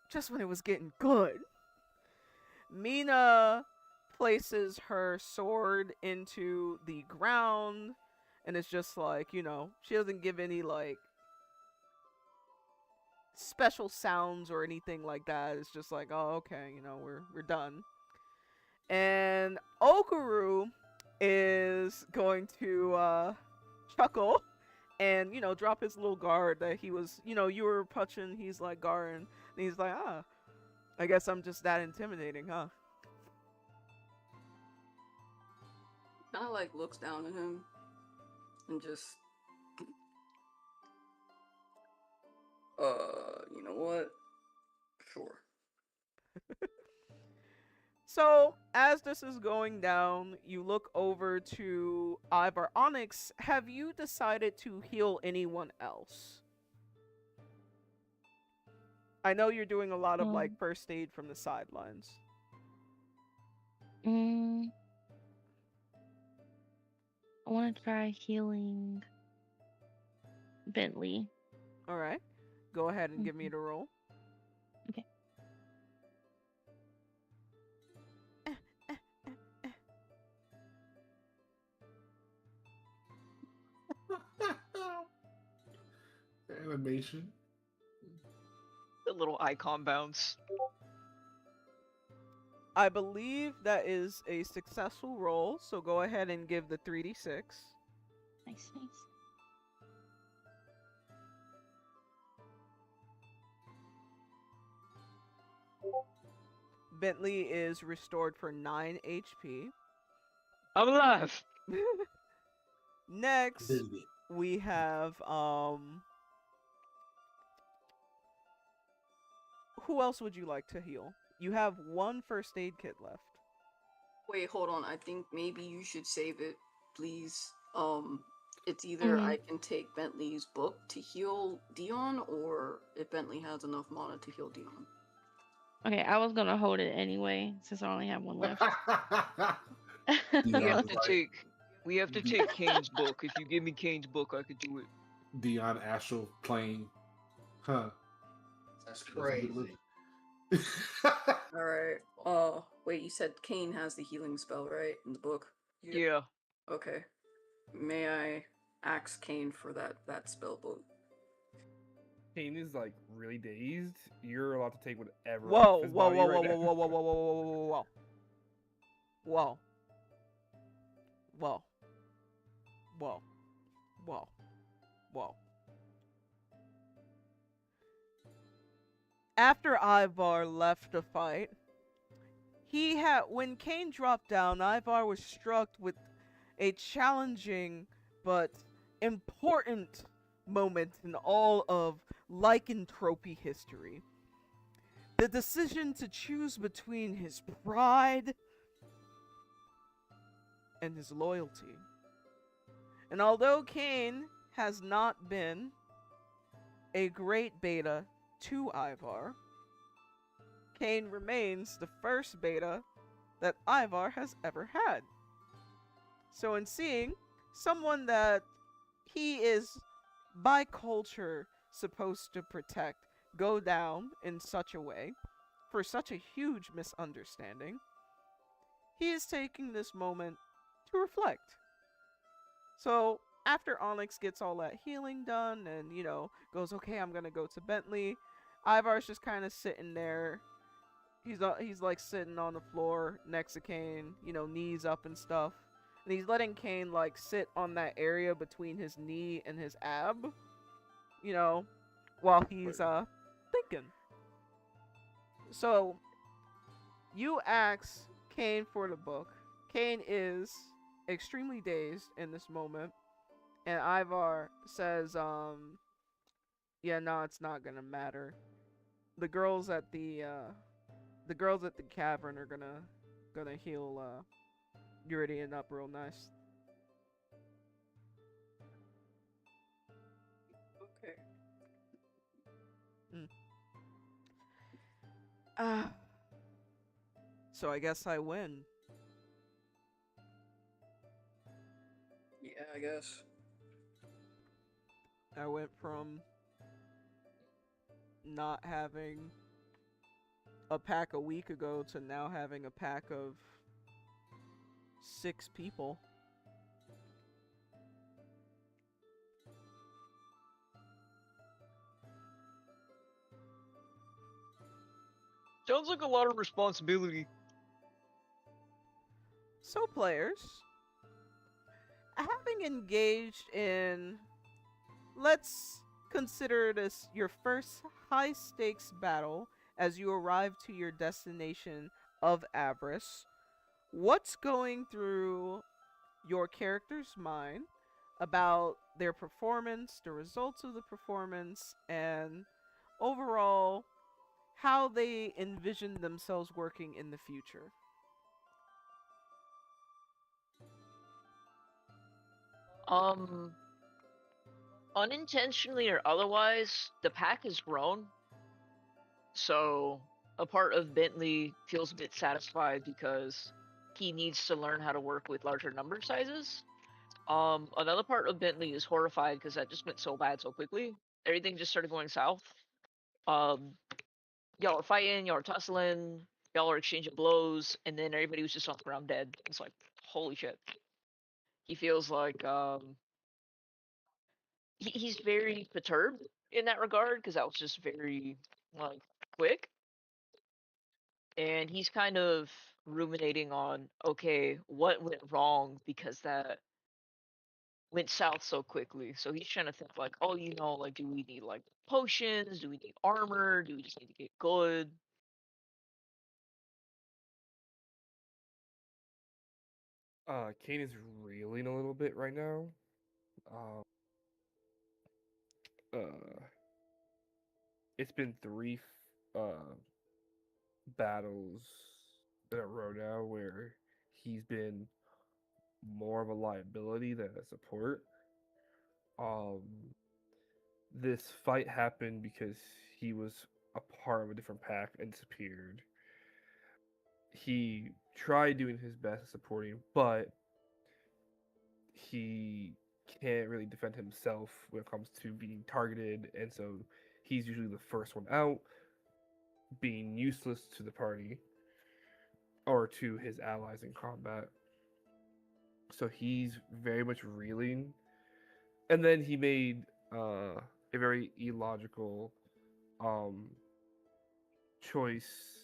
just when it was getting good." Mina places her sword into the ground, and it's just like, she doesn't give any like special sounds or anything like that. It's just like, oh, okay, we're done. And Okuru is going to chuckle and drop his little guard that he was, you were punching, he's like guarding, and he's like, I guess I'm just that intimidating, huh? Kind of like looks down at him and just, you know what? Sure. So, as this is going down, you look over to Ivar. Onyx, have you decided to heal anyone else? I know you're doing a lot of like Um, first aid from the sidelines. mm, I want to try healing Bentley. All right. Go ahead and give me Hmm. the roll. Okay. Animation. The little icon bounce. I believe that is a successful roll, so go ahead and give the 3d6. Nice, nice. Bentley is restored for 9 HP. I'm alive. Next, Did it. we have who else would you like to heal? You have one first aid kit left. Wait, hold on. I think maybe you should save it, please. It's either I can take Bentley's book to heal Dion, or if Bentley has enough mana to heal Dion. Okay, I was gonna hold it anyway since I only have one left. We Dion have is to like, take. We have to take Kane's book. If you give me Kane's book, I could do it. Dion astral plane. Huh. That's crazy. All right. Wait. You said Kane has the healing spell, right, in the book? Yeah. Okay. May I ask Kane for that spell book? Kane is like really dazed. You're allowed to take whatever Whoa, off his whoa, body whoa, right whoa, now. whoa, whoa, whoa, whoa, whoa, whoa, whoa, whoa, whoa, whoa, whoa, whoa, whoa. After Ivar left the fight, when Kane dropped down, Ivar was struck with a challenging but important moment in all of lycanthropy history. The decision to choose between his pride and his loyalty. And although Kane has not been a great beta to Ivar, Kane remains the first beta that Ivar has ever had. So in seeing someone that he is by culture supposed to protect go down in such a way, for such a huge misunderstanding, he is taking this moment to reflect. So after Onyx gets all that healing done and, goes, okay, I'm gonna go to Bentley, Ivar's just kind of sitting there. He's like sitting on the floor next to Kane, knees up and stuff. And he's letting Kane like sit on that area between his knee and his ab, while he's thinking. So you ask Kane for the book. Kane is extremely dazed in this moment, and Ivar says, yeah, no, it's not gonna matter. The girls at the cavern are gonna heal Uridian up real nice. Okay. So I guess I win. Yeah, I guess. I went from not having a pack a week ago to now having a pack of 6 people. Sounds like a lot of responsibility. So players, having engaged in, let's consider this your first high stakes battle as you arrive to your destination of Avarice, what's going through your character's mind about their performance, the results of the performance, and overall how they envision themselves working in the future? Um, Unintentionally or otherwise, the pack has grown. So a part of Bentley feels a bit satisfied because he needs to learn how to work with larger number sizes. Another part of Bentley is horrified because that just went so bad so quickly. Everything just started going south. Um, y'all are fighting, y'all are tussling, y'all are exchanging blows, and then everybody was just on the ground dead. It's like, holy shit. He feels like he's very perturbed in that regard because that was just very like quick, and he's kind of ruminating on okay, what went wrong because that went south so quickly. So he's trying to think like, oh, like, do we need like potions? Do we need armor? Do we just need to get good? Kane is reeling a little bit right now. Um, uh, it's been uh battles in a row now where he's been more of a liability than a support. Um, this fight happened because he was a part of a different pack and disappeared. He tried doing his best at supporting, but he can't really defend himself when it comes to being targeted, and so he's usually the first one out, being useless to the party or to his allies in combat. So he's very much reeling. And then he made a very illogical um, choice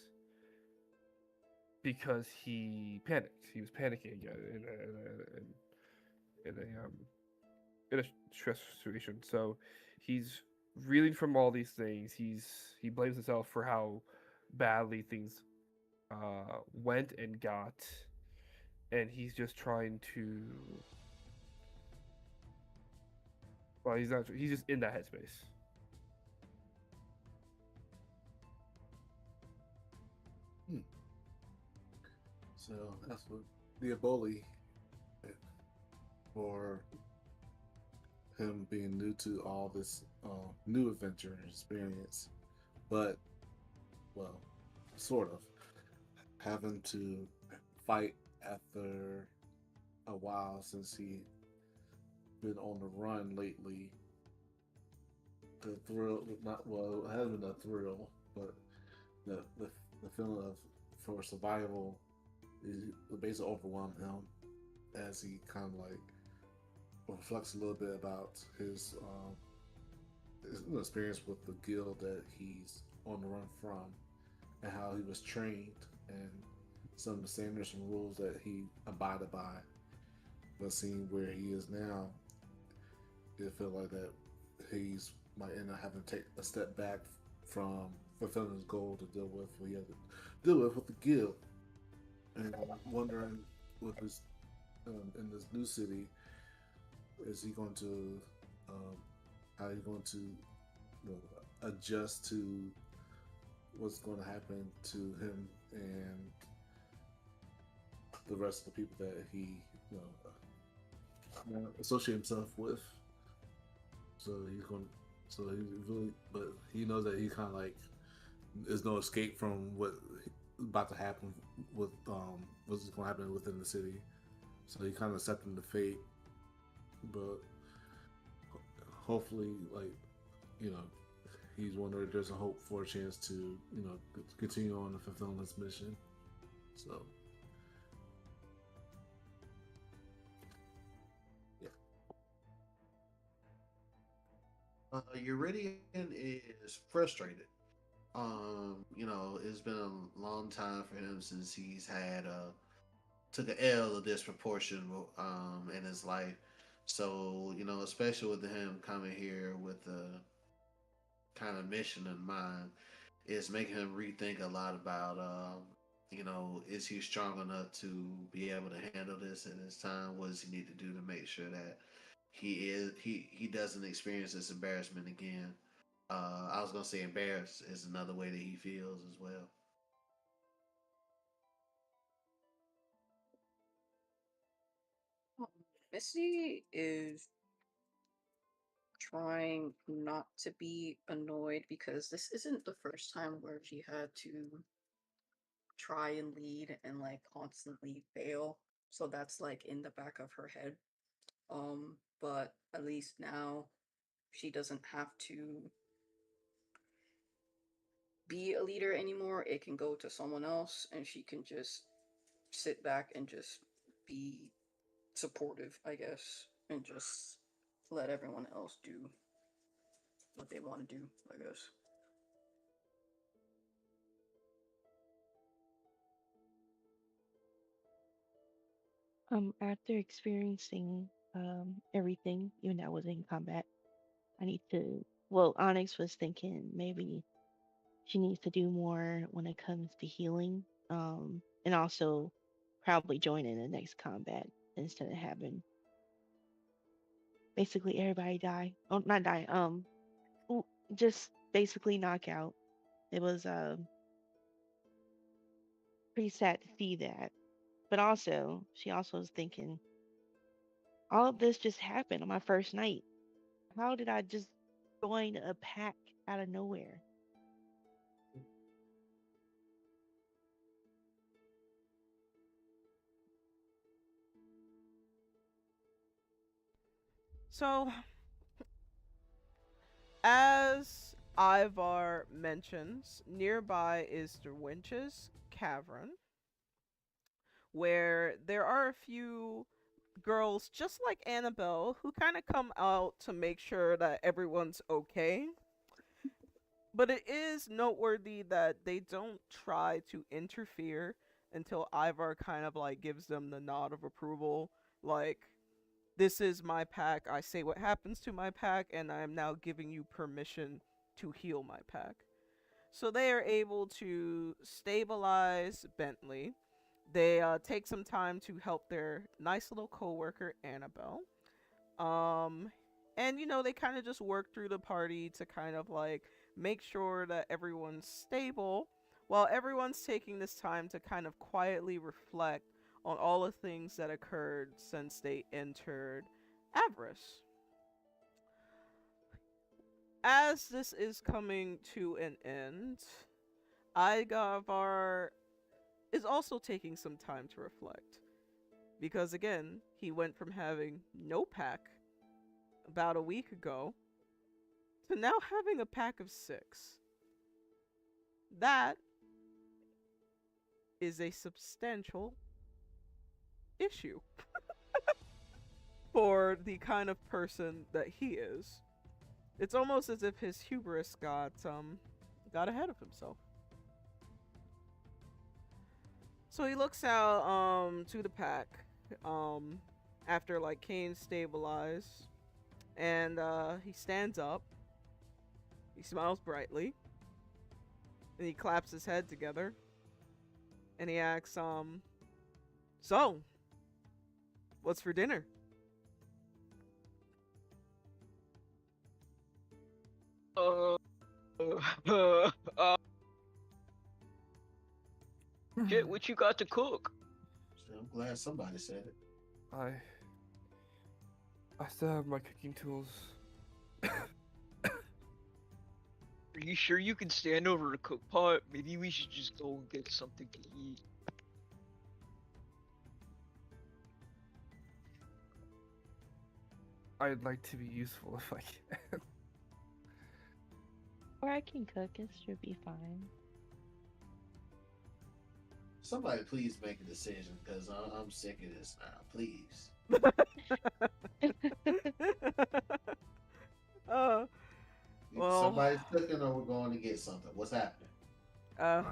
because he panicked. He was panicking again in a stress situation. So he's reeling from all these things. He blames himself for how badly things went and got, and he's just trying to. Well, he's not. He's just in that headspace. Hmm. So that's what the Ebola for him being new to all this new adventure and experience, but well, sort of having to fight after a while since he been on the run lately. The thrill, not well, it hasn't been a thrill, but the the, the feeling of for survival is basically overwhelmed him as he kind of like reflects a little bit about his experience with the guild that he's on the run from and how he was trained and some of the standards and rules that he abided by. But seeing where he is now, it feel like that he's might end up having to take a step back from fulfilling his goal to deal with what he had to deal with the guild. And I'm wondering with his in this new city, is he going to um, how he going to adjust to what's going to happen to him and the rest of the people that he associate himself with. So he's going. So he really, but he knows that he kind of like there's no escape from what about to happen with what's going to happen within the city. So he kind of accepting the fate, but hopefully, like you know, he's wondering there's a hope for a chance to continue on and fulfill this mission. So yeah. Uridian is frustrated. It's been a long time for him since he's had took an L of disproportion in his life. So, especially with him coming here with a kind of mission in mind, it's making him rethink a lot about is he strong enough to be able to handle this in his time? What does he need to do to make sure that he doesn't experience this embarrassment again? I was gonna say embarrassed is another way that he feels as well. Oh, Missy is trying not to be annoyed because this isn't the first time where she had to try and lead and like constantly fail. So that's like in the back of her head. But at least now she doesn't have to be a leader anymore. It can go to someone else and she can just sit back and just be supportive, I guess, and just let everyone else do what they want to do, I guess. After experiencing everything, even though I was in combat, I need to. Well, Onyx was thinking maybe she needs to do more when it comes to healing. And also probably join in the next combat instead of having basically everybody die. Oh, not die. Ooh, just basically knock out. It was pretty sad to see that. But also, she also was thinking, all of this just happened on my first night. How did I just join a pack out of nowhere? So, as Ivar mentions, nearby is the Winch's Cavern, where there are a few girls just like Annabelle who kind of come out to make sure that everyone's okay. But it is noteworthy that they don't try to interfere until Ivar kind of like gives them the nod of approval. Like, this is my pack. I say what happens to my pack, and I am now giving you permission to heal my pack. So they are able to stabilize Bentley. They take some time to help their nice little coworker Annabelle. Um, and they kind of just work through the party to kind of like make sure that everyone's stable, while everyone's taking this time to kind of quietly reflect on all the things that occurred since they entered Avarice. As this is coming to an end, Igavar is also taking some time to reflect. Because again, he went from having no pack about a week ago to now having a pack of 6. That is a substantial issue for the kind of person that he is. It's almost as if his hubris got ahead of himself. So he looks out to the pack after like Kane stabilized, and he stands up. He smiles brightly, and he claps his head together, and he asks, so, what's for dinner? Uh, Shit, what you got to cook? I'm glad somebody said it. I still have my cooking tools. Are you sure you can stand over a cook pot? Maybe we should just go and get something to eat. I'd like to be useful if I can. Or I can cook. It should be fine. Somebody please make a decision because I'm sick of this now. Please. uh, well, Somebody's cooking or we're going to get something. What's happening? uh,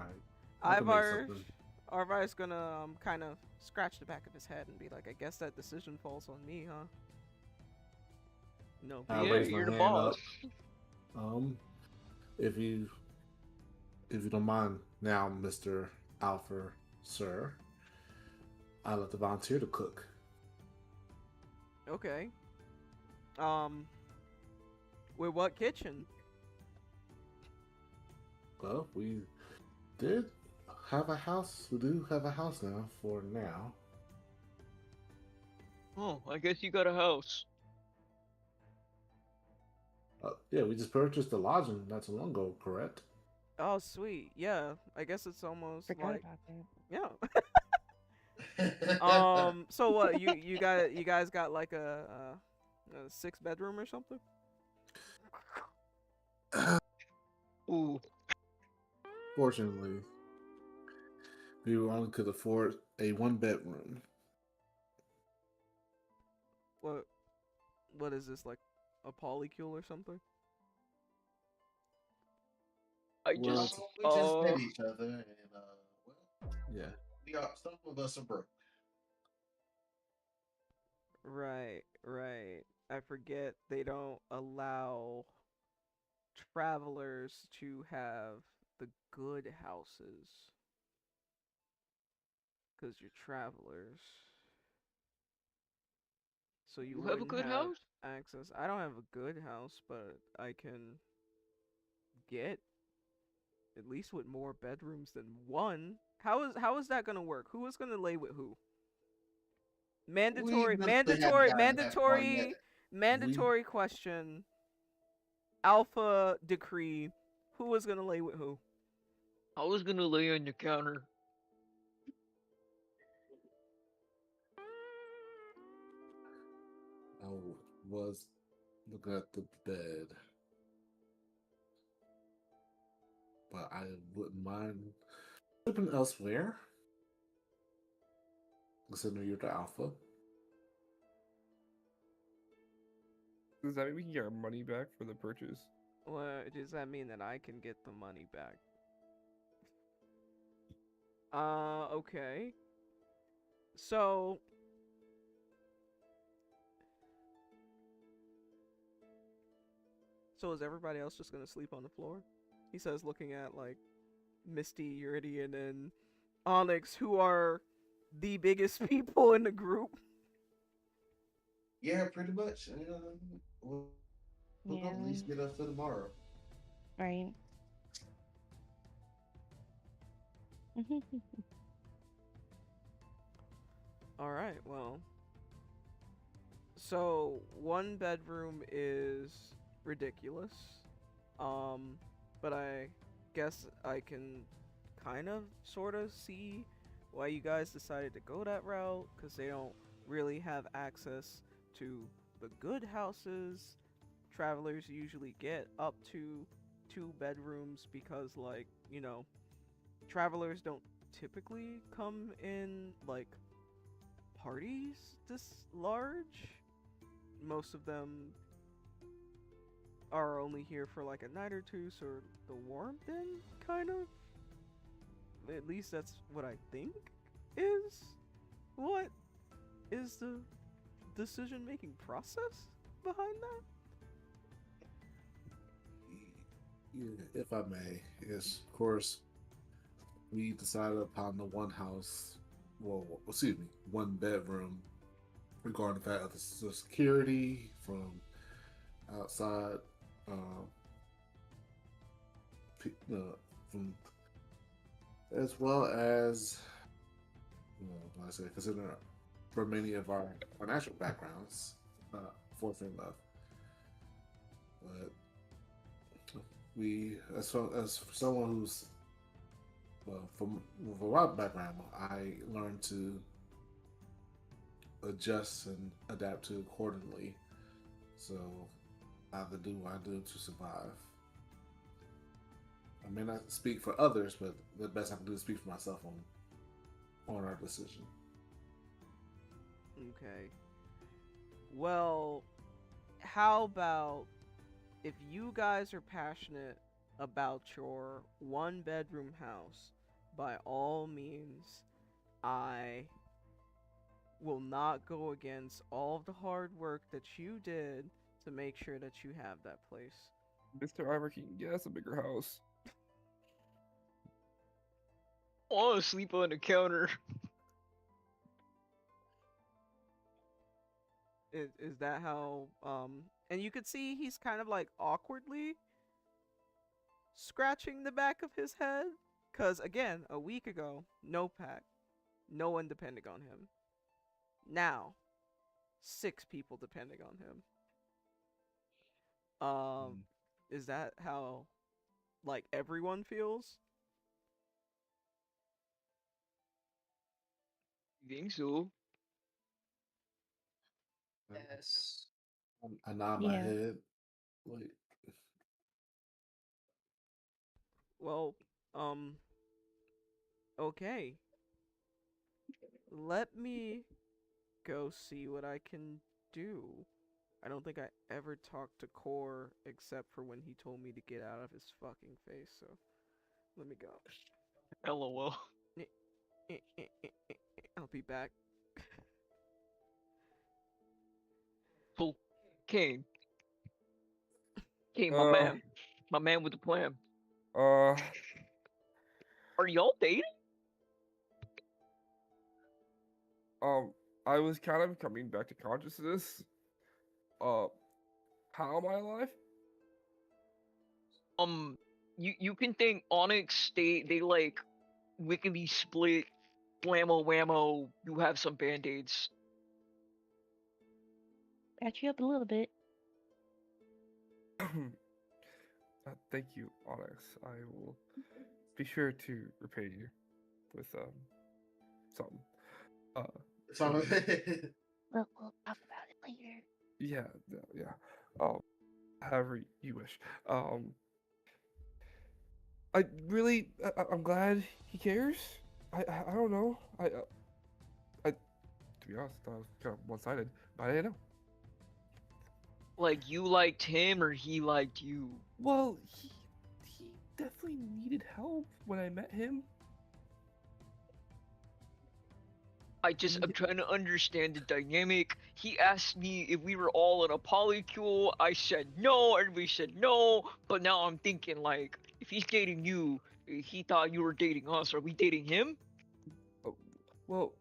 I can make Ivar, something. Ivar's gonna kind of scratch the back of his head and be like, I guess that decision falls on me, huh? No. I Yeah, raise my you're the hand boss. up. If you don't mind now, Mr. Alpha, sir, I'd like to volunteer to cook. Okay. With what kitchen? Well, we did have a house. We do have a house now for now. Oh, I guess you got a house. Yeah, we just purchased the lodging not too long ago, correct? Oh, sweet. Yeah, I guess it's almost Forgot like about that. yeah. So what? You guys got like a 6 bedroom or something? Ooh, Fortunately, we only could afford a one bedroom. What? What is this like? A polycule or something? I Well, just We just met each other, and well, yeah. we are some of us are broke. Right, right. I forget they don't allow travelers to have the good houses because you're travelers. So you you have a wouldn't good have house. access. I don't have a good house, but I can get at least with more bedrooms than one. How is that gonna work? Who is gonna lay with who? We Mandatory, really haven't mandatory, gotten that far yet. mandatory, We mandatory question. Alpha decree. Who is gonna lay with who? I was gonna lay on the counter. I was looking at the bed, but I wouldn't mind sleeping elsewhere. Considering you're the alpha. Does that mean we can get our money back for the purchase? Well, does that mean that I can get the money back? Okay. So, is everybody else just gonna sleep on the floor? He says, looking at like Misty, Uridian, and Onyx, who are the biggest people in the group. Yeah, pretty much. We'll at Yeah, least get us to tomorrow. right. All right. Well, so one bedroom is ridiculous. Um, but I guess I can kind of sort of see why you guys decided to go that route because they don't really have access to the good houses. Travelers usually get up to 2 bedrooms because, like, travelers don't typically come in like parties this large. Most of them are only here for like a night or two, so the warmth in, kind of. At least that's what I think is what is the decision making process behind that. Yeah, if I may, yes, of course, we decided upon the one house, well, excuse me, one bedroom, regarding the fact of the security from outside, um, from as well as, like I said, considering for many of our financial backgrounds, fortunate enough, but we, as someone who's, well, from my background, I learned to adjust and adapt to accordingly. So I have to do what I do to survive. I may not speak for others, but the best I can do is speak for myself on our decision. Okay. Well, how about if you guys are passionate about your 1 bedroom house, by all means, I will not go against all of the hard work that you did to make sure that you have that place. Mr. Ivor can get us a bigger house. I wanna sleep on the counter. Is that how and you could see he's kind of like awkwardly scratching the back of his head cuz again, a week ago, no pack, no one depending on him. Now, 6 people depending on him. Mm. Is that how like everyone feels? You think so? Yes. I nod my Yeah. head. Like, Well, um, okay. Let me go see what I can do. I don't think I ever talked to Core except for when he told me to get out of his fucking face, so let me go. LOL. I'll be back. So, Kane, Kane, Uh, my man with the plan. uh, Are y'all dating? um, I was kind of coming back to consciousness. Uh, how am I alive? Um, you can thank Onyx. They like wickedly split. Blammo whammo. You have some band-aids. Patch you up a little bit. Thank you, Onyx. I will be sure to repay you with something. Uh, So, We'll talk about it later. yeah, yeah. However you wish. I really, I'm glad he cares. I don't know. To be honest, I was kind of one-sided, but I didn't know. Like you liked him or he liked you. Well, he definitely needed help when I met him. I'm trying to understand the dynamic. He asked me if we were all in a polycule. I said no, everybody said no. But now I'm thinking like, if he's dating you, he thought you were dating us. Are we dating him? Oh, well,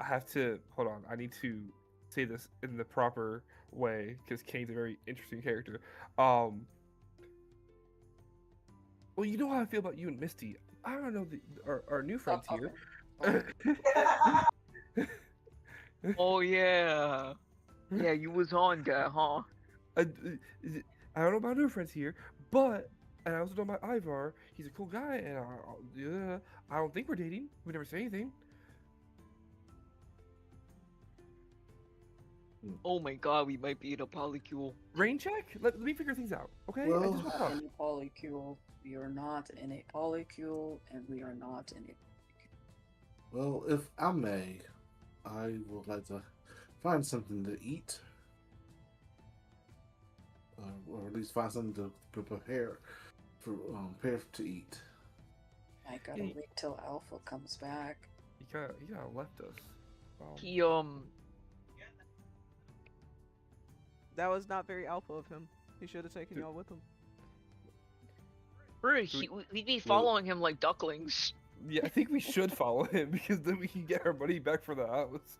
I have to hold on. I need to say this in the proper way because Kane's a very interesting character. Well, you know how I feel about you and Misty. I don't know our new friends Stop here. talking. Oh yeah, yeah, you was on that, huh? I, I don't know about new friends here, but and I also know about Ivar. He's a cool guy, and yeah, I don't think we're dating. We never say anything. Oh my god, we might be in a polycule. Rain check. Let me figure things out. Okay, I Well- just woke Not up. in a polycule. We are not in a polycule, and we are not in a. well, if I may, I would like to find something to eat, or at least find something to prepare to eat. I gotta wait till Alpha comes back. He kind of left us. He That was not very alpha of him. He should have taken Dude. y'all with him. we'd be following him like ducklings. Yeah, I think we should follow him because then we can get our money back for the house.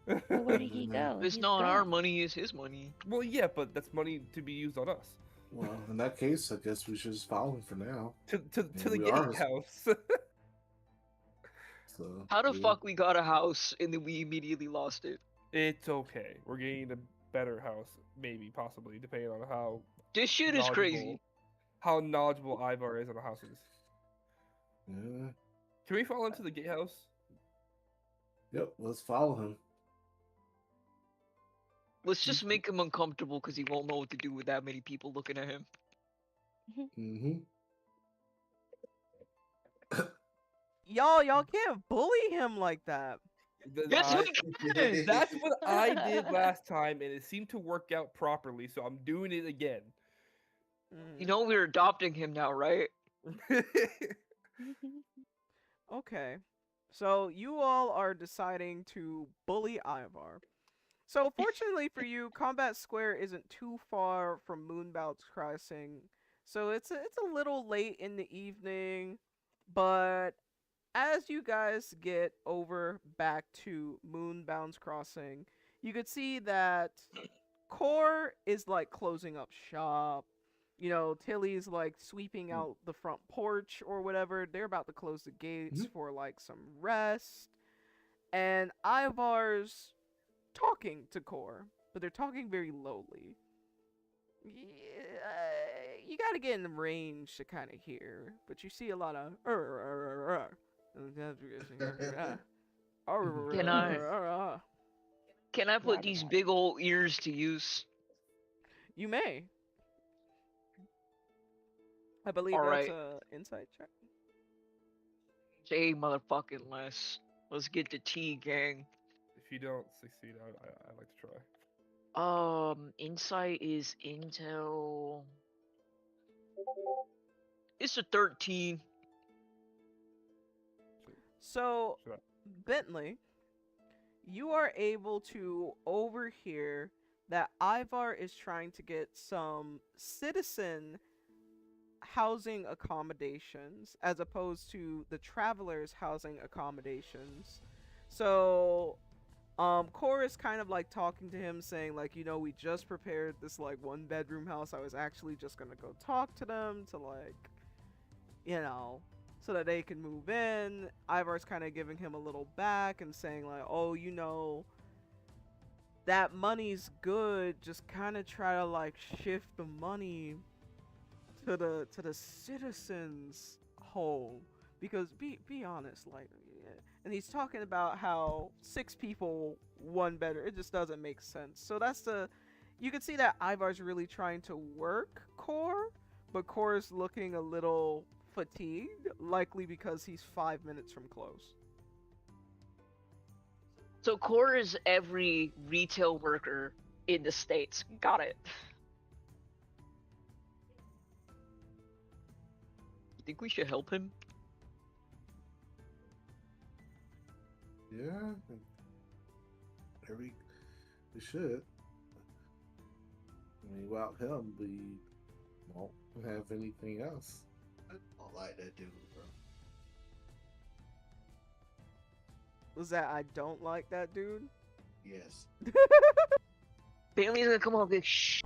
Well, where did he go? It's He's not our gone. money, it's his money. Well, yeah, but that's money to be used on us. Well, in that case, I guess we should just follow him for now. To Yeah, the we are. gatehouse. So How the yeah. fuck we got a house and then we immediately lost it? It's okay. We're getting a better house, maybe, possibly, depending on how This shit is crazy. How knowledgeable Ivar is on the houses. Yeah. Can we fall into the gatehouse? Yep. Let's follow him. Let's just make him uncomfortable because he won't know what to do with that many people looking at him. Mm-hmm. Y'all can't bully him like that. Yes, we can! That's what I did last time, and it seemed to work out properly, so I'm doing it again. You know we're adopting him now, right? Okay. So you all are deciding to bully Ivar. So fortunately for you, Combat Square isn't too far from Moonbound's Crossing. So it's a little late in the evening, but as you guys get over back to Moonbound's Crossing, you could see that Core is like closing up shop. You know, Tilly's like sweeping out the front porch or whatever. They're about to close the gates for like some rest. and Ivar's talking to Core, but they're talking very lowly. You gotta get in the range to kind of hear, but you see a lot of Can I put these big old ears to use? You may. I believe All that's right. a insight check. Say motherfucking less. Let's get the tea, gang. If you don't succeed, I'd like to try. Insight is intel. It's a 13. So, Should I? Bentley, you are able to overhear that Ivar is trying to get some citizen housing accommodations as opposed to the travelers housing accommodations. So Core is kind of like talking to him saying like, you know, we just prepared this like 1 bedroom house. I was actually just gonna go talk to them to like, you know, so that they can move in. Ivar's kind of giving him a little back and saying like, oh, you know, that money's good, just kind of try to like shift the money to the citizens home, because be honest, like, yeah. And he's talking about how 6 people 1 bedroom, it just doesn't make sense. So that's the, you can see that Ivar's really trying to work Core, but Core's looking a little fatigued, likely because he's 5 minutes from close. So Core is every retail worker in the States. Got it. You think we should help him? Yeah, we should. I mean, without him, we won't have anything else. I don't like that dude, bro. Was that I don't like that dude? Yes. Bailey's gonna come over and shh.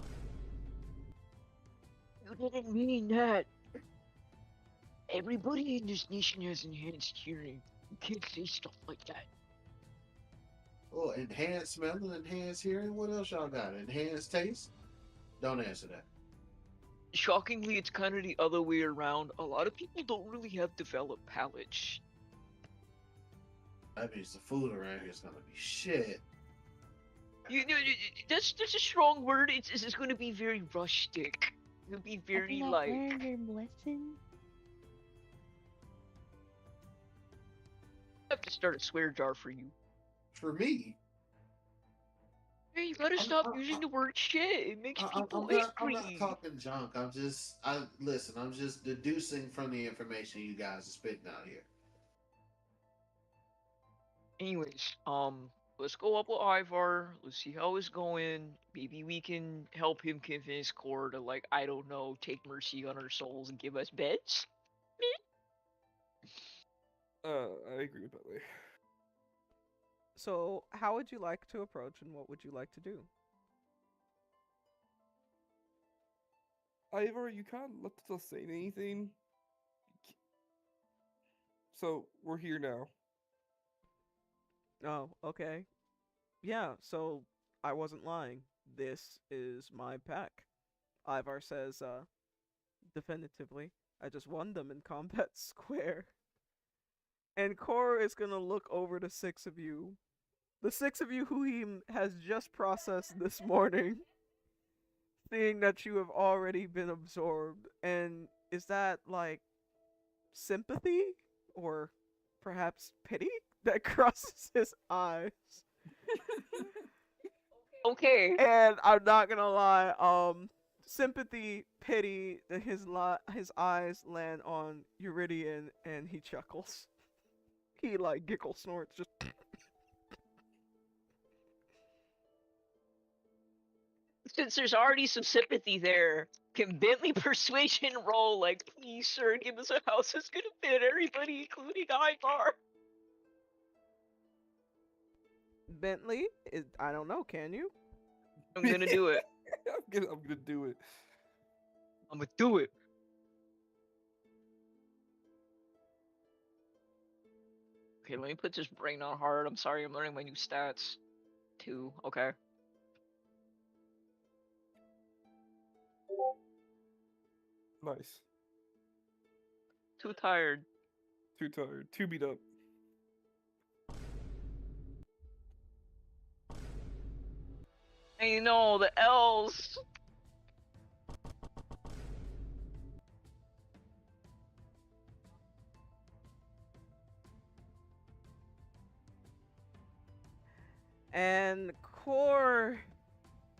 You didn't mean that. Everybody in this nation has enhanced hearing. You can't say stuff like that. Oh, enhanced smelling, enhanced hearing. What else y'all got? Enhanced taste? Don't answer that. Shockingly, it's kind of the other way around. A lot of people don't really have developed palates. That means the food around here is gonna be shit. You know, that's a strong word. It's going to be very rustic. It'll be very Have you not like. learned your lesson? I have to start a swear jar for you. For me, Hey, you gotta stop using the word shit. It makes people I'm angry. not talking junk. Listen. I'm just deducing from the information you guys are spitting out here. Anyways, let's go up with Ivar. Let's see how it's going. Maybe we can help him convince Core to, like, I don't know, take mercy on our souls and give us beds. I agree with Bentley. So, how would you like to approach, and what would you like to do? Ivor, you can't let us say anything. So we're here now. Oh, okay. Yeah, so I wasn't lying. This is my pack. Ivar says, definitively. I just won them in combat square. And Core is gonna look over the 6 of you. The 6 of you who he has just processed this morning. Seeing that you have already been absorbed. And is that like sympathy? Or perhaps pity that crosses his eyes? Okay. And I'm not gonna lie, sympathy, pity, his eyes land on Eurydion, and he chuckles. He like giggle snorts, just. Since there's already some sympathy there, can Bentley persuasion roll, like, please, sir, give us a house that's gonna fit everybody, including Ivar? Bentley, I don't know. Can you? I'm gonna do it. I'm gonna do it. I'm gonna do it. Okay, let me put this brain on hard. I'm sorry, I'm learning my new stats. 2. Okay. Nice. Too tired. Too tired. Too beat up. I know the L's. And Core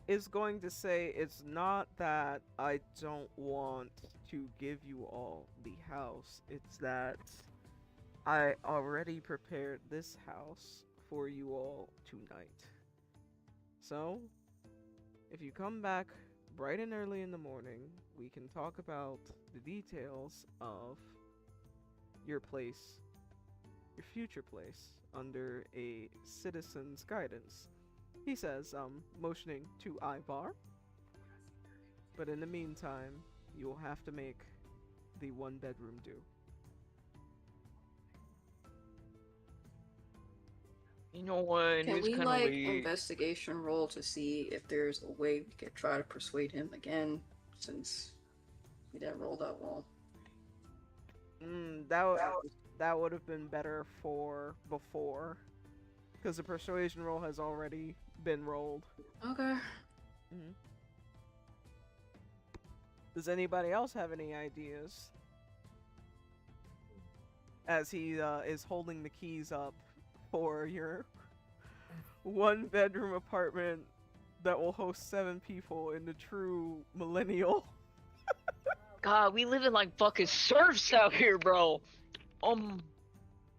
is going to say it's not that I don't want to give you all the house, it's that I already prepared this house for you all tonight. So, if you come back bright and early in the morning, we can talk about the details of your place, your future place, under a citizen's guidance. He says, motioning to Ivar. But in the meantime, you will have to make the 1 bedroom do. You know what? It Can is we kind of like late. investigation roll to see if there's a way we could try to persuade him again, since he didn't roll that well? That would have been better for before, because the persuasion roll has already been rolled. Okay. Mm-hmm. Does anybody else have any ideas? As he is holding the keys up for your 1 bedroom apartment that will host 7 people in the true millennial. God, we living like fucking serfs out here, bro.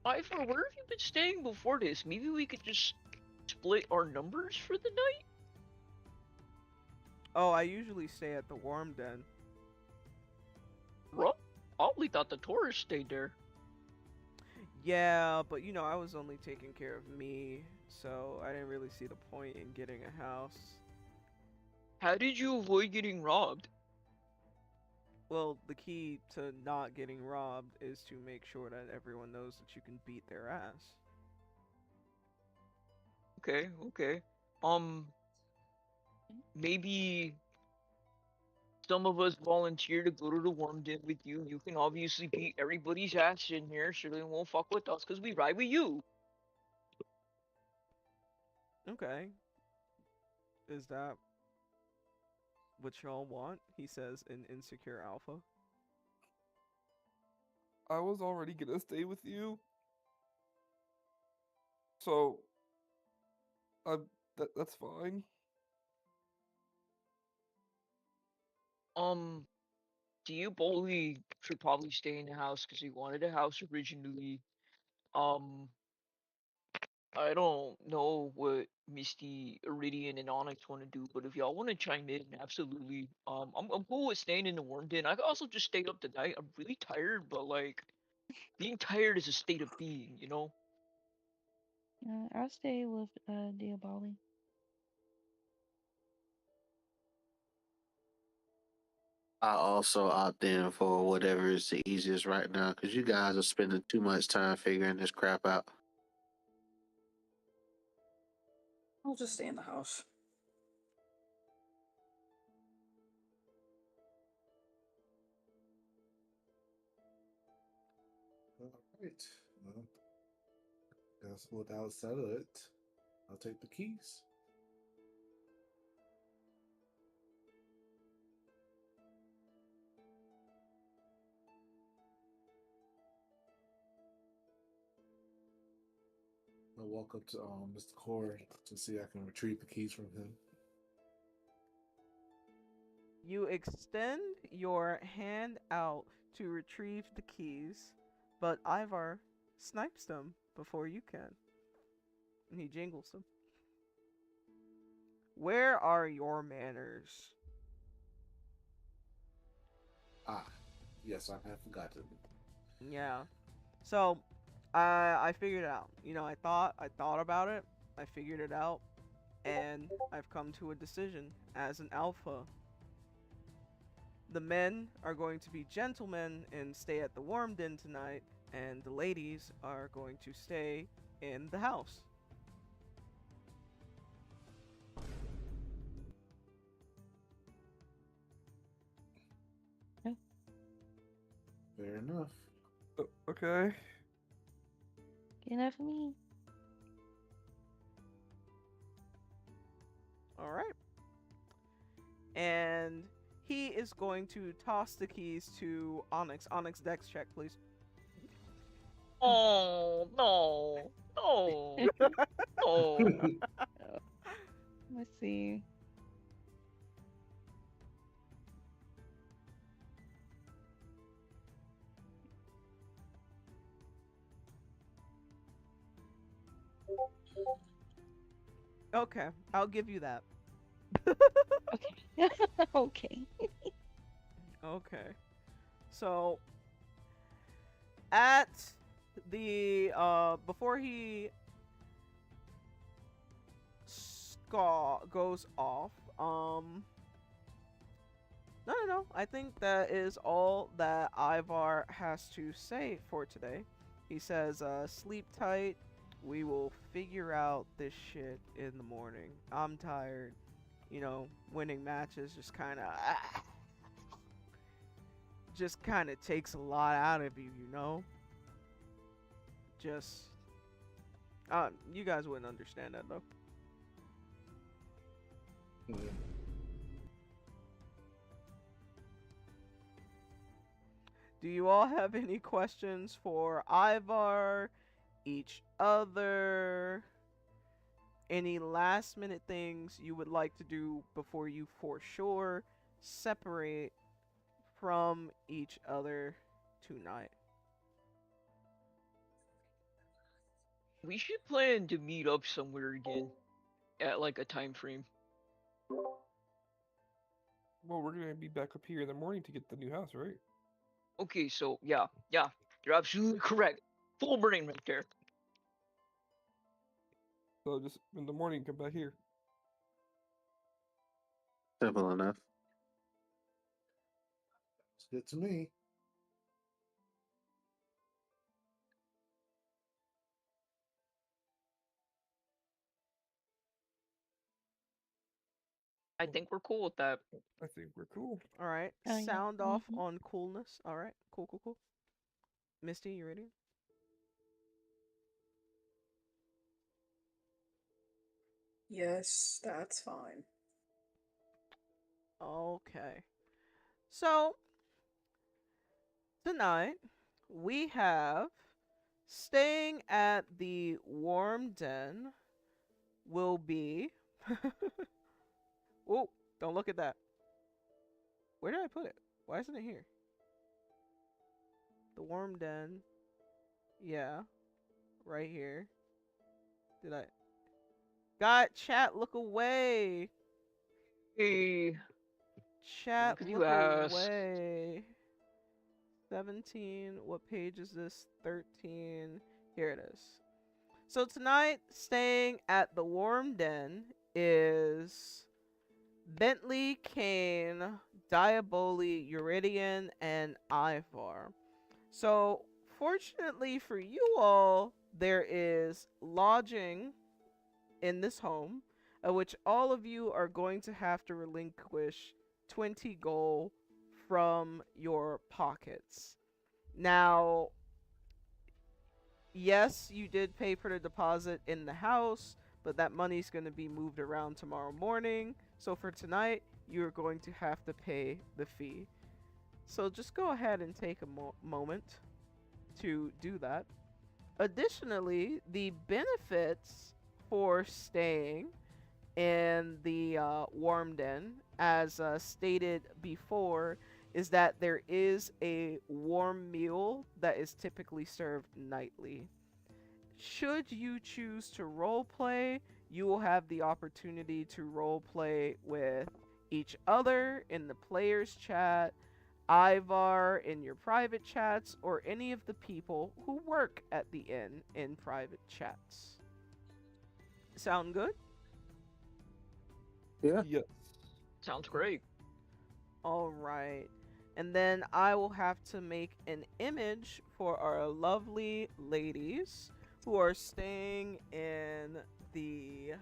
Ivor, where have you been staying before this? Maybe we could just split our numbers for the night? Oh, I usually stay at the Warm Den. Bro, I only thought the tourists stayed there. Yeah, but I was only taking care of me, so I didn't really see the point in getting a house. How did you avoid getting robbed? Well, the key to not getting robbed is to make sure that everyone knows that you can beat their ass. Okay, okay. Maybe some of us volunteer to go to the warm den with you. You can obviously beat everybody's ass in here, so they won't fuck with us because we ride with you. Okay. Is that what y'all want? He says in Insecure Alpha. I was already gonna stay with you. So, that's fine. Diaboli should probably stay in the house because he wanted a house originally. Um, I don't know what Misty, Iridian, and Onyx want to do, but if y'all want to chime in, absolutely. I'm cool with staying in the warm den. I could also just stay up tonight. I'm really tired, but like, being tired is a state of being, you know? I'll stay with Diaboli. I also opt in for whatever is the easiest right now because you guys are spending too much time figuring this crap out. I'll just stay in the house. All right. Well, guess without settle it, I'll take the keys. I'll walk up to Mr. Core to see I can retrieve the keys from him. You extend your hand out to retrieve the keys, but Ivar snipes them before you can. And he jingles them. Where are your manners? Ah, yes, I have forgotten. Yeah. So, I figured it out. I thought about it. I figured it out, and I've come to a decision as an alpha. The men are going to be gentlemen and stay at the Warm Den tonight, and the ladies are going to stay in the house. Fair enough. Okay. Good enough for me. All right. And he is going to toss the keys to Onyx. Onyx, dex check, please. Oh no, no, no. Let's see. Okay, I'll give you that. Okay. Okay. Okay. So at the before he goes off, no. I think that is all that Ivar has to say for today. He says, sleep tight. We will figure out this shit in the morning. I'm tired. You know, winning matches just kind of takes a lot out of you, you know? Just you guys wouldn't understand that though. Yeah. Do you all have any questions for Ivar, each other? Any last minute things you would like to do before you for sure separate from each other tonight? We should plan to meet up somewhere again at like a time frame. Well, we're gonna be back up here in the morning to get the new house, right? Okay, so yeah, you're absolutely correct. Full brain right there. So just in the morning, come back here. Simple enough. It's good to me. I think we're cool with that. I think we're cool. All right, Oh, yeah. sound off Mhm. on coolness. All right, cool. Misty, you ready? Yes, that's fine. Okay. So, tonight we have staying at the Warm Den will be. Oh, don't look at that. Where did I put it? Why isn't it here? The Warm Den. Yeah, right here. Did I? God, chat, look away. Hey, Chat, because you look asked. away. 17. What page is this? 13. Here it is. So tonight, staying at the Warm Den is Bentley, Kane, Diaboli, Euridian, and Ivar. So, fortunately for you all, there is lodging in this home, which all of you are going to have to relinquish 20 gold from your pockets. Now, yes, you did pay for the deposit in the house, but that money's going to be moved around tomorrow morning. So for tonight, you're going to have to pay the fee. So just go ahead and take a moment to do that. Additionally, the benefits for staying in the Warm Den, as stated before, is that there is a warm meal that is typically served nightly. Should you choose to roleplay, you will have the opportunity to roleplay with each other in the players' chat, Ivar in your private chats, or any of the people who work at the inn in private chats. Sound good? Yeah. Yes. Sounds great. All right. And then I will have to make an image for our lovely ladies who are staying in the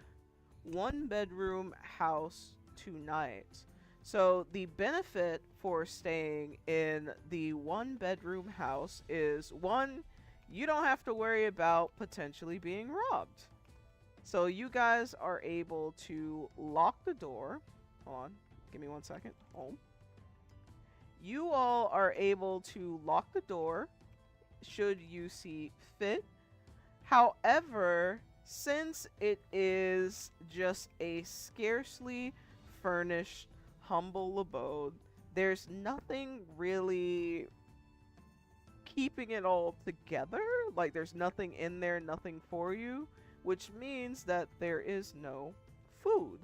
one bedroom house tonight. So, the benefit for staying in the one bedroom house is one, you don't have to worry about potentially being robbed. So, you guys are able to lock the door. Hold on, give me 1 second. Home. You all are able to lock the door should you see fit. However, since it is just a scarcely furnished, humble abode, there's nothing really keeping it all together. Like, there's nothing in there, nothing for you, which means that there is no food.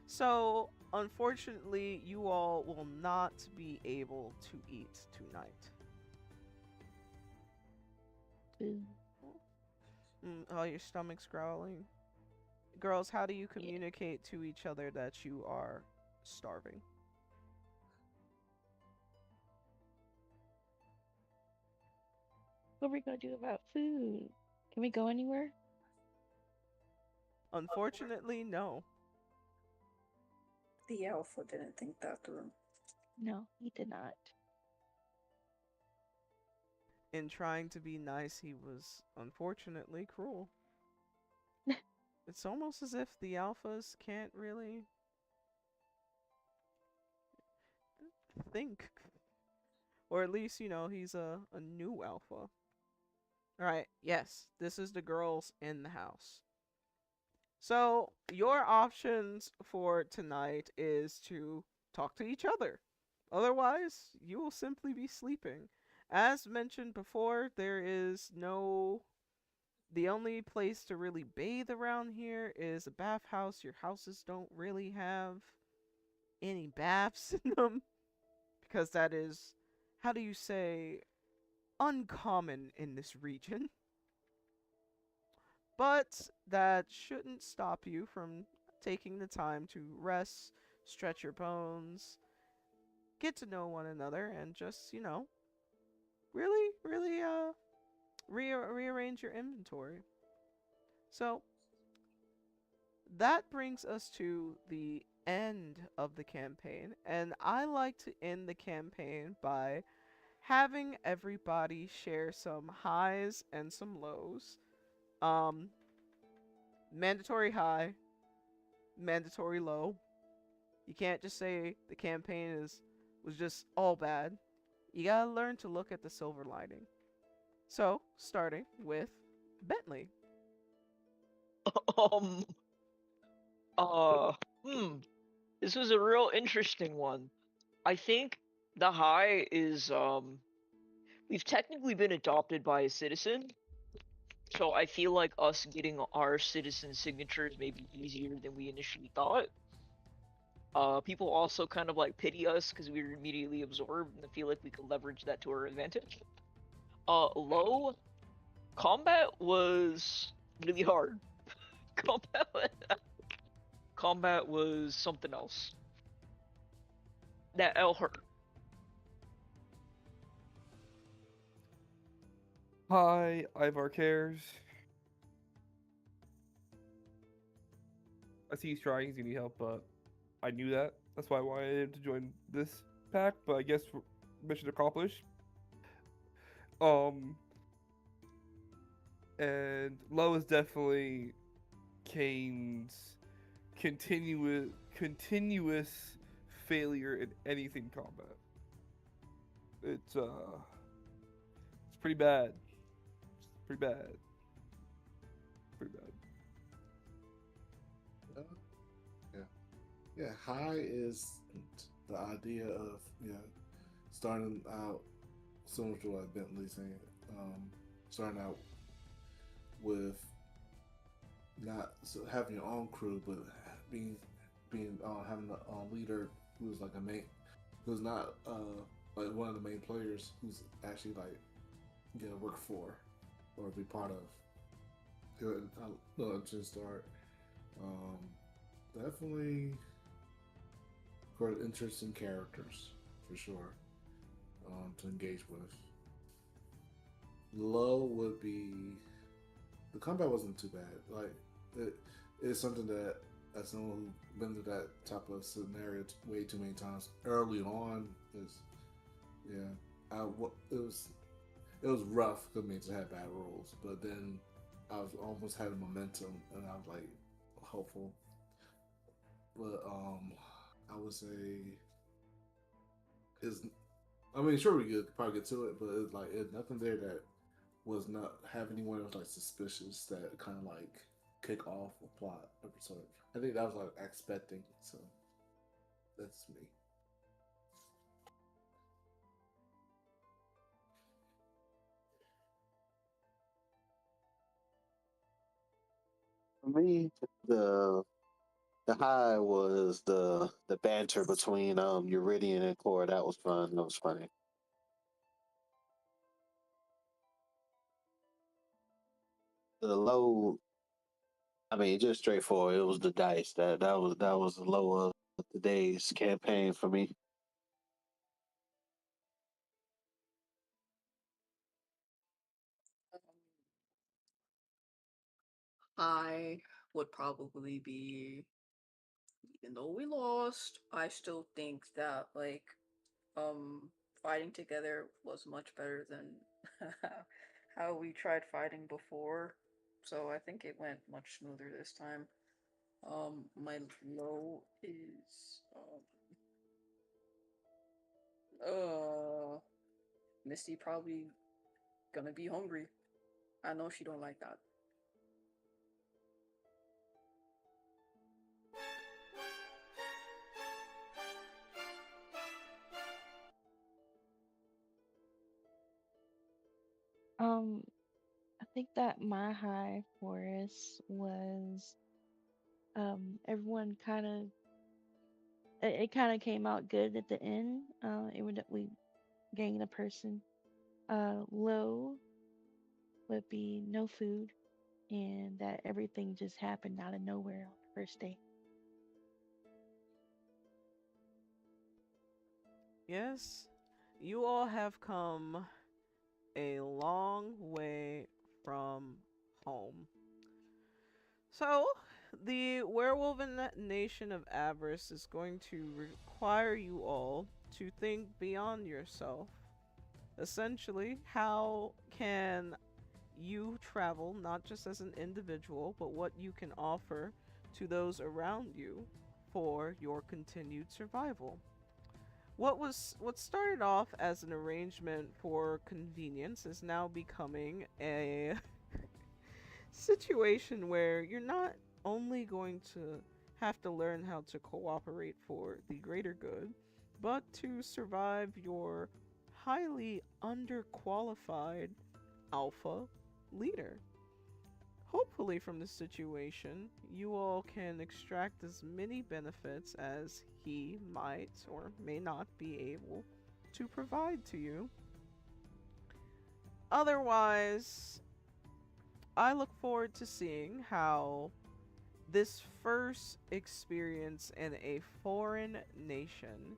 So, unfortunately, you all will not be able to eat tonight. Food. Oh, your stomach's growling. Girls, how do you communicate to each other that you are starving? What are we gonna do about food? Can we go anywhere? Unfortunately, no. The alpha didn't think that through. No, he did not. In trying to be nice, he was unfortunately cruel. It's almost as if the alphas can't really think. Or at least, he's a new alpha. Alright, yes, this is the girls in the house. So, your options for tonight is to talk to each other. Otherwise, you will simply be sleeping. As mentioned before, there is no. The only place to really bathe around here is a bathhouse. Your houses don't really have any baths in them because that is, how do you say, uncommon in this region. But that shouldn't stop you from taking the time to rest, stretch your bones, get to know one another, and just, really, really rearrange your inventory. So that brings us to the end of the campaign, and I like to end the campaign by having everybody share some highs and some lows. Um, Mandatory high, mandatory low. You can't just say the campaign was just all bad. You gotta learn to look at the silver lining. So, starting with Bentley. Um. Uh. Hmm. This was a real interesting one. I think the high is we've technically been adopted by a citizen, so I feel like us getting our citizen signatures may be easier than we initially thought. People also kind of like pity us because we were immediately absorbed, and I feel like we could leverage that to our advantage. Low combat was really hard. Combat, combat was something else. That L hurt. Hi, Ivar Cares. I see he's trying, he's gonna need help, but I knew that. That's why I wanted him to join this pack, but I guess mission accomplished. Um, and low is definitely Kane's continuous failure in anything combat. It's pretty bad. It's pretty bad. Pretty bad. Yeah. Yeah, high is the idea of starting out similar to what Bentley's saying. Starting out with not having your own crew, but being having a leader who's like a main, who's not like one of the main players, who's actually like work for or be part of. To start, definitely of course, interesting characters for sure to engage with. Low would be the combat wasn't too bad. Like it is something that as someone who's been through that type of scenario way too many times early on is yeah. It was rough because me to have bad rolls, but then I was almost had a momentum and I was like hopeful. But I would say is I mean sure we could probably get to it, but it's like it's nothing there that was not have anyone else like suspicious that kind of like kick off a plot episode. I think that was like expecting. So that's me. For me, the the high was the banter between Uridian and Core. That was fun. That was funny. The low, I mean, just straightforward. It was the dice. That was the low of the day's campaign for me. Um, I would probably be, even though we lost, I still think that um fighting together was much better than how we tried fighting before. So I think it went much smoother this time. My low is uh Misty probably gonna be hungry. I know she don't like that. Um, I think that my high forest was everyone kind of it kind of came out good at the end. Even that we gained a person. Low would be no food, and that everything just happened out of nowhere on the first day. Yes, you all have come a long way from home. So, the werewolven nation of Avarice is going to require you all to think beyond yourself. Essentially, how can you travel not just as an individual, but what you can offer to those around you for your continued survival? What started off as an arrangement for convenience is now becoming a situation where you're not only going to have to learn how to cooperate for the greater good, but to survive your highly underqualified alpha leader. Hopefully, from this situation, you all can extract as many benefits as he might or may not be able to provide to you. Otherwise, I look forward to seeing how this first experience in a foreign nation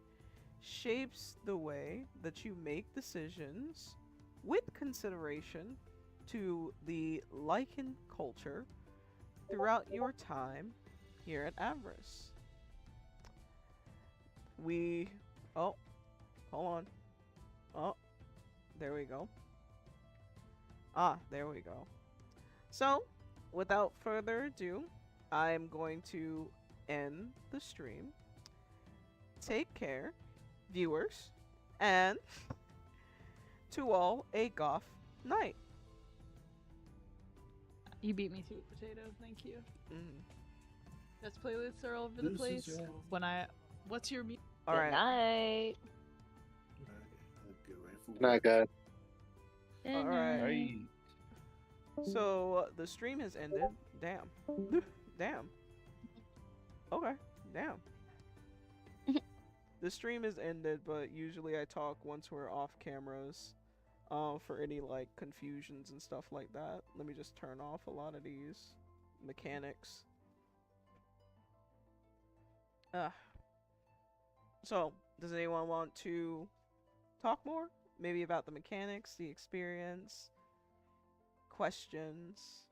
shapes the way that you make decisions with consideration to the lichen culture throughout your time here at Avarice. We. Oh, hold on. Oh, there we go. Ah, there we go. So, without further ado, I'm going to end the stream. Take care, viewers, and to all a goth night. You beat me to it, potato. Thank you. Mm. Best playlists are all over the place. When I, what's your music? All Good right. night. Get ready for Good night, work. guys. Good All right. night. Right. So the stream has ended. Damn. Damn. Okay. Damn. The stream is ended, but usually I talk once we're off cameras. For any like confusions and stuff like that. Let me just turn off a lot of these mechanics. Ah. So, does anyone want to talk more? Maybe about the mechanics, the experience, questions?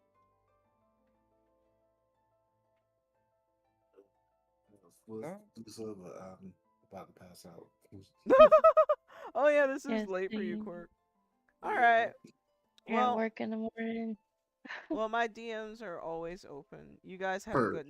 Let's No? do so, but I'm about to pass out. Oh yeah, this is Yes, late for you, same. Quirk. All Yeah. right. I got Well, work in the morning. well, my DMs are always open. You guys have a Heard. good